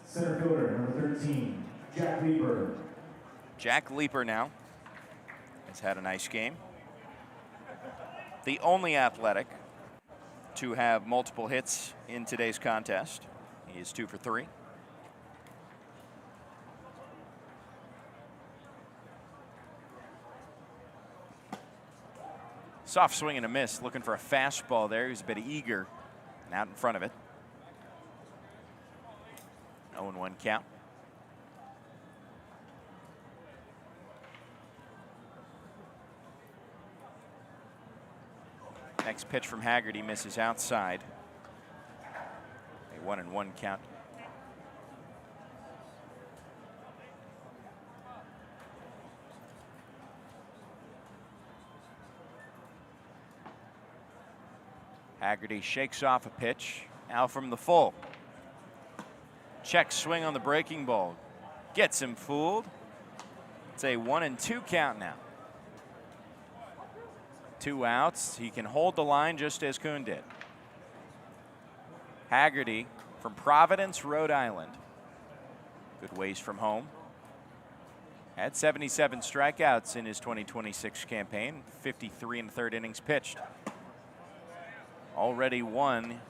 Speaker 2: Center fielder, number 13, Jack Leeper.
Speaker 1: Jack Leeper now has had a nice game. The only Athletic to have multiple hits in today's contest. He is 2 for 3. Soft swing and a miss, looking for a fastball there. He's a bit eager and out in front of it. 0-1 count. Next pitch from Haggerty misses outside. A 1-1 count. Haggerty shakes off a pitch. Now from the full. Check swing on the breaking ball. Gets him fooled. It's a 1-2 count now. 2 outs. He can hold the line just as Kuhn did. Haggerty from Providence, Rhode Island. Good ways from home. Had 77 strikeouts in his 2026 campaign. 53 in the 3rd innings pitched. Already 1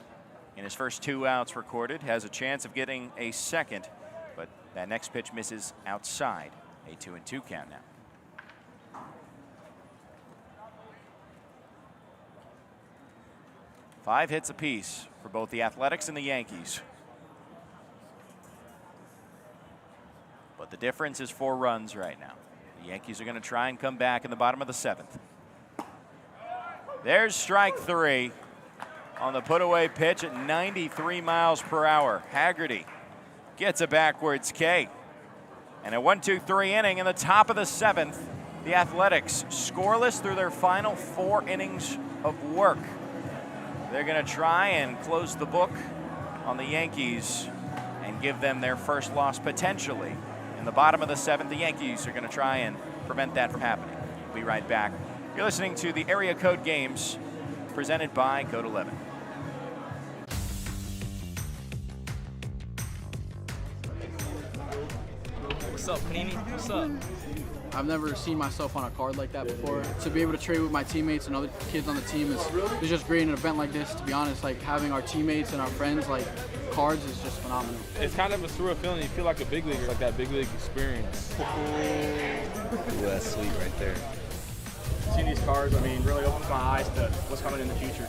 Speaker 1: in his first 2 outs recorded. Has a chance of getting a second, but that next pitch misses outside. A 2-2 count now. Five hits apiece for both the Athletics and the Yankees. But the difference is 4 runs right now. The Yankees are going to try and come back in the bottom of the 7th. There's strike 3. On the put-away pitch at 93 miles per hour. Haggerty gets a backwards K. And a 1-2-3 inning in the top of the 7th. The Athletics scoreless through their final 4 innings of work. They're going to try and close the book on the Yankees and give them their first loss potentially. In the bottom of the 7th, the Yankees are going to try and prevent that from happening. We'll be right back. You're listening to the Area Code Games presented by Code 11.
Speaker 8: What's up, Panini? What's up?
Speaker 7: I've never seen myself on a card like that before. To be able to trade with my teammates and other kids on the team is just great in an event like this. To be honest, like having our teammates and our friends like cards is just phenomenal.
Speaker 6: It's kind of a surreal feeling. You feel like a big leaguer, like that big league experience.
Speaker 8: Ooh, that's sweet right there.
Speaker 9: Seeing these cards, I mean, really opens my eyes to what's coming in the future.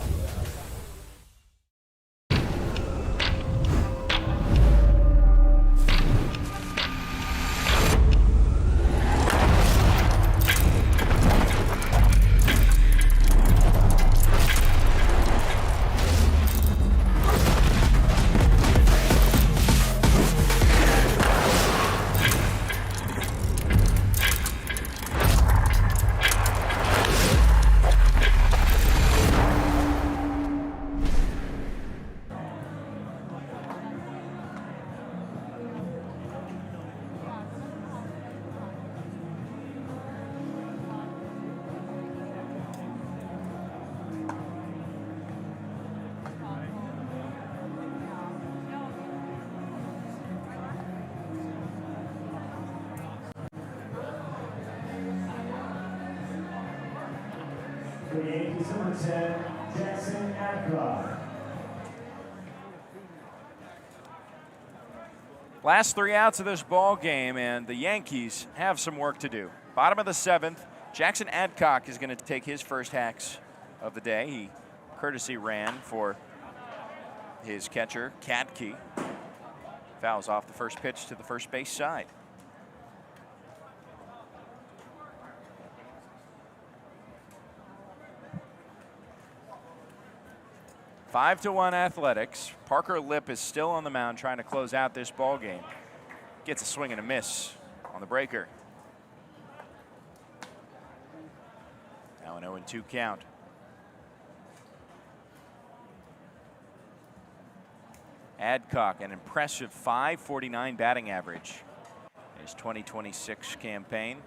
Speaker 2: for the Yankees, number 10, Jackson Adcock.
Speaker 1: Last 3 outs of this ball game, and the Yankees have some work to do. Bottom of the 7th, Jackson Adcock is going to take his first hacks of the day. He courtesy ran for his catcher, Katke. Fouls off the first pitch to the first base side. Five to 1 Athletics. Parker Lip is still on the mound trying to close out this ball game. Gets a swing and a miss on the breaker. Now an 0-2 count. Adcock, an impressive .549 batting average in his 2026 campaign.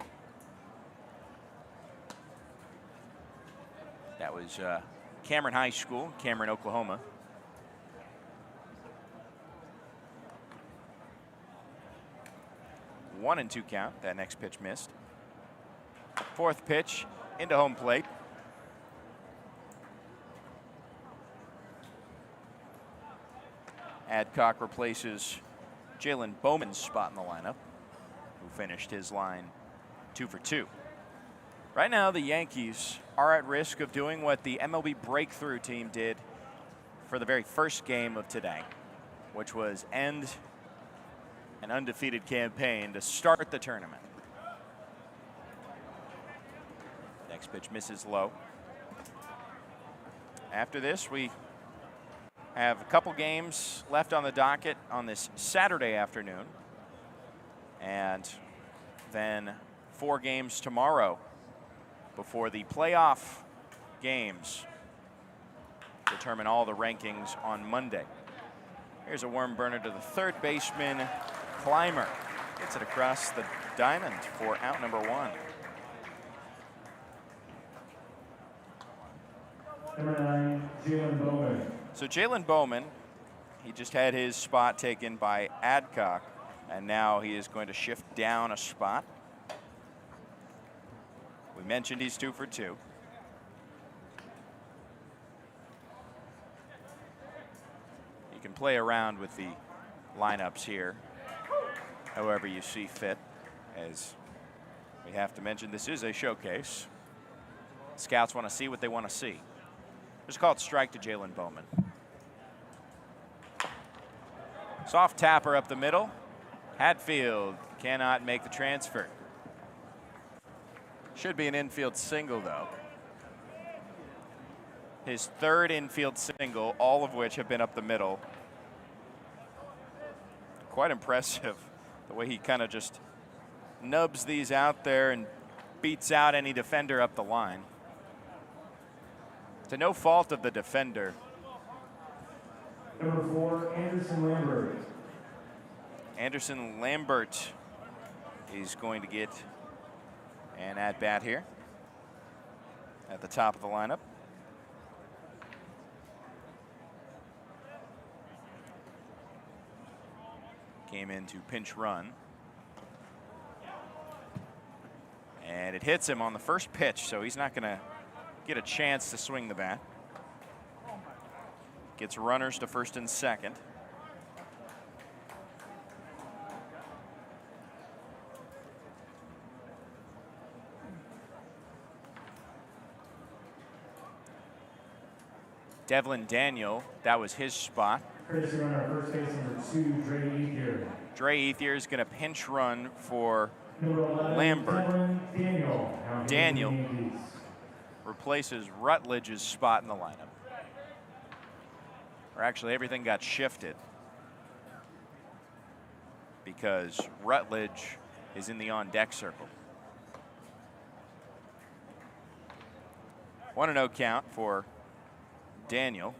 Speaker 1: That was Cameron High School, Cameron, Oklahoma. One and 2 count. That next pitch missed. Fourth pitch into home plate. Adcock replaces Jalen Bowman's spot in the lineup, who finished his line 2 for 2. Right now, the Yankees are at risk of doing what the MLB Breakthrough team did for the very first game of today, which was end an undefeated campaign to start the tournament. Next pitch misses low. After this, we have a couple games left on the docket on this Saturday afternoon, and then 4 games tomorrow before the playoff games determine all the rankings on Monday. Here's a worm burner to the third baseman, Clymer. Gets it across the diamond for out number 1.
Speaker 2: Number 9, Jalen Bowman.
Speaker 1: So Jalen Bowman, he just had his spot taken by Adcock, and now he is going to shift down a spot. We mentioned he's 2 for 2. You can play around with the lineups here, however you see fit, as we have to mention this is a showcase. Scouts want to see what they want to see. Just called strike to Jalen Bowman. Soft tapper up the middle. Hatfield cannot make the transfer. Should be an infield single, though. His third infield single, all of which have been up the middle. Quite impressive, the way he kind of just nubs these out there and beats out any defender up the line. To no fault of the defender.
Speaker 2: Number 4, Anderson Lambert.
Speaker 1: Anderson Lambert is going to get an at-bat here at the top of the lineup. Came in to pinch run. And it hits him on the first pitch, so he's not going to get a chance to swing the bat. Gets runners to first and second. Devlin Daniel, that was his spot.
Speaker 2: Courtesy runner, first base number 2, Dre Ethier.
Speaker 1: Dre Ethier is going to pinch run for
Speaker 2: Number 11,
Speaker 1: Lambert.
Speaker 2: Devlin Daniel.
Speaker 1: Daniel replaces Rutledge's spot in the lineup. Or actually, everything got shifted because Rutledge is in the on-deck circle. 1-0 count for Daniel.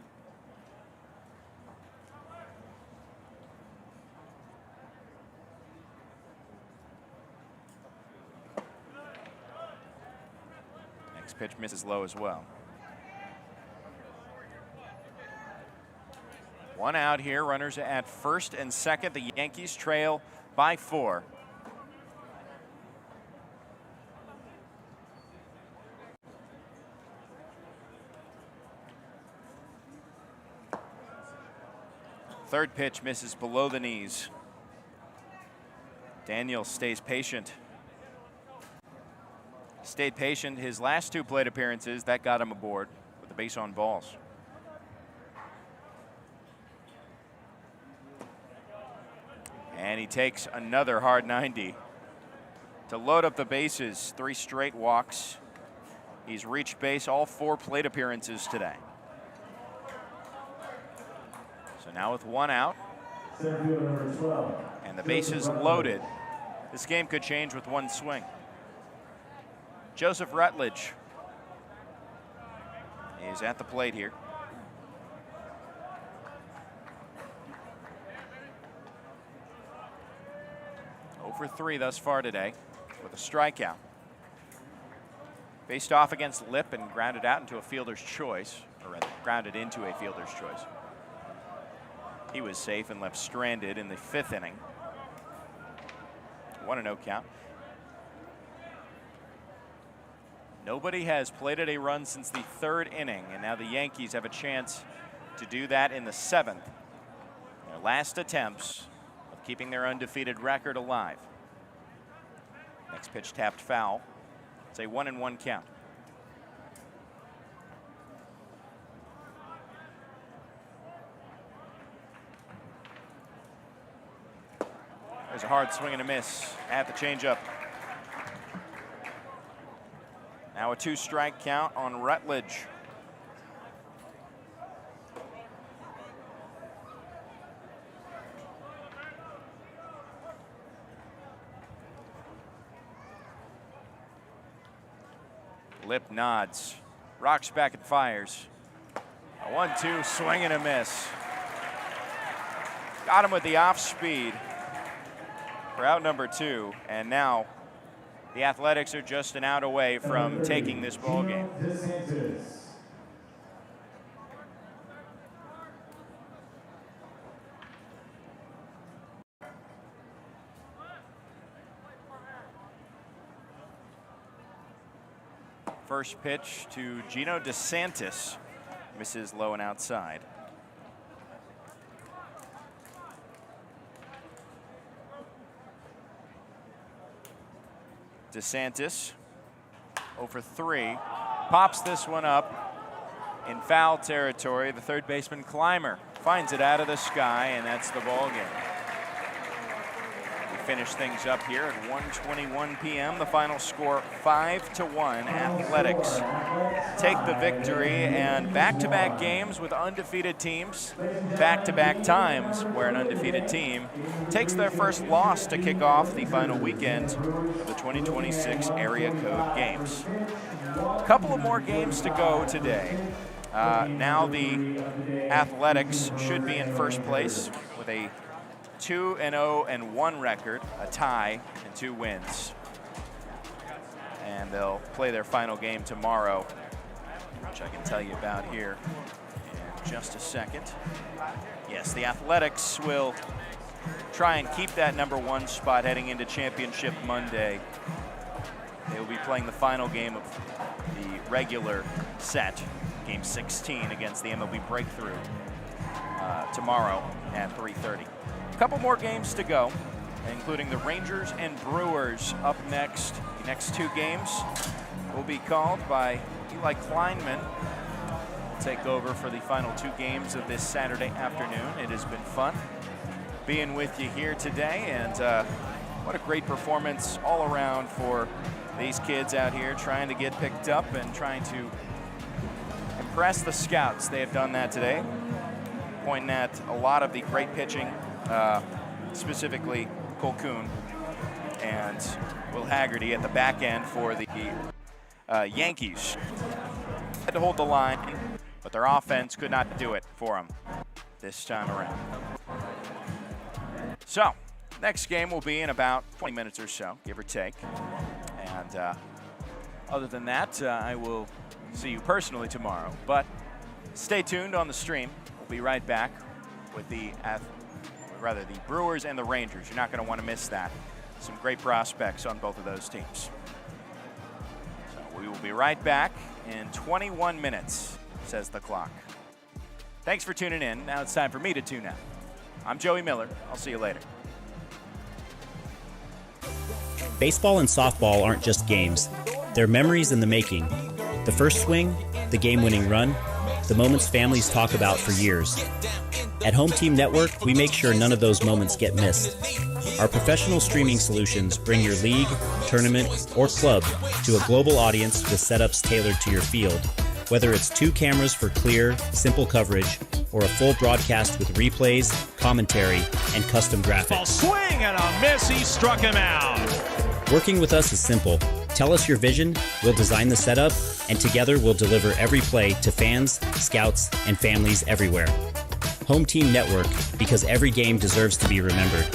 Speaker 1: Next pitch misses low as well. 1 out here, runners at first and second. The Yankees trail by 4. third pitch misses below the knees. Daniel stays patient. Stayed patient his last 2 plate appearances. That got him aboard with the base on balls. And he takes another hard 90 to load up the bases. 3 straight walks. He's reached base all 4 plate appearances today. So now with 1 out and the bases loaded, this game could change with 1 swing. Joseph Rutledge is at the plate here. For 3 thus far today with a strikeout. Faced off against Lip and grounded out into a fielder's choice, or rather grounded into a fielder's choice. He was safe and left stranded in the 5th inning. 1-0 count. Nobody has plated a run since the 3rd inning, and now the Yankees have a chance to do that in the 7th. Their last attempts of keeping their undefeated record alive. Next pitch tapped foul. It's a 1-1 count. There's a hard swing and a miss at the changeup. Now a 2-strike count on Rutledge. Lip nods, rocks back and fires. A 1-2 swing and a miss. Got him with the off speed for out number 2, and now the Athletics are just an out away from taking this ball game. First pitch to Gino DeSantis, misses low and outside. DeSantis 0 for 3, pops this one up in foul territory. The third baseman Clymer finds it out of the sky, and that's the ball game. We finish things up here at 1:21 p.m. The final score 5-1. Athletics take the victory, and back-to-back games with undefeated teams, back-to-back times where an undefeated team takes their first loss to kick off the final weekend of the 2026 area code games. A couple of more games to go today. Now the Athletics should be in first place with a 2-0-1 record, a tie, and 2 wins. And they'll play their final game tomorrow, which I can tell you about here in just a second. Yes, the Athletics will try and keep that number 1 spot heading into Championship Monday. They will be playing the final game of the regular set, Game 16 against the MLB Breakthrough tomorrow at 3:30. A couple more games to go, including the Rangers and Brewers up next. The next 2 games will be called by Eli Kleinman. He'll take over for the final 2 games of this Saturday afternoon. It has been fun being with you here today, and what a great performance all around for these kids out here trying to get picked up and trying to impress the scouts. They have done that today, pointing at a lot of the great pitching, specifically Cole Kuhn and Will Haggerty at the back end for the Yankees. Had to hold the line, but their offense could not do it for them this time around. So, next game will be in about 20 minutes or so, give or take. And other than that, I will see you personally tomorrow. But stay tuned on the stream. We'll be right back with the Brewers and the Rangers. You're not going to want to miss that. Some great prospects on both of those teams. So we will be right back in 21 minutes, says the clock. Thanks for tuning in. Now it's time for me to tune out. I'm Joey Miller. I'll see you later.
Speaker 3: Baseball and softball aren't just games. They're memories in the making. The first swing, the game-winning run, the moments families talk about for years. At Home Team Network, we make sure none of those moments get missed. Our professional streaming solutions bring your league, tournament, or club to a global audience with setups tailored to your field. Whether it's 2 cameras for clear, simple coverage, or a full broadcast with replays, commentary, and custom graphics.
Speaker 4: Swing and a miss. He struck him out.
Speaker 3: Working with us is simple. Tell us your vision, we'll design the setup, and together we'll deliver every play to fans, scouts, and families everywhere. Home Team Network, because every game deserves to be remembered.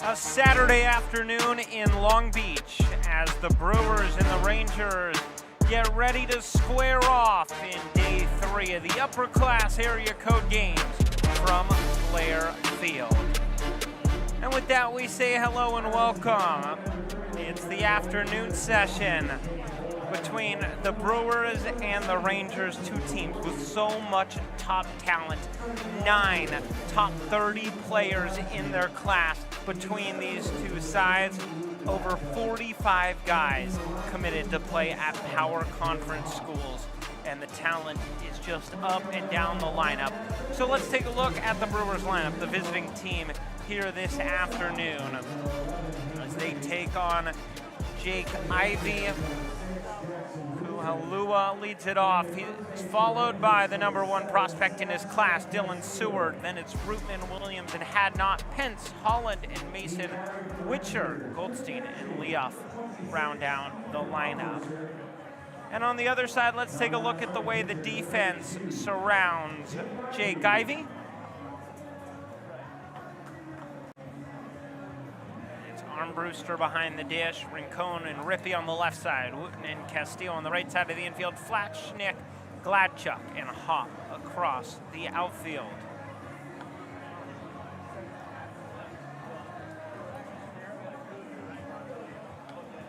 Speaker 13: A Saturday afternoon in Long Beach as the Brewers and the Rangers get ready to square off in day 3 of the Upperclass area code games from Blair Field. And with that, we say hello and welcome. It's the afternoon session between the Brewers and the Rangers, two teams with so much top talent. 9 top 30 players in their class between these two sides. Over 45 guys committed to play at power conference schools, and the talent is just up and down the lineup. So let's take a look at the Brewers lineup, the visiting team here this afternoon, as they take on Jake Ivey. Kuhalua leads it off. He's followed by the #1 prospect in his class, Dylan Seward. Then it's Rootman, Williams, and Hadnot, Pence, Holland, and Mason, Witcher, Goldstein, and Leoff round out the lineup. And on the other side, let's take a look at the way the defense surrounds Jake Ivey. Armbruster behind the dish, Rincon and Rippey on the left side, Wooten and Castillo on the right side of the infield, Flatschnick, Gladchuk, and Hop across the outfield.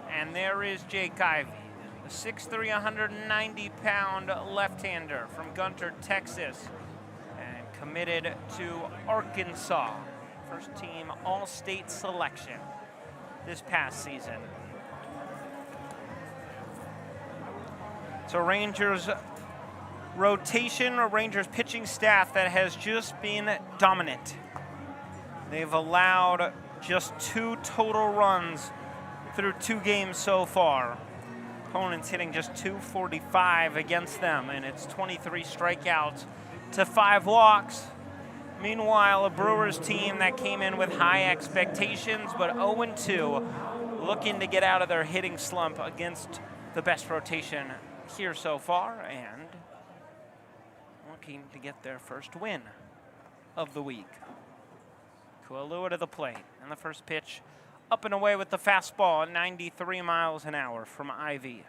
Speaker 13: And there is Jake Ivey, the 6'3", 190-pound left-hander from Gunter, Texas, and committed to Arkansas. First team All-State selection this past season. So Rangers rotation, or Rangers pitching staff that has just been dominant. They've allowed just 2 total runs through 2 games so far. Opponents hitting just .245 against them, and it's 23 strikeouts to 5 walks. Meanwhile, a Brewers team that came in with high expectations, but 0-2, looking to get out of their hitting slump against the best rotation here so far, and looking to get their first win of the week. Kuhalua to the plate, and the first pitch up and away with the fastball at 93 miles an hour from Ivey.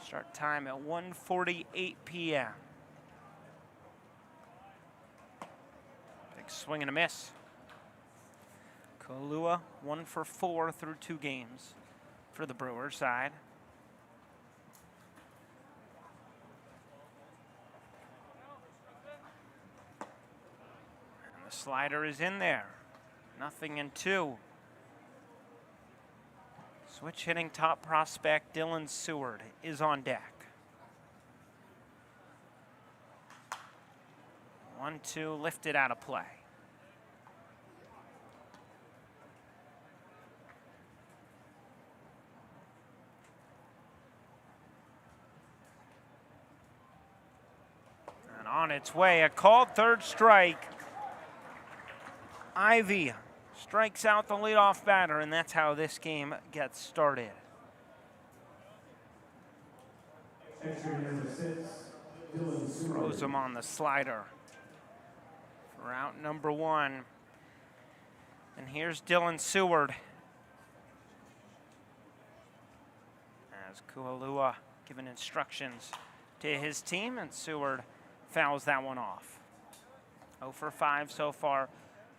Speaker 13: Start time at 1:48 p.m. Swing and a miss. Kuhalua 1 for 4 through 2 games for the Brewers side. And the slider is in there. 0-2. Switch hitting top prospect Dylan Seward is on deck. 1-2, lifted out of play. And on its way, a called third strike. Ivey strikes out the leadoff batter, and that's how this game gets started. Throws him on the slider. Route #1. And here's Dylan Seward. As Kuhalua giving instructions to his team, and Seward fouls that one off. 0 for 5 so far.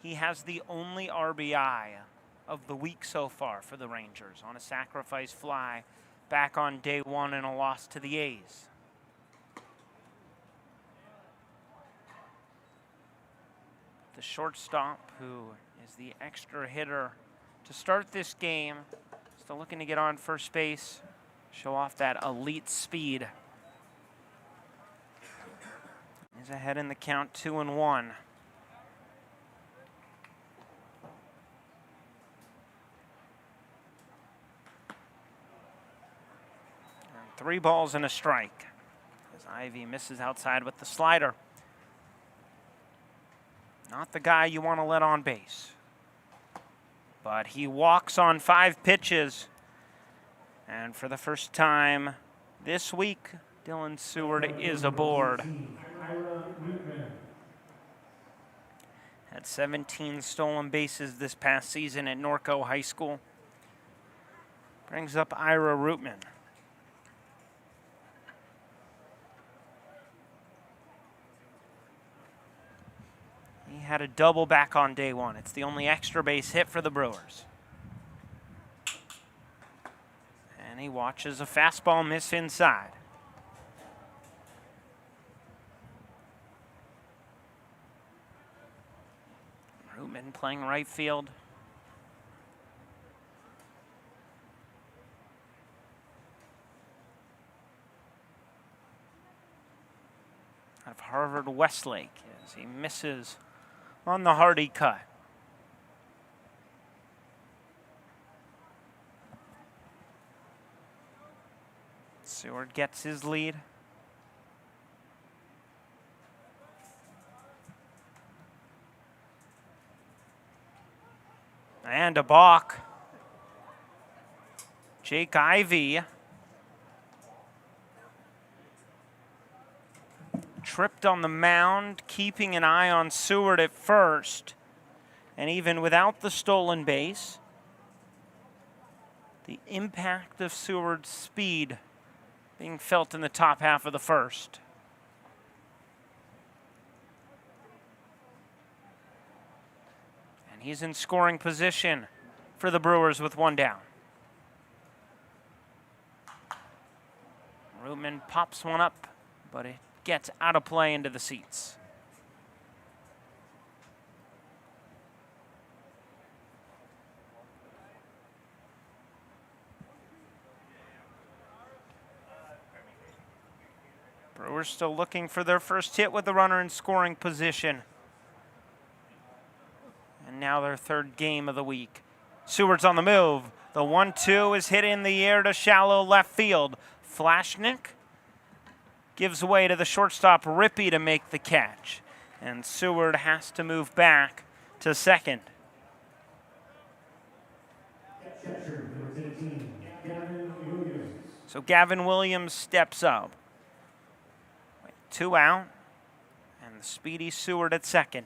Speaker 13: He has the only RBI of the week so far for the Rangers on a sacrifice fly back on day 1 in a loss to the A's. The shortstop, who is the extra hitter to start this game, still looking to get on first base, show off that elite speed. He's ahead in the count, 2-1. And 3 balls and a strike as Ivey misses outside with the slider. Not the guy you want to let on base. But he walks on 5 pitches. And for the first time this week, Dylan Seward is aboard. Had 17 stolen bases this past season at Norco High School. Brings up Ira Rootman. He had a double back on day one. It's the only extra base hit for the Brewers. And he watches a fastball miss inside. Rootman playing right field. Out of Harvard Westlake as he misses on the Hardy cut. Seward gets his lead. And a balk. Jake Ivey tripped on the mound, keeping an eye on Seward at first. And even without the stolen base, the impact of Seward's speed being felt in the top half of the first. And he's in scoring position for the Brewers with one down. Rootman pops one up, but it gets out of play into the seats. Brewers still looking for their first hit with the runner in scoring position. And now their third game of the week. Seward's on the move. The 1-2 is hit in the air to shallow left field. Flashnick gives way to the shortstop Rippey to make the catch. And Seward has to move back to second. So Gavin Williams steps up. 2 out, and the speedy Seward at second.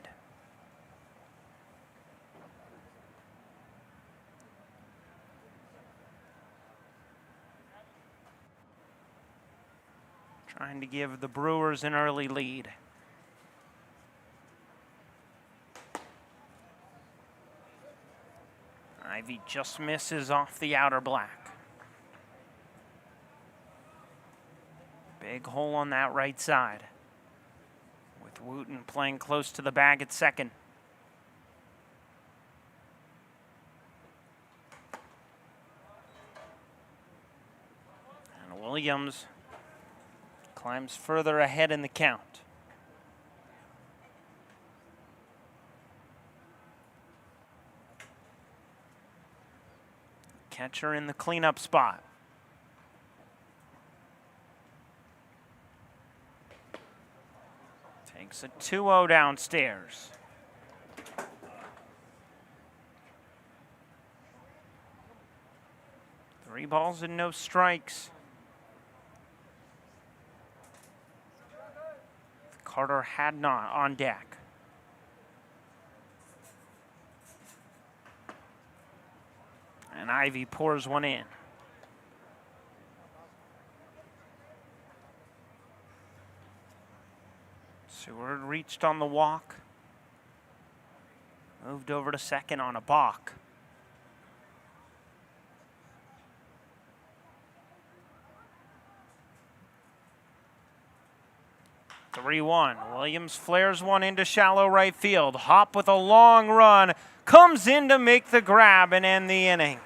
Speaker 13: Trying to give the Brewers an early lead. Ivey just misses off the outer black. Big hole on that right side, with Wooten playing close to the bag at second. And Williams climbs further ahead in the count. Catcher in the cleanup spot. Takes a 2-0 downstairs. Three balls and no strikes. Carter had not on deck. And Ivey pours one in. Seward reached on the walk. Moved over to second on a balk. The 3-1. Williams flares one into shallow right field. Hop with a long run. Comes in to make the grab and end the inning.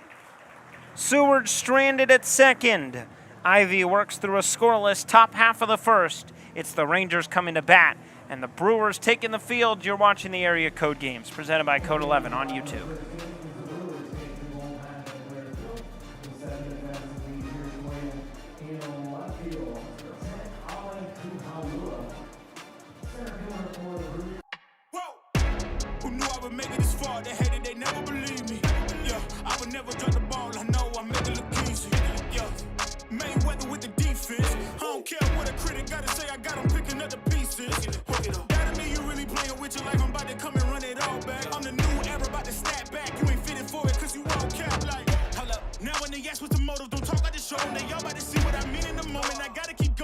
Speaker 13: Seward stranded at second. Ivey works through a scoreless top half of the first. It's the Rangers coming to bat, and the Brewers taking the field. You're watching the Area Code Games, presented by Code 11 on YouTube.
Speaker 5: Who knew I would make it this far? They hated, they never believed me. Yeah, I would never drop the ball. I know I make it look easy. Yeah, Mayweather with the defense. I don't care what a critic gotta say. I got 'em picking up the pieces. That to me, you really playing with your life. I'm about to come and run it all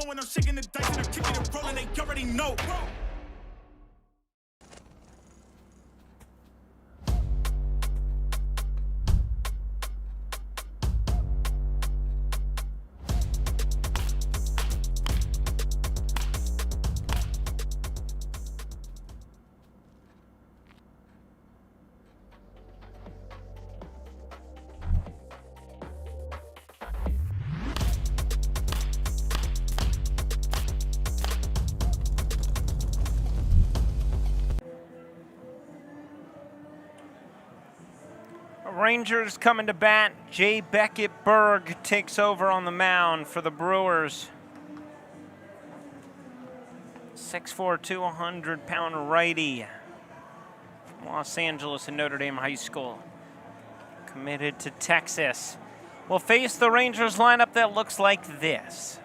Speaker 5: when I'm shaking the dice and I'm kicking and rolling, they already know.
Speaker 13: Rangers coming to bat. Jay Beckett Berg takes over on the mound for the Brewers. 6'4", 200-pound righty from Los Angeles and Notre Dame High School. Committed to Texas. Will face the Rangers lineup that looks like this.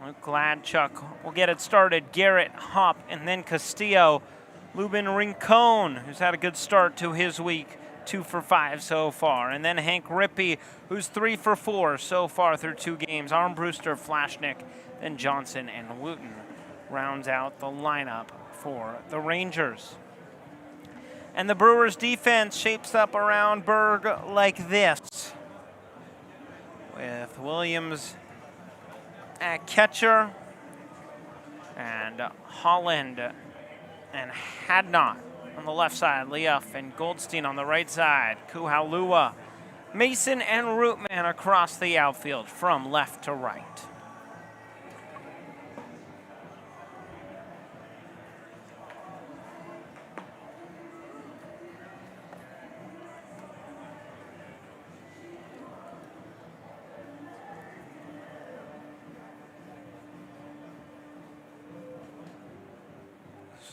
Speaker 13: Luke Gladchuck will get it started. Garrett, Hop, and then Castillo. Lubin Rincon, who's had a good start to his week, 2 for 5 so far. And then Hank Rippey, who's 3 for 4 so far through 2 games. Armbruster, Flashnick, then Johnson and Wooten rounds out the lineup for the Rangers. And the Brewers defense shapes up around Berg like this, with Williams at catcher and Holland and Hadnot on the left side, Leoff and Goldstein on the right side, Kuhalua, Mason and Rootman across the outfield from left to right.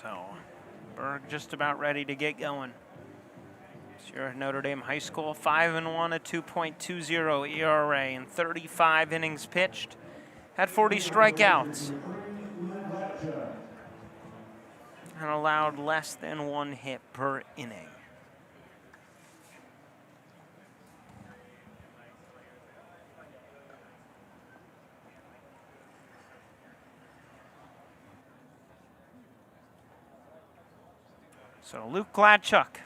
Speaker 13: So, Berg just about ready to get going. You're at Notre Dame High School, 5-1, a 2.20 ERA in 35 innings pitched. Had 40 strikeouts. And allowed less than 1 hit per inning. So Luke Gladchuck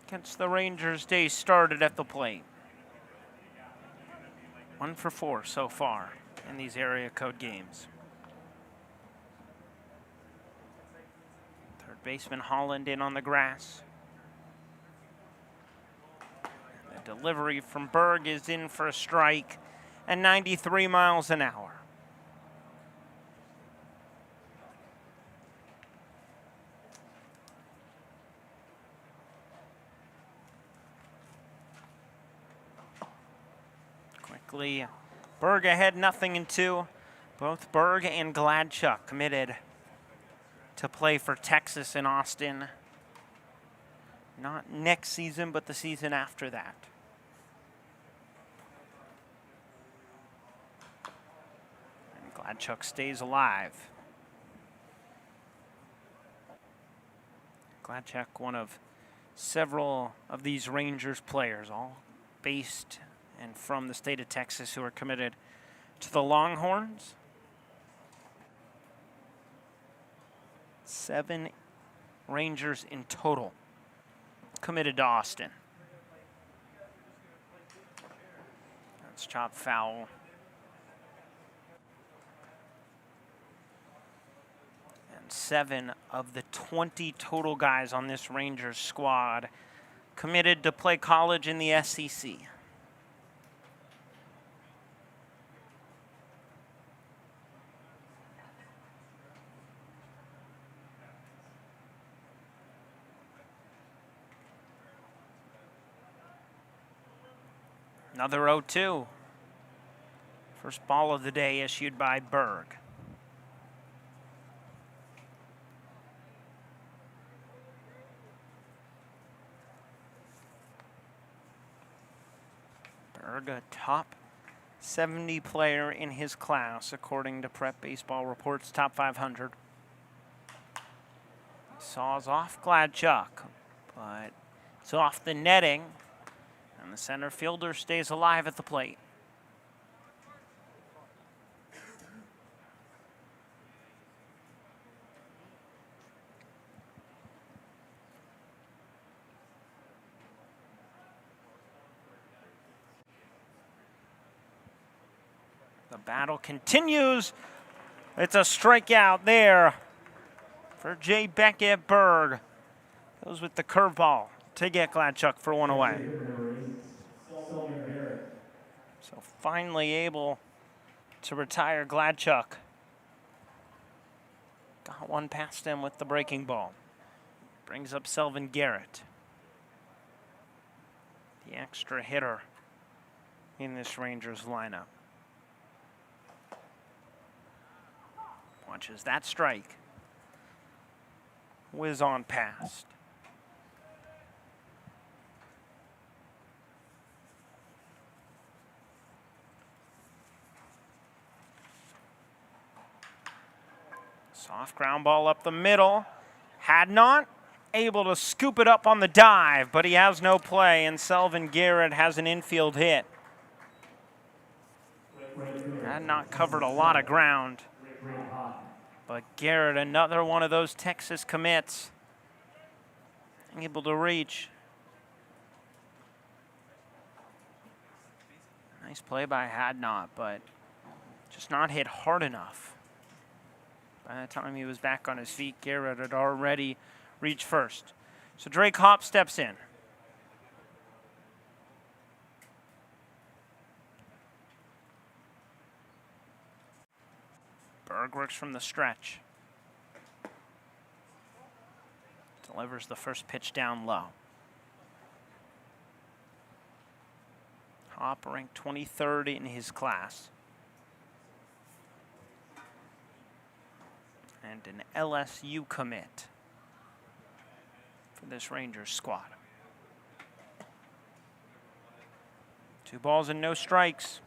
Speaker 13: gets the Rangers' day started at the plate. 1 for 4 so far in these area code games. Third baseman Holland in on the grass. The delivery from Berg is in for a strike at 93 miles an hour. Berg ahead, 0-2. Both Berg and Gladchuck committed to play for Texas and Austin. Not next season, but the season after that. And Gladchuck stays alive. Gladchuck, one of several of these Rangers players, all based and from the state of Texas, who are committed to the Longhorns. 7 Rangers in total committed to Austin. That's chopped foul. And 7 of the 20 total guys on this Rangers squad committed to play college in the SEC. Another 0-2. First ball of the day issued by Berg. Berg, a top 70 player in his class, according to Prep Baseball Reports Top 500. Saws off Gladchuck, but it's off the netting. And the center fielder stays alive at the plate. The battle continues. It's a strikeout there for Jay Beckett. Berg goes with the curveball to get Gladchuk for one away. So finally able to retire Gladchuk. Got one past him with the breaking ball. Brings up Selvin Garrett, the extra hitter in this Rangers lineup. Watches that strike. Whiz on past. Soft ground ball up the middle. Hadnot able to scoop it up on the dive, but he has no play, and Selvin Garrett has an infield hit. Hadnot covered a lot of ground, but Garrett, another one of those Texas commits, able to reach. Nice play by Hadnot, but just not hit hard enough. By the time he was back on his feet, Garrett had already reached first. So Drake Hopp steps in. Berg works from the stretch. Delivers the first pitch down low. Hopp ranked 23rd in his class. And an LSU commit for this Rangers squad. 2 balls and no strikes.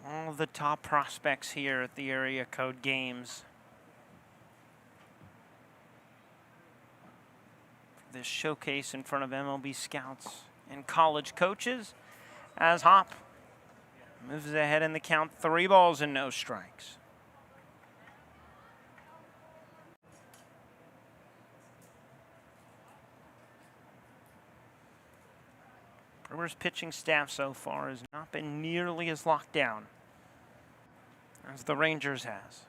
Speaker 13: All the top prospects here at the area code games. This showcase in front of MLB scouts and college coaches as Hopp moves ahead in the count. 3 balls and no strikes. Brewers pitching staff so far has not been nearly as locked down as the Rangers has.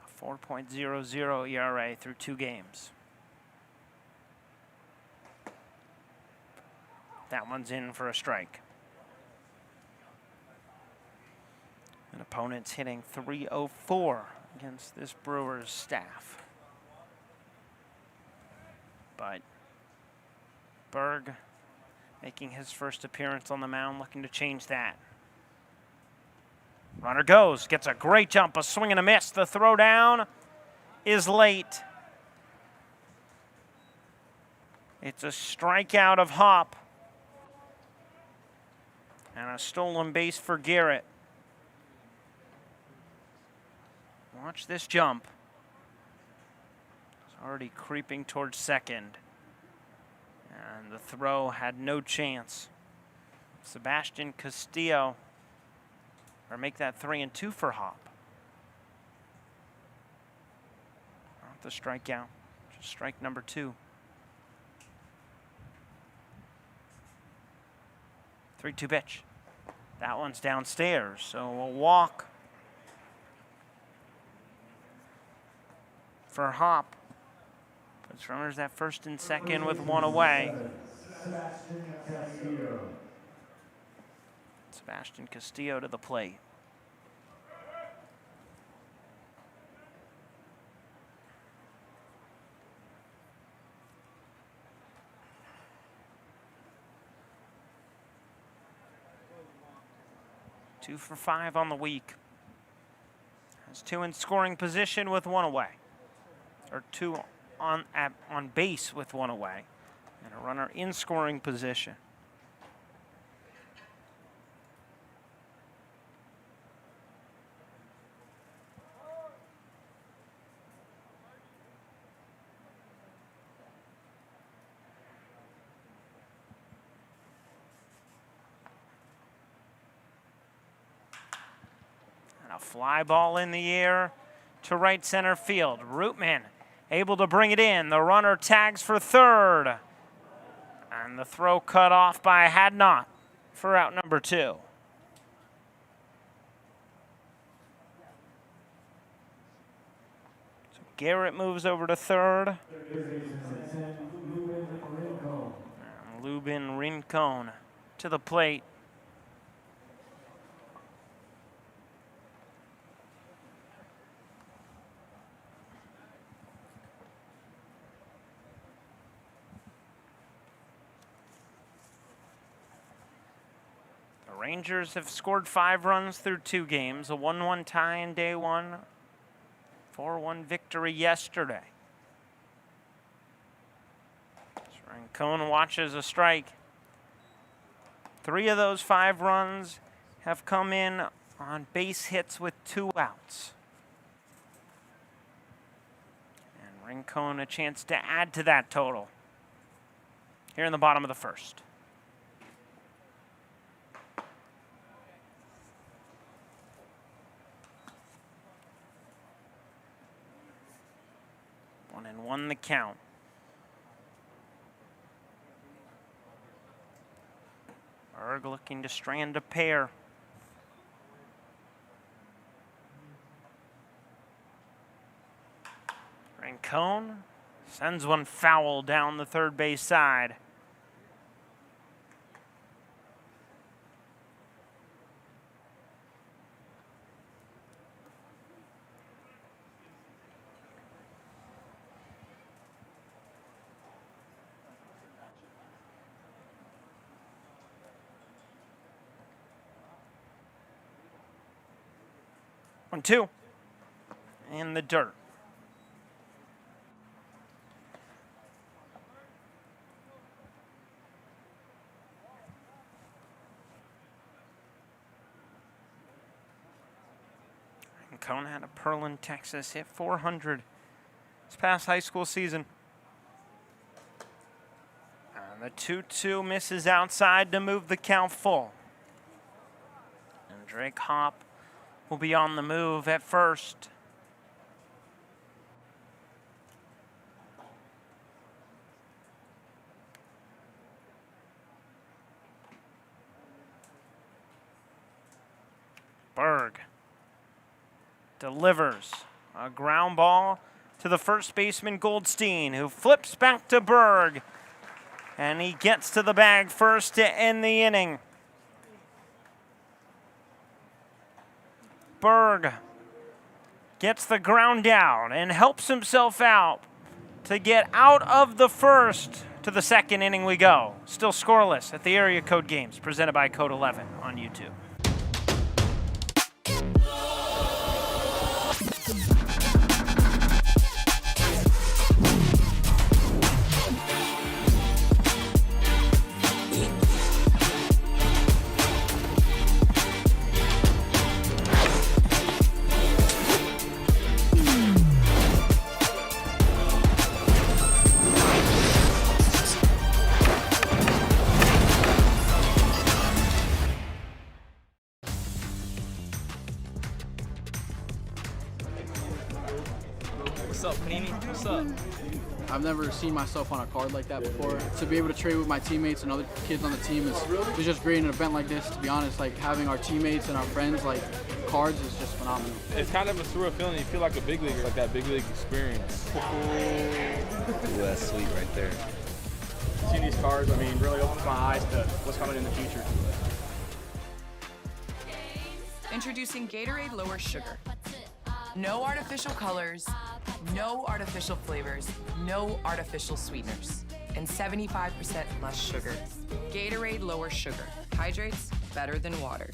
Speaker 13: A 4.00 ERA through 2 games. That one's in for a strike. An opponent's hitting .304 against this Brewers staff. But Berg making his first appearance on the mound, looking to change that. Runner goes, gets a great jump, a swing and a miss. The throw down is late. It's a strikeout of Hopp. And a stolen base for Garrett. Watch this jump. It's already creeping towards second. And the throw had no chance. Sebastian Castillo, or make that 3-2 for Hopp. Not the strikeout, just strike number 2. 3-2 pitch. That one's downstairs, so a walk for Hopp. Puts runners at first and second with 1 away. Sebastian Castillo to the plate. Two for 5 on the week. Has 2 in scoring position with 1 away. Or 2 on base with 1 away. And a runner in scoring position. A fly ball in the air to right center field. Rootman able to bring it in. The runner tags for third. And the throw cut off by Hadnot for out number 2. So Garrett moves over to third. And Lubin Rincon to the plate. Rangers have scored 5 runs through 2 games, a 1-1 tie in day 1, 4-1 victory yesterday. Rincon watches a strike. 3 of those 5 runs have come in on base hits with 2 outs. And Rincon a chance to add to that total here in the bottom of the first. And 1 the count. Berg looking to strand a pair. Rincon sends one foul down the third base side. On 2 in the dirt. Rincon had a Pearland, Texas, hit 400 this past high school season. And the 2-2 misses outside to move the count full. And Drake Hopp will be on the move at first. Berg delivers a ground ball to the first baseman Goldstein, who flips back to Berg, and he gets to the bag first to end the inning. Berg gets the ground down and helps himself out to get out of the first. To the second inning we go. Still scoreless at the Area Code Games, presented by Code 11 on YouTube.
Speaker 8: What's up, Panini? What's up?
Speaker 7: I've never seen myself on a card like that before. To be able to trade with my teammates and other kids on the team is just great in an event like this. To be honest, like having our teammates and our friends like cards is just phenomenal.
Speaker 6: It's kind of a surreal feeling. You feel like a big leaguer, like that big league experience.
Speaker 8: Ooh, that's sweet right there.
Speaker 9: Seeing these cards, I mean, really opens my eyes to what's coming in the future.
Speaker 10: Introducing Gatorade Lower Sugar. No artificial colors, no artificial flavors, no artificial sweeteners, and 75% less sugar. Gatorade Lower Sugar. Hydrates better than water.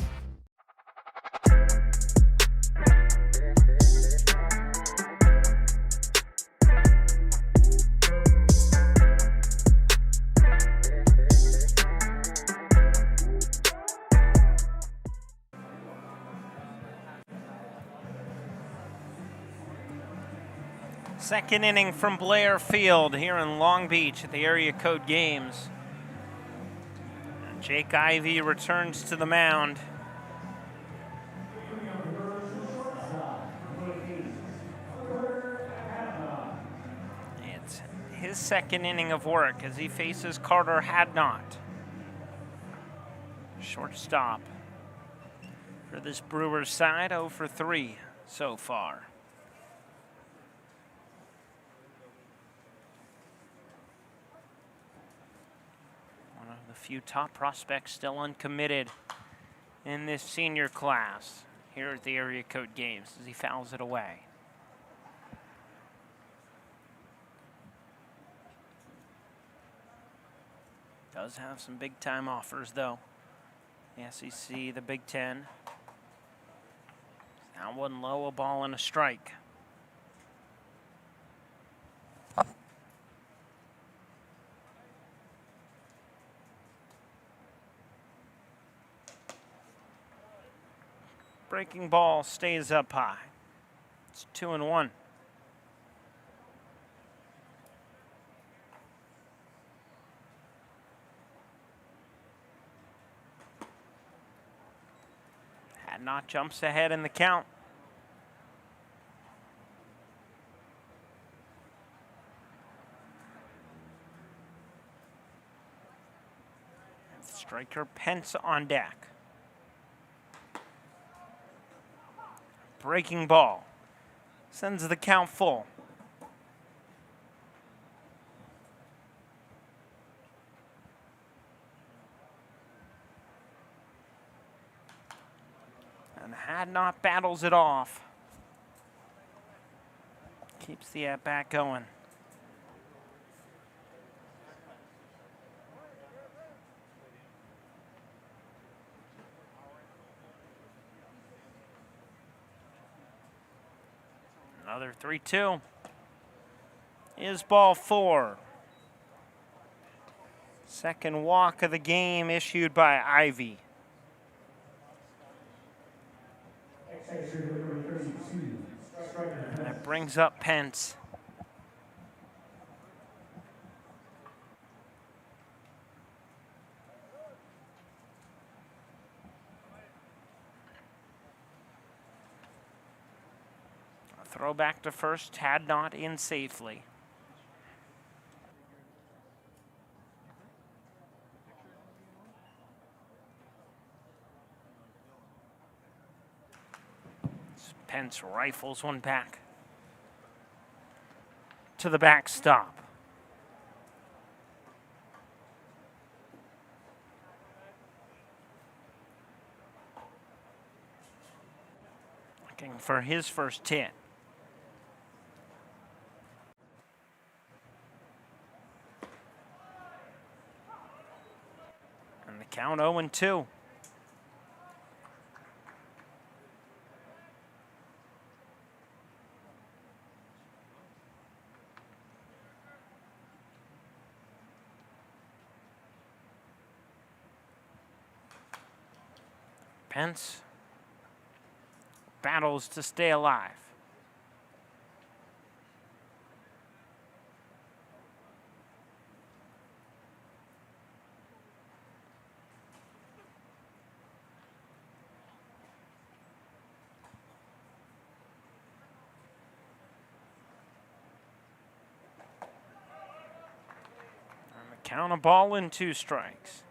Speaker 13: Second inning from Blair Field here in Long Beach at the Area Code Games. And Jake Ivey returns to the mound. It's his second inning of work as he faces Carter Hadnot. Shortstop for this Brewers side, 0 for 3 so far. One of the few top prospects still uncommitted in this senior class here at the area code games as he fouls it away. Does have some big time offers though. The SEC, the Big Ten. That one low, a ball and a strike. Breaking ball stays up high. It's 2-1. Hadnot jumps ahead in the count. Striker Pence on deck. Breaking ball. Sends the count full. And Hadnot battles it off. Keeps the at-bat going. Another 3-2 is ball 4. Second walk of the game issued by Ivy. And that brings up Pence. Throw back to first, Hadnot in safely. Pence rifles one back to the backstop. Looking for his first hit. And the count 0-2. Pence battles to stay alive. And the count, a ball and 2 strikes.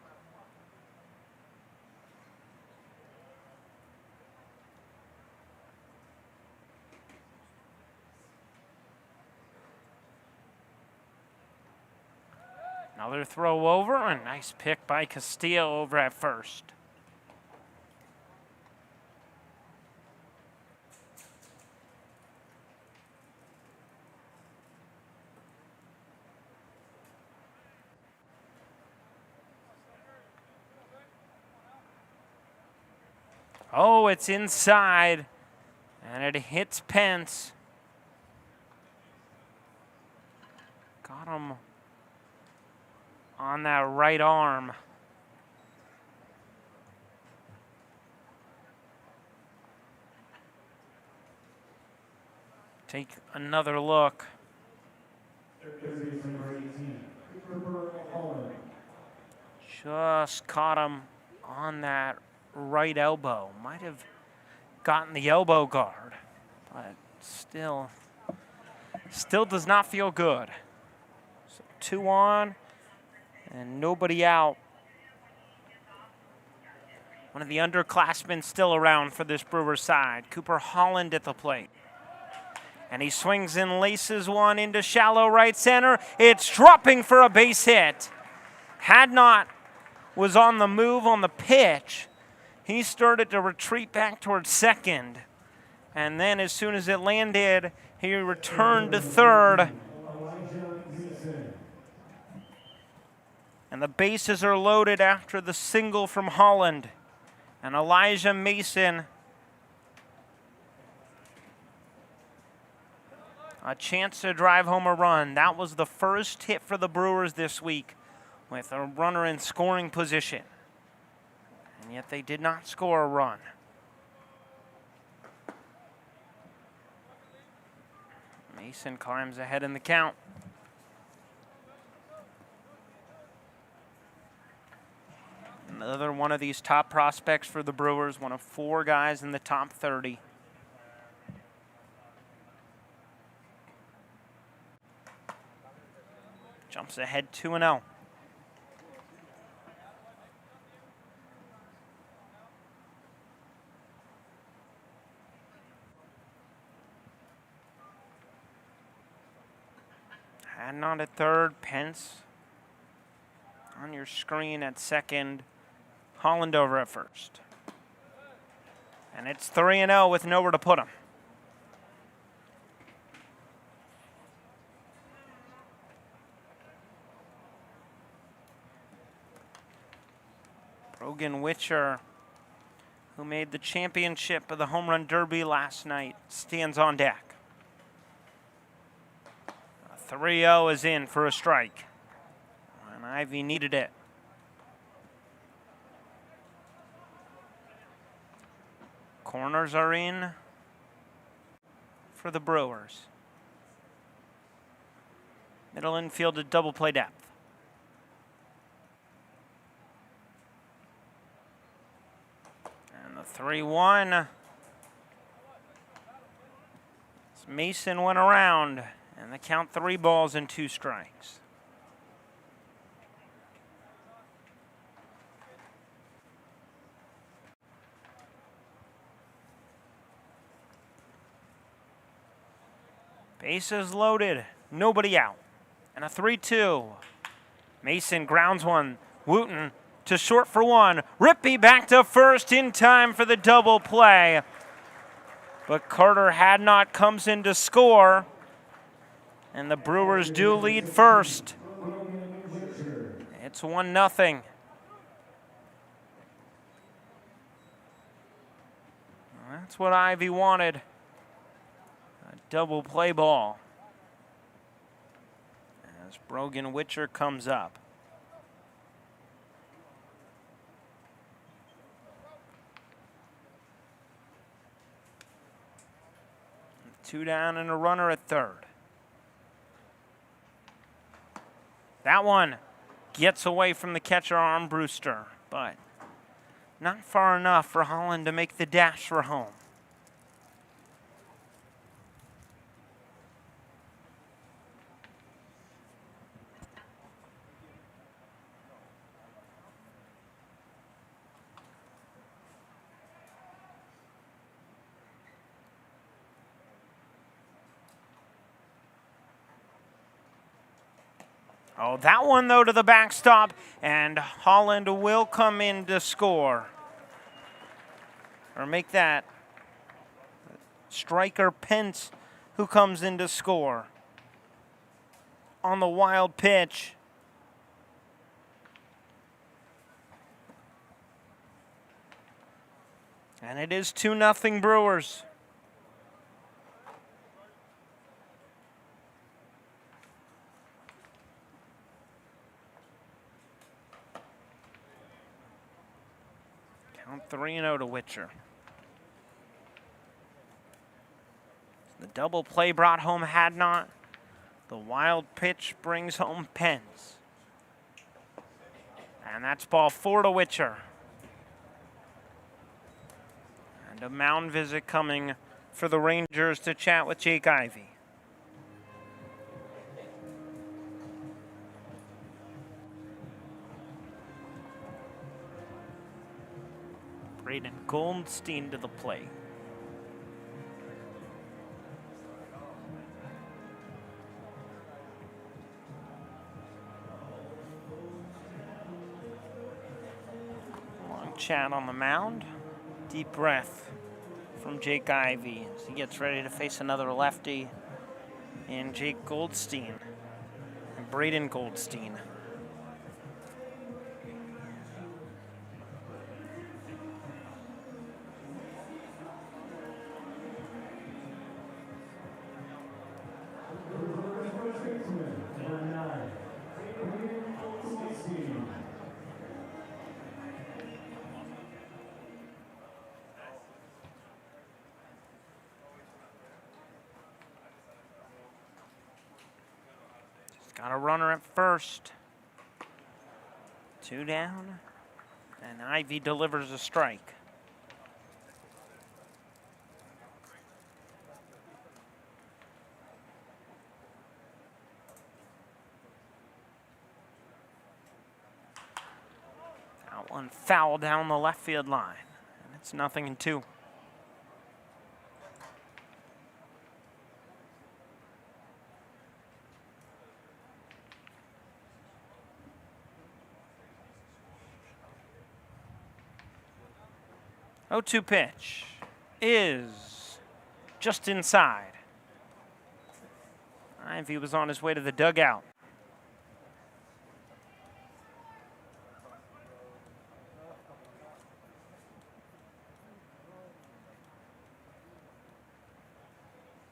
Speaker 13: Another throw over, a nice pick by Castillo over at first. Oh, it's inside, and it hits Pence. Got him on that right arm. Take another look. Just caught him on that right elbow. Might have gotten the elbow guard, but still does not feel good. 2 on, and nobody out. One of the underclassmen still around for this Brewers side. Cooper Holland at the plate. And he swings and laces one into shallow right center. It's dropping for a base hit. Hadnot was on the move on the pitch. He started to retreat back towards second. And then as soon as it landed, he returned to third. And the bases are loaded after the single from Holland. And Elijah Mason, a chance to drive home a run. That was the first hit for the Brewers this week with a runner in scoring position. And yet they did not score a run. Mason climbs ahead in the count. Another one of these top prospects for the Brewers, one of 4 guys in the top 30. Jumps ahead 2-0. Hadnot at third, Pence on your screen at second. Holland over at first. And it's 3-0 with nowhere to put him. Brogan Witcher, who made the championship of the Home Run Derby last night, stands on deck. 3-0 is in for a strike. And Ivy needed it. Corners are in for the Brewers. Middle infield to double play depth. And the 3-1. Mason went around, and the count 3 balls and 2 strikes. Bases loaded, nobody out. And a 3-2. Mason grounds one. Wooten to short for 1. Rippey back to first in time for the double play. But Carter Hadnot comes in to score. And the Brewers do lead first. It's 1-0. That's what Ivy wanted. Double play ball as Brogan Witcher comes up. Two down and a runner at third. That one gets away from the catcher Armbruster, but not far enough for Holland to make the dash for home. Oh, that one, though, to the backstop, and Holland will come in to score. Or make that striker Pence who comes in to score. On the wild pitch. And it is 2-0 Brewers. Count 3-0 to Witcher. The double play brought home Hadnot. The wild pitch brings home Pence. And that's ball 4 to Witcher. And a mound visit coming for the Rangers to chat with Jake Ivy. Braden Goldstein to the plate. Long chat on the mound. Deep breath from Jake Ivey as he gets ready to face another lefty in Jake Goldstein and Braden Goldstein. Got a runner at first. 2 down. And Ivy delivers a strike. That one foul down the left field line. And it's 0-2. Oh, 0-2 pitch is just inside. Ivy was on his way to the dugout.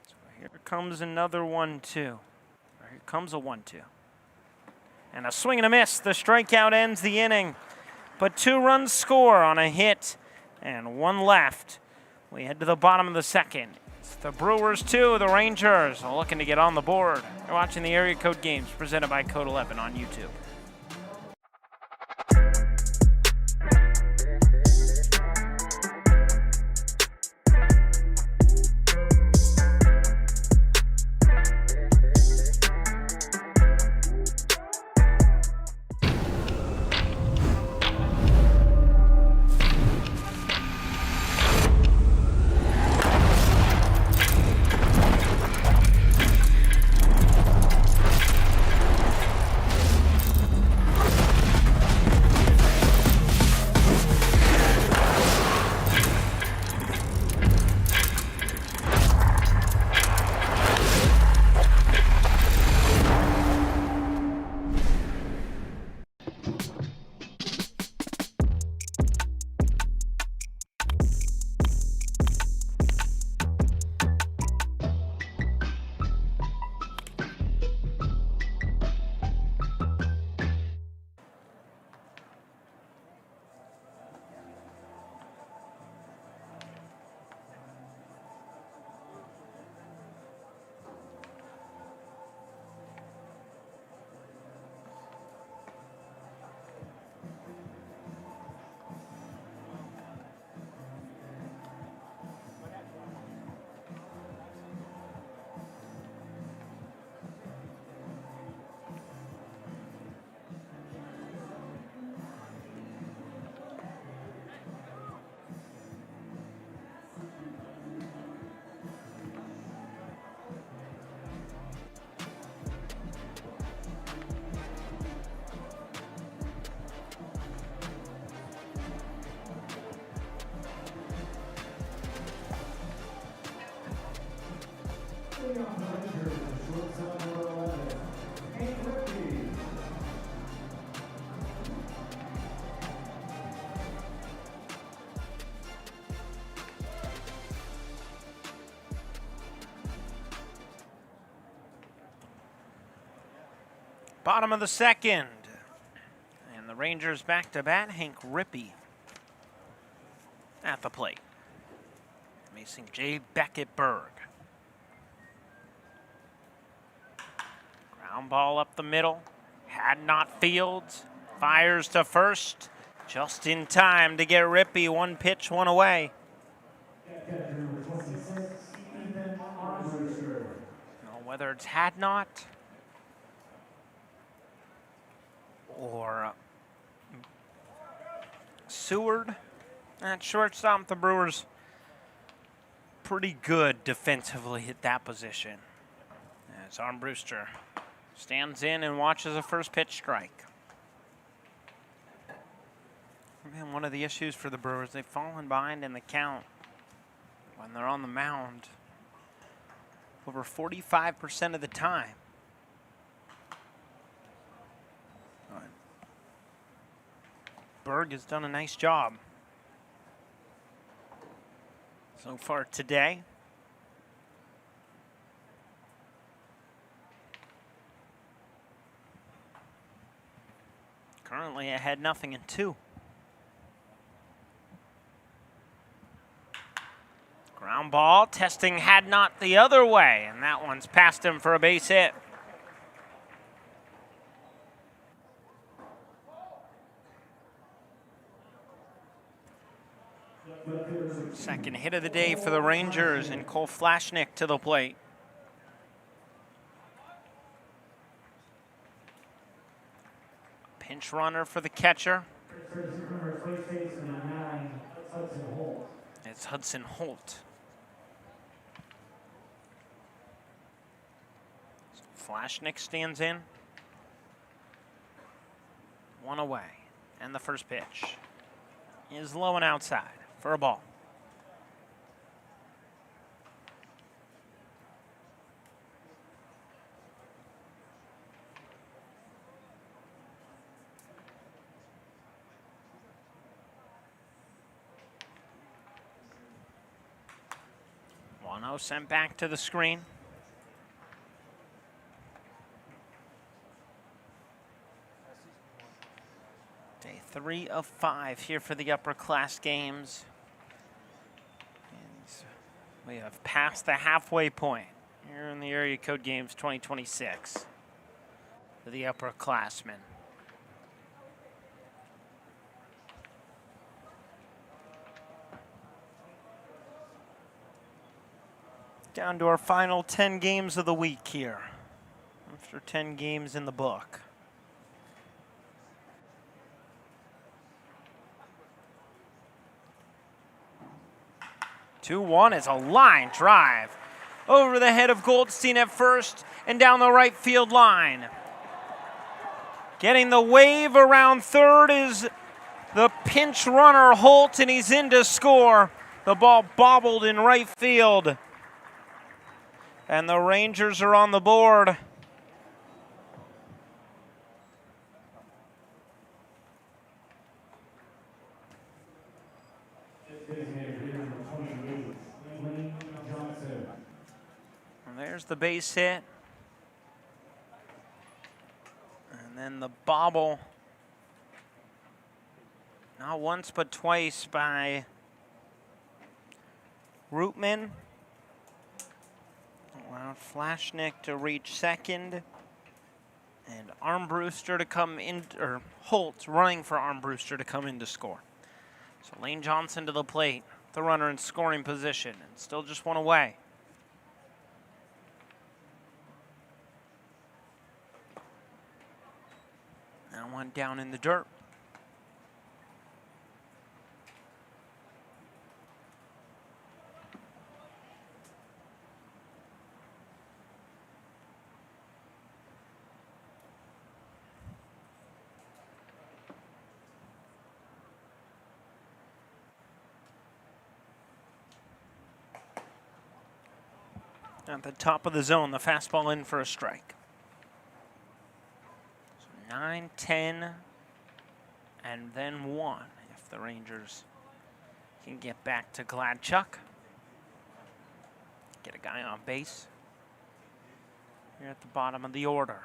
Speaker 13: So here comes another 1-2. Here comes a 1-2. And a swing and a miss. The strikeout ends the inning. But 2 runs score on a hit. And 1 left. We head to the bottom of the second. It's the Brewers 2, the Rangers looking to get on the board. You're watching the Area Code Games presented by Code 11 on YouTube. Bottom of the second. And the Rangers back to bat. Hank Rippey at the plate. Facing Jay Beckett-Berg. Ground ball up the middle. Hadnot fields. Fires to first. Just in time to get Rippey. 1 pitch, 1 away. Whether it's Hadnot or Seward, At shortstop, the Brewers pretty good defensively at that position. As Armbruster stands in and watches a first pitch strike. Man, one of the issues for the Brewers, they've fallen behind in the count when they're on the mound over 45% of the time. Berg has done a nice job so far today. Currently ahead 0-2. Ground ball, testing had not the other way, and that one's past him for a base hit. Second hit of the day for the Rangers, and Cole Flashnick to the plate. Pinch runner for the catcher. It's Hudson Holt. So Flashnick stands in. One away. And the first pitch is low and outside for a ball. Sent back to the screen. Day 3 of 5 here for the Upperclass games. And we have passed the halfway point here in the Area Code Games 2026 for the Upperclassmen. Down to our final 10 games of the week here, after 10 games in the book. Two-one is a line drive over the head of Goldstein at first and down the right field line. Getting the wave around third is the pinch runner Holt, and he's in to score. The ball bobbled in right field. And the Rangers are on the board. And there's the base hit. And then the bobble. Not once, but twice by Rootman. Allowed Flashnick to reach second, and Armbruster to come in, or Holt running for Armbruster to come in to score. So Lane Johnson to the plate, the runner in scoring position, and still just one away. Now one down in the dirt. At the top of the zone, the fastball in for a strike. So 9, 10, and then 1 if the Rangers can get back to Gladchuck. Get a guy on base here at the bottom of the order.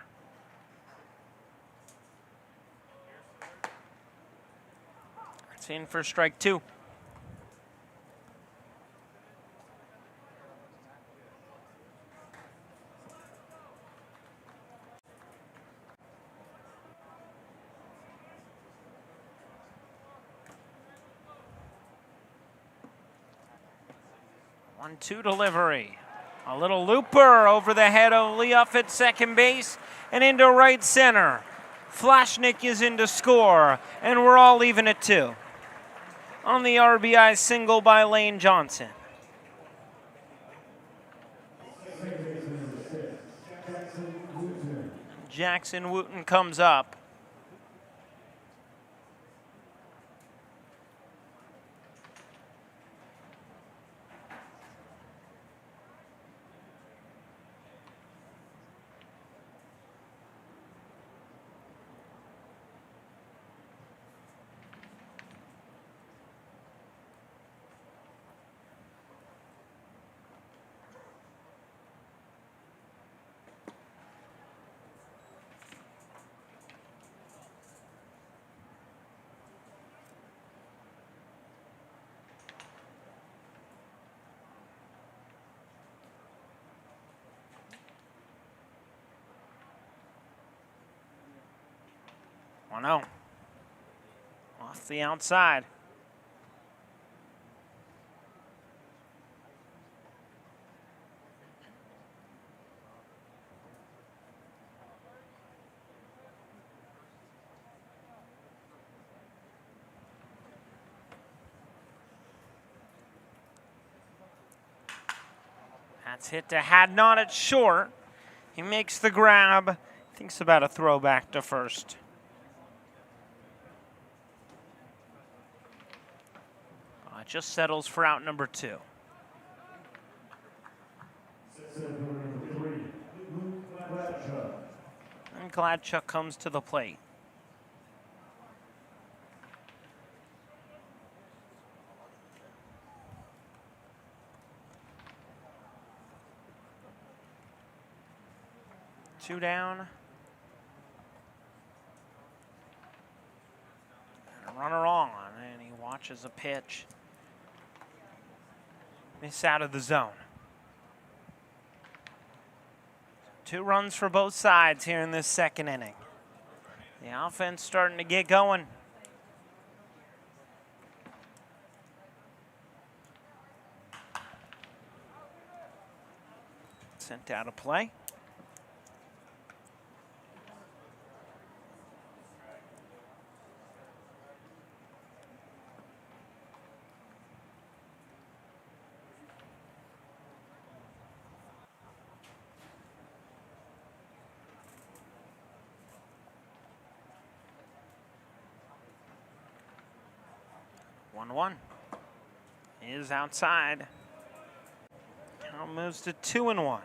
Speaker 13: It's in for strike 2. One-two delivery. A little looper over the head of Leoff at second base and into right center. Flashnick is in to score, and we're all even at 2. on the RBI single by Lane Johnson. Jackson Wooten comes up. Oh no. Off the outside. That's hit to Hadnot at short. He makes the grab. Thinks about a throw back to first. Just settles for out number 2. And Gladchuck comes to the plate. Two down. And a runner on, and he watches a pitch. Miss out of the zone. 2 runs for both sides here in this second inning. The offense starting to get going. Sent out of play. One is outside. Count moves to 2-1.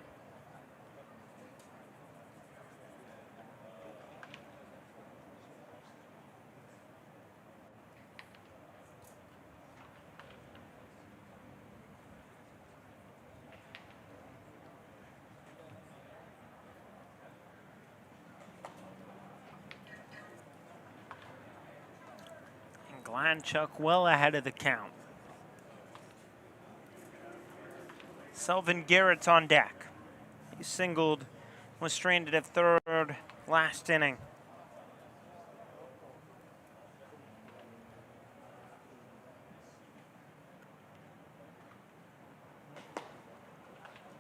Speaker 13: Gladchuck well ahead of the count. Selvin Garrett's on deck. He singled, was stranded at third last inning.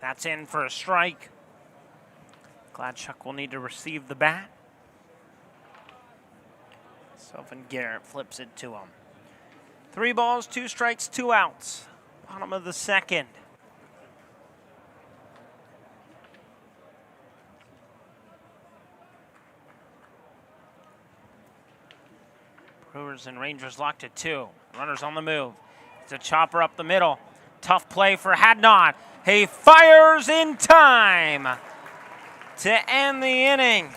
Speaker 13: That's in for a strike. Gladchuck will need to receive the bat. Selvin Garrett flips it to him. 3 balls, 2 strikes, 2 outs. Bottom of the second. Brewers and Rangers locked at 2. Runners on the move. It's a chopper up the middle. Tough play for Hadnot. He fires in time to end the inning.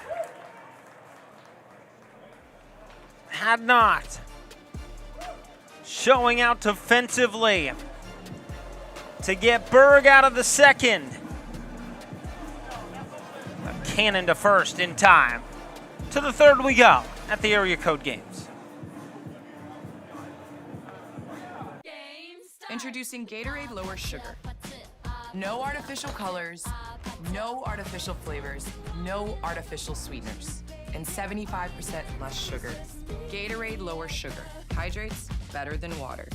Speaker 13: Hadnot showing out defensively to get Berg out of the second. A cannon to first in time. To the third we go at the Area Code Games.
Speaker 10: Introducing Gatorade Lower Sugar. No artificial colors, no artificial flavors, no artificial sweeteners, and 75% less sugar. Gatorade Lower Sugar. Hydrates better than water.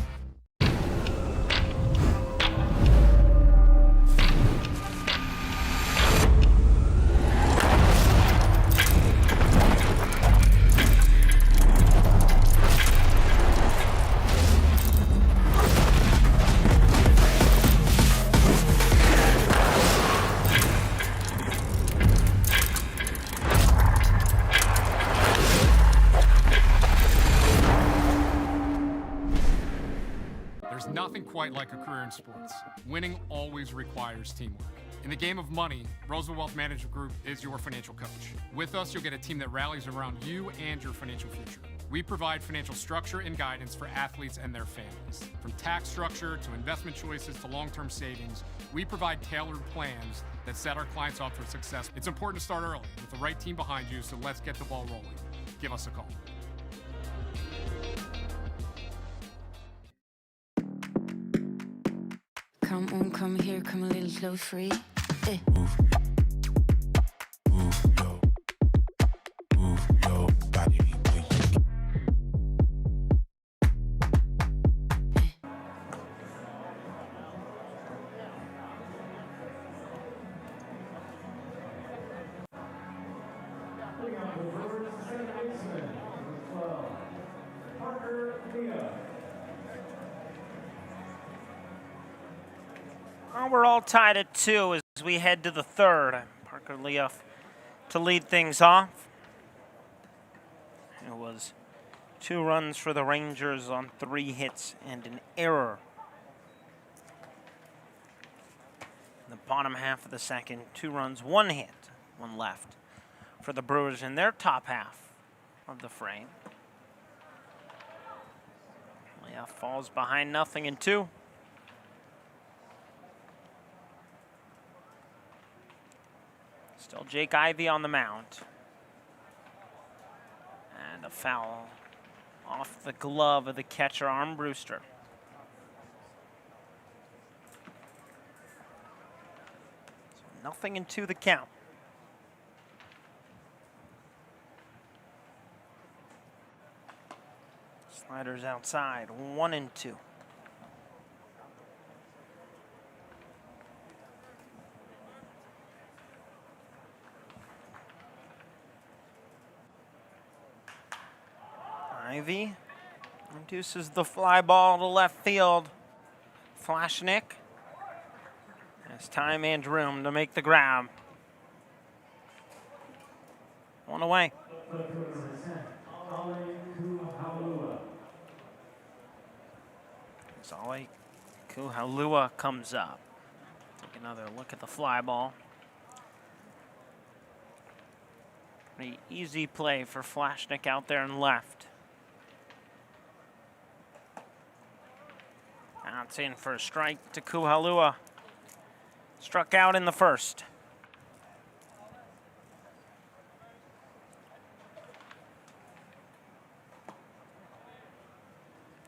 Speaker 11: There's nothing quite like a career in sports. Winning always requires teamwork. In the game of money, Roosevelt Wealth Management Group is your financial coach. With us, you'll get a team that rallies around you and your financial future. We provide financial structure and guidance for athletes and their families. From tax structure to investment choices to long-term savings, we provide tailored plans that set our clients up for success. It's important to start early with the right team behind you, so let's get the ball rolling. Give us a call.
Speaker 12: Come on, come here, come a little close for you.
Speaker 5: Move your body.
Speaker 13: Well, we're all tied at 2 as we head to the 3rd. Parker Leoff to lead things off. It was 2 runs for the Rangers on 3 hits and an error. In the bottom half of the second, 2 runs, 1 hit, 1 left for the Brewers in their top half of the frame. Leoff falls behind 0-2. Still Jake Ivey on the mound. And a foul off the glove of the catcher, Armbruster. So 0-2 the count. Sliders outside, 1-2. Ivy induces the fly ball to left field. Flashnick has time and room to make the grab. 1 away. Zale Kuhalua comes up. Take another look at the fly ball. Pretty easy play for Flashnick out there in left. That's in for a strike to Kuhalua. Struck out in the first.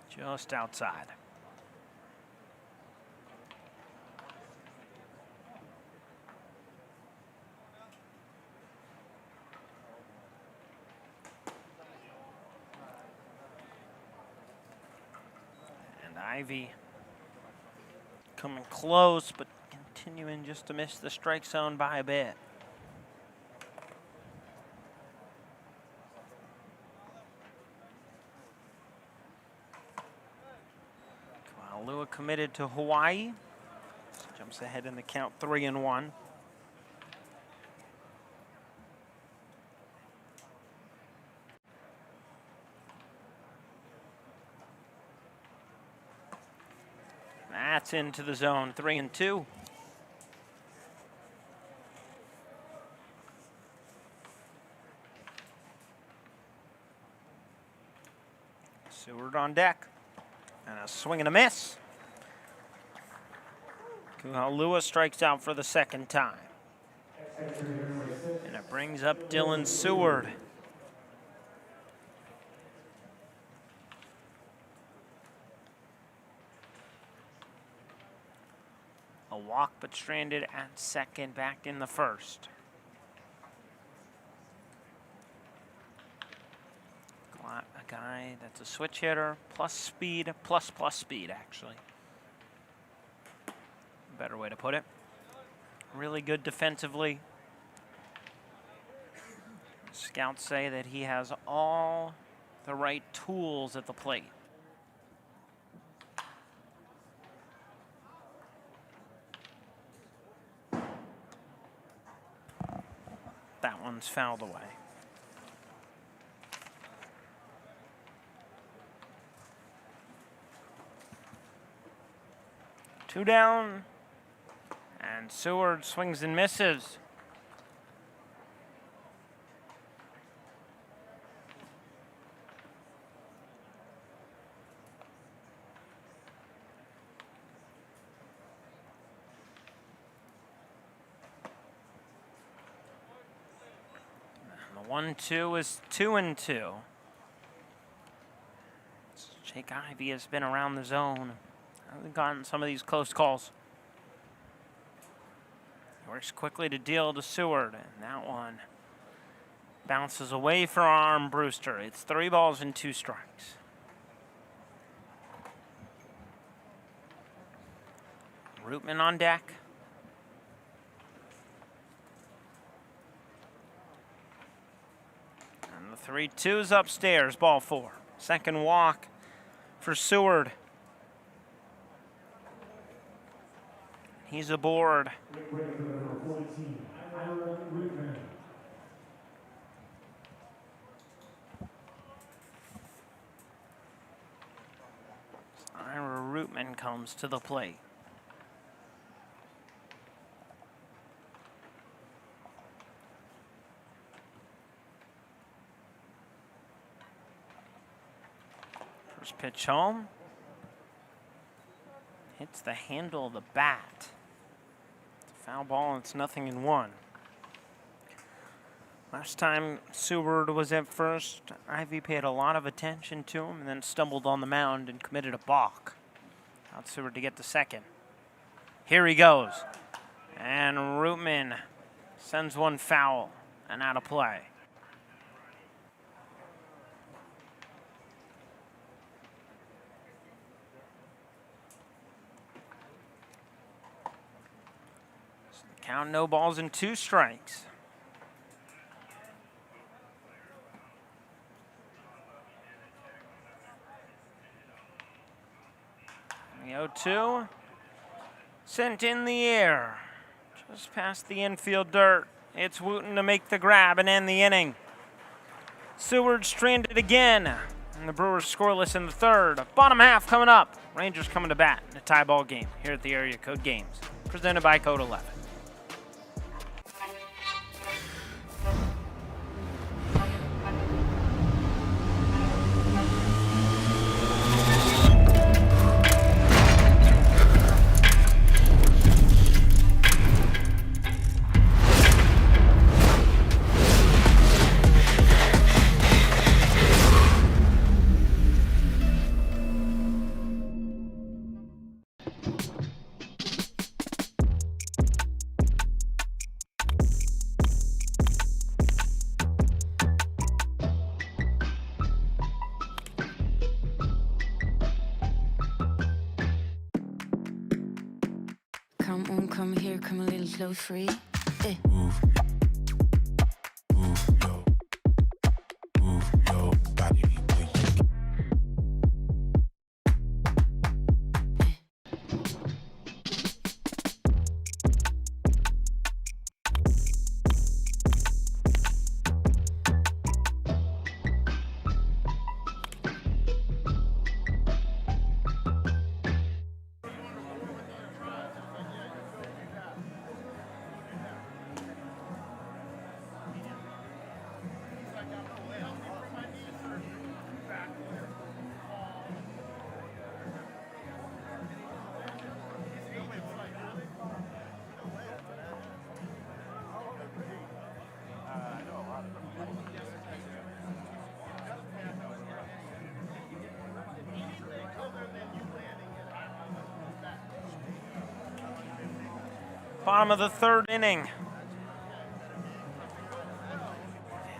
Speaker 13: Just outside. And Ivy coming close, but continuing just to miss the strike zone by a bit. Kualua committed to Hawaii. Jumps ahead in the count, 3-1. That's into the zone, 3-2. Seward on deck. And a swing and a miss. Kuhalua strikes out for the second time. And it brings up Dylan Seward. A walk, but stranded at second, back in the first. A guy that's a switch hitter, plus speed, plus speed, actually. Better way to put it. Really good defensively. Scouts say that he has all the right tools at the plate. That one's fouled away. 2 down. And Seward swings and misses. And the 1-2 is 2-2. Jake Ivey has been around the zone. Hasn't gotten some of these close calls. Works quickly to deal to Seward, and that one bounces away from Brewster. It's 3 balls and 2 strikes. Rootman on deck. And the 3-2's upstairs, ball 4. Second walk for Seward. He's aboard. Ira Rootman comes to the plate. First pitch home. Hits the handle of the bat. Foul ball, and it's 0-1. Last time Seward was at first, Ivy paid a lot of attention to him and then stumbled on the mound and committed a balk. Out Seward to get to second. Here he goes. And Rootman sends one foul and out of play. Count, no balls and 2 strikes. The 0-2 sent in the air, just past the infield dirt. It's Wooten to make the grab and end the inning. Seward stranded again, and the Brewers scoreless in the third. Bottom half coming up. Rangers coming to bat in a tie ball game here at the Area Code Games, presented by Code 11.
Speaker 12: Come on, come here, come a little slow free.
Speaker 5: Move your body.
Speaker 13: Bottom of the third inning.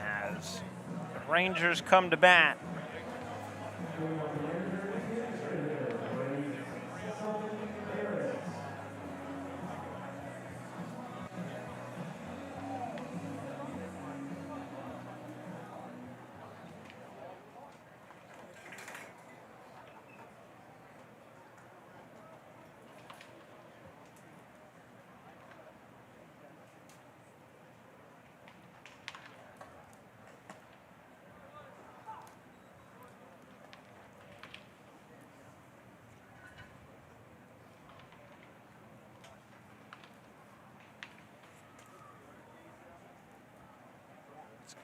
Speaker 13: As the Rangers come to bat.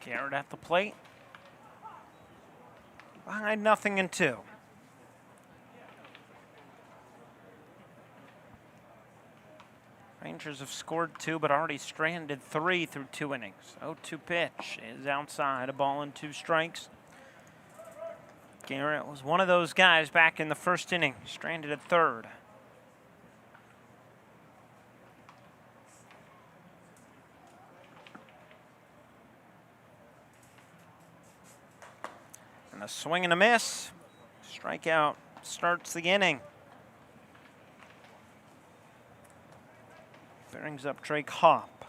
Speaker 13: Garrett at the plate. Behind 0-2. Rangers have scored 2, but already stranded 3 through 2 innings. 0-2 pitch is outside, a ball and 2 strikes. Garrett was one of those guys back in the first inning, stranded at third. And a swing and a miss. Strikeout starts the inning. Brings up Drake Hopp.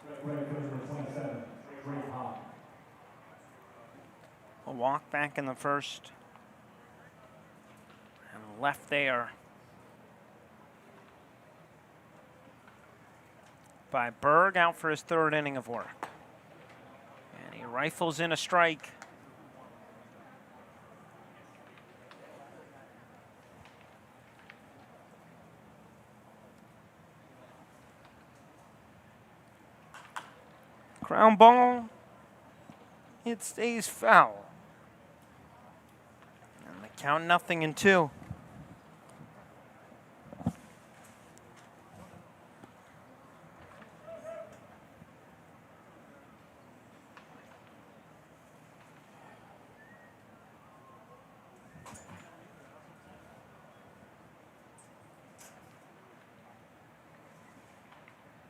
Speaker 13: A walk back in the first. And left there by Berg, out for his third inning of work. And he rifles in a strike. Ground ball, it stays foul. And the count 0-2.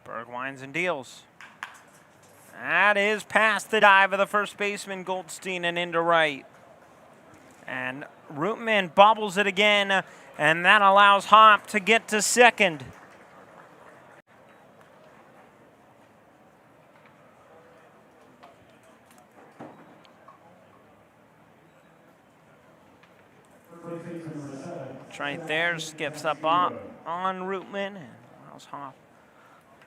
Speaker 13: Berg winds and deals. That is past the dive of the first baseman, Goldstein, and into right. And Rootman bobbles it again, and that allows Hopp to get to second. It's right there, skips up on Rootman, and allows Hopp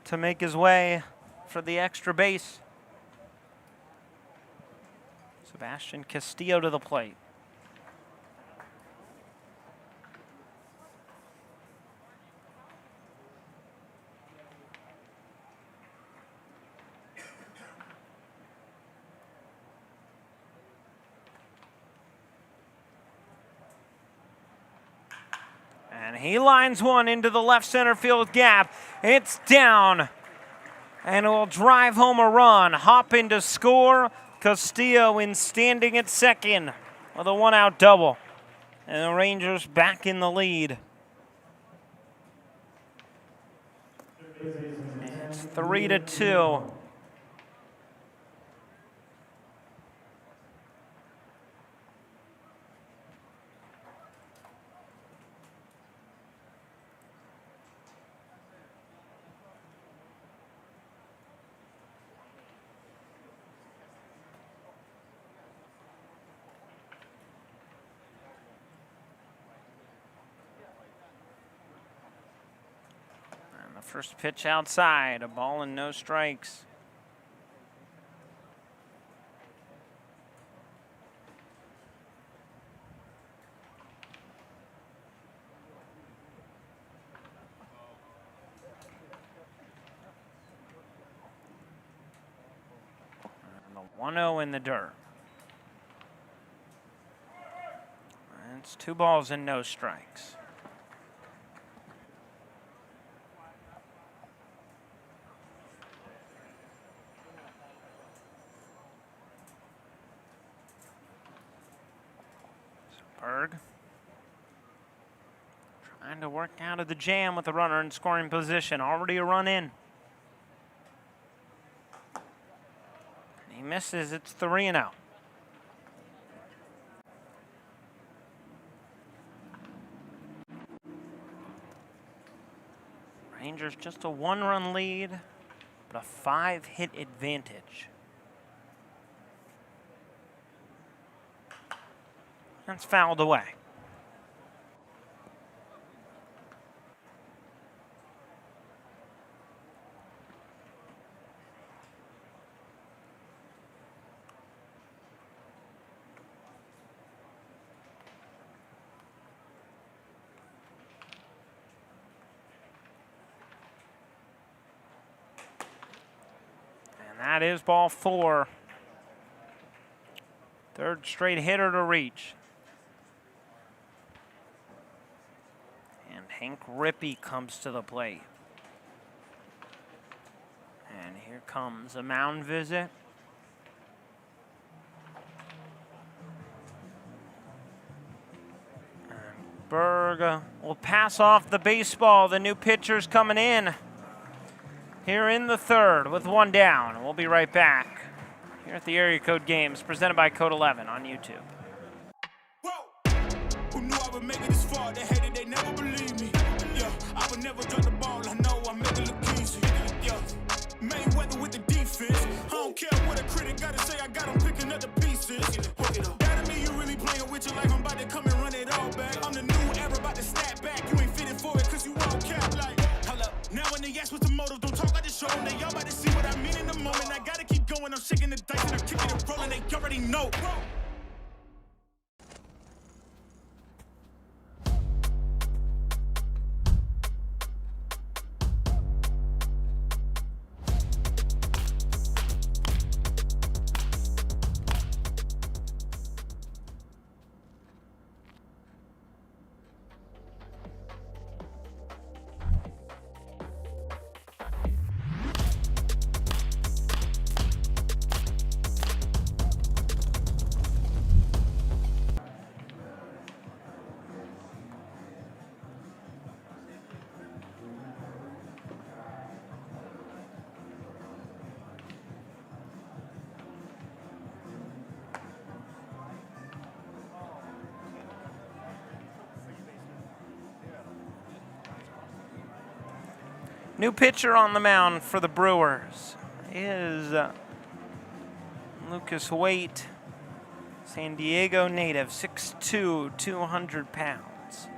Speaker 13: to make his way for the extra base. Sebastian Castillo to the plate. And he lines one into the left center field gap. It's down. And it will drive home a run. Hop in to score. Castillo in standing at second with a 1-out double. And the Rangers back in the lead. It's 3-2. First pitch outside, a ball and no strikes. And the 1-0 in the dirt. And it's 2 balls and no strikes. Berg trying to work out of the jam with the runner in scoring position. Already a run in. He misses. It's 3-0. Rangers just a 1-run lead, but a 5-hit advantage. That's fouled away. And that is ball 4. Third straight hitter to reach. And Hank Rippey comes to the plate. And here comes a mound visit. Berg will pass off the baseball. The new pitcher's coming in here in the third with one down. We'll be right back here at the Area Code Games, presented by Code 11 on YouTube.
Speaker 5: Who knew I would make it this far? They hated, they never believed me. Yeah, I would never drop the ball. I know I make it look easy. Yeah, Mayweather with the defense. I don't care what a critic gotta say. I got them picking up the pieces. That to me, you really playing with your life. I'm about to come and run it all back. I'm the new era, about to snap back. You ain't fitting for it, cause you won't cap like. Hold up. Now when they ask what's the motive, don't talk, I just show them. They all about to see what I mean in the moment. I gotta keep going. I'm shaking the dice and I'm kicking and rolling. They already know.
Speaker 13: New pitcher on the mound for the Brewers is Lucas Waite, San Diego native, 6'2", 200 pounds.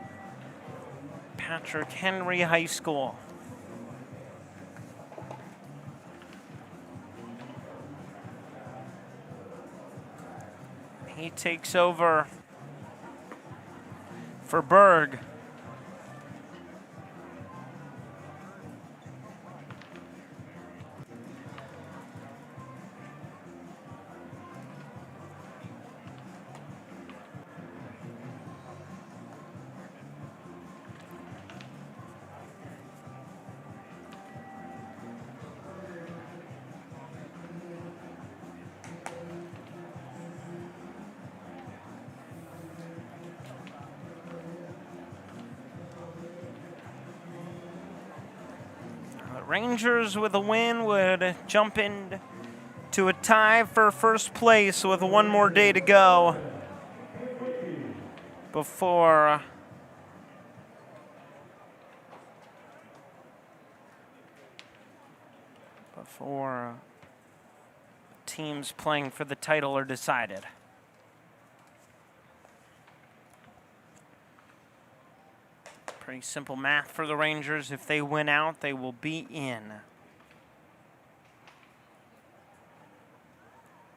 Speaker 13: Patrick Henry High School. He takes over for Berg. Rangers with a win would jump in to a tie for first place with one more day to go before teams playing for the title are decided. Pretty simple math for the Rangers. If they win out, they will be in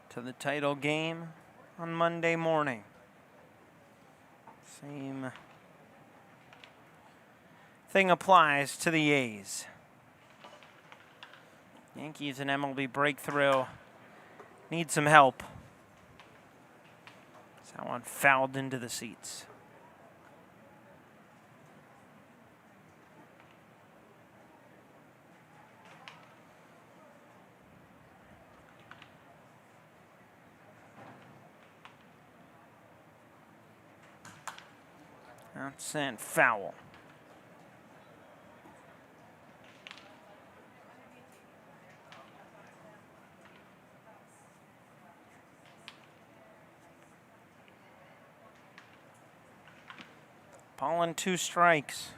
Speaker 13: to the title game on Monday morning. Same thing applies to the A's. Yankees and MLB breakthrough need some help. That one fouled into the seats. That's sent foul. Ball and 2 strikes.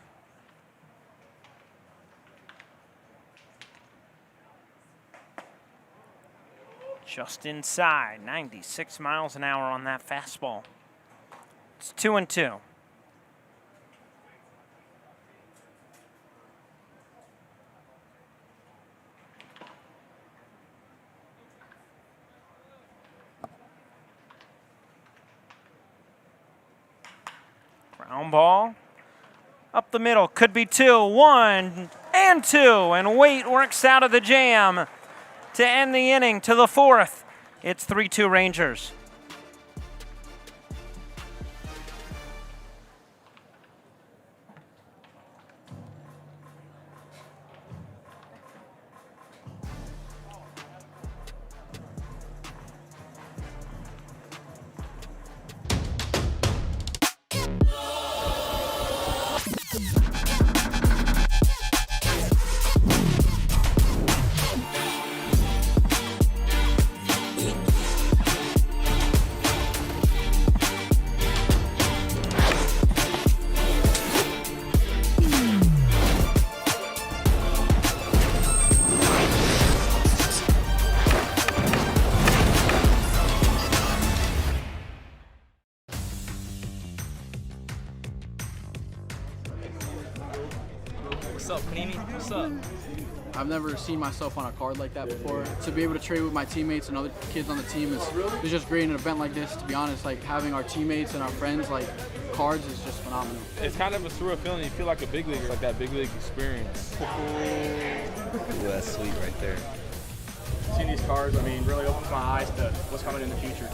Speaker 13: Just inside, 96 miles an hour on that fastball. It's 2-2. Ground ball up the middle, could be 2, 1 and 2, and Waite works out of the jam to end the inning to the 4th. It's 3-2 Rangers.
Speaker 8: What's up, Panini? What's up?
Speaker 7: I've never seen myself on a card like that before. To be able to trade with my teammates and other kids on the team is just great in an event like this. To be honest, like having our teammates and our friends like cards is just phenomenal.
Speaker 6: It's kind of a surreal feeling. You feel like a big leaguer, like that big league experience.
Speaker 8: Ooh, that's sweet right there.
Speaker 9: Seeing these cards, I mean, really opens my eyes to what's coming in the future.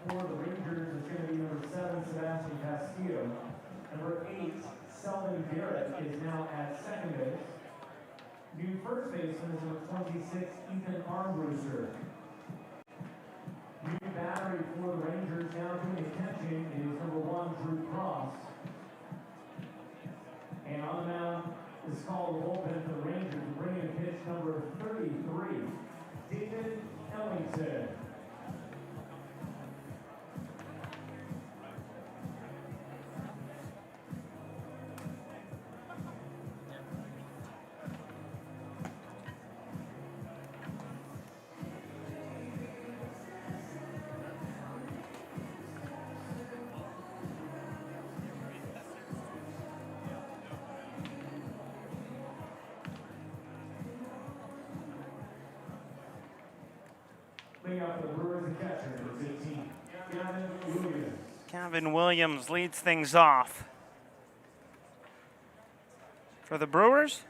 Speaker 2: For the Rangers, it's going to be number 7, Sebastian Castillo. Number 8, Selden Garrett is now at second base. New first baseman is number 26, Ethan Armbruster. New battery for the Rangers now doing catching is number 1, Drew Cross. And on the mound is called the bullpen for the Rangers, bringing in pitch number 33, David Ellington. Out for the Brewers and catcher, number 15, Gavin Williams.
Speaker 13: Gavin Williams leads things off. For the Brewers,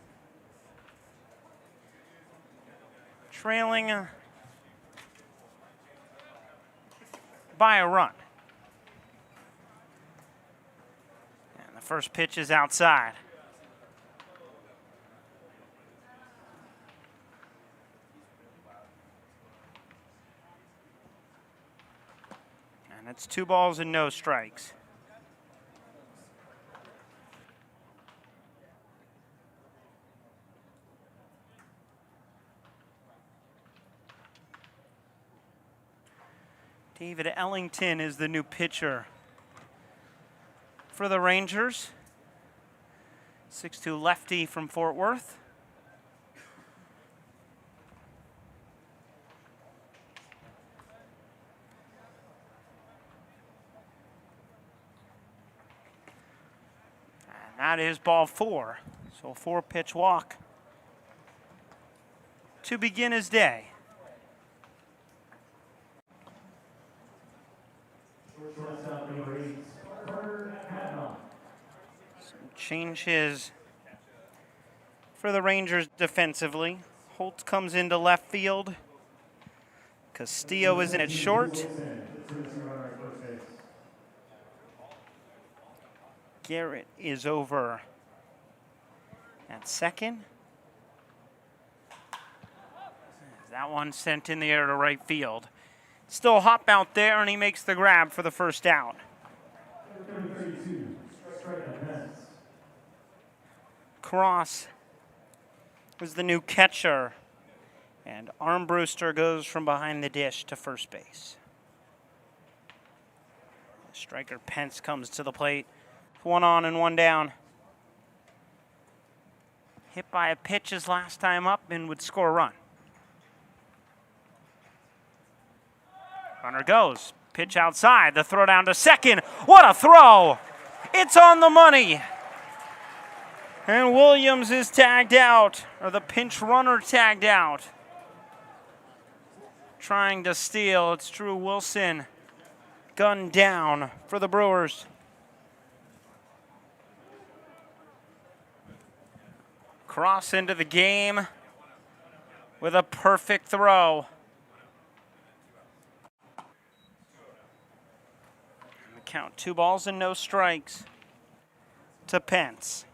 Speaker 13: trailing by a run. And the first pitch is outside. And it's 2 balls and no strikes. David Ellington is the new pitcher for the Rangers. 6'2" lefty from Fort Worth. That is ball 4. So a 4-pitch walk to begin his day. Some changes for the Rangers defensively. Holt comes into left field. Castillo is in at short. Garrett is over at second. That one sent in the air to right field. Still a hop out there, and he makes the grab for the first out. Cross is the new catcher, and Armbruster goes from behind the dish to first base. Striker Pence comes to the plate. 1 on and 1 down. Hit by a pitch his last time up and would score a run. Runner goes. Pitch outside. The throw down to second. What a throw! It's on the money. And Williams is tagged out, or the pinch runner tagged out. Trying to steal. It's Drew Wilson. Gunned down for the Brewers. Cross into the game with a perfect throw. And the count 2 balls and no strikes to Pence.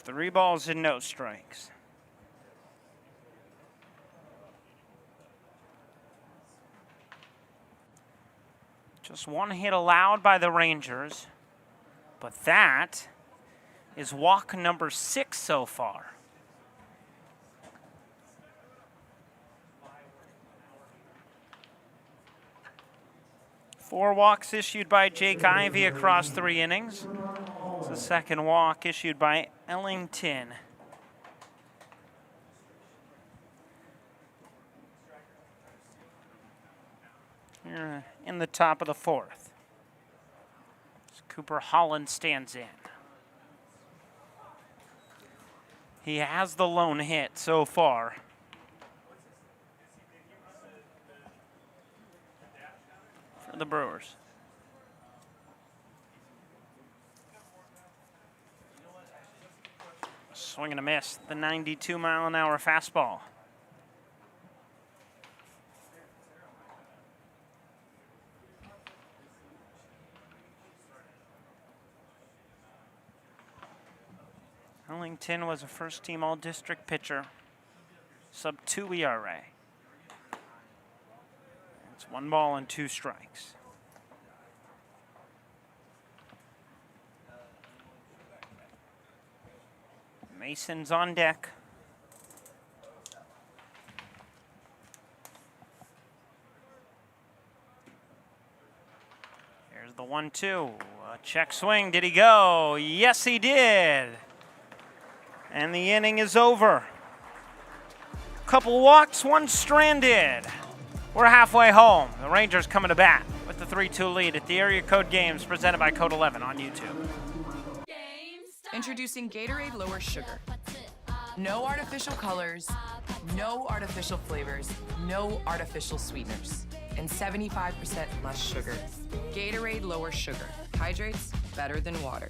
Speaker 13: 3 balls and no strikes. Just 1 hit allowed by the Rangers, but that is walk number 6 so far. Four walks issued by Jake Ivey across 3 innings. It's the second walk issued by Ellington. Here in the top of the 4th. As Cooper Holland stands in. He has the lone hit so far. For the Brewers. Swing and a miss, the 92-mile-an-hour fastball. Ellington was a first-team All-District pitcher, sub-2 ERA. It's 1 ball and 2 strikes. Mason's on deck. Here's the 1-2. A check swing. Did he go? Yes, he did. And the inning is over. Couple walks, 1 stranded. We're halfway home. The Rangers coming to bat with the 3-2 lead at the Area Code Games presented by Code 11 on YouTube.
Speaker 10: Introducing Gatorade Lower Sugar. No artificial colors, no artificial flavors, no artificial sweeteners, and 75% less sugar. Gatorade Lower Sugar. Hydrates better than water.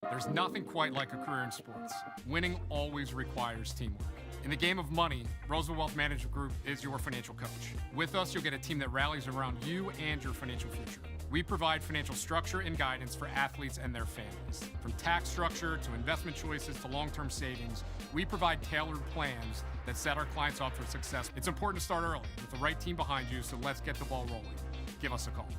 Speaker 11: There's nothing quite like a career in sports. Winning always requires teamwork. In the game of money, Roosevelt Wealth Management Group is your financial coach. With us, you'll get a team that rallies around you and your financial future. We provide financial structure and guidance for athletes and their families. From tax structure to investment choices to long-term savings, we provide tailored plans that set our clients up for success. It's important to start early with the right team behind you, so let's get the ball rolling. Give us a call.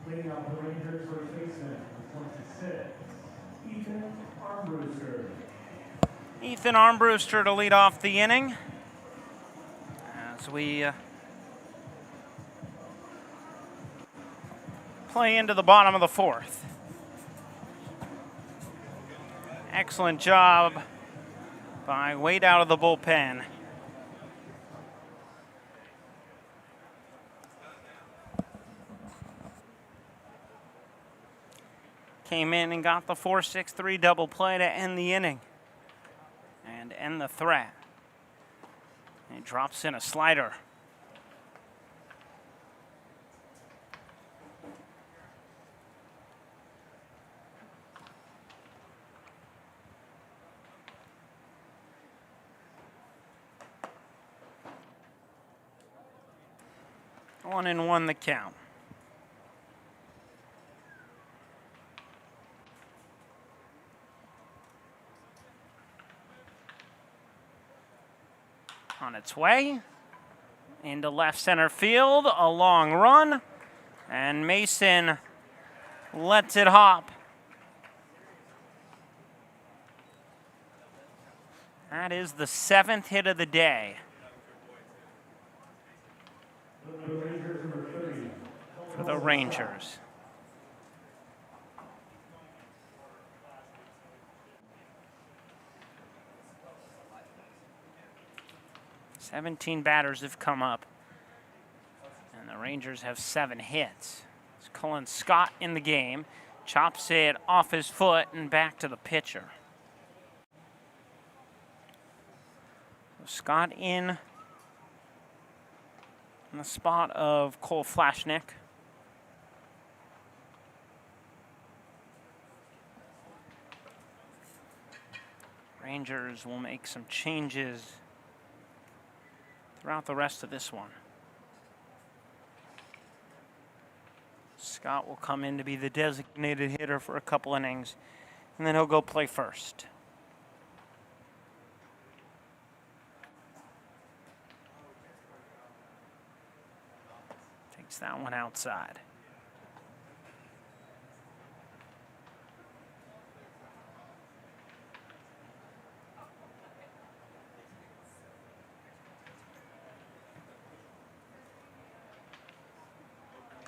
Speaker 2: Leading off the Rangers first baseman, 26, Ethan Armbruster.
Speaker 13: Ethan Armbruster to lead off the inning as we play into the bottom of the 4th. Excellent job by Wade out of the bullpen. Came in and got the 4-6-3 double play to end the inning and end the threat. He drops in a slider. One and one the count. On its way into left center field, a long run, and Mason lets it hop. That is the 7th hit of the day for the Rangers. "17 batters have come up, and the Rangers have 7 hits. Cullen Scott in the game. Chops it off his foot and back to the pitcher. Scott in the spot of Cole Flashnick. Rangers will make some changes throughout the rest of this one. Scott will come in to be the designated hitter for a couple innings, and then he'll go play first. Takes that one outside.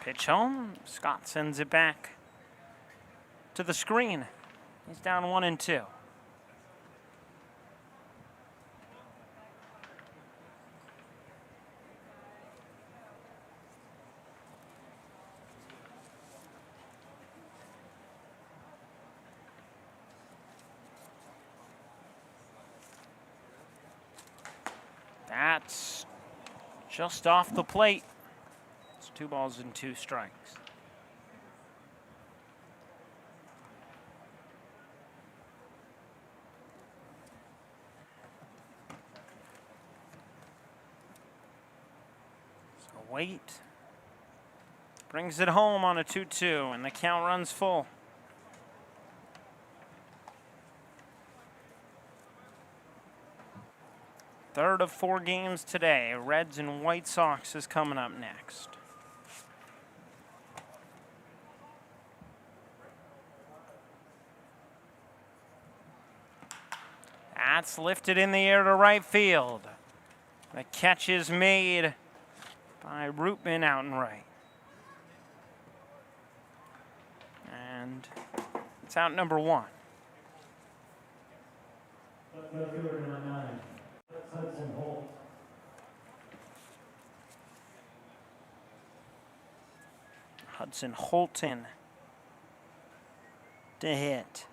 Speaker 13: Pitch home. Scott sends it back to the screen. He's down 1-2. That's just off the plate. 2 balls and 2 strikes. So wait. Brings it home on a 2-2, and the count runs full. Third of 4 games today. Reds and White Sox is coming up next. That's lifted in the air to right field. The catch is made by Rootman out and right. And it's out number 1. Hudson Holton to hit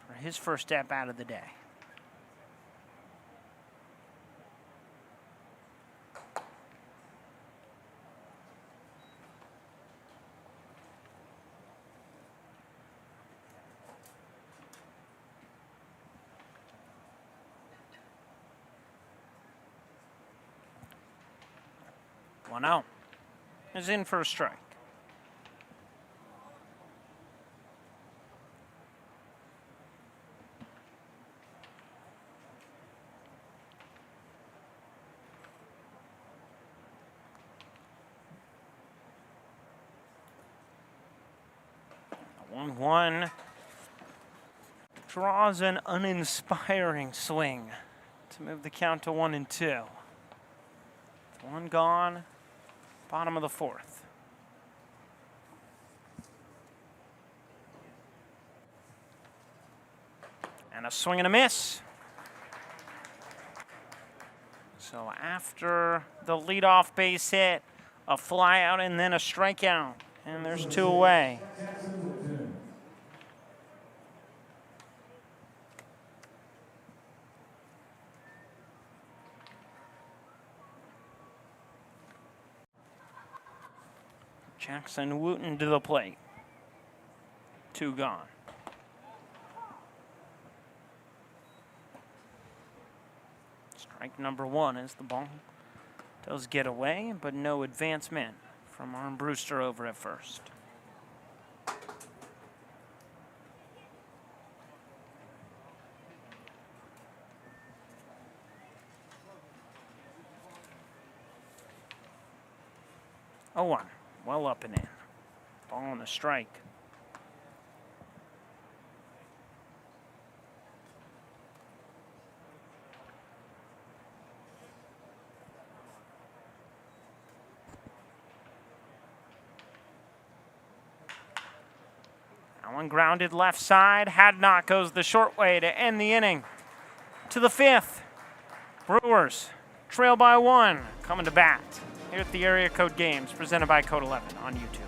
Speaker 13: for his first step out of the day. One out. Is in for a strike. The 1-1 draws an uninspiring swing to move the count to 1-2. 1 gone. Bottom of the 4th. And a swing and a miss. So after the leadoff base hit, a fly out and then a strikeout. And there's 2 away. Jackson Wooten to the plate. 2 gone. Strike number 1 as the ball does get away, but no advancement from Arm Brewster over at first. Oh, 1. Well up and in. Ball on the strike. That one grounded left side. Hadnot goes the short way to end the inning. To the 5th. Brewers trail by 1. Coming to bat here at the Area Code Games, presented by Code 11 on YouTube.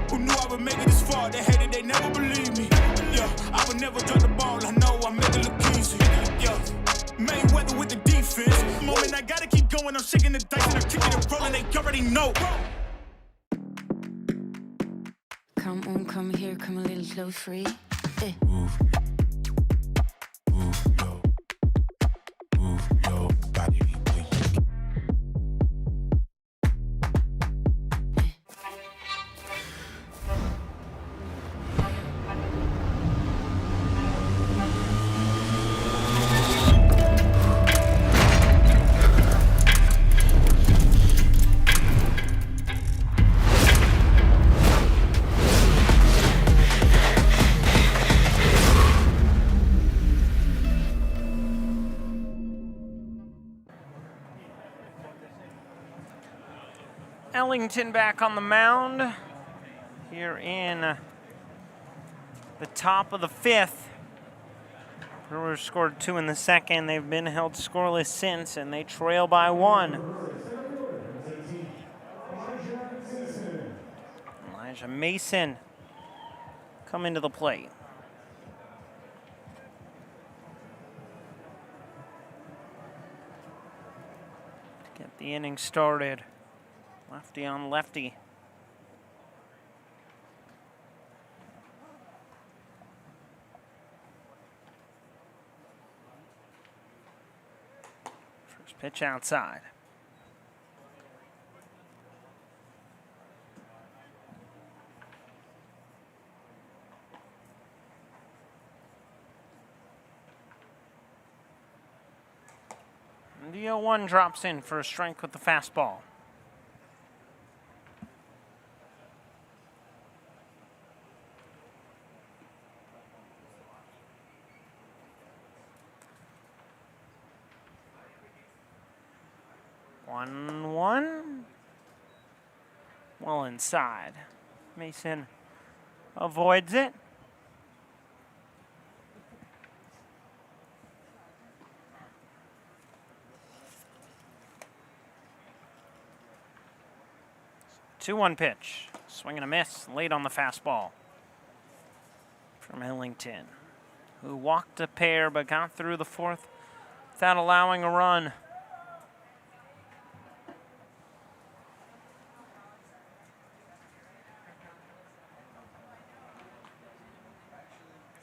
Speaker 5: Who knew I would make it this far? They hated, they never believed me. Yeah, I would never drop the ball. I know I make it look easy. Yeah, Mayweather with the defense. Moment I gotta keep going. I'm shaking the dice and I'm kicking and rolling. They already know.
Speaker 12: Come on, come here, come a little close, free.
Speaker 5: Move your body.
Speaker 13: Ellington back on the mound here in the top of the fifth. Brewers scored 2 in the second. They've been held scoreless since, and they trail by 1. Elijah Mason coming to the plate. To get the inning started. Lefty on lefty. First pitch outside. And the 0-1 drops in for a strike with the fastball. One. Well inside. Mason avoids it. Two-one pitch. Swing and a miss late on the fastball from Ellington, who walked a pair but got through the fourth without allowing a run.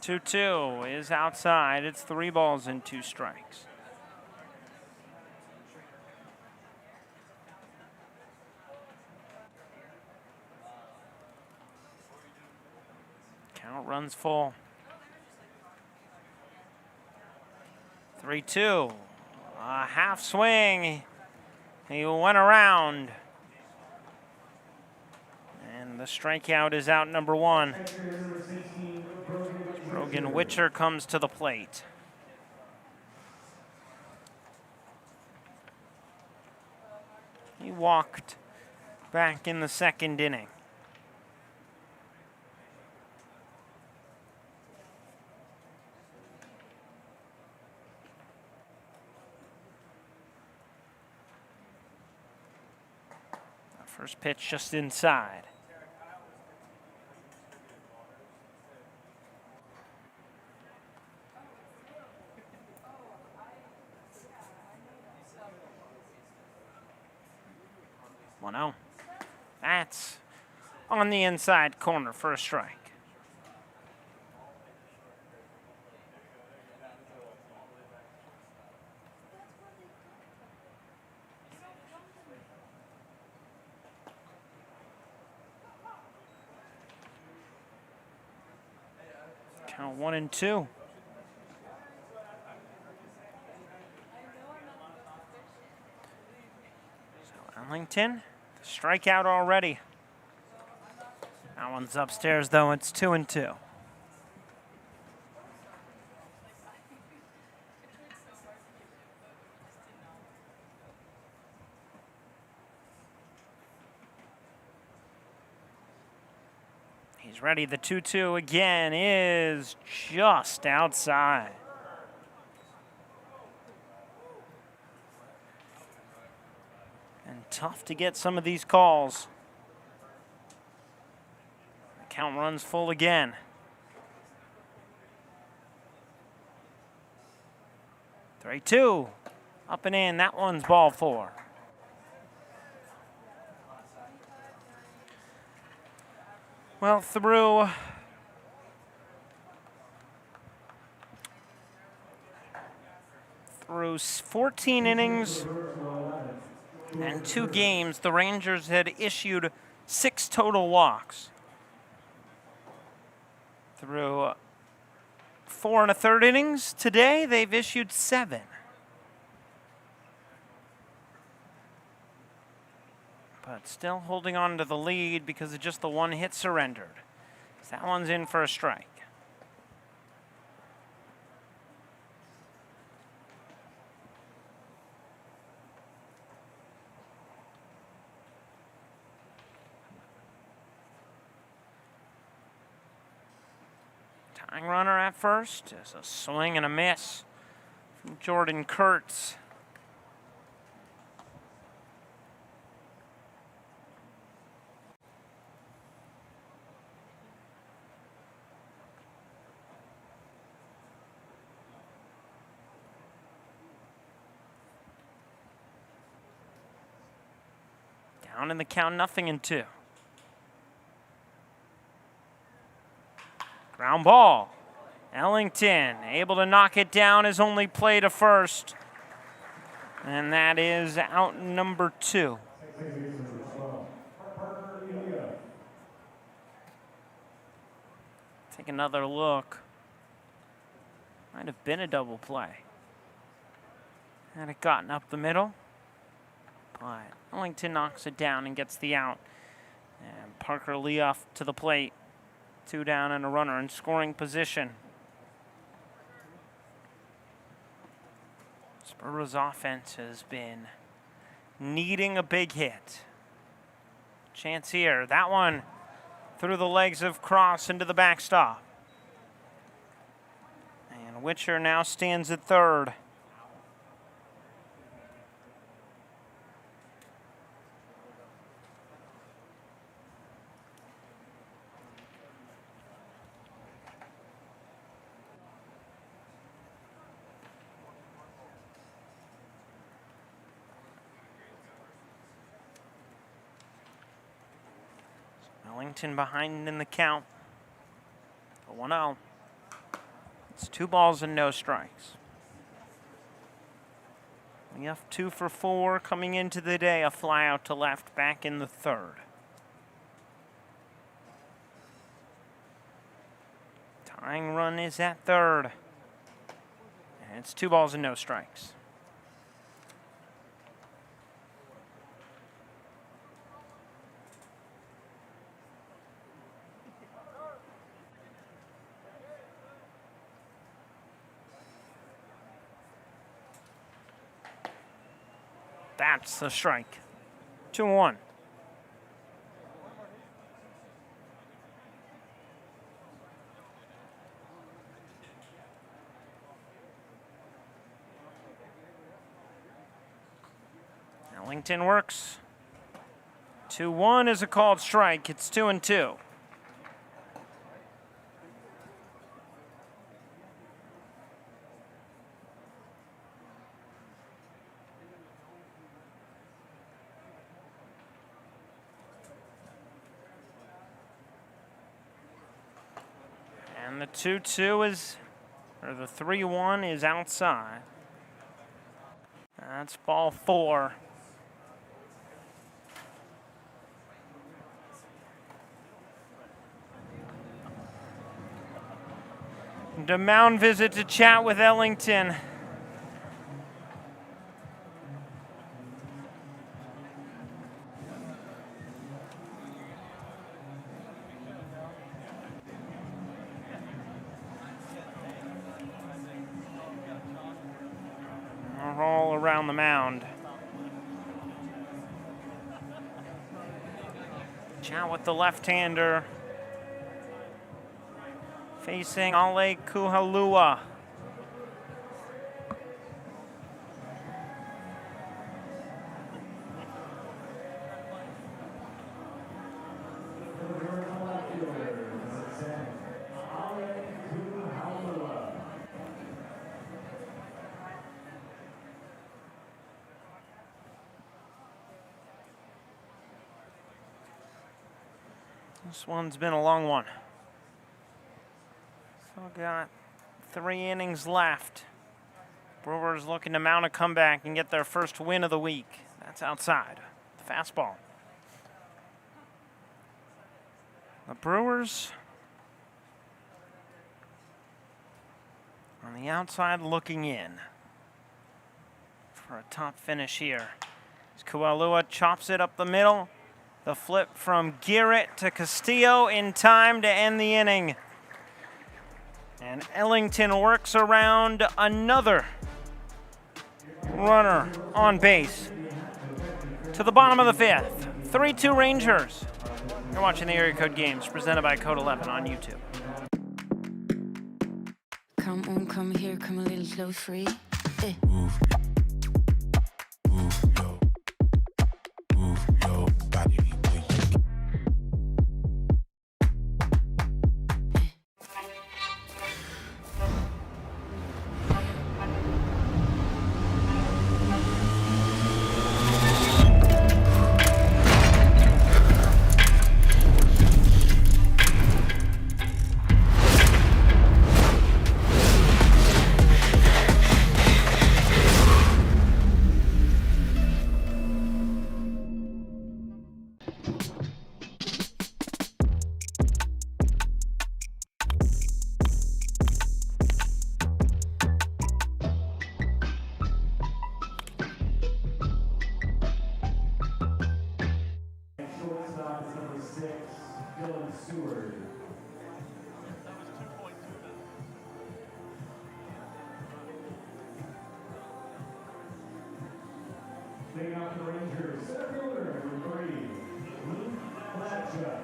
Speaker 13: 2-2 is outside. It's 3 balls and 2 strikes. Count runs full. 3-2. A half swing. He went around. And the strikeout is out number 1. Rogan Witcher comes to the plate. He walked back in the second inning. First pitch just inside. Well, no. That's on the inside corner for a strike. Count 1-2. Ellington, strikeout already. That one's upstairs, though. It's 2-2. He's ready. The 2-2 again is just outside. And tough to get some of these calls. The count runs full again. 3-2. Up and in. That one's ball 4. Well, through 14 innings and 2 games, the Rangers had issued 6 total walks. Through 4 1/3 innings today, they've issued 7. But still holding on to the lead because of just the 1 hit surrendered. So that one's in for a strike. Tying runner at first is a swing and a miss from Jordan Kurtz. Down in the count, 0-2. Ground ball. Ellington able to knock it down, his only play to first. And that is out number 2. Take another look. Might have been a double play. Had it gotten up the middle. But Ellington knocks it down and gets the out. And Parker Leoff to the plate. 2 down and a runner in scoring position. Spurs offense has been needing a big hit. Chance here. That one through the legs of Cross into the backstop. And Witcher now stands at third. Ellington behind in the count. 1-0. It's 2 balls and no strikes. Leoff 2 for 4 coming into the day. A fly out to left back in the 3rd. Tying run is at 3rd. And it's 2 balls and no strikes. That's the strike. 2-1. Ellington works. 2-1 is a called strike. It's 2-2. And the 2-2 is, or the 3-1 is outside. That's ball 4. The mound visit to chat with Ellington. around the mound. Chow with the left-hander. Facing Ale Kuhalua. This one's been a long one. Still got 3 innings left. Brewers looking to mount a comeback and get their first win of the week. That's outside. Fastball. The Brewers on the outside looking in for a top finish here. As Kualua chops it up the middle. The flip from Garrett to Castillo in time to end the inning. And Ellington works around another runner on base. To the bottom of the 5th. 3-2 Rangers. You're watching the Area Code Games presented by Code 11 on YouTube.
Speaker 12: Come on, come here, come a little close free.
Speaker 5: Move your body.
Speaker 2: Leading off the Rangers, center fielder, number 3, Luke Gladchuck.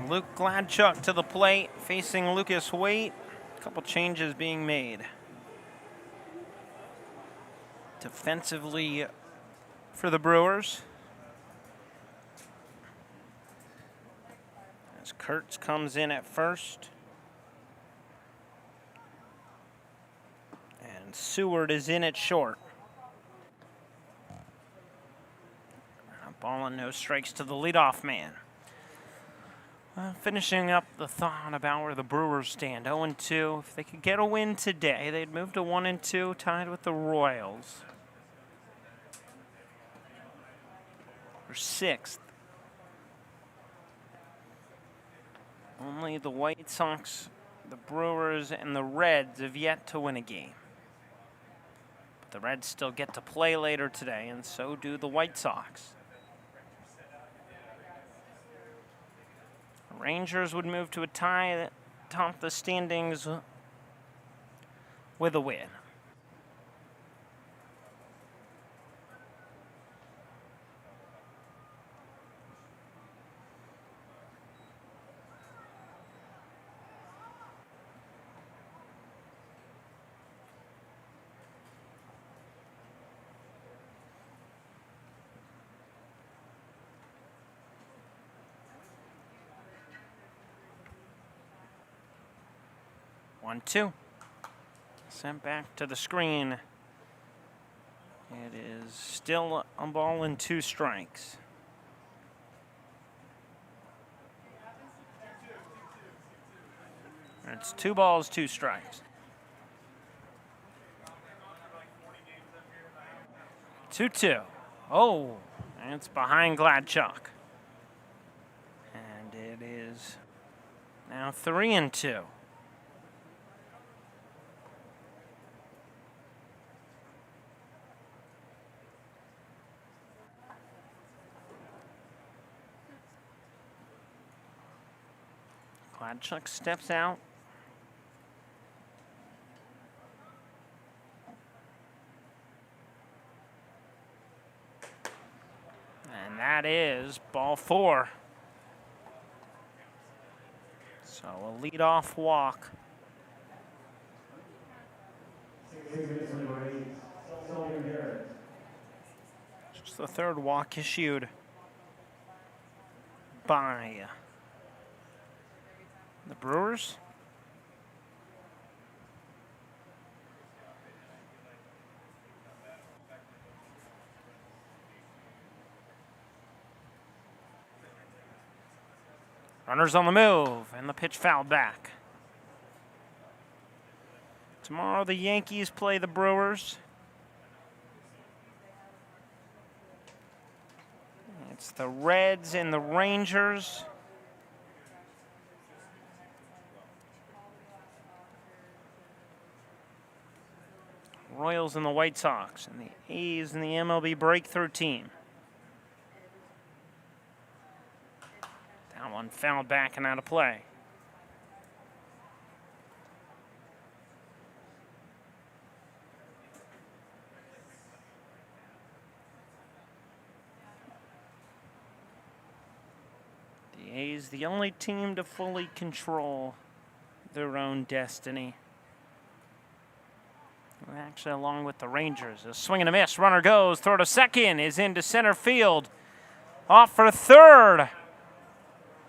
Speaker 13: Luke Gladchuck to the plate, facing Lucas Waite. A couple changes being made. Defensively for the Brewers. As Kurtz comes in at first. And Seward is in at short. Ball and no strikes to the leadoff man. Well, finishing up the thought about where the Brewers stand. 0-2. If they could get a win today, they'd move to 1-2, tied with the Royals. For 6th. Only the White Sox, the Brewers, and the Reds have yet to win a game. But the Reds still get to play later today, and so do the White Sox. Rangers would move to a tie that topped the standings with a win. One, two. Sent back to the screen. It is still a ball and 2 strikes. It's 2 balls, 2 strikes. 2-2. Oh, and it's behind Gladchuck. And it is now 3-2. Gladchuck steps out. And that is ball 4. So a leadoff walk. Just the third walk issued by the Brewers. Runners on the move, and the pitch fouled back. Tomorrow the Yankees play the Brewers. It's the Reds and the Rangers. Royals and the White Sox, and the A's and the MLB breakthrough team. That one fouled back and out of play. The A's, the only team to fully control their own destiny. Actually, along with the Rangers. A swing and a miss. Runner goes. Throw to second. Is into center field. Off for third.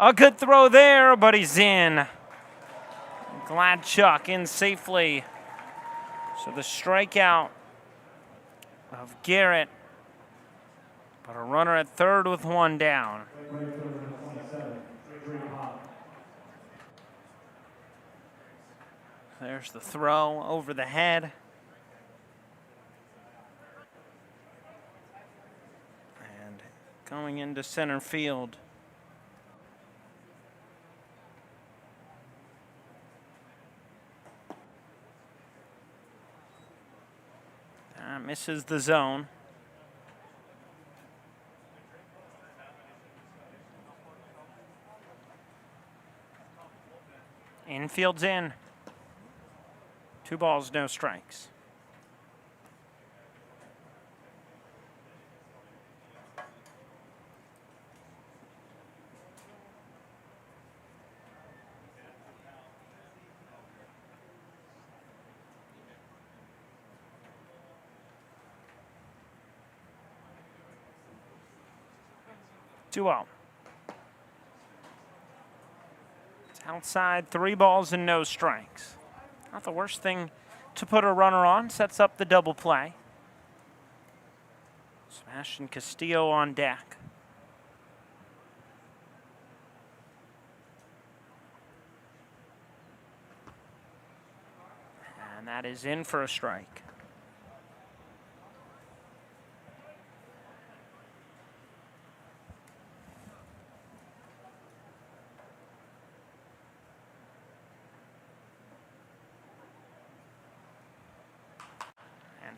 Speaker 13: A good throw there, but he's in. Gladchuck in safely. So the strikeout of Garrett. But a runner at third with one down. There's the throw over the head. And going into center field. Misses the zone. Infield's in. 2 balls, no strikes. Two out. It's outside, 3 balls and no strikes. Not the worst thing to put a runner on. Sets up the double play. Sebastian Castillo on deck. And that is in for a strike.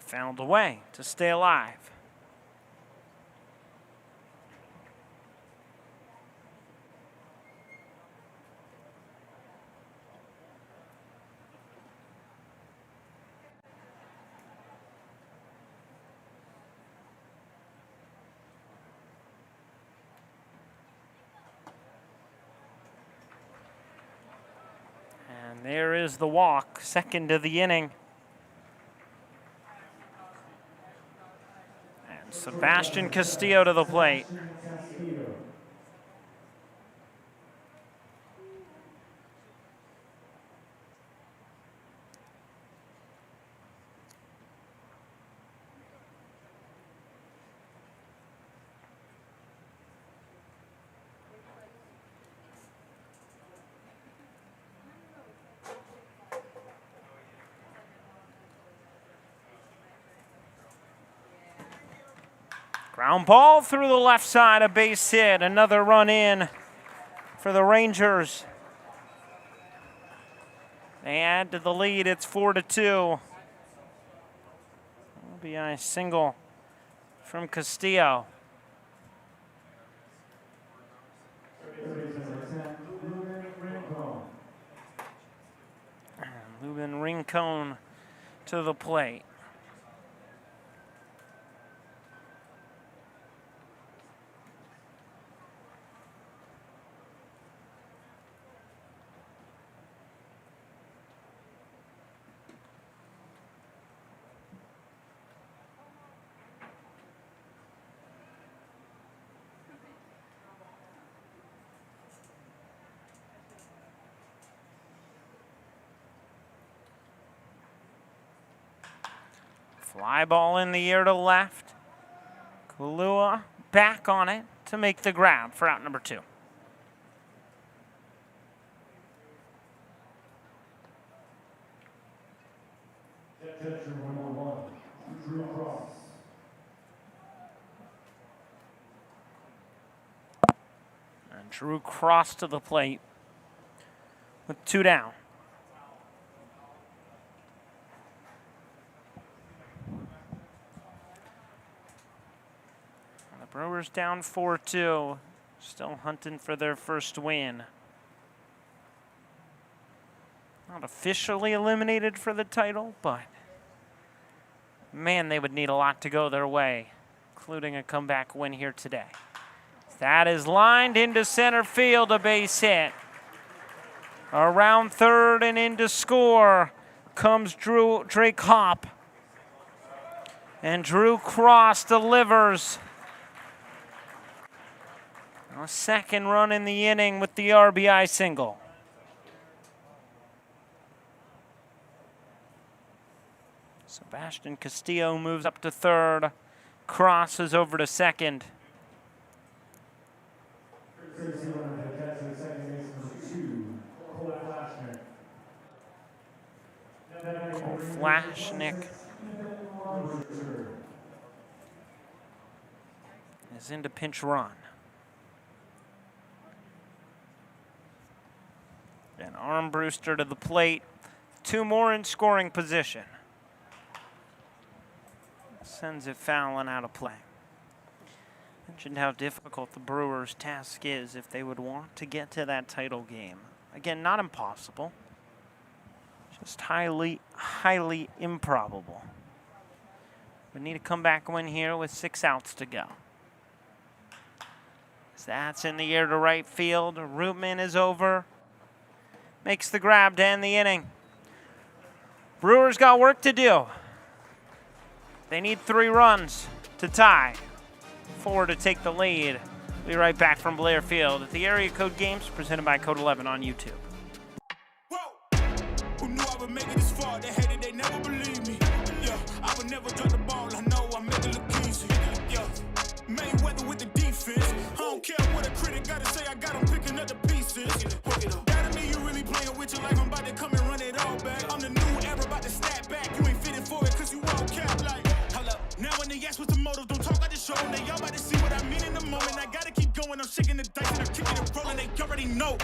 Speaker 13: Found a way to stay alive. And there is the walk, second of the inning. Sebastian Castillo to the plate. Ground ball through the left side, a base hit. Another run in for the Rangers. They add to the lead. It's 4-2. RBI single from Castillo. Ruben Rincon to the plate. Fly ball in the air to left. Kulua back on it to make the grab for out number 2.
Speaker 2: Catcher number 1, Drew Cross.
Speaker 13: And Drew Cross to the plate with 2 down. The Brewers down 4-2, still hunting for their first win. Not officially eliminated for the title, but man, they would need a lot to go their way, including a comeback win here today. That is lined into center field, a base hit. Around third and in to score comes Drake Hopp. And Drew Cross delivers a second run in the inning with the RBI single. Sebastian Castillo moves up to third. Cross is over to second. Flashnick is into pinch run. And Armbruster to the plate. 2 more in scoring position. Sends it fouling out of play. Mentioned how difficult the Brewers' task is if they would want to get to that title game. Again, not impossible. Just highly, highly improbable. We need a comeback win here with 6 outs to go. That's in the air to right field. Rootman is over. Makes the grab to end the inning. Brewers got work to do. They need 3 runs to tie, 4 to take the lead. We'll be right back from Blair Field at the Area Code Games presented by Code 11 on YouTube.
Speaker 5: Who knew I would make it this far? They hated, they never believed me. Yeah, I would never drop the ball. I know I make it look easy. Yeah, Mayweather with the defense. I don't care what a critic gotta say. I got him picking up the pieces. That to me, you really playing with your life. I'm about to come and run it all back. I'm the new era, about to snap back. You ain't fitting for it, cause you all cap like. Now when they ask what's the motive, don't talk, I just show them. They all about to see what I mean in the moment. I gotta keep going. I'm shaking the dice and I'm kicking and rolling. They already know.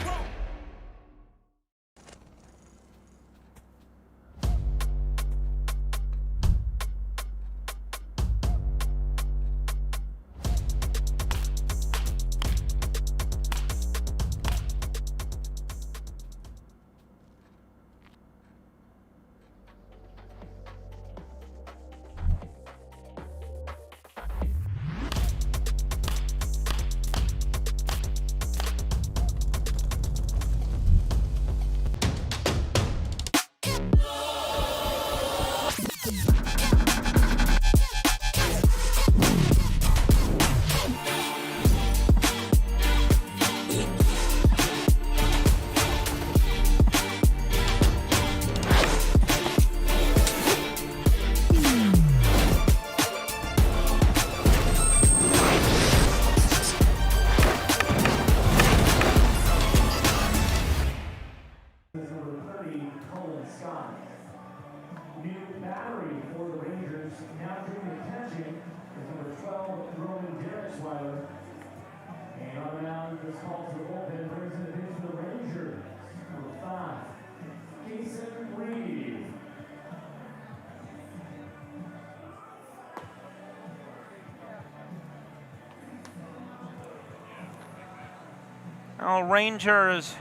Speaker 13: Well, Rangers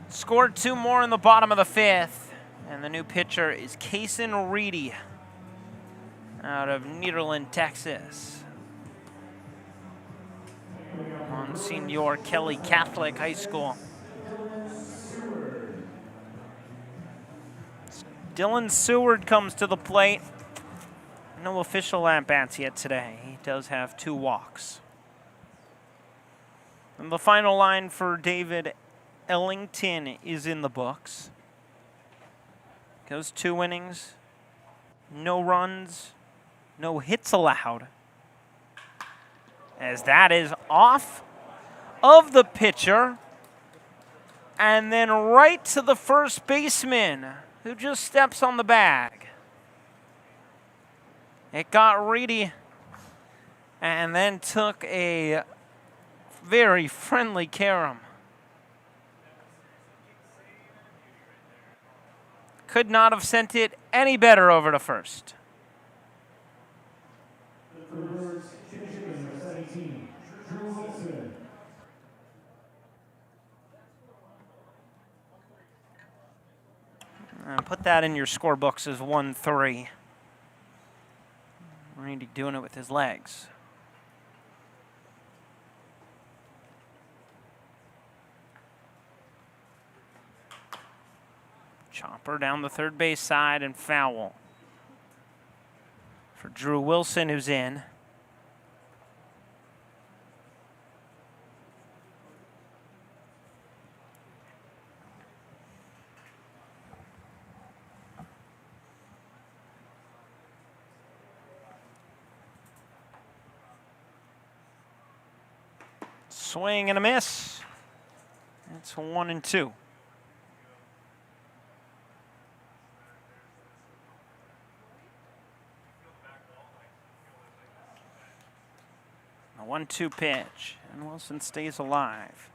Speaker 13: scored 2 more in the bottom of the 5th. And the new pitcher is Kaysen Reedy out of Nederland, Texas. Monsignor Kelly Catholic High School. Dylan Seward comes to the plate. No official at-bats yet today. He does have 2 walks. And the final line for David Ellington is in the books. Goes 2 innings, No runs, no hits allowed. As that is off of the pitcher and then right to the first baseman who just steps on the bag. It got Reedy and then took a very friendly carom. Could not have sent it any better over to first.
Speaker 2: For the Brewers, finishing in number 17, Drew Wilson.
Speaker 13: And put that in your scorebooks as 1-3. Randy doing it with his legs. Chopper down the third base side and foul for Drew Wilson, who's in. Swing and a miss. It's 1-2. A 1-2 pitch, and Wilson stays alive.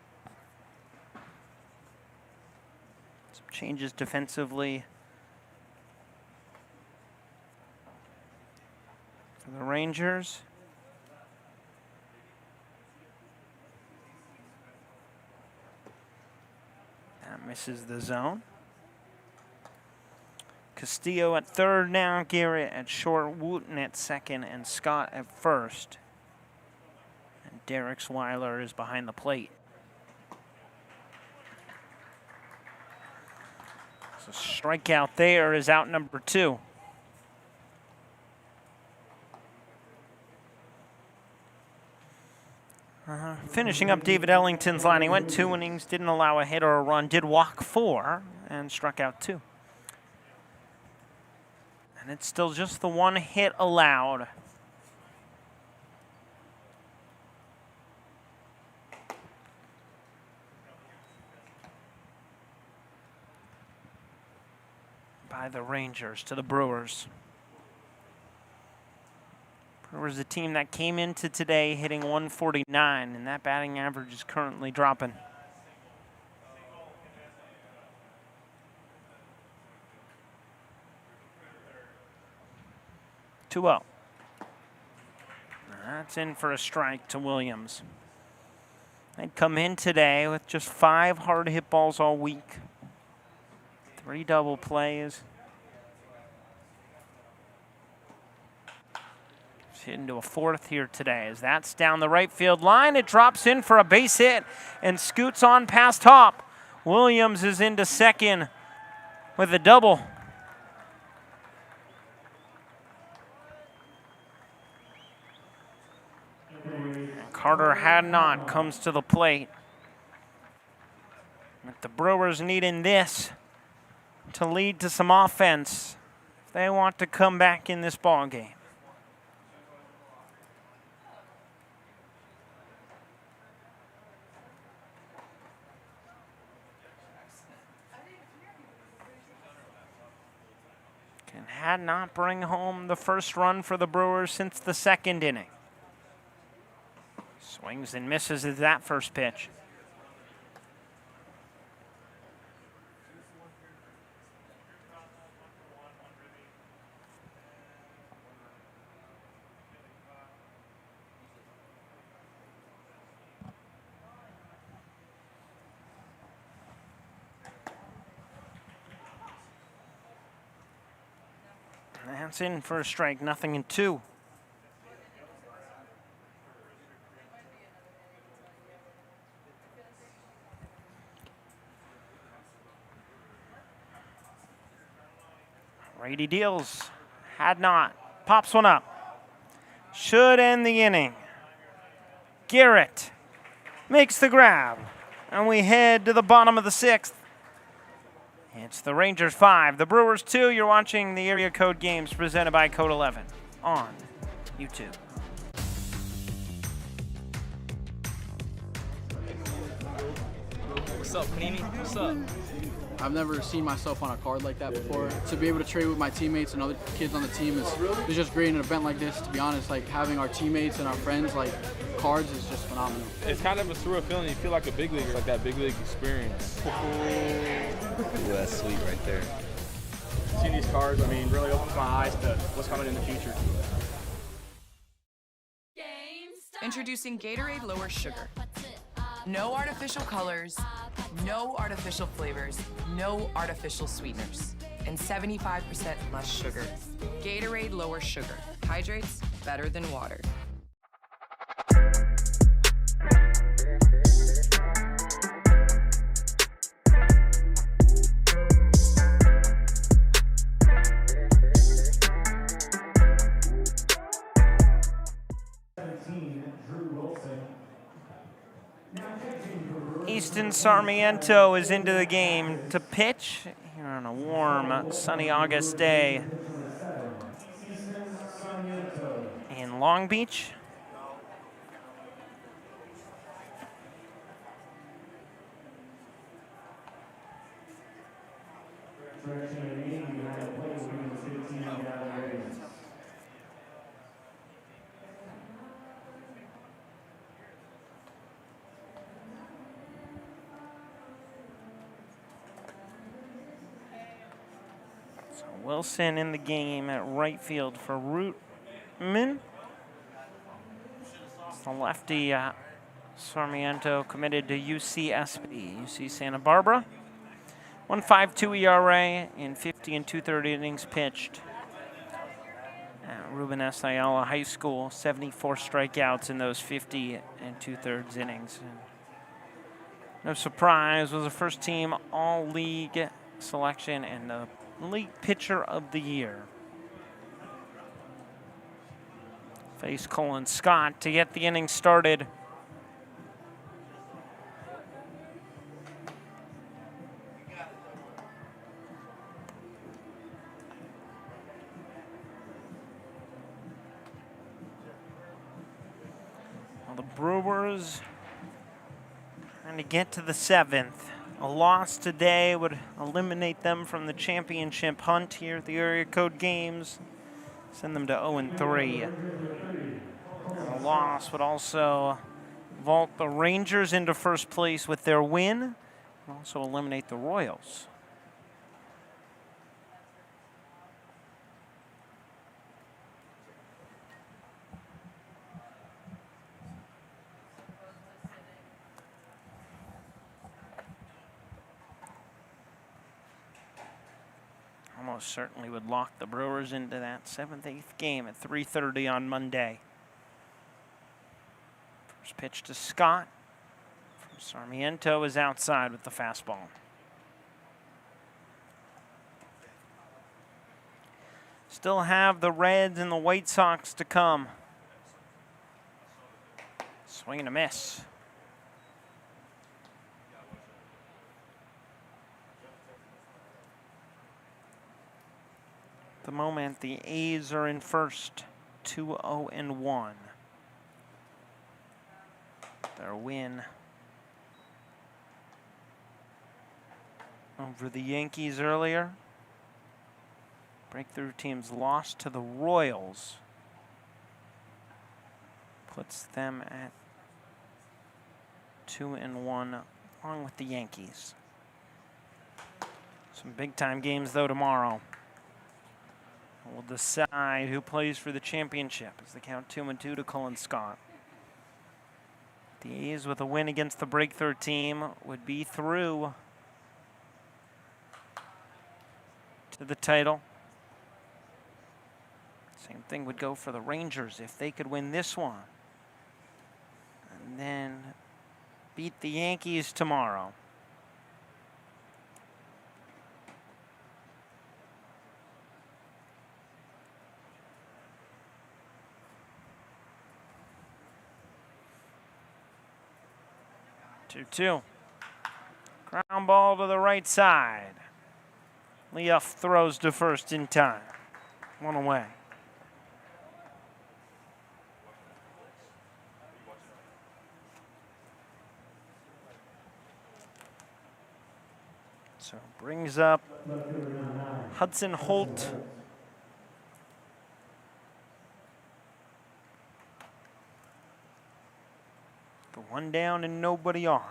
Speaker 13: Some changes defensively for the Rangers. That misses the zone. Castillo at third now, Garrett at short, Wooten at second, and Scott at first. Derek Swiler is behind the plate. So strikeout there is out number 2. Finishing up David Ellington's line. He went 2 innings, didn't allow a hit or a run, did walk 4, and struck out 2. And it's still just the 1 hit allowed. By the Rangers to the Brewers. Brewers, a team that came into today hitting 149, and that batting average is currently dropping. Two out. That's in for a strike to Williams. They'd come in today with just 5 hard hit balls all week. 3 double plays. Just hit into a 4th here today as that's down the right field line. It drops in for a base hit and scoots on past top. Williams is into second with a double. And Carter Hadnot comes to the plate. But the Brewers needing this to lead to some offense if they want to come back in this ball game. Can Hadnot bring home the first run for the Brewers since the 2nd inning. Swings and misses at that first pitch. That's in for a strike, 0-2. Brady deals, Hadnot, pops one up. Should end the inning. Garrett makes the grab, and we head to the bottom of the 6th. It's the Rangers 5, the Brewers 2. You're watching the Area Code Games presented by Code 11 on YouTube.
Speaker 8: What's up, Panini? What's up?
Speaker 7: I've never seen myself on a card like that before. To be able to trade with my teammates and other kids on the team is just great in an event like this. To be honest, like having our teammates and our friends like cards is just phenomenal.
Speaker 6: It's kind of a surreal feeling. You feel like a big leaguer, like that big league experience.
Speaker 8: Ooh, that's sweet right there.
Speaker 9: Seeing these cards, I mean, really opens my eyes to what's coming in the future.
Speaker 10: Introducing Gatorade Lower Sugar. No artificial colors, no artificial flavors, no artificial sweeteners, and 75% less sugar. Gatorade Lower Sugar. Hydrates better than water.
Speaker 13: Easton Sarmiento is into the game to pitch here on a warm, sunny August day in Long Beach. Wilson in the game at right field for Rootman. The lefty Sarmiento committed to UC Santa Barbara. 1.52 ERA in 50 and 2/3 innings pitched at Ruben S. Ayala High School. 74 strikeouts in those 50 and 2/3 innings. And no surprise, was a first team all-league selection and the League Pitcher of the Year. Face Colin Scott to get the inning started. Well, the Brewers trying to get to the 7th. A loss today would eliminate them from the championship hunt here at the Area Code Games, send them to 0-3. A loss would also vault the Rangers into first place with their win, and also eliminate the Royals. Almost certainly would lock the Brewers into that 7th-8th game at 3:30 on Monday. First pitch to Scott from Sarmiento is outside with the fastball. Still have the Reds and the White Sox to come. Swing and a miss. At the moment, the A's are in first, 2-0-1. Their win over the Yankees earlier. Breakthrough teams lost to the Royals. Puts them at 2-1 along with the Yankees. Some big time games though tomorrow. We'll decide who plays for the championship as they count 2-2 to Colin Scott. The A's with a win against the Breakthrough team would be through to the title. Same thing would go for the Rangers if they could win this one. And then beat the Yankees tomorrow. Two. Ground ball to the right side. Leoff throws to first in time. One away. So brings up Hudson Holt. The one down and nobody on.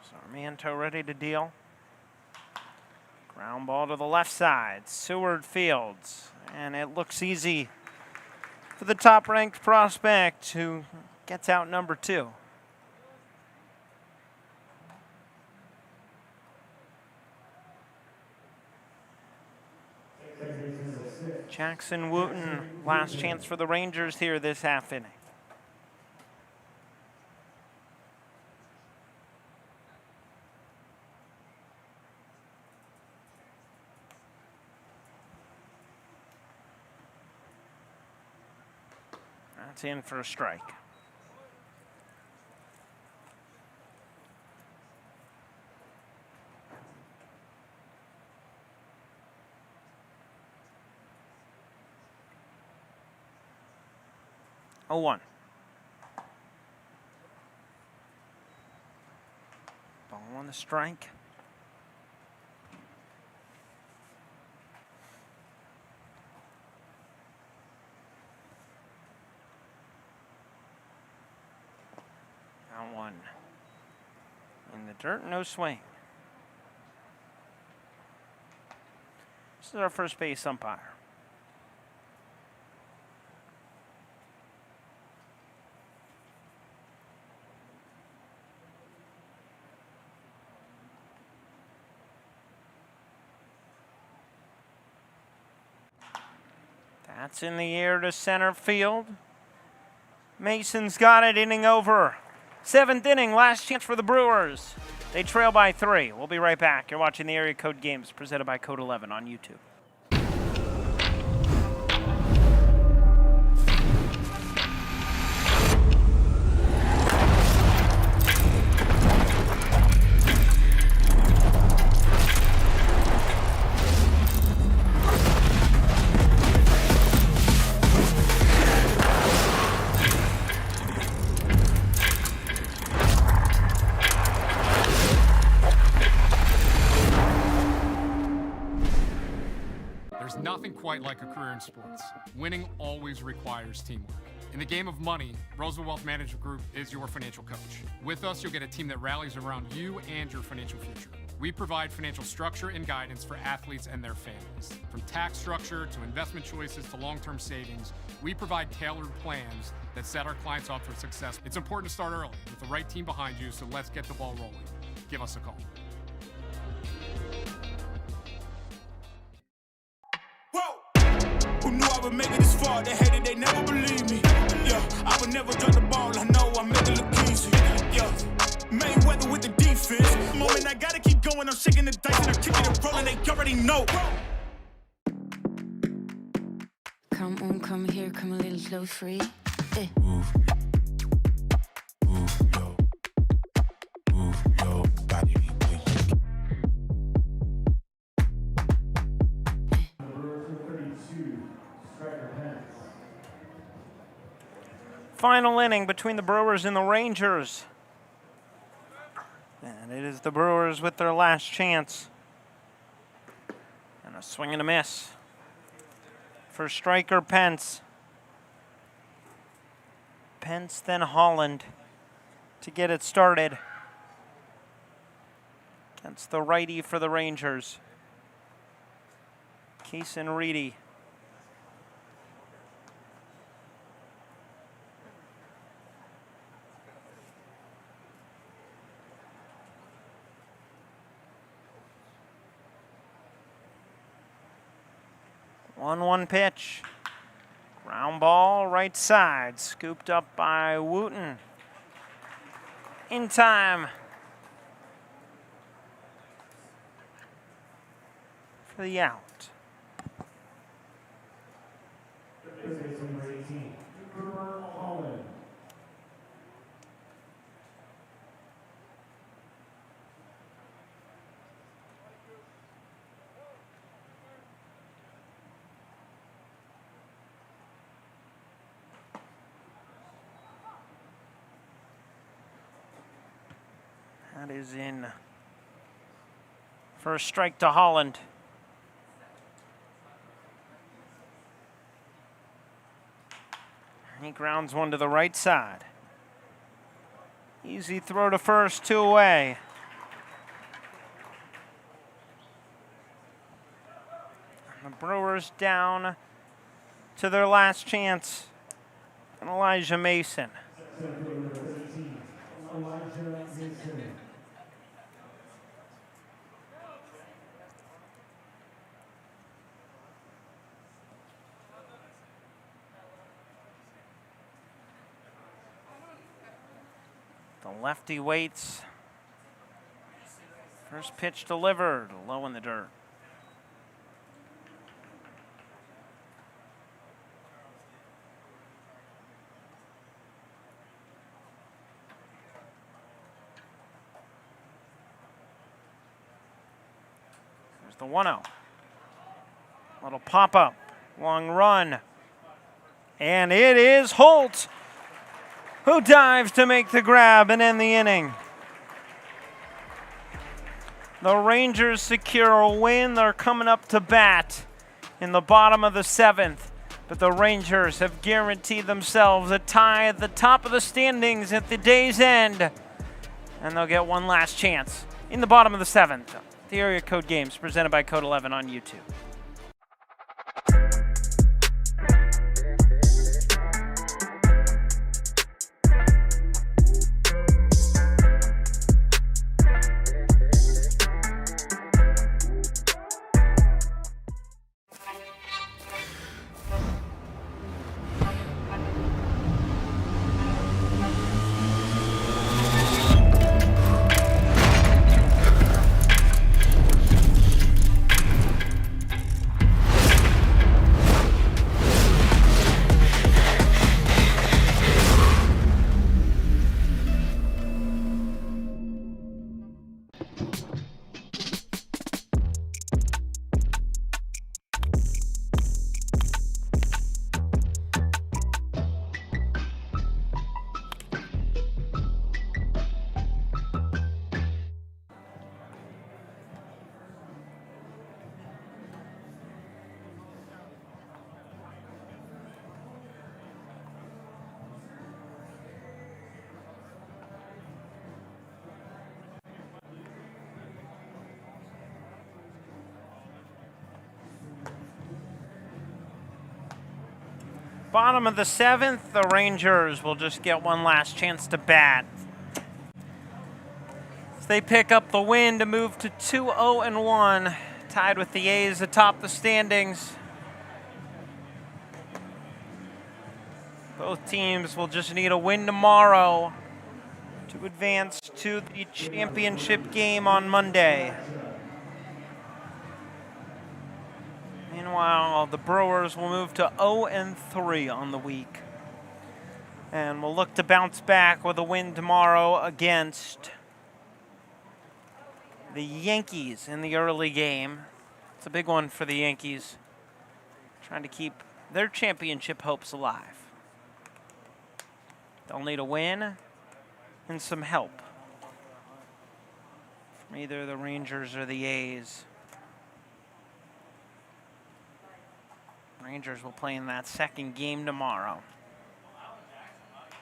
Speaker 13: Sarmiento ready to deal. Ground ball to the left side. Seward fields. And it looks easy for the top-ranked prospect who gets out number 2. Jackson Wooten, last chance for the Rangers here this half inning. That's in for a strike. Oh, 1. Ball on the strike. Now 1. In the dirt, no swing. This is our first base umpire. That's in the air to center field. Mason's got it, inning over. 7th inning, last chance for the Brewers. They trail by 3. We'll be right back. You're watching the Area Code Games presented by Code 11 on YouTube.
Speaker 11: Nothing quite like a career in sports. Winning always requires teamwork. In the game of money, Roosevelt Wealth Management Group is your financial coach. With us, you'll get a team that rallies around you and your financial future. We provide financial structure and guidance for athletes and their families. From tax structure to investment choices to long-term savings, we provide tailored plans that set our clients up for success. It's important to start early with the right team behind you, so let's get the ball rolling. Give us a call.
Speaker 5: Who knew I would make it this far? They hated, they never believed me. Yeah, I would never drop the ball. I know I make it look easy. Yeah, Mayweather with the defense. The moment I gotta keep going, I'm shaking the dice and I'm kicking and rolling. They already know.
Speaker 12: Come on, come here, come a little close, free.
Speaker 5: Move your body.
Speaker 13: Final inning between the Brewers and the Rangers. And it is the Brewers with their last chance. And a swing and a miss for striker Pence. Pence, then Holland to get it started against the righty for the Rangers, Kaysen Reedy. One pitch. Ground ball right side, scooped up by Wooten. In time for the out. That is in for a strike to Holland. He grounds one to the right side. Easy throw to first, 2 away. And the Brewers down to their last chance. And Elijah Mason. The lefty waits. First pitch delivered, low in the dirt. There's the 1-0. Little pop up, long run. And it is Holt who dives to make the grab and end the inning. The Rangers secure a win. They're coming up to bat in the bottom of the 7th. But the Rangers have guaranteed themselves a tie at the top of the standings at the day's end. And they'll get one last chance in the bottom of the 7th. The Area Code Games presented by Code 11 on YouTube. Bottom of the 7th, the Rangers will just get one last chance to bat. As they pick up the win to move to 2-0-1, tied with the A's atop the standings. Both teams will just need a win tomorrow to advance to the championship game on Monday. Meanwhile, the Brewers will move to 0-3 on the week. And will look to bounce back with a win tomorrow against the Yankees in the early game. It's a big one for the Yankees, trying to keep their championship hopes alive. They'll need a win and some help from either the Rangers or the A's. Rangers will play in that second game tomorrow.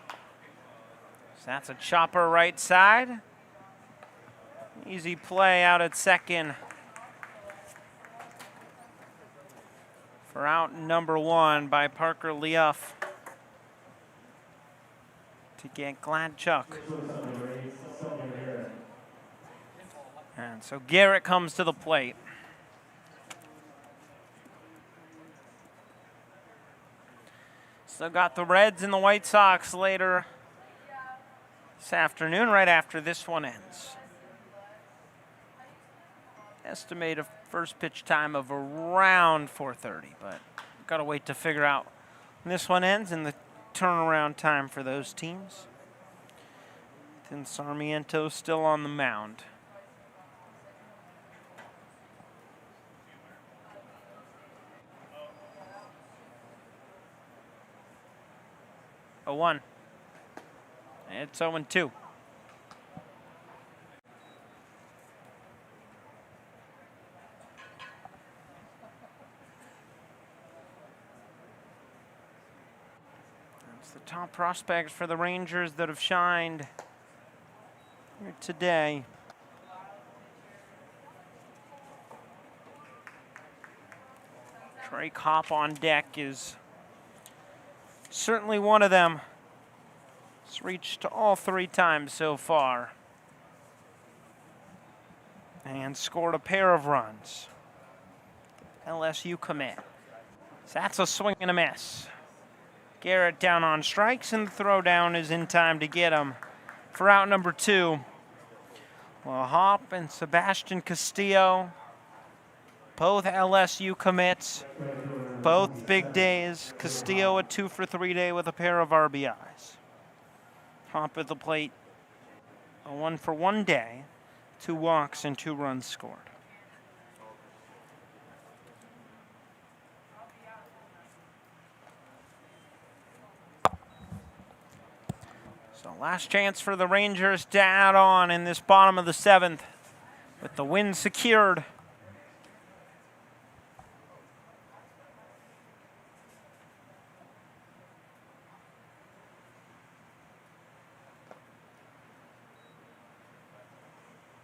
Speaker 13: So that's a chopper right side. Easy play out at second for out number 1 by Parker Leoff to get Gladchuk. And so Garrett comes to the plate. So got the Reds and the White Sox later this afternoon, right after this one ends. Estimate a first pitch time of around 4:30, but got to wait to figure out when this one ends and the turnaround time for those teams. Then Sarmiento still on the mound. A 1. It's 0-2. That's the top prospects for the Rangers that have shined here today. Drake Hop on deck is certainly one of them. It's reached all 3 times so far and scored a pair of runs. LSU commit. So that's a swing and a miss. Garrett down on strikes, and the throw down is in time to get him for out number 2. Well, Hop and Sebastian Castillo, both LSU commits, both big days. Castillo a 2-for-3 day with a pair of RBIs. Hop at the plate, a 1-for-1 day, 2 walks and 2 runs scored. So last chance for the Rangers to add on in this bottom of the 7th with the win secured.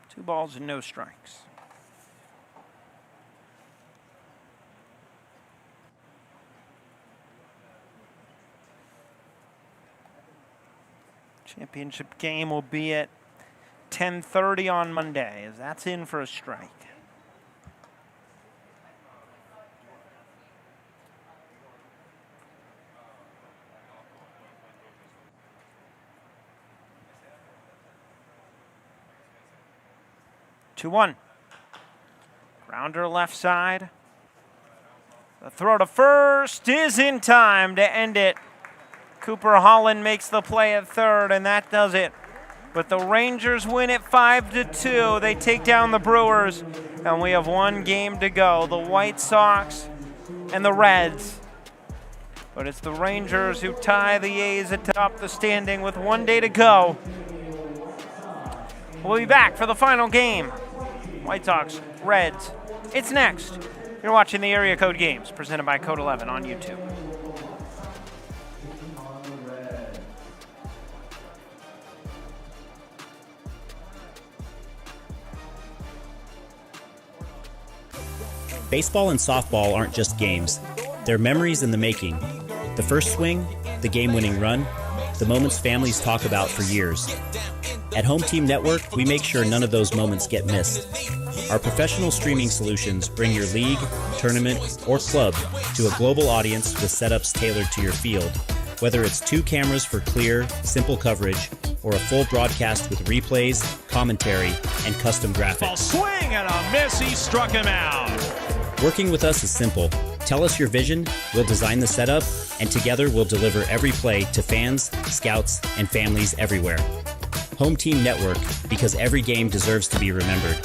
Speaker 13: Two balls and no strikes. Championship game will be at 10:30 on Monday, as that's in for a strike. Two 1. Grounder left side. The throw to first is in time to end it. Cooper Holland makes the play at third, and that does it. But the Rangers win it 5-2. They take down the Brewers, and we have 1 game to go. The White Sox and the Reds. But it's the Rangers who tie the A's atop the standing with 1 day to go. We'll be back for the final game. White Sox, Reds. It's next. You're watching the Area Code Games, presented by Code 11 on YouTube.
Speaker 3: Baseball and softball aren't just games. They're memories in the making. The first swing, the game-winning run, the moments families talk about for years. At Home Team Network, we make sure none of those moments get missed. Our professional streaming solutions bring your league, tournament, or club to a global audience with setups tailored to your field. Whether it's 2 cameras for clear, simple coverage, or a full broadcast with replays, commentary, and custom graphics.
Speaker 4: Swing and a miss, he struck him out.
Speaker 3: Working with us is simple. Tell us your vision, we'll design the setup, and together we'll deliver every play to fans, scouts, and families everywhere. Home Team Network, because every game deserves to be remembered.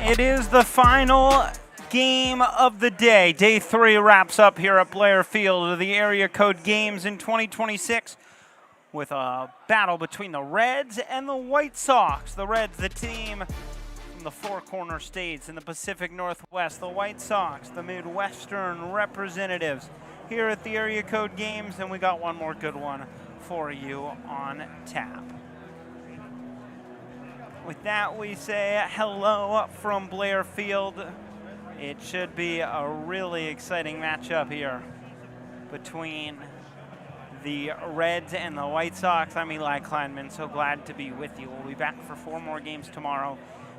Speaker 13: It is the final game of the day. Day 3 wraps up here at Blair Field of the Area Code Games in 2026 with a battle between the Reds and the White Sox. The Reds, the team from the Four Corner States in the Pacific Northwest. The White Sox, the Midwestern representatives here at the Area Code Games, and we got one more good one for you on tap. With that, we say hello from Blair Field. It should be a really exciting matchup here between the Reds and the White Sox. I'm Eli Kleinman, so glad to be with you. We'll be back for 4 more games tomorrow,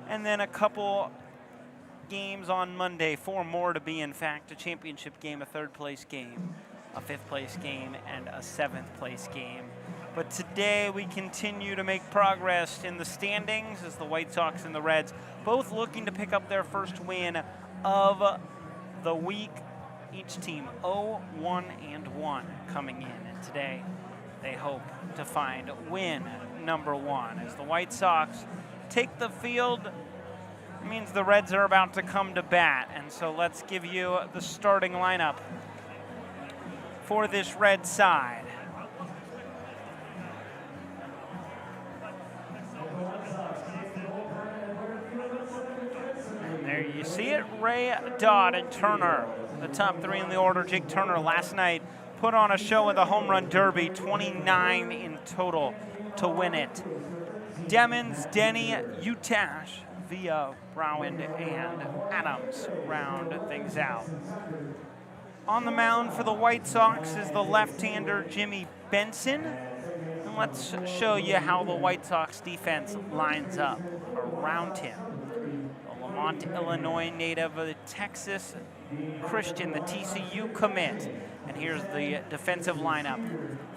Speaker 13: and then a couple games on Monday, 4 more to be, in fact, a championship game, a 3rd place game, a 5th place game, and a 7th place game. But today we continue to make progress in the standings as the White Sox and the Reds both looking to pick up their first win of the week. Each team 0-1-1 coming in, and today they hope to find win number 1. As the White Sox take the field, it means the Reds are about to come to bat, and so let's give you the starting lineup for this Red side. There you see it, Ray, Dodd, and Turner, the top 3 in the order. Jake Turner last night put on a show with a home run derby, 29 in total to win it. Demons, Denny, Utash, Villa, Browand, and Adams round things out. On the mound for the White Sox is the left-hander Jimmy Benson. And let's show you how the White Sox defense lines up around him. Lamont, Illinois native of the Texas Christian, the TCU commit. And here's the defensive lineup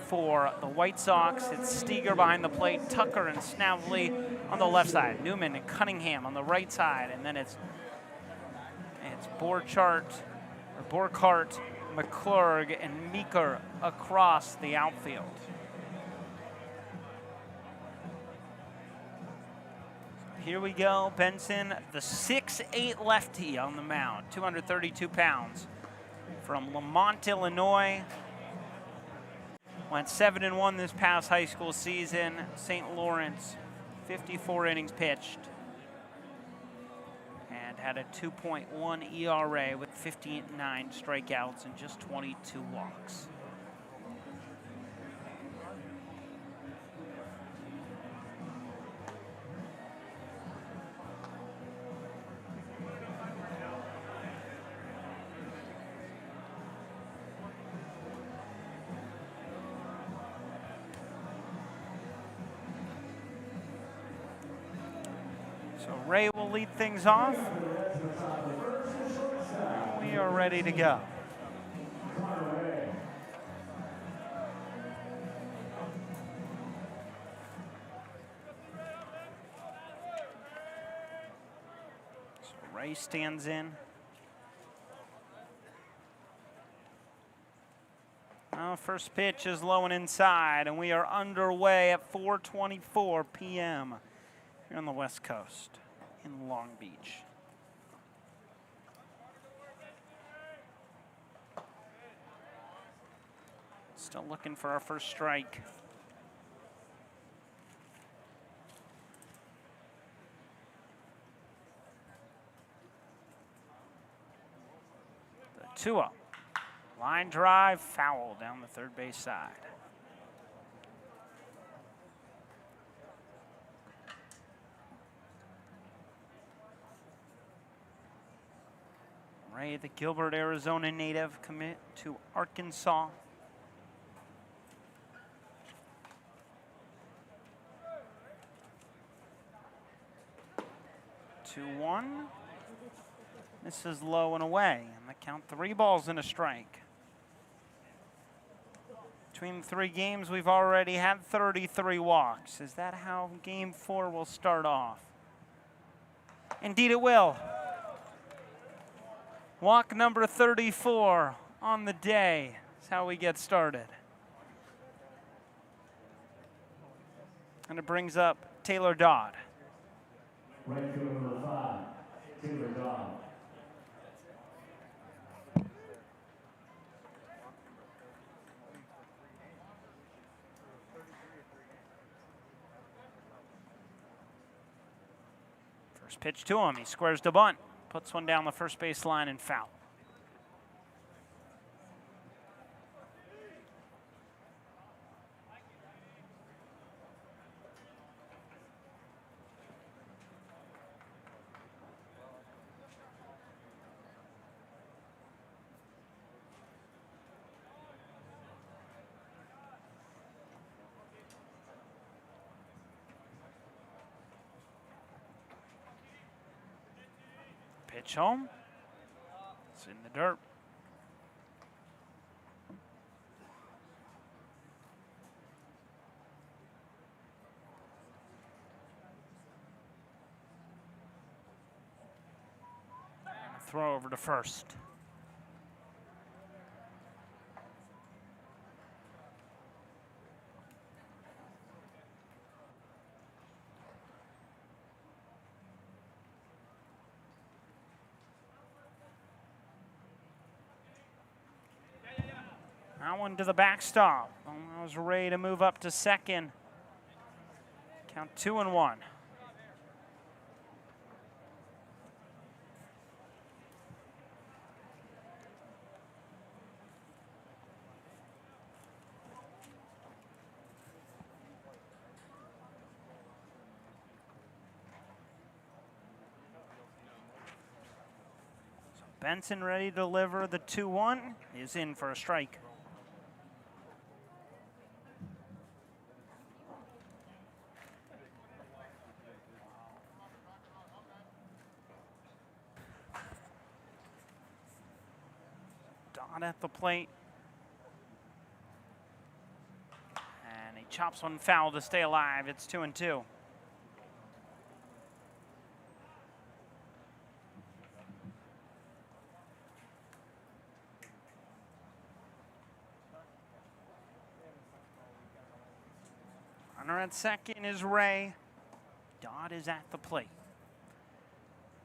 Speaker 13: for the White Sox. It's Steger behind the plate, Tucker and Snavely on the left side, Newman and Cunningham on the right side, and then it's Borchardt, McClurg, and Meeker across the outfield. Here we go, Benson, the 6'8" lefty on the mound, 232 pounds. From Lamont, Illinois. Went 7-1 this past high school season. St. Lawrence, 54 innings pitched. And had a 2.1 ERA with 59 strikeouts and just 22 walks. So Ray will lead things off. We are ready to go. So Ray stands in. First pitch is low and inside, and we are underway at 4:24 p.m. here on the West Coast in Long Beach. Still looking for our first strike. The 2-0. Line drive, foul down the third base side. Ray, the Gilbert, Arizona native, commit to Arkansas. Two, 1. This is low and away, and the count 3 balls and a strike. Between 3 games, we've already had 33 walks. Is that how game 4 will start off? Indeed it will. Walk number 34 on the day is how we get started. And it brings up Taylor Dodd.
Speaker 2: Right fielder number 5,
Speaker 13: First pitch to him. He squares the bunt. Puts one down the first base line and foul. Pitch home. It's in the dirt. And a throw over to first. That one to the backstop. Allows Ray to move up to second. Count 2-1. So Benson ready to deliver the 2-1. Is in for a strike. Dodd at the plate. And he chops one foul to stay alive. It's 2-2. Runner at second is Ray. Dodd is at the plate.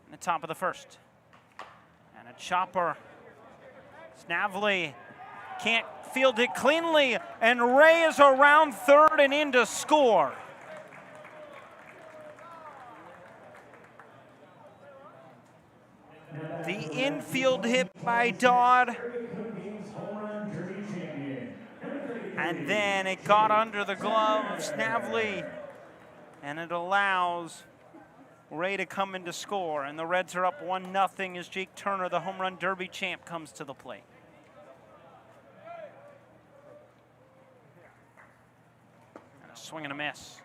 Speaker 13: In the top of the first. And a chopper. Snavely can't field it cleanly, and Ray is around third and in to score. The infield hit by Dodd. And then it got under the glove of Snavely, and it allows Ray to come in to score, and the Reds are up 1-0 as Jake Turner, the home run derby champ, comes to the plate. And a swing and a miss.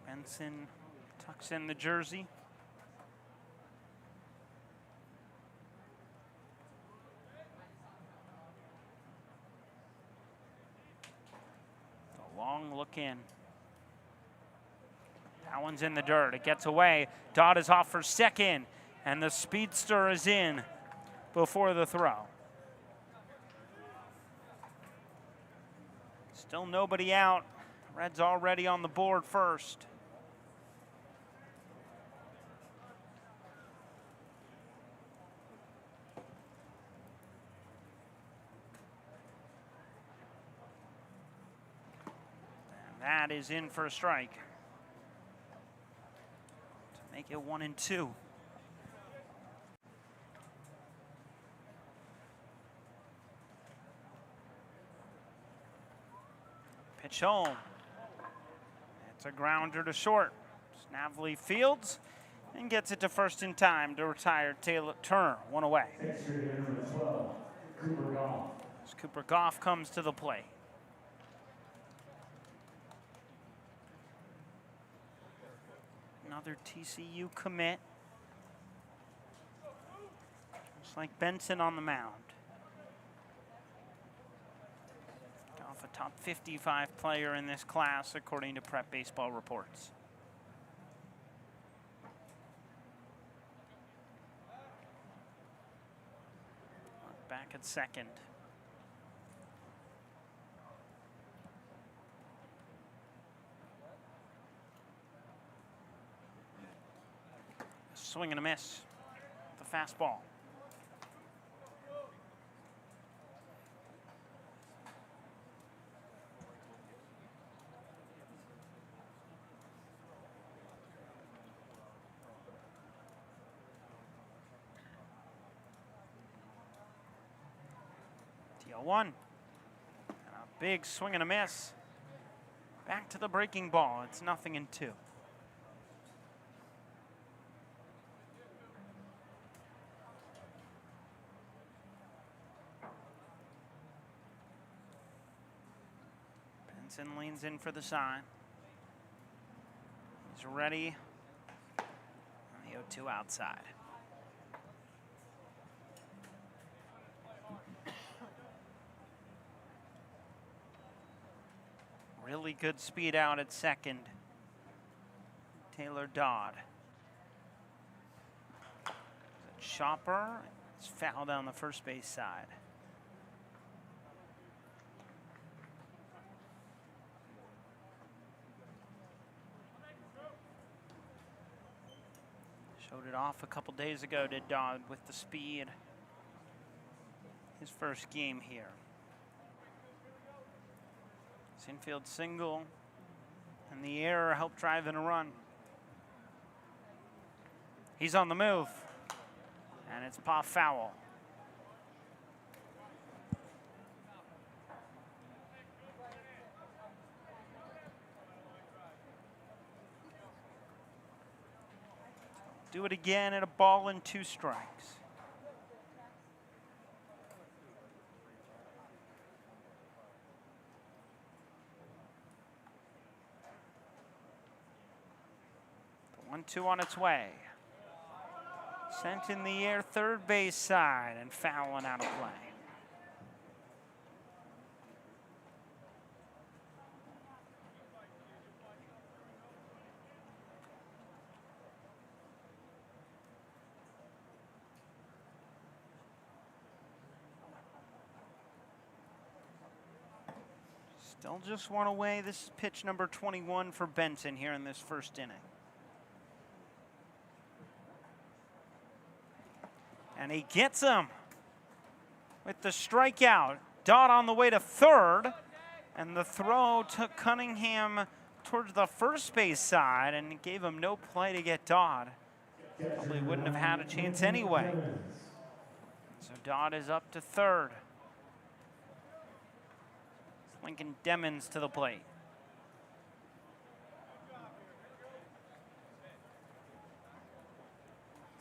Speaker 13: Benson tucks in the jersey. Long look in. That one's in the dirt. It gets away. Dodd is off for second, and the speedster is in before the throw. Still nobody out. Reds already on the board first. That is in for a strike to make it 1-2. Pitch home. It's a grounder to short. Snavely fields and gets it to first in time to retire Taylor Turner. One away. As Cooper Goff comes to the plate. Another TCU commit. Just like Benson on the mound. Goff, a top 55 player in this class, according to Prep Baseball Reports. Back at second. Swing and a miss. The fastball. 0-1. And a big swing and a miss. Back to the breaking ball. It's 0-2. Benson leans in for the sign. He's ready. And the 0-2 outside. Really good speed out at second. Taylor Dodd. Chopper. It's fouled down the first base side. Showed it off a couple days ago, did Dodd, with the speed. His first game here. Infield single, and the error helped drive in a run. He's on the move, and it's pop foul. Do it again at a ball and 2 strikes. The 1-2 on its way. Sent in the air, third base side, and fouling out of play. Still just one away. This is pitch number 21 for Benson here in this first inning. And he gets him with the strikeout. Dodd on the way to third. And the throw took Cunningham towards the first base side and gave him no play to get Dodd. Probably wouldn't have had a chance anyway. So Dodd is up to third. Lincoln Demons to the plate.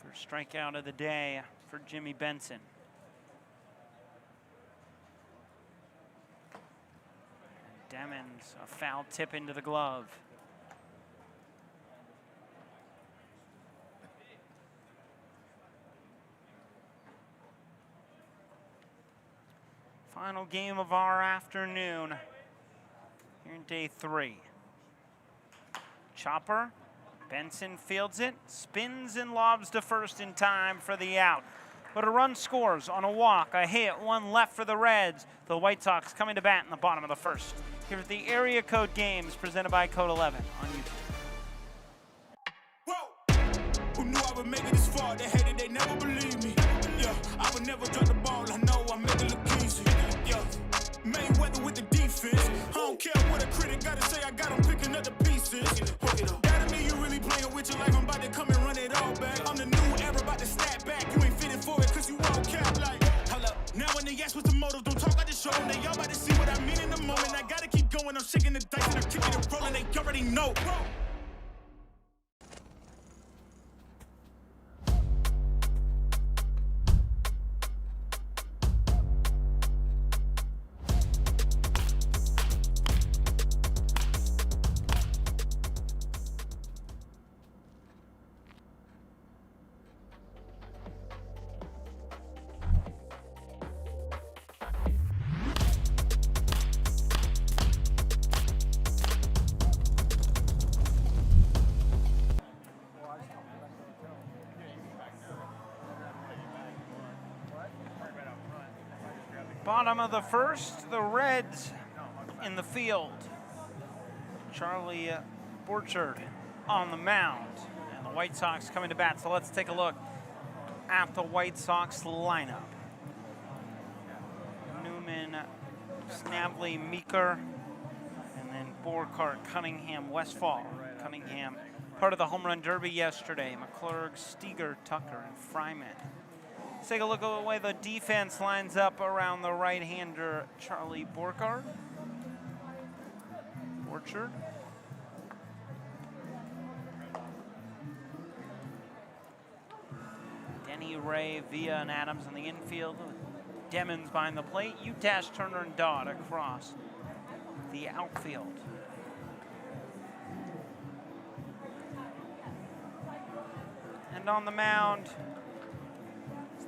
Speaker 13: First strikeout of the day for Jimmy Benson. And Demons, a foul tip into the glove. Final game of our afternoon here in day 3. Chopper. Benson fields it, spins and lobs to first in time for the out. But a run scores on a walk, a hit, one left for the Reds. The White Sox coming to bat in the bottom of the first. Here's the Area Code Games presented by Code 11 on YouTube.
Speaker 5: Whoa! Who knew I would make it this far? They hated, they never believed me. Yeah, I would never drop the ball. I know I make it look easy. Yeah, Mayweather with the defense. I don't care what a critic gotta say. I got him picking up the pieces. That me, you really playing with your life. I'm about to come and run it all back. I'm the new era, about to snap back. You ain't fitting for it, cause you all cap like. Hold up. Now when they ask what's the motive, don't talk, I just show them. They all about to see what I mean in the moment. I gotta keep going. I'm shaking the dice and I'm kicking and rolling. They already know.
Speaker 13: Bottom of the first, the Reds in the field. Charlie Borchard on the mound. And the White Sox coming to bat. So let's take a look at the White Sox lineup. Newman, Snavely, Meeker, and then Borkart, Cunningham, Westfall. Cunningham, part of the home run derby yesterday. McClurg, Steger, Tucker, and Fryman. Let's take a look at the way the defense lines up around the right-hander, Charlie Borchard. Denny, Ray, Villa, and Adams on the infield. Demons behind the plate. Utash, Turner, and Dodd across the outfield. And on the mound,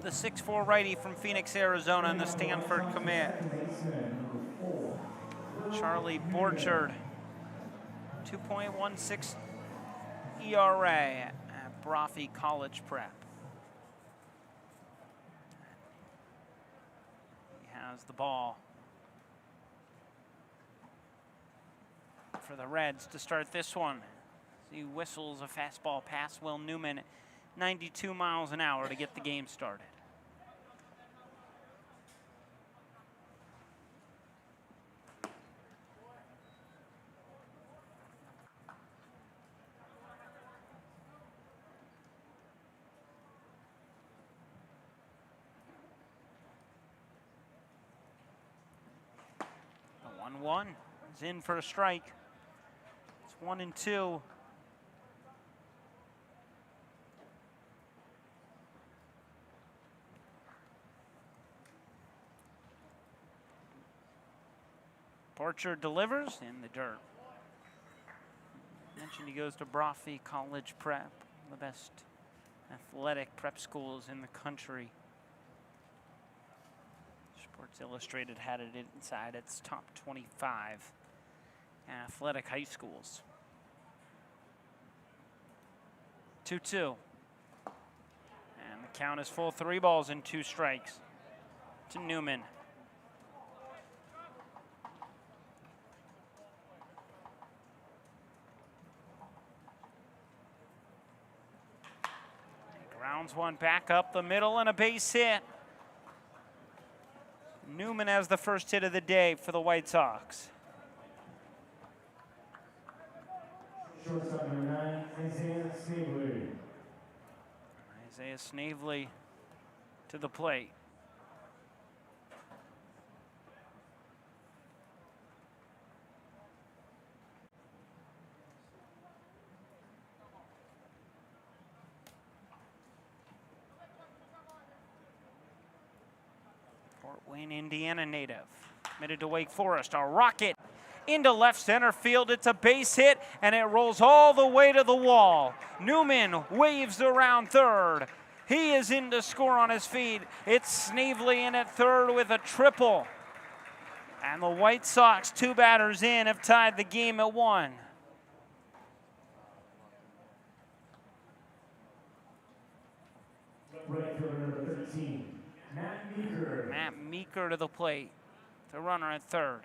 Speaker 13: the 6'4" righty from Phoenix, Arizona, and the Stanford commit, Charlie Borchard. 2.16 ERA at Brophy College Prep. He has the ball for the Reds to start this one. He whistles a fastball past Will Newman, 92 miles an hour to get the game started. The 1-1 is in for a strike. It's 1-2. Borchard delivers in the dirt. Mentioned he goes to Brophy College Prep, the best athletic prep schools in the country. Sports Illustrated had it inside its top 25 athletic high schools. 2-2. And the count is full, 3 balls and 2 strikes to Newman. Grounds one back up the middle and a base hit. Newman has the first hit of the day for the White Sox.
Speaker 2: Shortstop number 9, Isaiah Snavely.
Speaker 13: Isaiah Snavely to the plate. Fort Wayne, Indiana native, committed to Wake Forest. A rocket into left center field. It's a base hit, and it rolls all the way to the wall. Newman waves around third. He is in to score on his feet. It's Snavely in at third with a triple. And the White Sox, 2 batters in, have tied the game at 1.
Speaker 2: Right fielder number 13, Matt Meeker.
Speaker 13: Matt Meeker to the plate. The runner at third.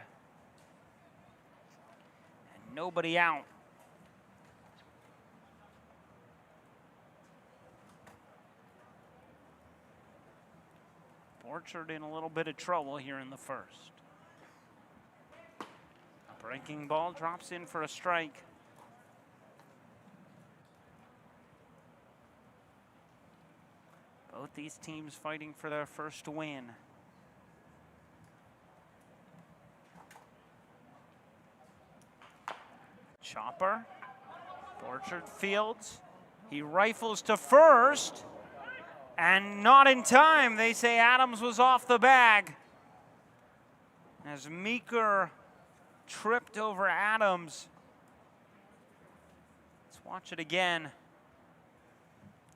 Speaker 13: And nobody out. Borchard in a little bit of trouble here in the first. A breaking ball drops in for a strike. Both these teams fighting for their first win. Chopper. Borchard fields. He rifles to first. And not in time. They say Adams was off the bag. As Meeker tripped over Adams. Let's watch it again.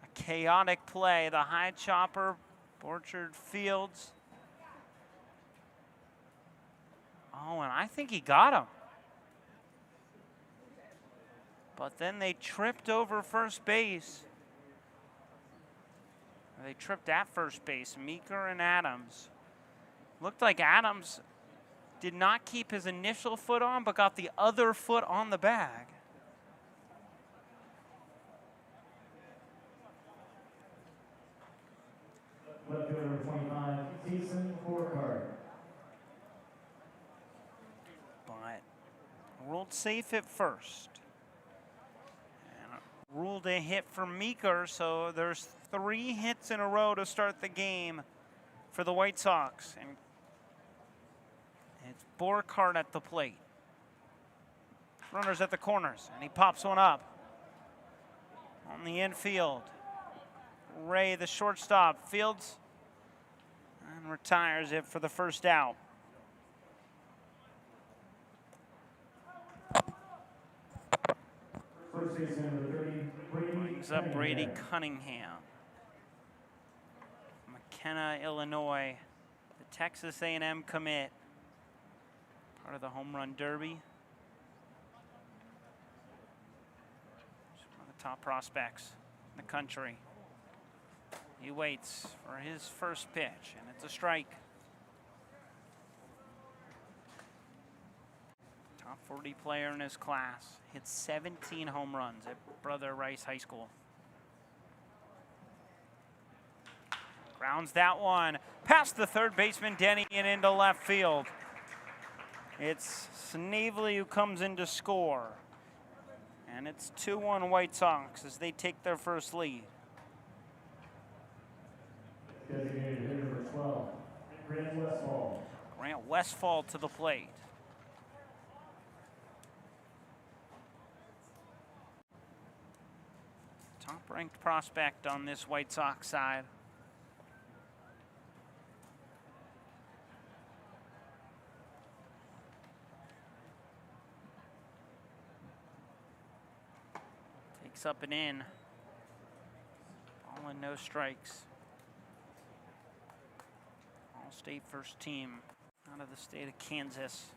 Speaker 13: A chaotic play. The high chopper, Borchard fields. Oh, and I think he got him. But then they tripped over first base. They tripped at first base, Meeker and Adams. Looked like Adams did not keep his initial foot on, but got the other foot on the bag.
Speaker 2: Left fielder number 25, Jason Borchard.
Speaker 13: But ruled safe at first. And ruled able to hit for Meeker, so there's 3 hits in a row to start the game for the White Sox. And it's Borkhardt at the plate. Runners at the corners, and he pops one up on the infield. Ray, the shortstop, fields and retires it for the first out.
Speaker 2: First baseman number 30,
Speaker 13: Brings up Brady Cunningham. McKenna, Illinois, the Texas A&M commit, part of the Home Run Derby. One of the top prospects in the country. He waits for his first pitch, and it's a strike. Top 40 player in his class. Hit 17 home runs at Brother Rice High School. Grounds that one past the third baseman Denny and into left field. It's Snavely who comes in to score. And it's 2-1 White Sox as they take their first lead.
Speaker 2: Designated hitter number 12, Grant Westfall.
Speaker 13: Grant Westfall to the plate. Top-ranked prospect on this White Sox side. Takes up and in. Ball and no strikes. All-state first team out of the state of Kansas.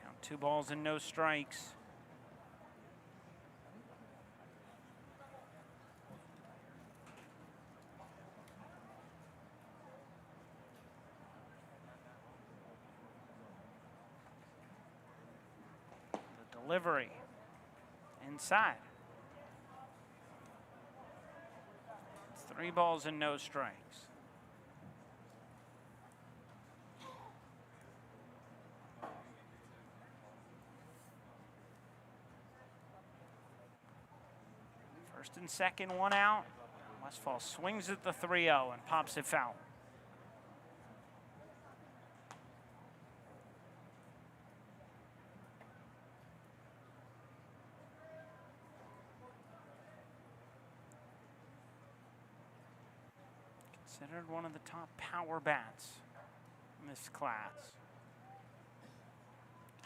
Speaker 13: Count 2 balls and no strikes. Delivery inside. It's 3 balls and no strikes. First and second, 1 out. Westfall swings at the 3-0 and pops it foul. Considered one of the top power bats in this class.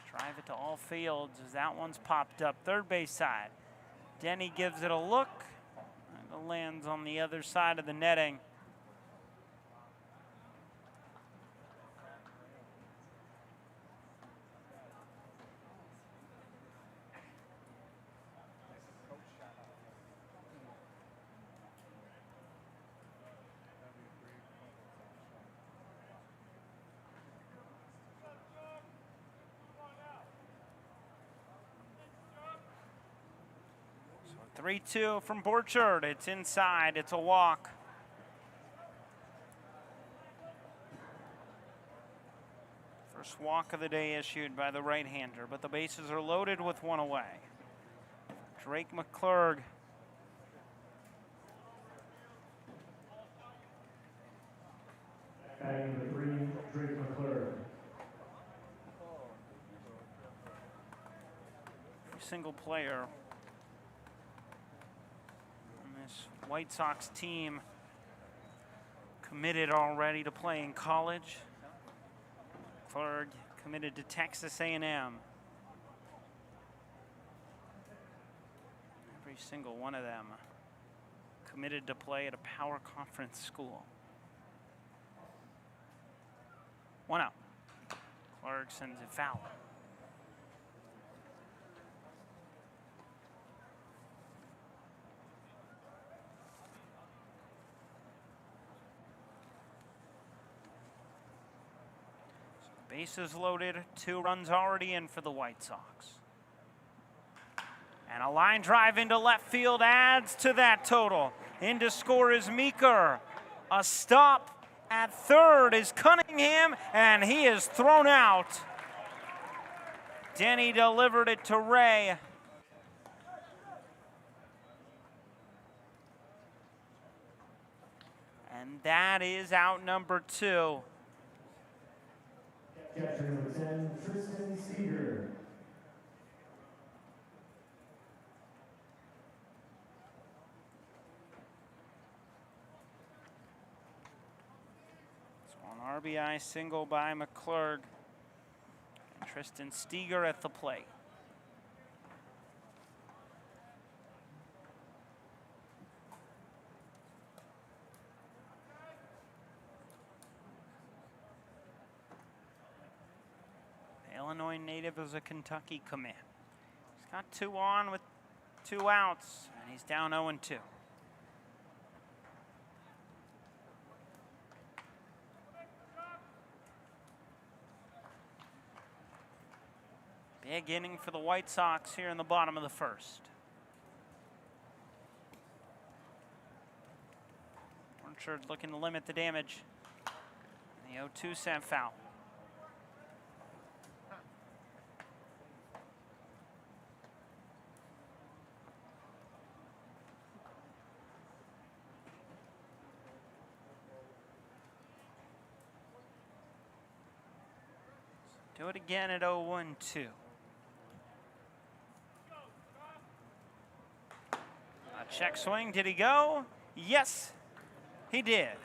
Speaker 13: Drive it to all fields as that one's popped up. Third base side. Denny gives it a look. And it lands on the other side of the netting. So 3-2 from Borchard. It's inside. It's a walk. First walk of the day issued by the right-hander, but the bases are loaded with 1 away. Drake McClurg.
Speaker 2: Batting number 3, Drake McClurg.
Speaker 13: Every single player on this White Sox team committed already to play in college. McClurg committed to Texas A&M. Every single one of them committed to play at a power conference school. 1 out. Clark sends it foul. So bases loaded, 2 runs already in for the White Sox. And a line drive into left field adds to that total. In to score is Meeker. A stop at third is Cunningham, and he is thrown out. Denny delivered it to Ray. And that is out number 2.
Speaker 2: Catcher number 10, Tristan Steger.
Speaker 13: So an RBI single by McClurg. And Tristan Steger at the plate. Illinois native is a Kentucky commit. He's got 2 on with 2 outs, and he's down 0-2. Big inning for the White Sox here in the bottom of the first. Orchard looking to limit the damage. The 0-2 sent foul. Do it again at 0-1-2. A check swing, did he go? Yes, he did.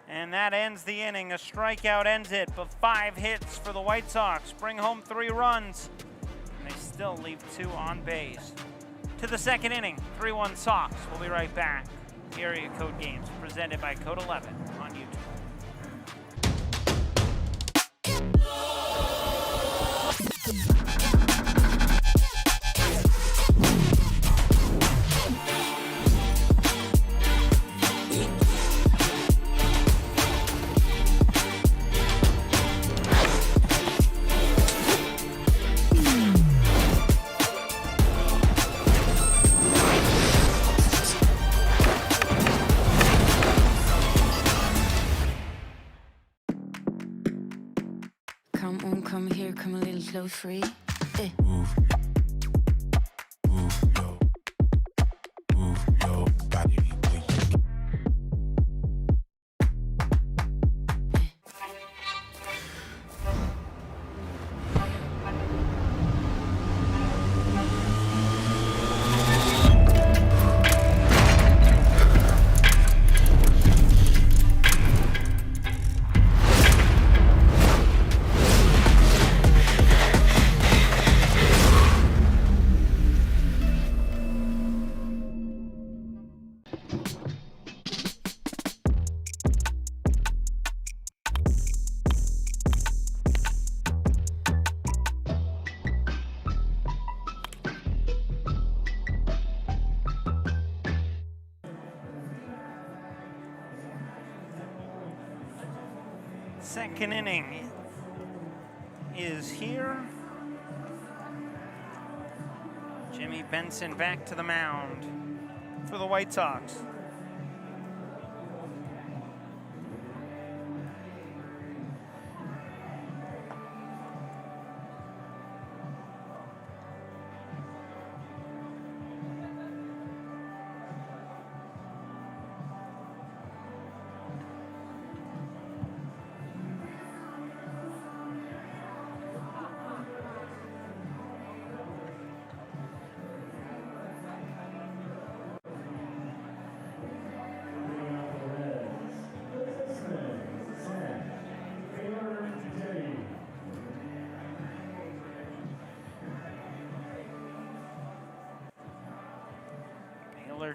Speaker 13: And that ends the inning. A strikeout ends it, but 5 hits for the White Sox. Bring home 3 runs. They still leave 2 on base. To the second inning, 3-1 Sox. We'll be right back. Area Code Games presented by Code 11 on YouTube.
Speaker 12: Come here, come a little close, free.
Speaker 5: Move your body.
Speaker 13: Second inning is here. Jimmy Benson back to the mound for the White Sox.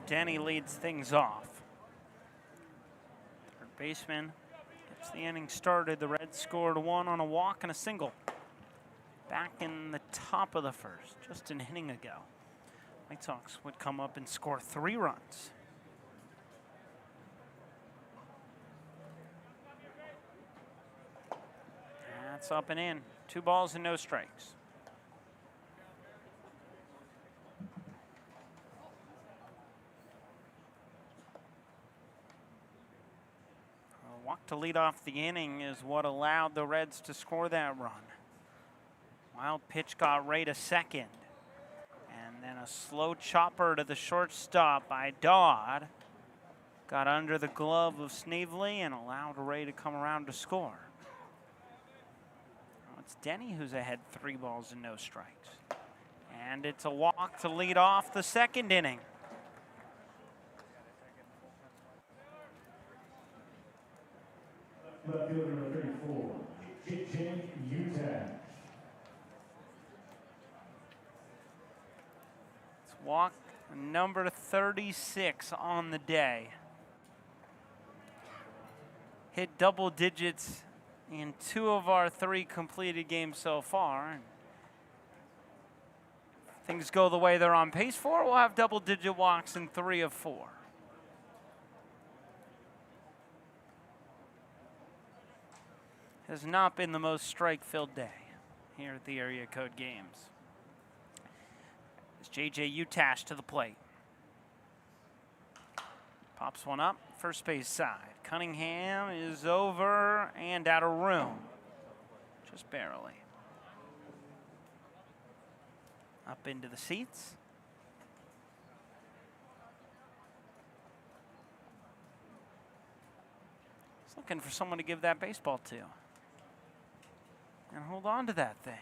Speaker 13: Denny leads things off. Third baseman gets the inning started. The Reds scored 1 on a walk and a single. Back in the top of the first, just an inning ago. White Sox would come up and score 3 runs. That's up and in. 2 balls and no strikes. walk to lead off the inning is what allowed the Reds to score that run. Wild pitch got Ray to second. And then a slow chopper to the shortstop by Dodd. Got under the glove of Snavely and allowed Ray to come around to score. Now it's Denny who's ahead 3 balls and no strikes. And it's a walk to lead off the second inning.
Speaker 2: Left fielder number 34, Utah.
Speaker 13: It's walk number 36 on the day. Hit double digits in 2 of our 3 completed games so far. And if things go the way they're on pace for, we'll have double-digit walks in 3 of 4. Has not been the most strike-filled day here at the Area Code Games. It's J.J. Utash to the plate. Pops one up, first base side. Cunningham is over and out of room, just barely. Up into the seats. He's looking for someone to give that baseball to. And hold on to that thing.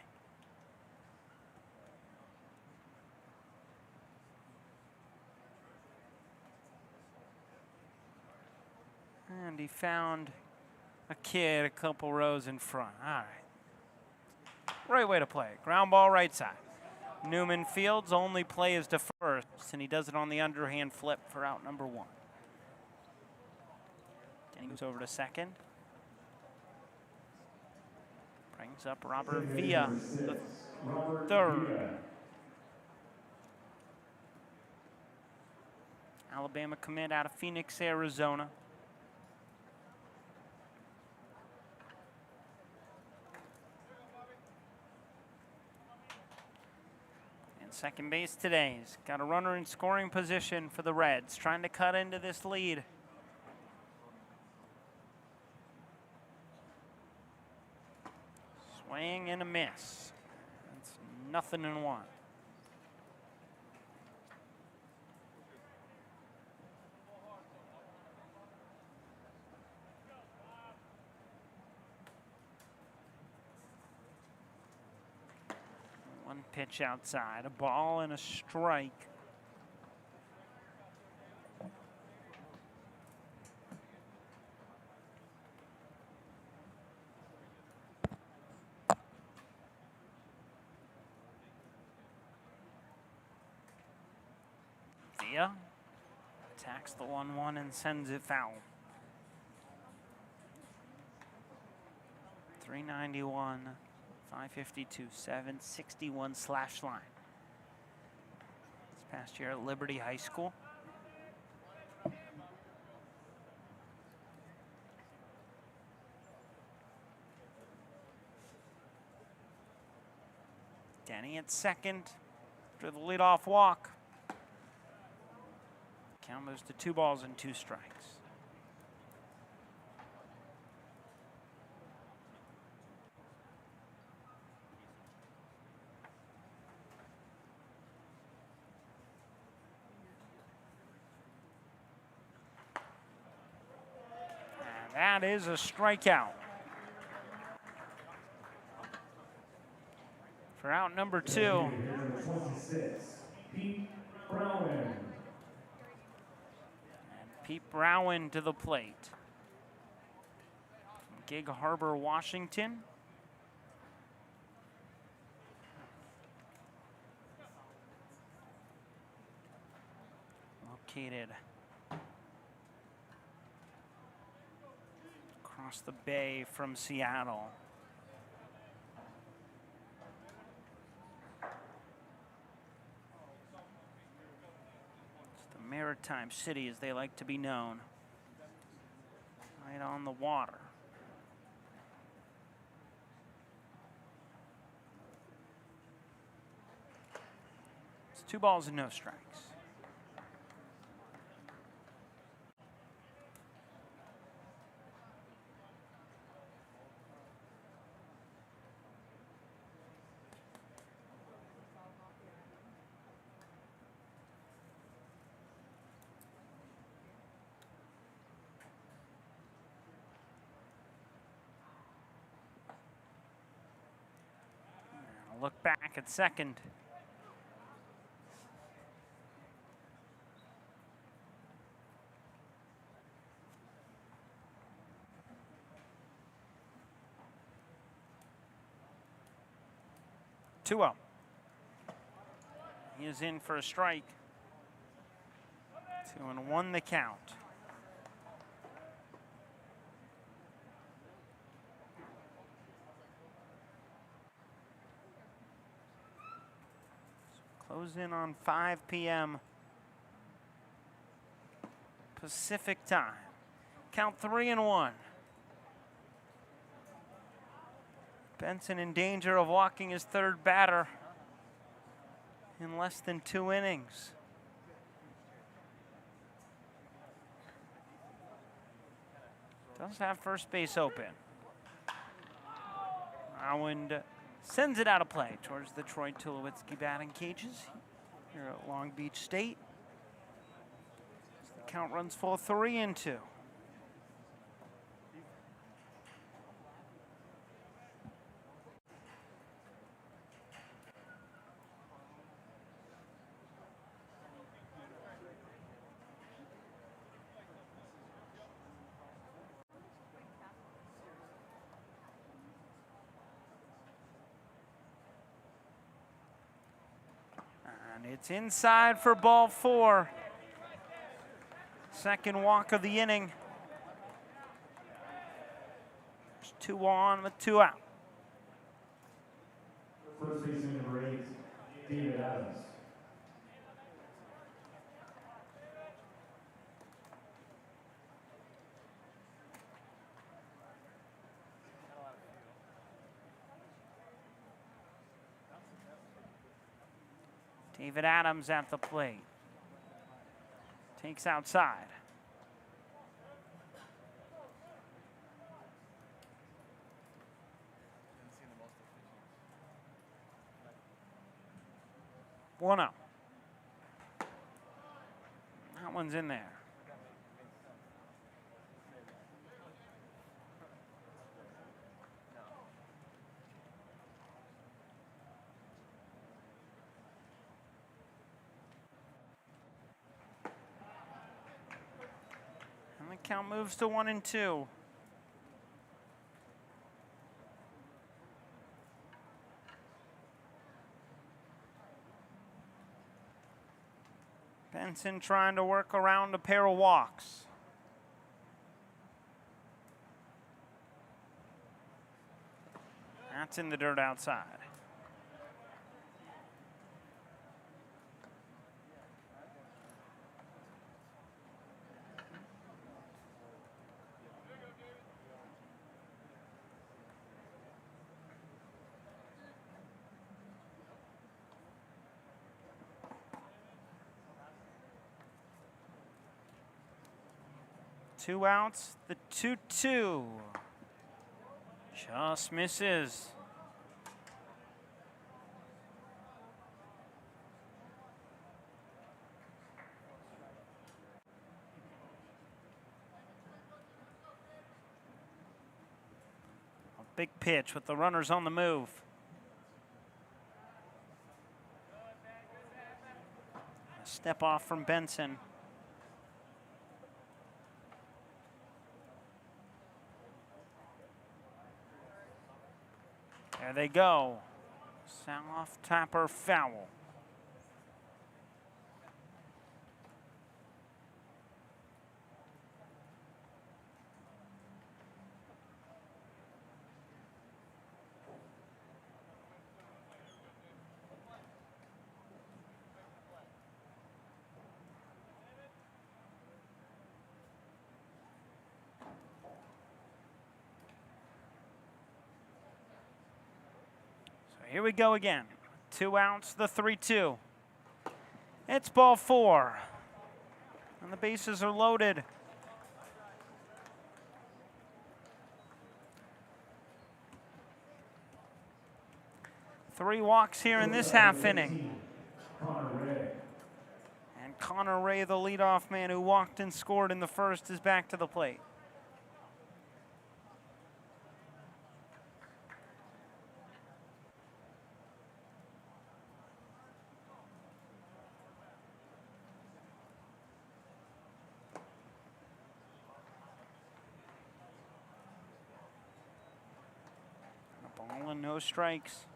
Speaker 13: And he found a kid a couple rows in front. All right. Right way to play it. Ground ball right side. Newman Fields' only play is to first, and he does it on the underhand flip for out number 1. Then he goes over to second. Brings up Robert Villa, the third. Alabama commit out of Phoenix, Arizona. And second base today. He's got a runner in scoring position for the Reds, trying to cut into this lead. Swing and a miss. That's nothing in 1. One pitch outside, a ball and a strike. Villa attacks the 1-1 and sends it foul. 391, 552, 761 slash line. This past year at Liberty High School. Denny at second after the leadoff walk. Count moves to 2 balls and 2 strikes. And that is a strikeout. For out number 2.
Speaker 2: 26, Pete Brown.
Speaker 13: Pete Browen to the plate. From Gig Harbor, Washington. Located across the bay from Seattle. Maritime City, as they like to be known. Right on the water. It's 2 balls and no strikes. Look back at second. Two up. He is in for a strike. 2-1 the count. Close in on 5 p.m. Pacific time. Count 3-1. Benson in danger of walking his third batter in less than 2 innings. Does have first base open. Howland sends it out of play towards the Troy Tulowitzki batting cages here at Long Beach State. The count runs full 3-2. And it's inside for ball 4. Second walk of the inning. There's 2 on with 2 out.
Speaker 2: First baseman number 8, David Adams.
Speaker 13: David Adams at the plate. Takes outside. One out. That one's in there. And the count moves to 1-2. Benson trying to work around a pair of walks. That's in the dirt outside. Two outs, the 2-2. Just misses. A big pitch with the runners on the move. A step off from Benson. There they go. Off tapper foul. Here we go again. 2 outs, the 3-2. It's ball 4. And the bases are loaded. Three walks here in this half inning. And Connor Ray, the leadoff man who walked and scored in the first, is back to the plate. no strikes.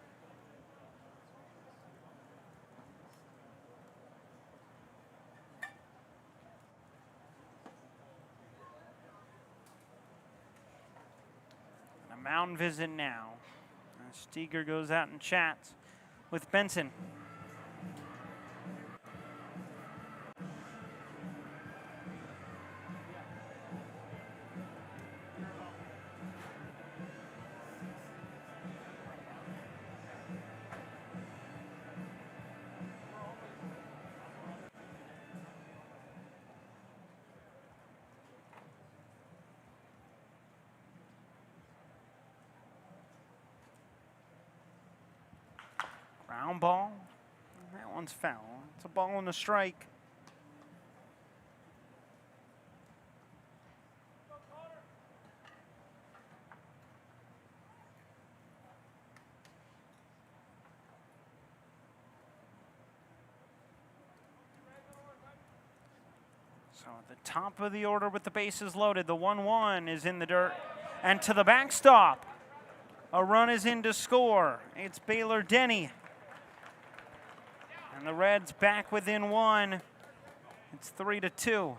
Speaker 13: And a mound visit now. Steger goes out and chats with Benson. Ground ball. That one's foul. It's a ball and a strike. So at the top of the order with the bases loaded, the 1-1 is in the dirt. And to the backstop, a run is in to score. It's Baylor Denny. And the Reds back within one. It's 3-2.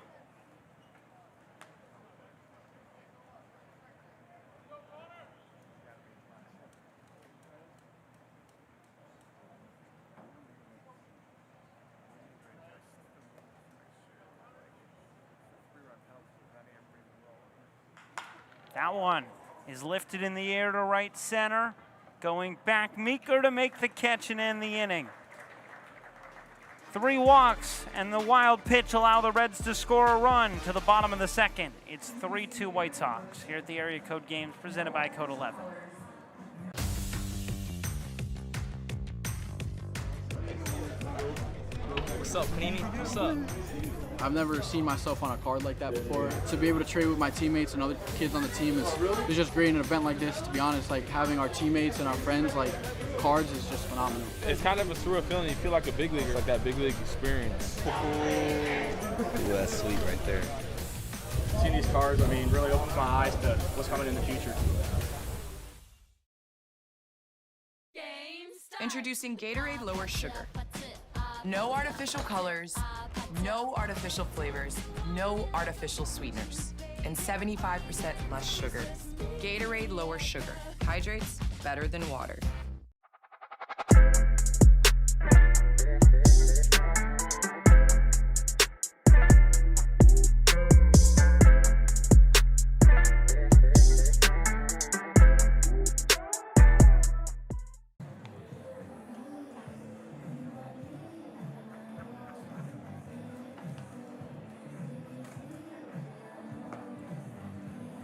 Speaker 13: That one is lifted in the air to right center. Going back, Meeker to make the catch and end the inning. 3 walks and the wild pitch allow the Reds to score a run to the bottom of the second. It's 3-2 White Sox here at the Area Code Games presented by Code 11.
Speaker 8: What's up, Panini? What's up?
Speaker 7: I've never seen myself on a card like that before. To be able to trade with my teammates and other kids on the team is just great in an event like this. To be honest, like having our teammates and our friends like cards is just phenomenal.
Speaker 6: It's kind of a surreal feeling. You feel like a big leaguer, like that big league experience.
Speaker 8: Ooh, that's sweet right there.
Speaker 9: Seeing these cards, I mean, really opens my eyes to what's coming in the future.
Speaker 10: Introducing Gatorade Lower Sugar. No artificial colors, no artificial flavors, no artificial sweeteners, and 75% less sugar. Gatorade Lower Sugar. Hydrates better than water.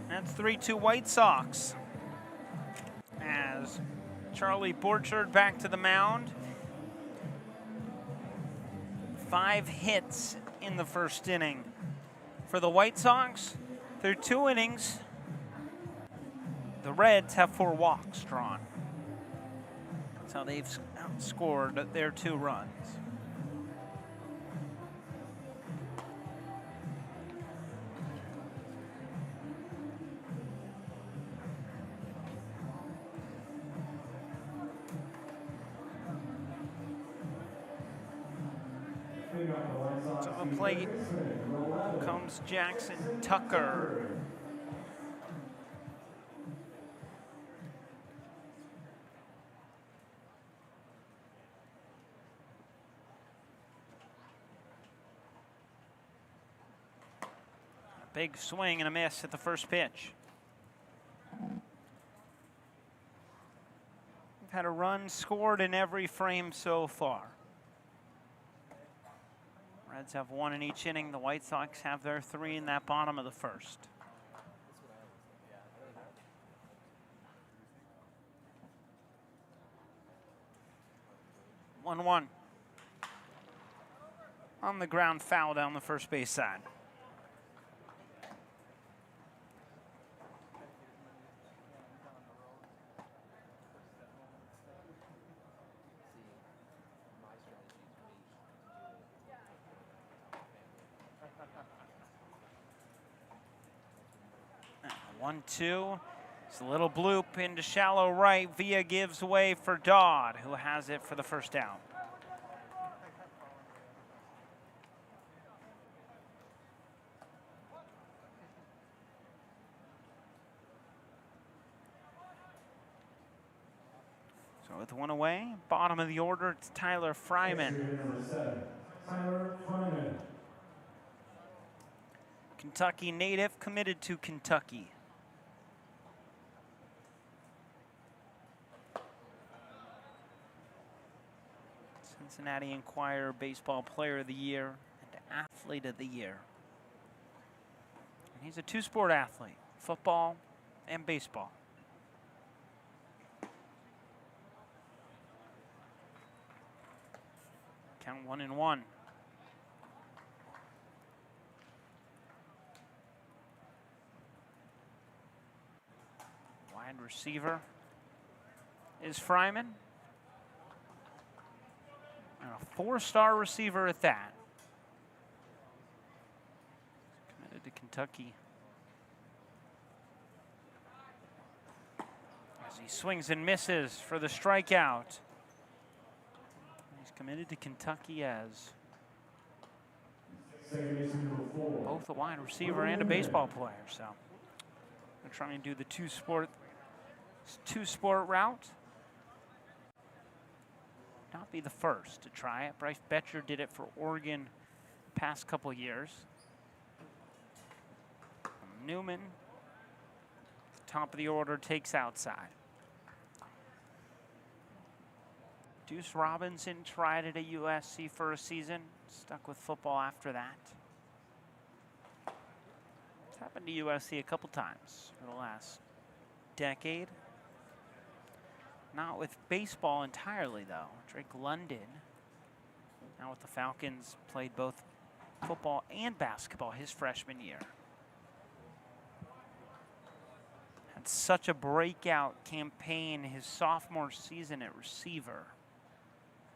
Speaker 13: That's 3-2 White Sox. As Charlie Borchard back to the mound. 5 hits in the first inning. For the White Sox, through 2 innings, the Reds have 4 walks drawn. That's how they've outscored their 2 runs. To the plate comes Jackson Tucker. A big swing and a miss at the first pitch. We've had a run scored in every frame so far. Reds have 1 in each inning. The White Sox have their 3 in that bottom of the first. One. On the ground, foul down the first base side. One, two. It's a little bloop into shallow right. Villa gives way for Dodd, who has it for the first down. So with one away, bottom of the order, it's Tyler Fryman.
Speaker 2: Number 7, Tyler Fryman.
Speaker 13: Kentucky native, committed to Kentucky. Cincinnati Enquirer Baseball Player of the Year and Athlete of the Year. And he's a two-sport athlete, football and baseball. Count 1-1. Wide receiver is Fryman. And a four-star receiver at that. Committed to Kentucky. As he swings and misses for the strikeout. He's committed to Kentucky as both a wide receiver and a baseball player. So they're trying to do the two-sport route. Not be the first to try it. Bryce Betcher did it for Oregon past couple years. Newman, top of the order, takes outside. Deuce Robinson tried it at USC for a season, stuck with football after that. It's happened to USC a couple times for the last decade. Not with baseball entirely, though. Drake London, now with the Falcons, played both football and basketball his freshman year. Had such a breakout campaign his sophomore season at receiver.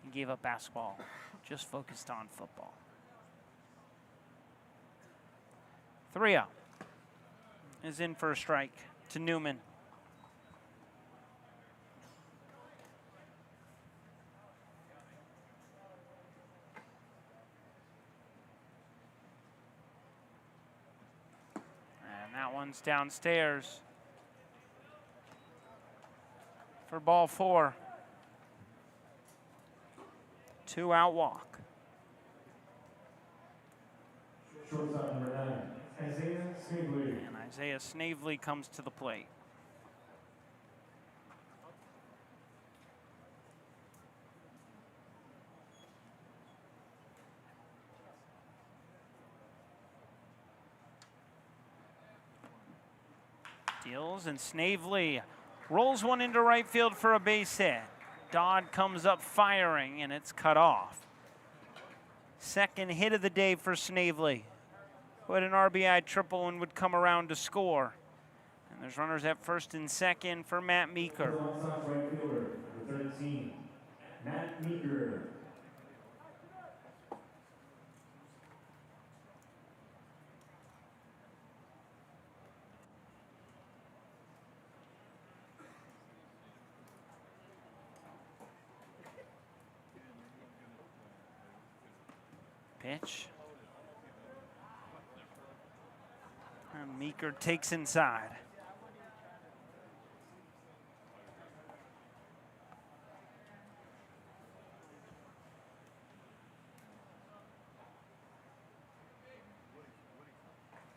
Speaker 13: He gave up basketball, just focused on football. 3-0 is in for a strike to Newman. That one's downstairs for ball 4. 2-out walk.
Speaker 2: Shortstop number 9, Isaiah Snavely.
Speaker 13: And Isaiah Snavely comes to the plate. Deals, and Snavely rolls one into right field for a base hit. Dodd comes up firing, and it's cut off. Second hit of the day for Snavely, who had an RBI triple and would come around to score. And there's runners at first and second for Matt Meeker.
Speaker 2: Right fielder, number 13, Matt Meeker.
Speaker 13: Pitch. And Meeker takes inside.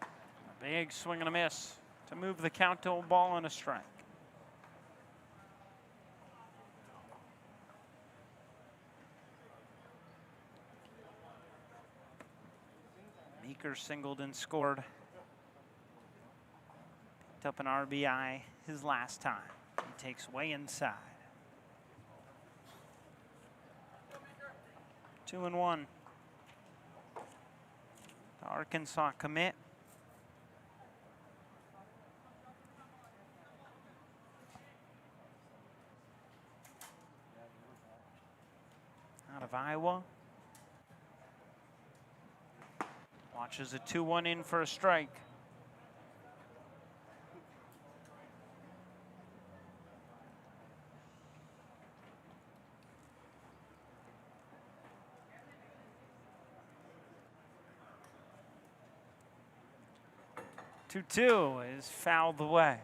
Speaker 13: A big swing and a miss to move the count to a ball and a strike. Meeker singled and scored. Picked up an RBI his last time. He takes way inside. 2-1. The Arkansas commit. Out of Iowa. Watches a 2-1 in for a strike. 2-2 is fouled away.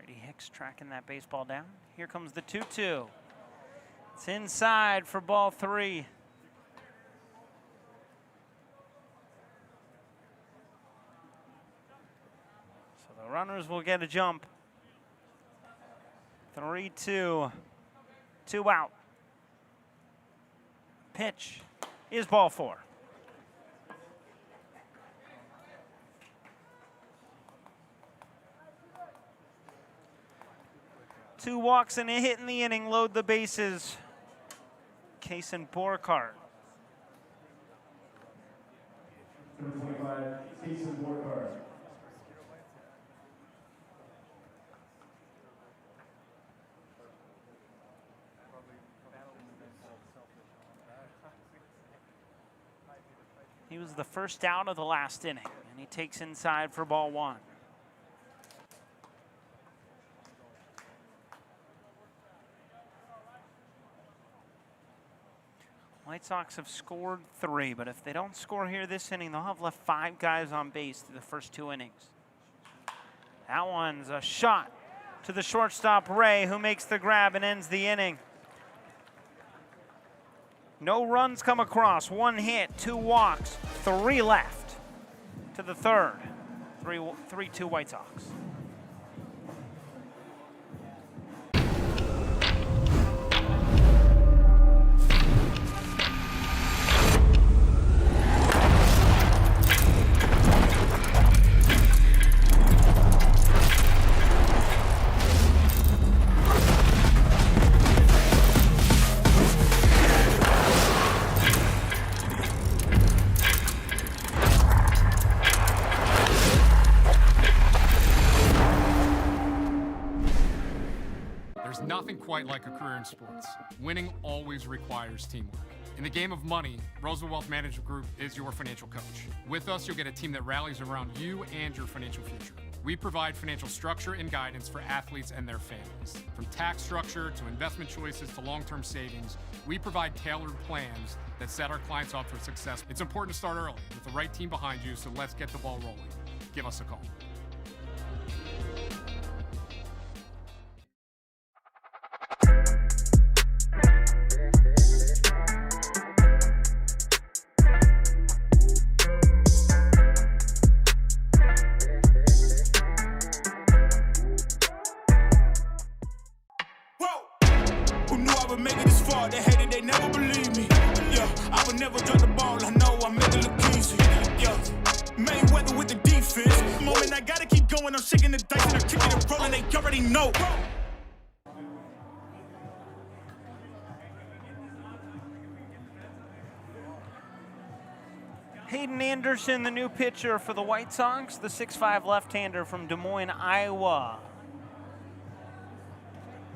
Speaker 13: Hicks tracking that baseball down. Here comes the 2-2. It's inside for ball 3. So the runners will get a jump. 3-2. 2 out. Pitch is ball 4. Two walks and a hit in the inning, load the bases. Case and Borkart.
Speaker 2: Number 25, Case and Borkart.
Speaker 13: He was the first out of the last inning, and he takes inside for ball 1. White Sox have scored 3, but if they don't score here this inning, they'll have left 5 guys on base through the first 2 innings. That one's a shot to the shortstop, Ray, who makes the grab and ends the inning. No runs come across. 1 hit, 2 walks, 3 left to the 3rd. 3-2 White Sox.
Speaker 11: Nothing quite like a career in sports. Winning always requires teamwork. In the game of money, Roosevelt Wealth Management Group is your financial coach. With us, you'll get a team that rallies around you and your financial future. We provide financial structure and guidance for athletes and their families. From tax structure to investment choices to long-term savings, we provide tailored plans that set our clients up for success. It's important to start early with the right team behind you, so let's get the ball rolling. Give us a call.
Speaker 5: Who knew I would make it this far? They hated, they never believed me. Yeah, I would never drop the ball. I know I make it look easy. Yeah, Mayweather with the defense. The moment I gotta keep going, I'm shaking the dice and I'm kicking and rolling. They already know.
Speaker 13: Hayden Anderson, the new pitcher for the White Sox, the 6'5 left-hander from Des Moines, Iowa.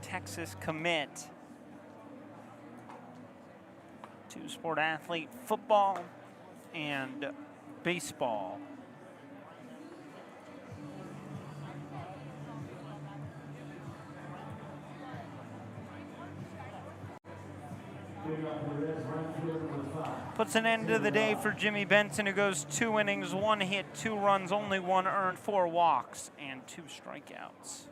Speaker 13: Texas commit. Two-sport athlete, football and baseball. Puts an end to the day for Jimmy Benson, who goes 2 innings, 1 hit, 2 runs, only 1 earned, 4 walks, and 2 strikeouts.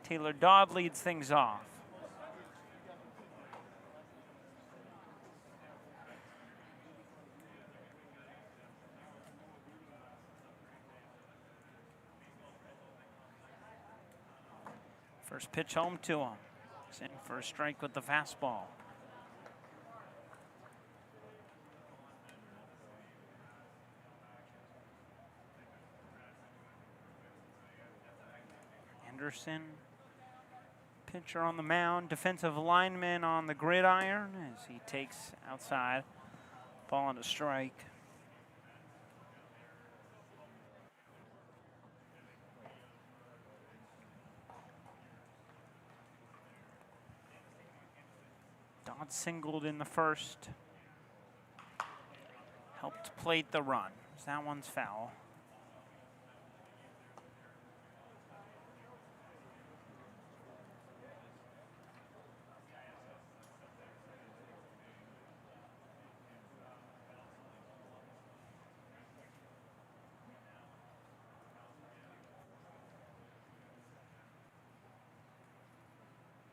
Speaker 13: Taylor Dodd leads things off. First pitch home to him. He's in for a strike with the fastball. Anderson, pitcher on the mound, defensive lineman on the gridiron as he takes outside, ball on a strike. Dodd singled in the first. Helped left plate the run. So that one's foul.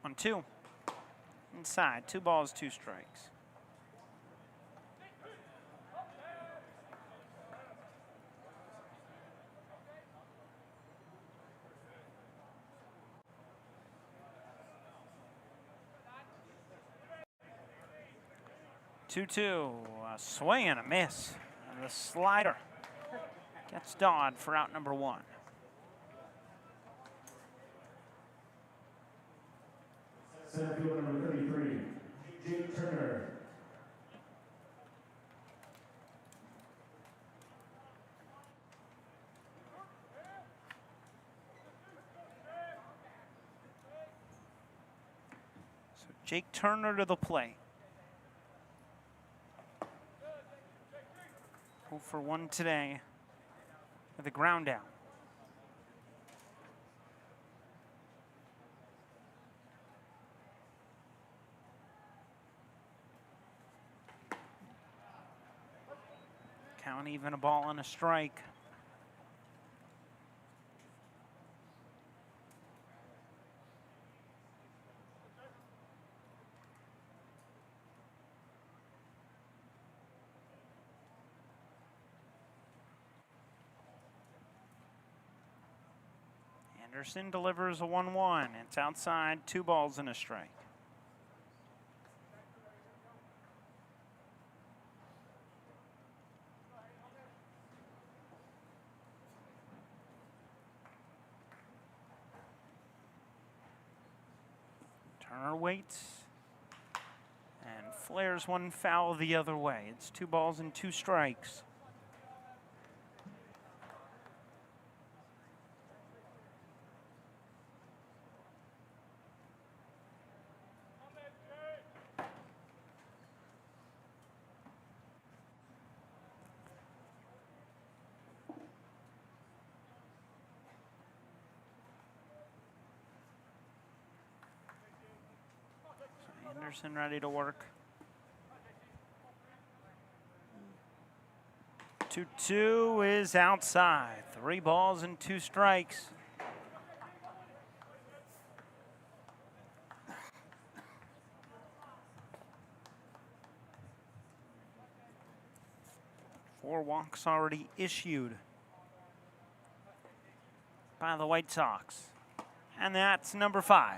Speaker 13: On 2. Inside, 2 balls, 2 strikes. Two, a swing and a miss. And the slider gets Dodd for out number 1.
Speaker 2: Center fielder number 33, Jake Turner.
Speaker 13: So Jake Turner to the plate. 0 for 1 today with a ground out. Count even, a ball and a strike. Anderson delivers a 1-1. It's outside, 2 balls and a strike. Turner waits and flares one foul the other way. It's 2 balls and 2 strikes. Anderson ready to work. 2-2 is outside. 3 balls and 2 strikes. Four walks already issued by the White Sox. And that's number 5.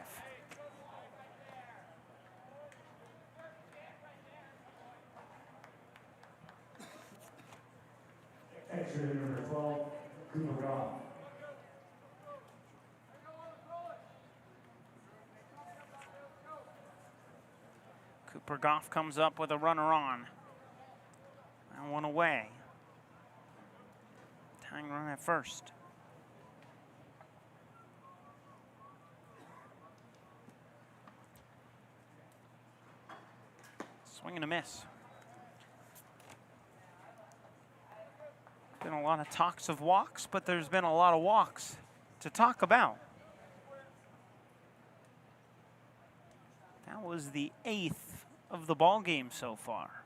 Speaker 2: Extra number 12, Cooper Goff.
Speaker 13: Cooper Goff comes up with a runner on. And 1 away. Tying run at first. Swing and a miss. Been a lot of talks of walks, but there's been a lot of walks to talk about. That was the 8th of the ball game so far.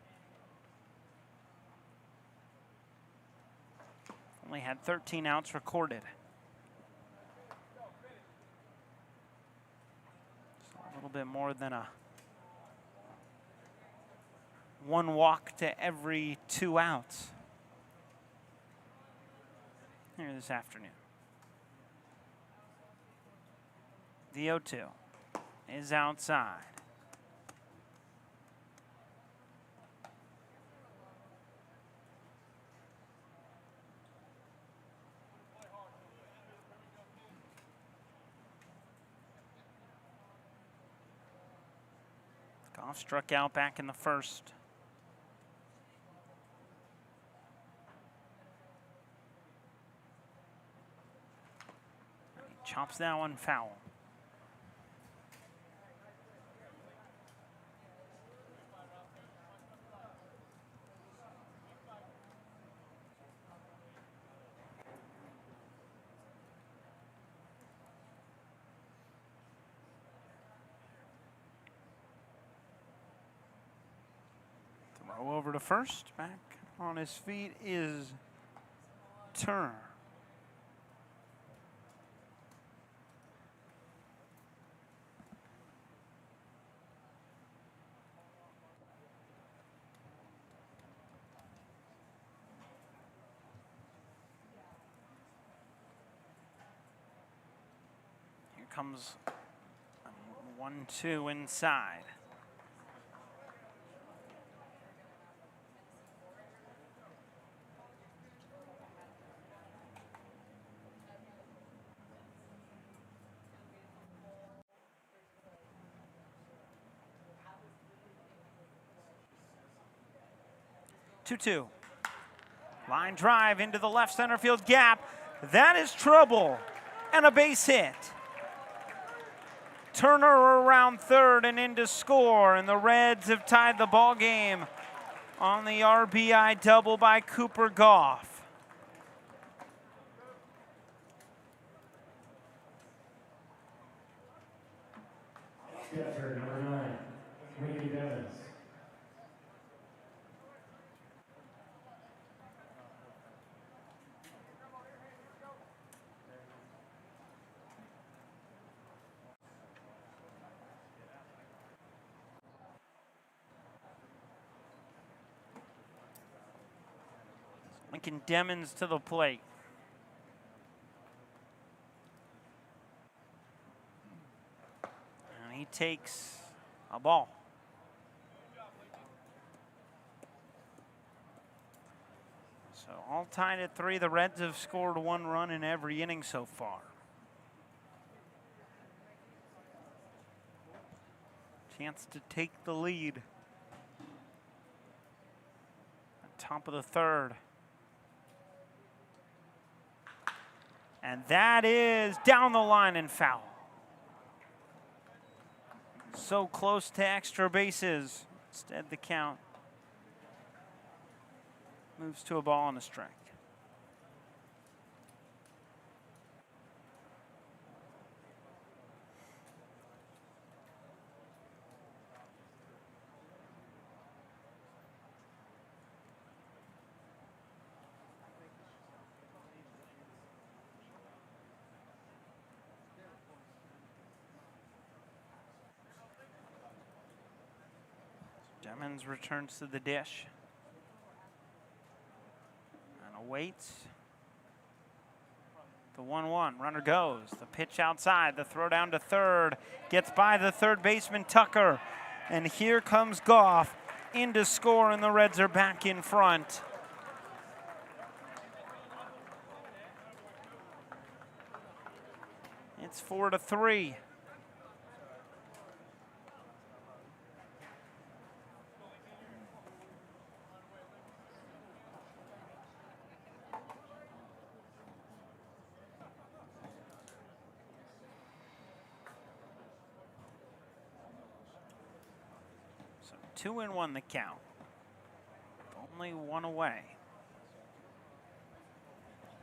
Speaker 13: Only had 13 outs recorded. So a little bit more than a 1 walk to every 2 outs here this afternoon. The 0-2 is outside. Goff struck out back in the first. He chops that one foul. Throw over to first. Back on his feet is Turner. Here comes 1-2 inside. Two. Line drive into the left center field gap. That is trouble and a base hit. Turner around third and in to score, and the Reds have tied the ball game on the RBI double by Cooper Goff.
Speaker 2: Sketcher, number 9, Ricky Devins.
Speaker 13: Lincoln Demons to the plate. And he takes a ball. So all tied at 3. The Reds have scored 1 run in every inning so far. Chance to take the lead. At top of the 3rd. And that is down the line and foul. So close to extra bases. Instead, the count moves to a ball and a strike. Demons returns to the dish and awaits. The 1-1, runner goes. The pitch outside, the throw down to third. Gets by the third baseman, Tucker. And here comes Goff in to score, and the Reds are back in front. It's 4-3. So 2-1 the count. Only 1 away.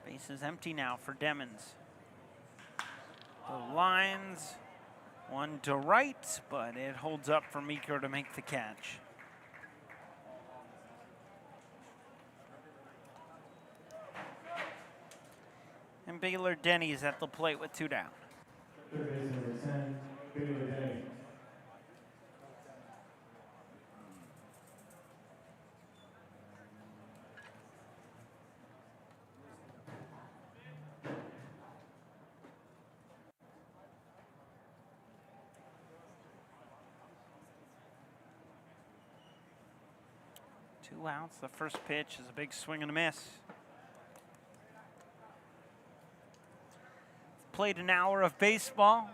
Speaker 13: Base is empty now for Demons. The lines, 1 to right, but it holds up for Meeker to make the catch. And Baylor Denny's at the plate with 2 down.
Speaker 2: Third base number 10, Baylor Denny.
Speaker 13: Two outs. The first pitch is a big swing and a miss. Played an hour of baseball,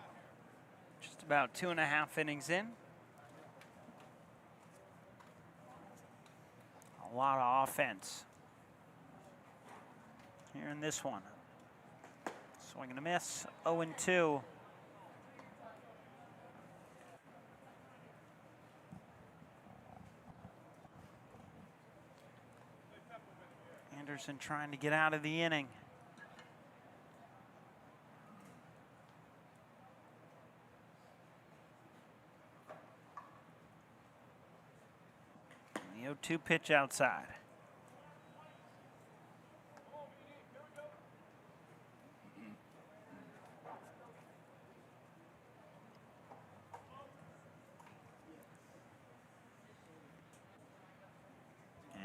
Speaker 13: just about 2.5 innings in. A lot of offense here in this one. Swing and a miss, 0-2. Anderson trying to get out of the inning. The 2 pitch outside.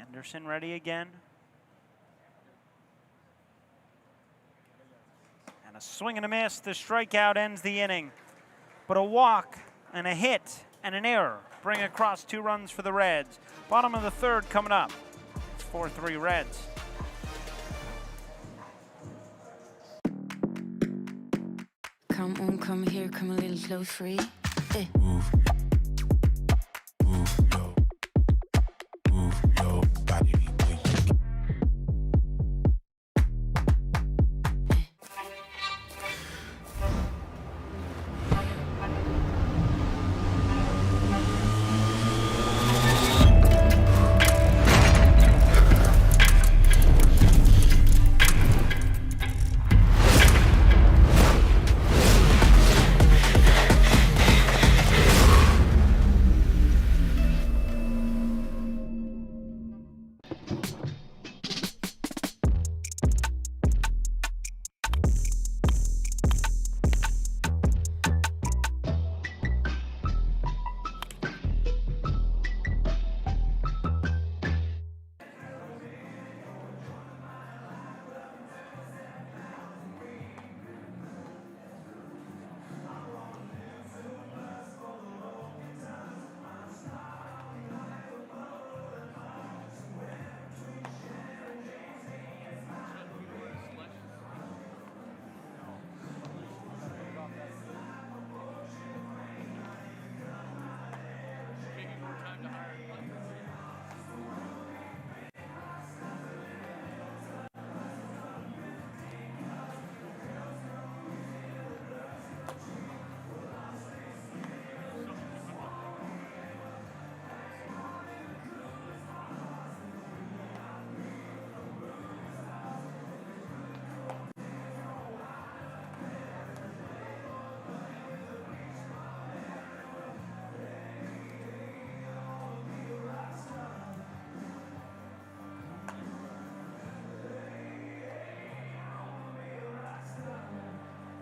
Speaker 13: Anderson ready again. And a swing and a miss. The strikeout ends the inning. But a walk and a hit and an error bring across 2 runs for the Reds. Bottom of the 3rd coming up. It's 4-3 Reds.
Speaker 12: Come on, come here, come a little close free.
Speaker 5: Move your body.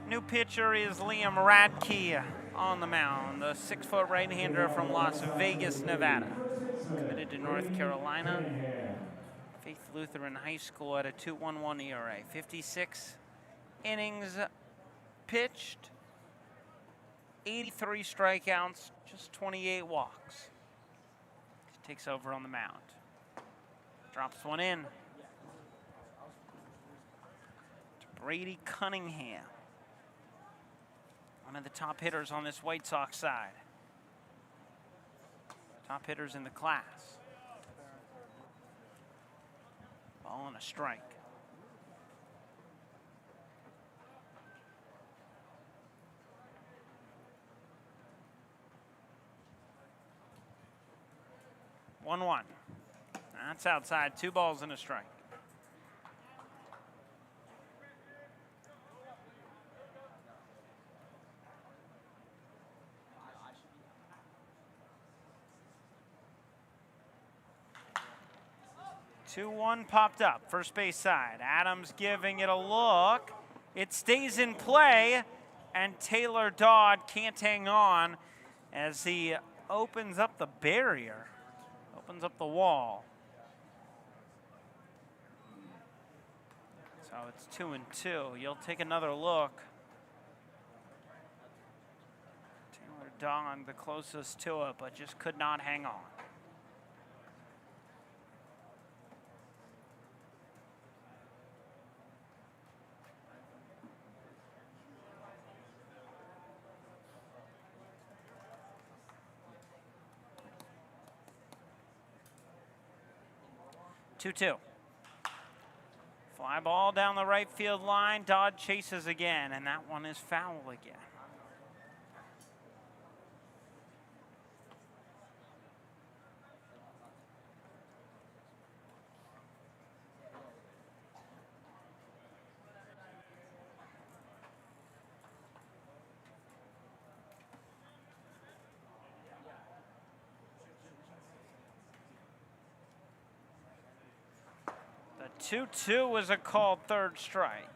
Speaker 13: New pitcher is Liam Radke on the mound, the 6-foot right-hander from Las Vegas, Nevada. Committed to North Carolina. Faith Lutheran High School at a 2.11 ERA. 56 innings pitched, 83 strikeouts, just 28 walks. He takes over on the mound. Drops one in. To Brady Cunningham. One of the top hitters on this White Sox side. Top hitters in the class. Ball and a strike. One. That's outside. 2 balls and a strike. Two one popped up, first base side. Adams giving it a look. It stays in play, and Taylor Dodd can't hang on as he opens up the barrier, opens up the wall. So it's 2-2. You'll take another look. Taylor Dodd the closest to it, but just could not hang on. Two. Fly ball down the right field line. Dodd chases again, and that one is foul again. 2-2 was a called third strike.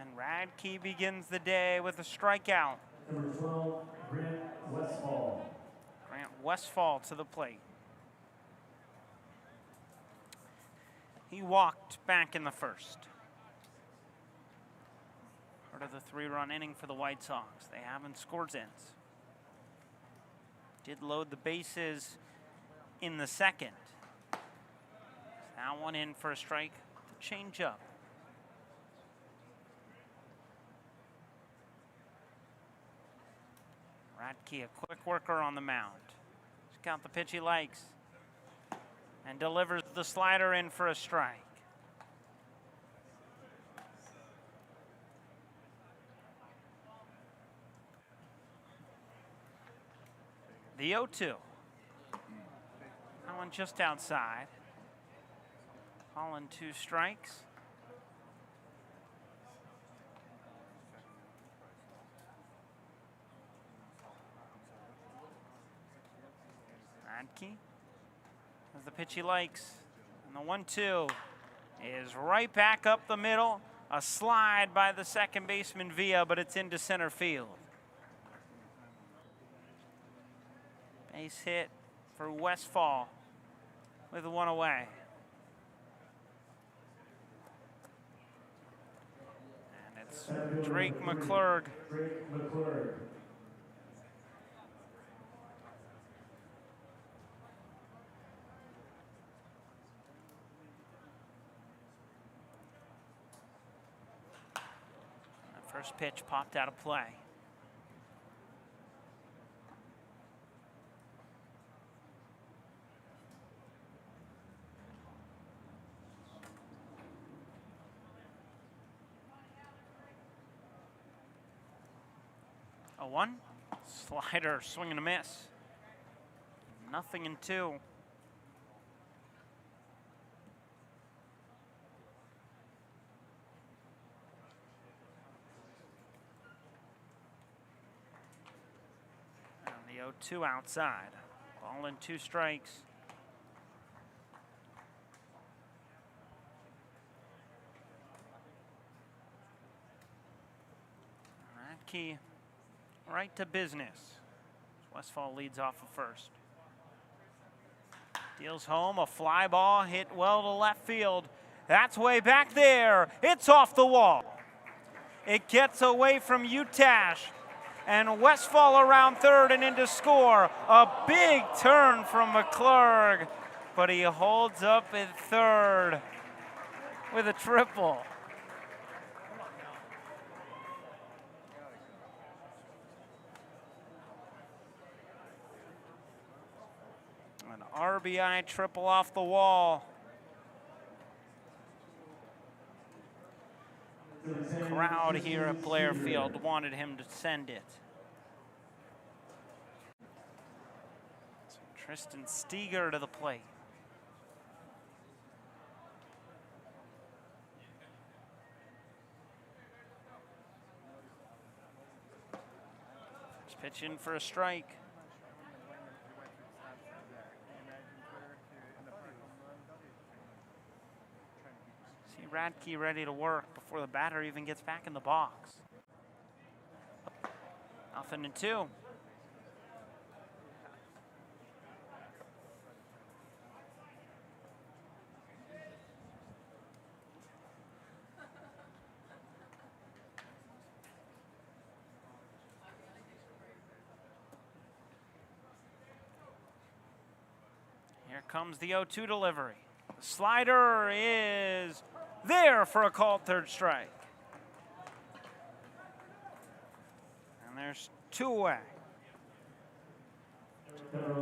Speaker 13: And Radke begins the day with a strikeout.
Speaker 2: Number 12, Grant Westfall.
Speaker 13: Grant Westfall to the plate. He walked back in the first. Part of the 3-run inning for the White Sox. They haven't scored since. Did load the bases in the second. Now one in for a strike to change up. Radke, a quick worker on the mound. Just got the pitch he likes. And delivers the slider in for a strike. The 0-2. That one just outside. Calling 2 strikes. Radke has the pitch he likes. And the 1-2 is right back up the middle. A slide by the second baseman Villa, but it's into center field. Base hit for Westfall with 1 away. And it's Drake McClurg.
Speaker 2: Drake McClurg.
Speaker 13: First pitch popped out of play. A 1. Slider, swing and a miss. 0-2. And the 0-2 outside. Ball in 2 strikes. Radke right to business. Westfall leads off of first. Deals home, a fly ball hit well to left field. That's way back there. It's off the wall. It gets away from Utash. And Westfall around third and into score. A big turn from McClurg, but he holds up at third with a triple. An RBI triple off the wall. The crowd here at Blair Field wanted him to send it. So Tristan Steger to the plate. First pitch in for a strike. Radke ready to work before the batter even gets back in the box. 0-2. Here comes the 0-2 delivery. The slider is there for a called third strike. And there's 2 away.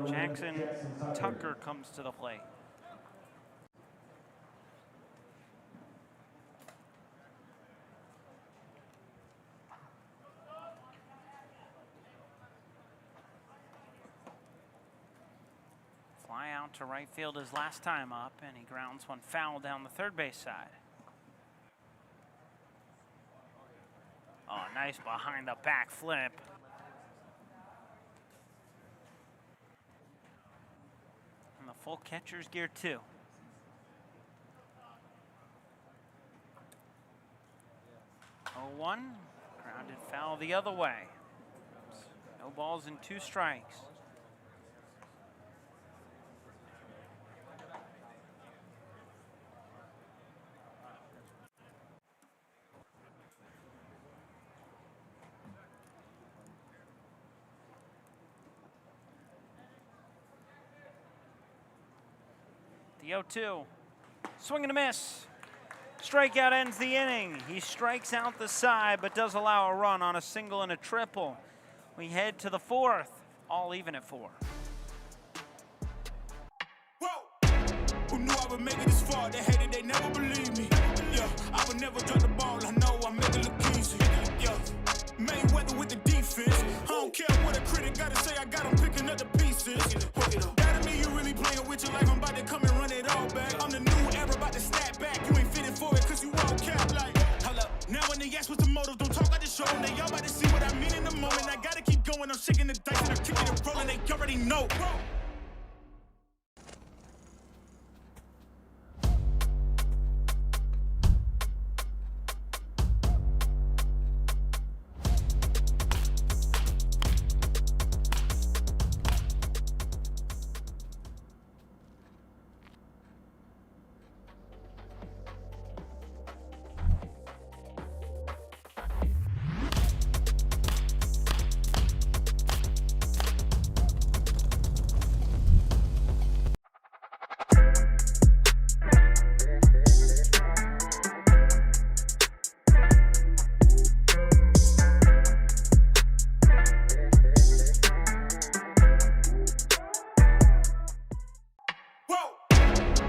Speaker 13: Jackson Tucker comes to the plate. Fly out to right field his last time up, and he grounds one foul down the third base side. Oh, nice behind the back flip. And the full catcher's gear too. 1. Grounded foul the other way. No balls and 2 strikes. The 0-2. Swing and a miss. Strikeout ends the inning. He strikes out the side, but does allow a run on a single and a triple. We head to the 4th, all even at 4.
Speaker 5: Whoa! Who knew I would make it this far? They hated, they never believed me. Yeah, I would never drop the ball. I know I make it look easy. Yeah, Mayweather with the defense. I don't care what a critic gotta say. I got 'em picking up the pieces. That to me, you really playing with your life. I'm about to come and run it all back. I'm the new era, about to snap back. You ain't fitting for it, cause you all cap like. Hold up. Now when they ask what's the motive, don't talk, I just show them. They all about to see what I mean in the moment. I gotta keep going. I'm shaking the dice and I'm kicking and rolling. They already know.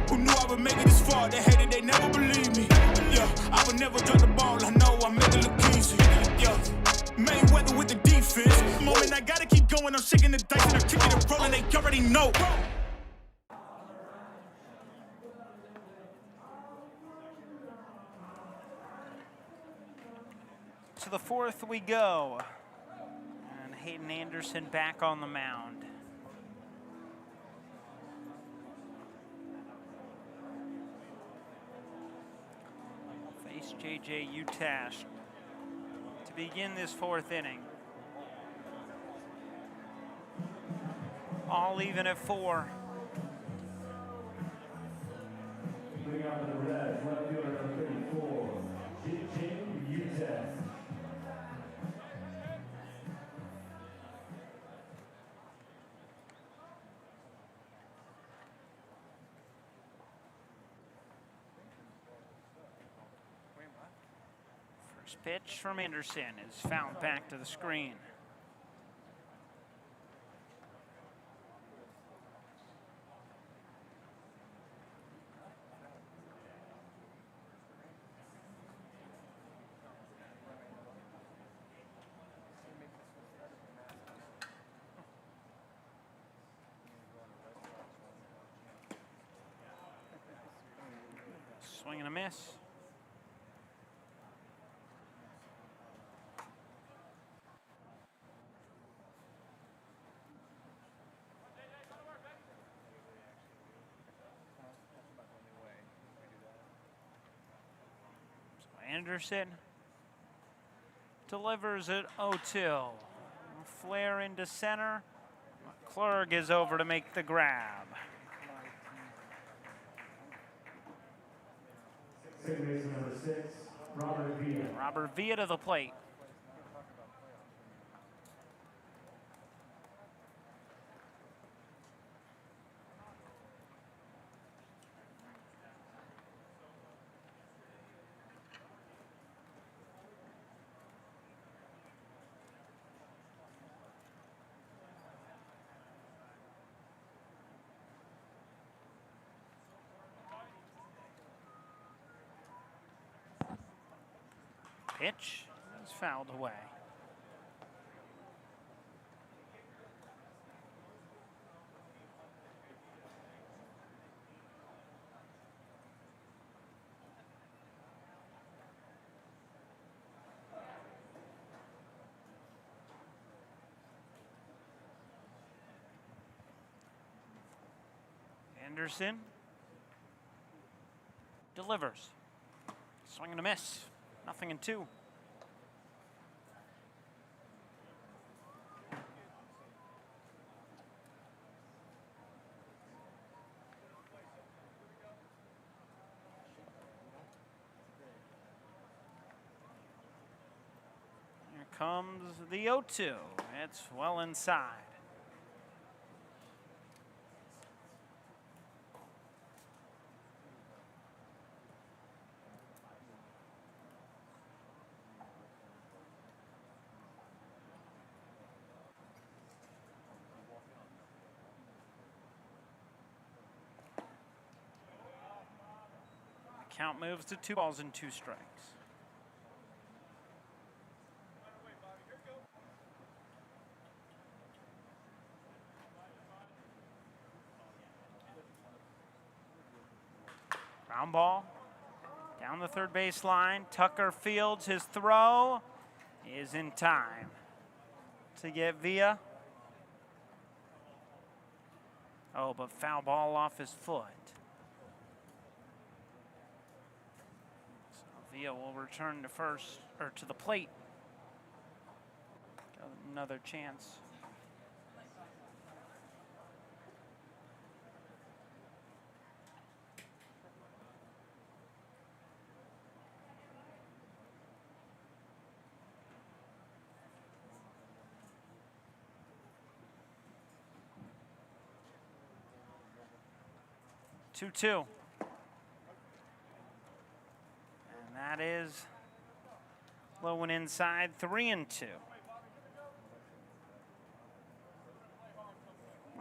Speaker 5: Who knew I would make it this far? They hated, they never believed me. Yeah, I would never drop the ball. I know I make it look easy. Yeah, Mayweather with the defense. Moment I gotta keep going. I'm shaking the dice and I'm kicking and rolling. They already know.
Speaker 13: To the 4th we go. And Hayden Anderson back on the mound. Face J.J. Utash to begin this 4th inning. All even at 4.
Speaker 2: Moving on to the Reds, left fielder number 34, J.J. Utash.
Speaker 13: First pitch from Anderson is fouled back to the screen. Swing and a miss. Anderson delivers it 0-2. Flare into center. McClurg is over to make the grab.
Speaker 2: Second baseman number 6, Robert Villa.
Speaker 13: Robert Villa to the plate. Pitch is fouled away. Anderson delivers. Swing and a miss. 0-2. comes the 0-2. It's well inside. Count moves to 2 balls and 2 strikes. Ground ball down the third base line. Tucker fields his throw is in time to get Villa. Oh, but foul ball off his foot. Villa will return to first, or to the plate. Got another chance. Two. That is low and inside, 3-2.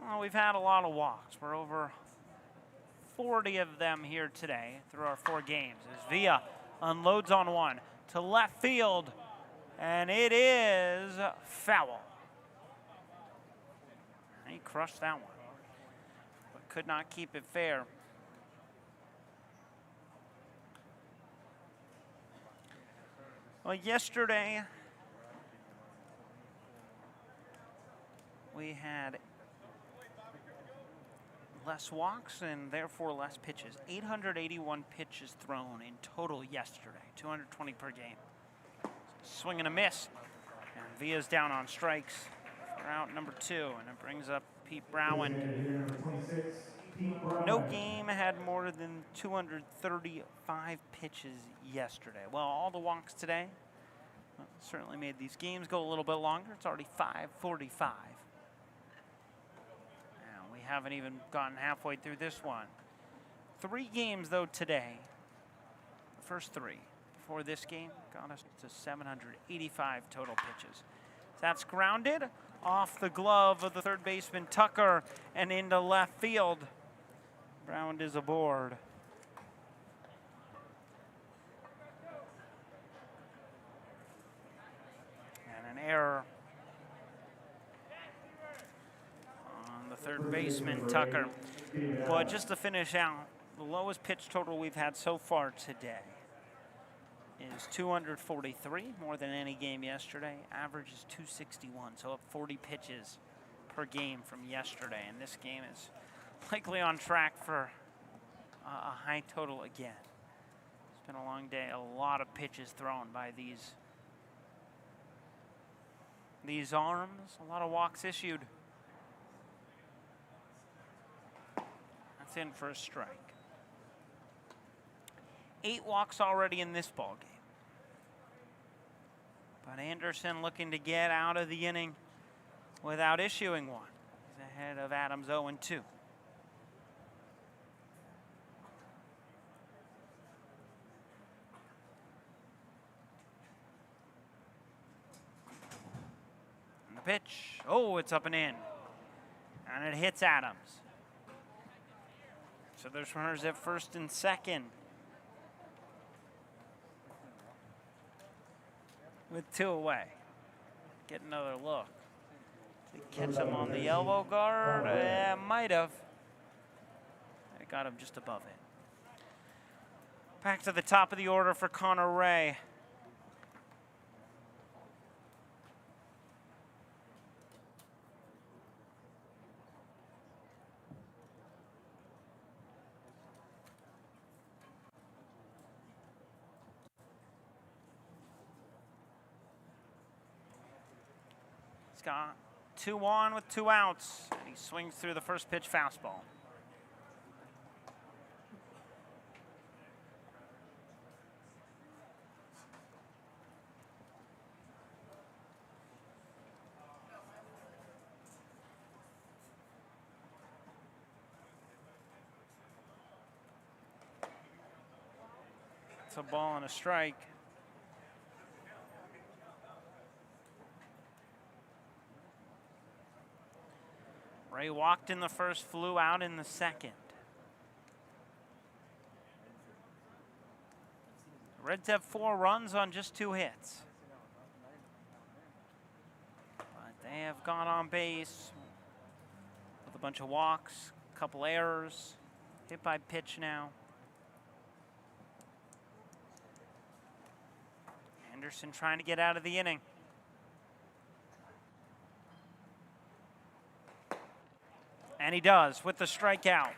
Speaker 13: Well, we've had a lot of walks. We're over 40 of them here today through our 4 games. As Villa unloads on one to left field, and it is foul. He crushed that one, but could not keep it fair. Well, yesterday we had less walks and therefore less pitches. 881 pitches thrown in total yesterday, 220 per game. Swing and a miss, and Villa's down on strikes for out number 2, and it brings up Pete Browen. No game had more than 235 pitches yesterday. Well, all the walks today certainly made these games go a little bit longer. It's already 5:45. And we haven't even gotten halfway through this one. 3 games, though, today. The first 3 before this game got us to 785 total pitches. That's grounded off the glove of the third baseman, Tucker, and into left field. Brown is aboard. And an error on the third baseman, Tucker. But just to finish out, the lowest pitch total we've had so far today is 243, more than any game yesterday. Average is 261, so up 40 pitches per game from yesterday. And this game is likely on track for a high total again. It's been a long day. A lot of pitches thrown by these arms. A lot of walks issued. That's in for a strike. 8 walks already in this ball game. But Anderson looking to get out of the inning without issuing one. He's ahead of Adams 0-2. Pitch. Oh, it's up and in. And it hits Adams. So there's runners at first and second. With 2 away. Get another look. Did he catch him on the elbow guard? Might have. It got him just above it. Back to the top of the order for Connor Ray. He's got 2 on with 2 outs. And he swings through the first pitch fastball. It's a ball and a strike. Ray walked in the first, flew out in the second. Reds have 4 runs on just 2 hits. But they have gone on base with a bunch of walks, a couple errors, hit by pitch now. Anderson trying to get out of the inning. And he does with the strikeout.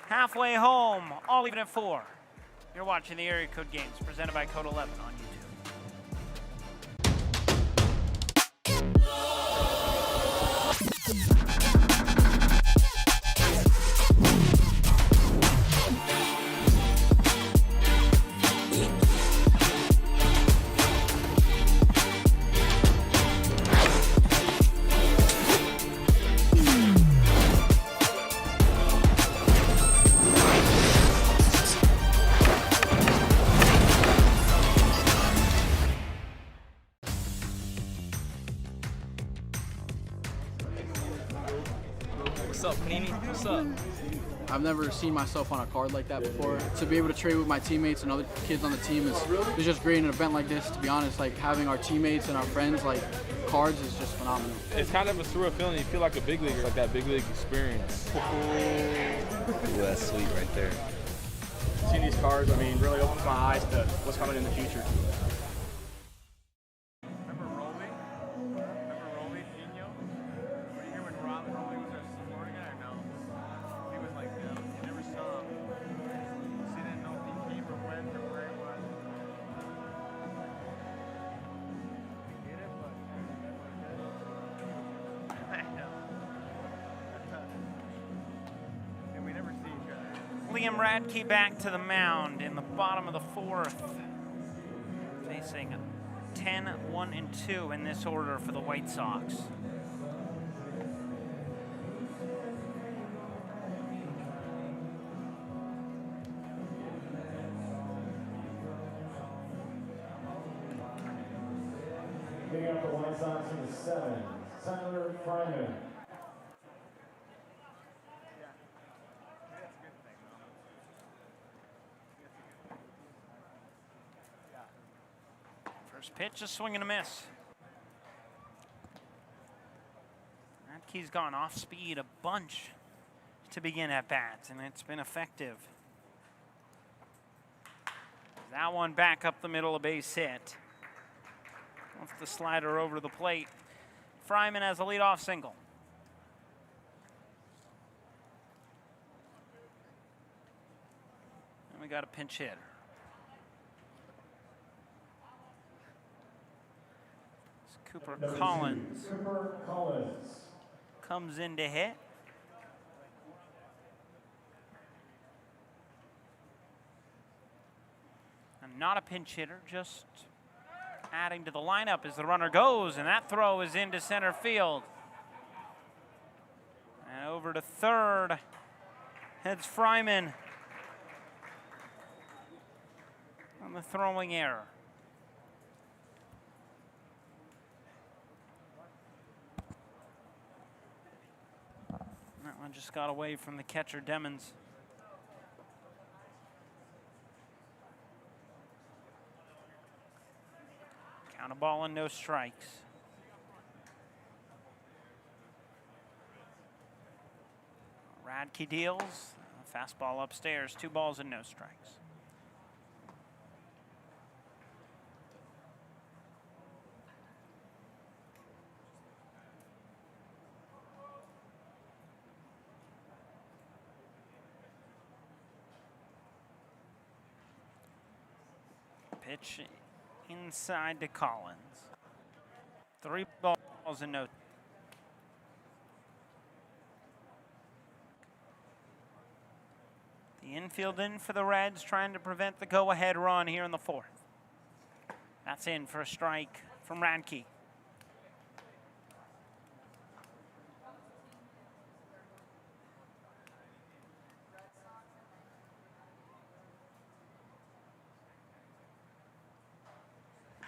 Speaker 13: Halfway home, all even at 4. You're watching the Area Code Games presented by Code 11 on YouTube.
Speaker 8: What's up, Panini? What's up?
Speaker 7: I've never seen myself on a card like that before. To be able to trade with my teammates and other kids on the team is just great in an event like this. To be honest, like having our teammates and our friends like cards is just phenomenal.
Speaker 6: It's kind of a surreal feeling. You feel like a big leaguer, like that big league experience.
Speaker 8: Ooh, that's sweet right there.
Speaker 9: Seeing these cards, I mean, really opens my eyes to what's coming in the future.
Speaker 13: Liam Radke back to the mound in the bottom of the 4th. Facing 10, 1, and 2 in this order for the White Sox.
Speaker 2: Picking up the White Sox from the 7, Tyler Fryman.
Speaker 13: First pitch, a swing and a miss. Radke's gone off speed a bunch to begin at bats, and it's been effective. That one back up the middle, a base hit. Wants the slider over the plate. Fryman has a leadoff single. And we got a pinch hitter. Cooper Collins.
Speaker 2: Cooper Collins
Speaker 13: comes in to hit. And not a pinch hitter, just adding to the lineup as the runner goes, and that throw is into center field. And over to third heads Fryman on the throwing error. That one just got away from the catcher, Demmons. Count a ball and no strikes. Radke deals. Fastball upstairs, 2 balls and no strikes. Pitch inside to Collins. 3 balls and no. The infield in for the Reds, trying to prevent the go-ahead run here in the 4th. That's in for a strike from Radke.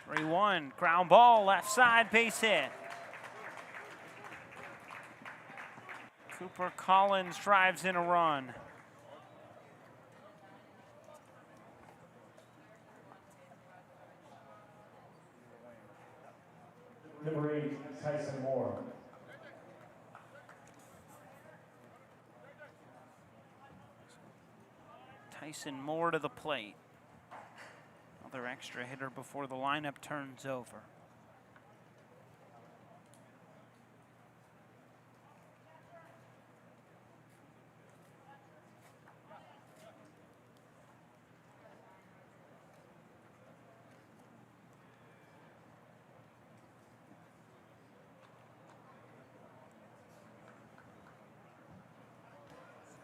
Speaker 13: 3-1, ground ball, left side, base hit. Cooper Collins drives in a run.
Speaker 2: Number 8, Tyson Moore.
Speaker 13: Tyson Moore to the plate. Another extra hitter before the lineup turns over.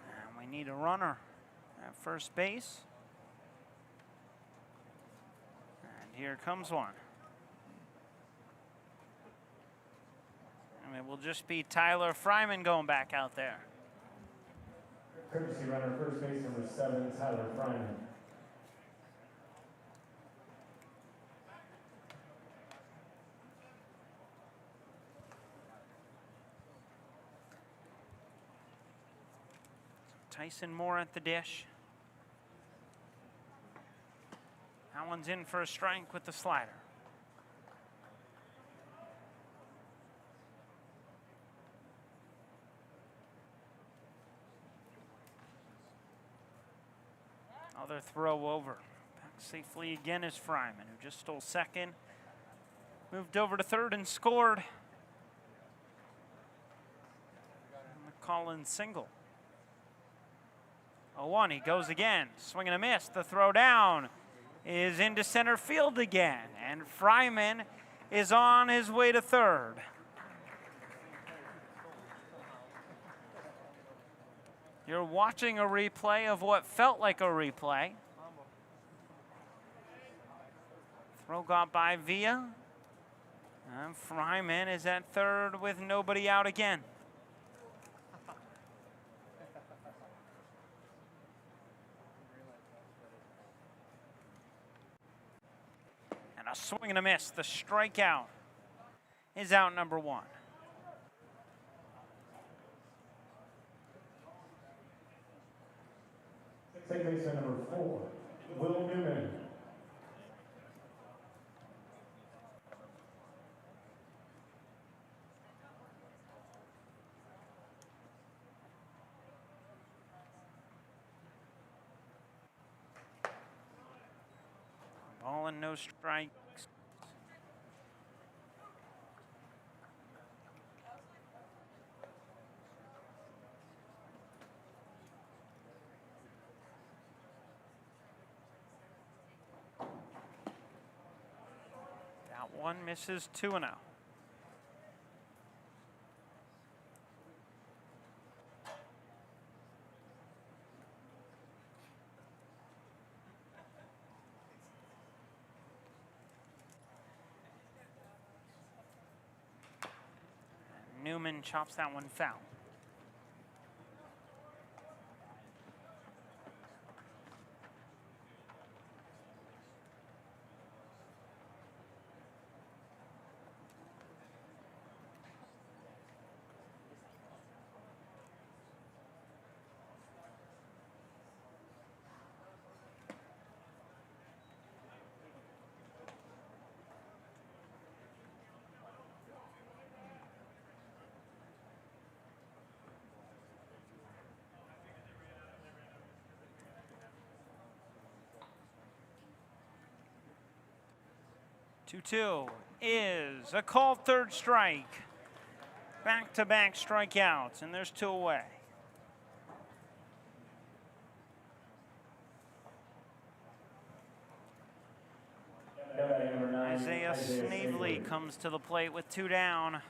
Speaker 13: And we need a runner at first base. Here comes one. And it will just be Tyler Fryman going back out there.
Speaker 2: Courtesy runner, first base number 7, Tyler Fryman.
Speaker 13: Tyson Moore at the dish. That one's in for a strike with the slider. Another throw over. Back safely again is Fryman, who just stole second. Moved over to third and scored. And the Collins single. 0-1, he goes again. Swing and a miss. The throw down is into center field again, and Fryman is on his way to third. You're watching a replay of what felt like a replay. Throw got by Villa, and Fryman is at third with nobody out again. A swing and a miss. The strikeout is out number 1.
Speaker 2: Second baseman number 4, Will Newman.
Speaker 13: Ball and no strikes. That one misses 2-0. Newman chops that one foul. Two is a called third strike. Back-to-back strikeouts, and there's 2 away. Isaiah Snavely comes to the plate with 2 down.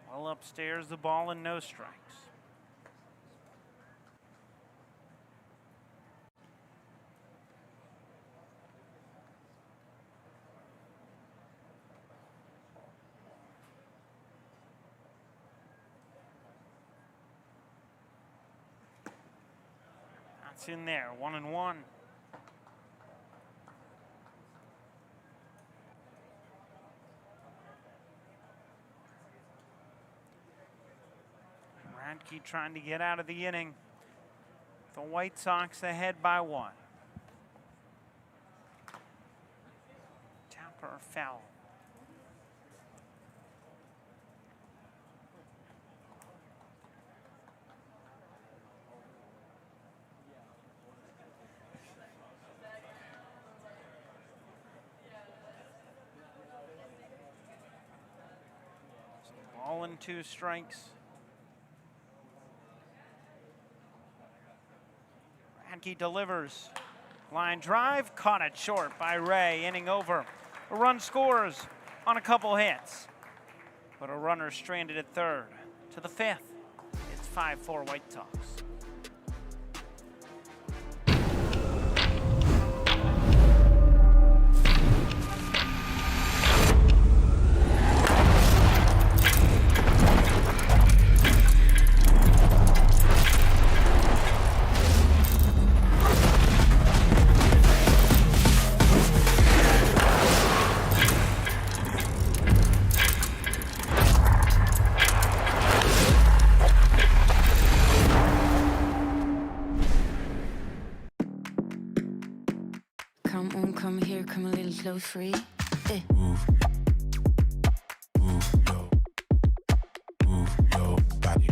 Speaker 13: Well upstairs, the ball and no strikes. That's in there, 1-1. Radke trying to get out of the inning. The White Sox ahead by 1. Tapper foul. Ball and 2 strikes. Radke delivers. Line drive, caught it short by Ray, inning over. A run scores on a couple hits, but a runner stranded at third. To the 5th, it's 5-4 White Sox.
Speaker 12: Come on, come here, come a little close, free.
Speaker 5: Move your body.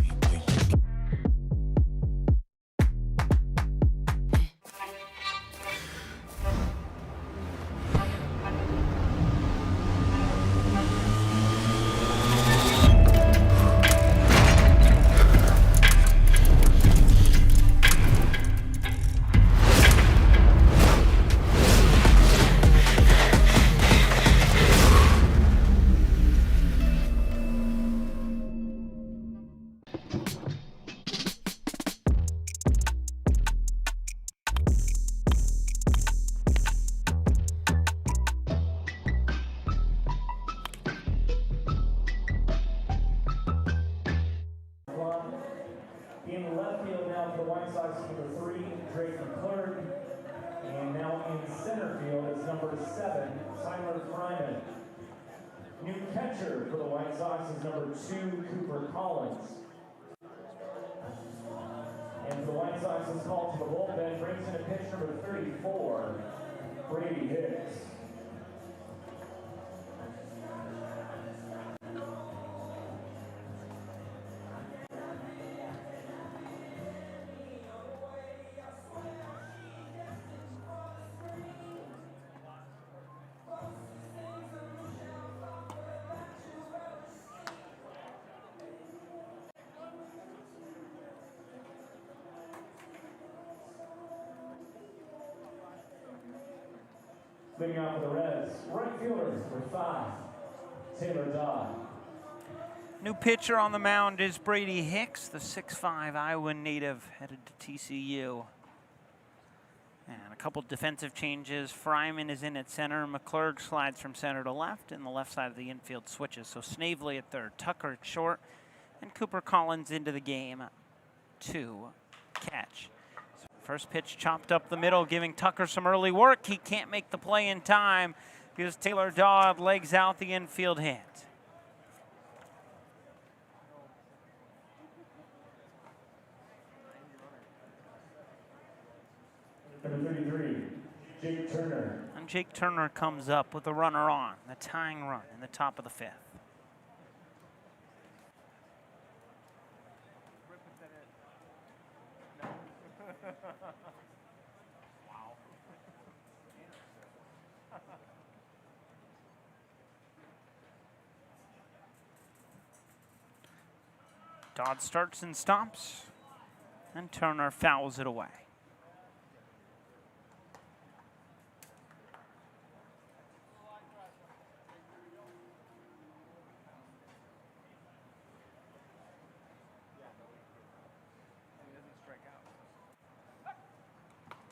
Speaker 2: In left field now for the White Sox, number 3, Drake McClurg. And now in center field is number 7, Tyler Fryman. New catcher for the White Sox is number 2, Cooper Collins. And for the White Sox is called to the bullpen, brings in a pitch number 34, Brady Hicks. Leading off for the Reds, right fielder for 5, Taylor Dodd.
Speaker 13: New pitcher on the mound is Brady Hicks, the 6'5" Iowa native headed to TCU. And a couple defensive changes. Fryman is in at center. McClurg slides from center to left, and the left side of the infield switches. So Snavely at third, Tucker at short, and Cooper Collins into the game to catch. First pitch chopped up the middle, giving Tucker some early work. He can't make the play in time because Taylor Dodd legs out the infield hit.
Speaker 2: Number 33, Jake Turner.
Speaker 13: And Jake Turner comes up with a runner on, the tying run in the top of the 5th. Dodd starts and stops, and Turner fouls it away.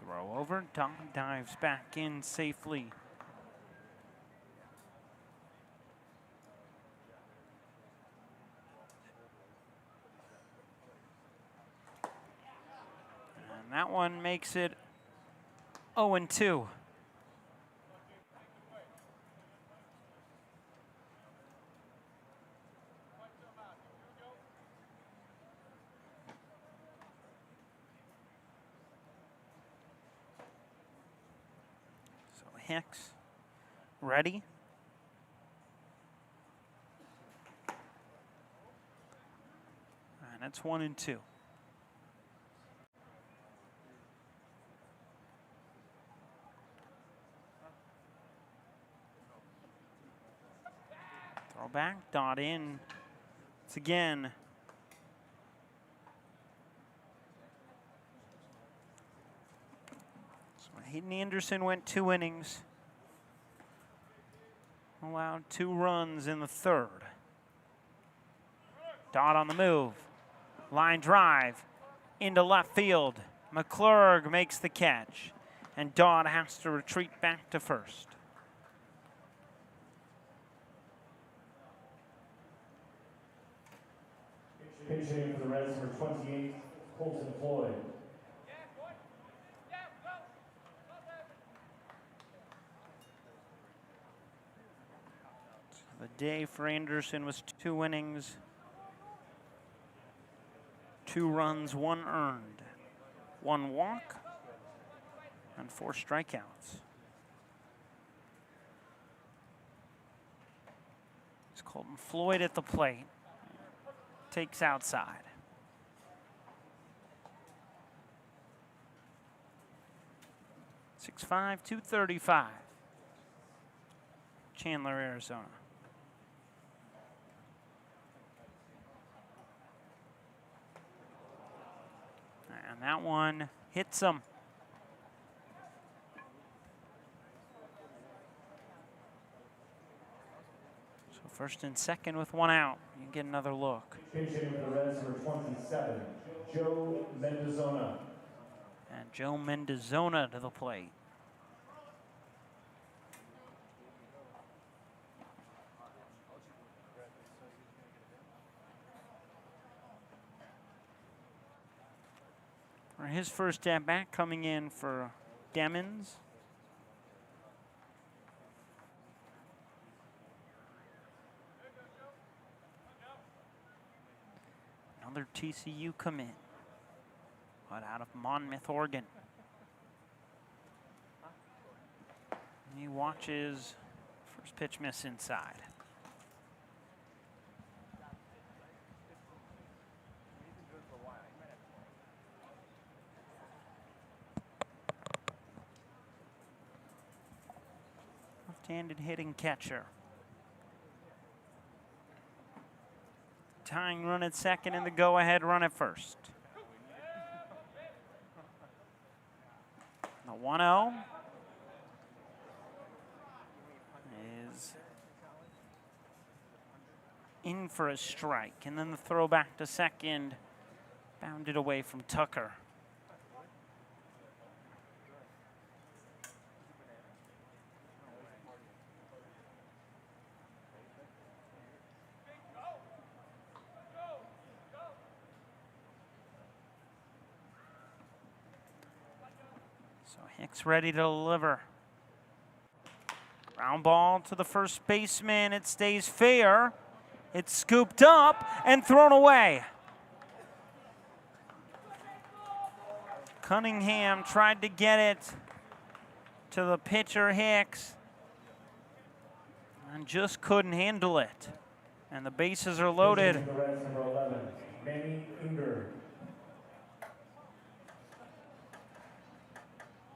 Speaker 13: Throw over, Dodd dives back in safely. That one makes it 0-2. So Hicks ready. And it's 1-2. Throw back, dot in. It's again. So Hayden Anderson went 2 innings. Allowed 2 runs in the 3rd. Dot on the move. Line drive into left field. McClurg makes the catch. And Dodd has to retreat back to first.
Speaker 2: Pinch hitting for the Reds for 28, Colton Floyd.
Speaker 13: The day for Anderson was 2 innings, 2 runs, 1 earned, 1 walk, and 4 strikeouts. It's Colton Floyd at the plate. Takes outside. .65, 235. Chandler, Arizona. And that one hits him. So first and second with 1 out. You get another look.
Speaker 2: Pitching for the Reds for 27, Joe Mendozona.
Speaker 13: And Joe Mendozona to the plate. For his first at bat coming in for Demons. Another TCU commit, but out of Monmouth, Oregon. And he watches first pitch miss inside. Left-handed hitting catcher. Tying run at second and the go-ahead run at first. The 1-0 is in for a strike, and then the throw back to second, bounded away from Tucker. So Hicks ready to deliver. Ground ball to the first baseman. It stays fair. It's scooped up and thrown away. Cunningham tried to get it to the pitcher Hicks and just couldn't handle it. And the bases are loaded.
Speaker 2: The Reds number 11, Manny Inger.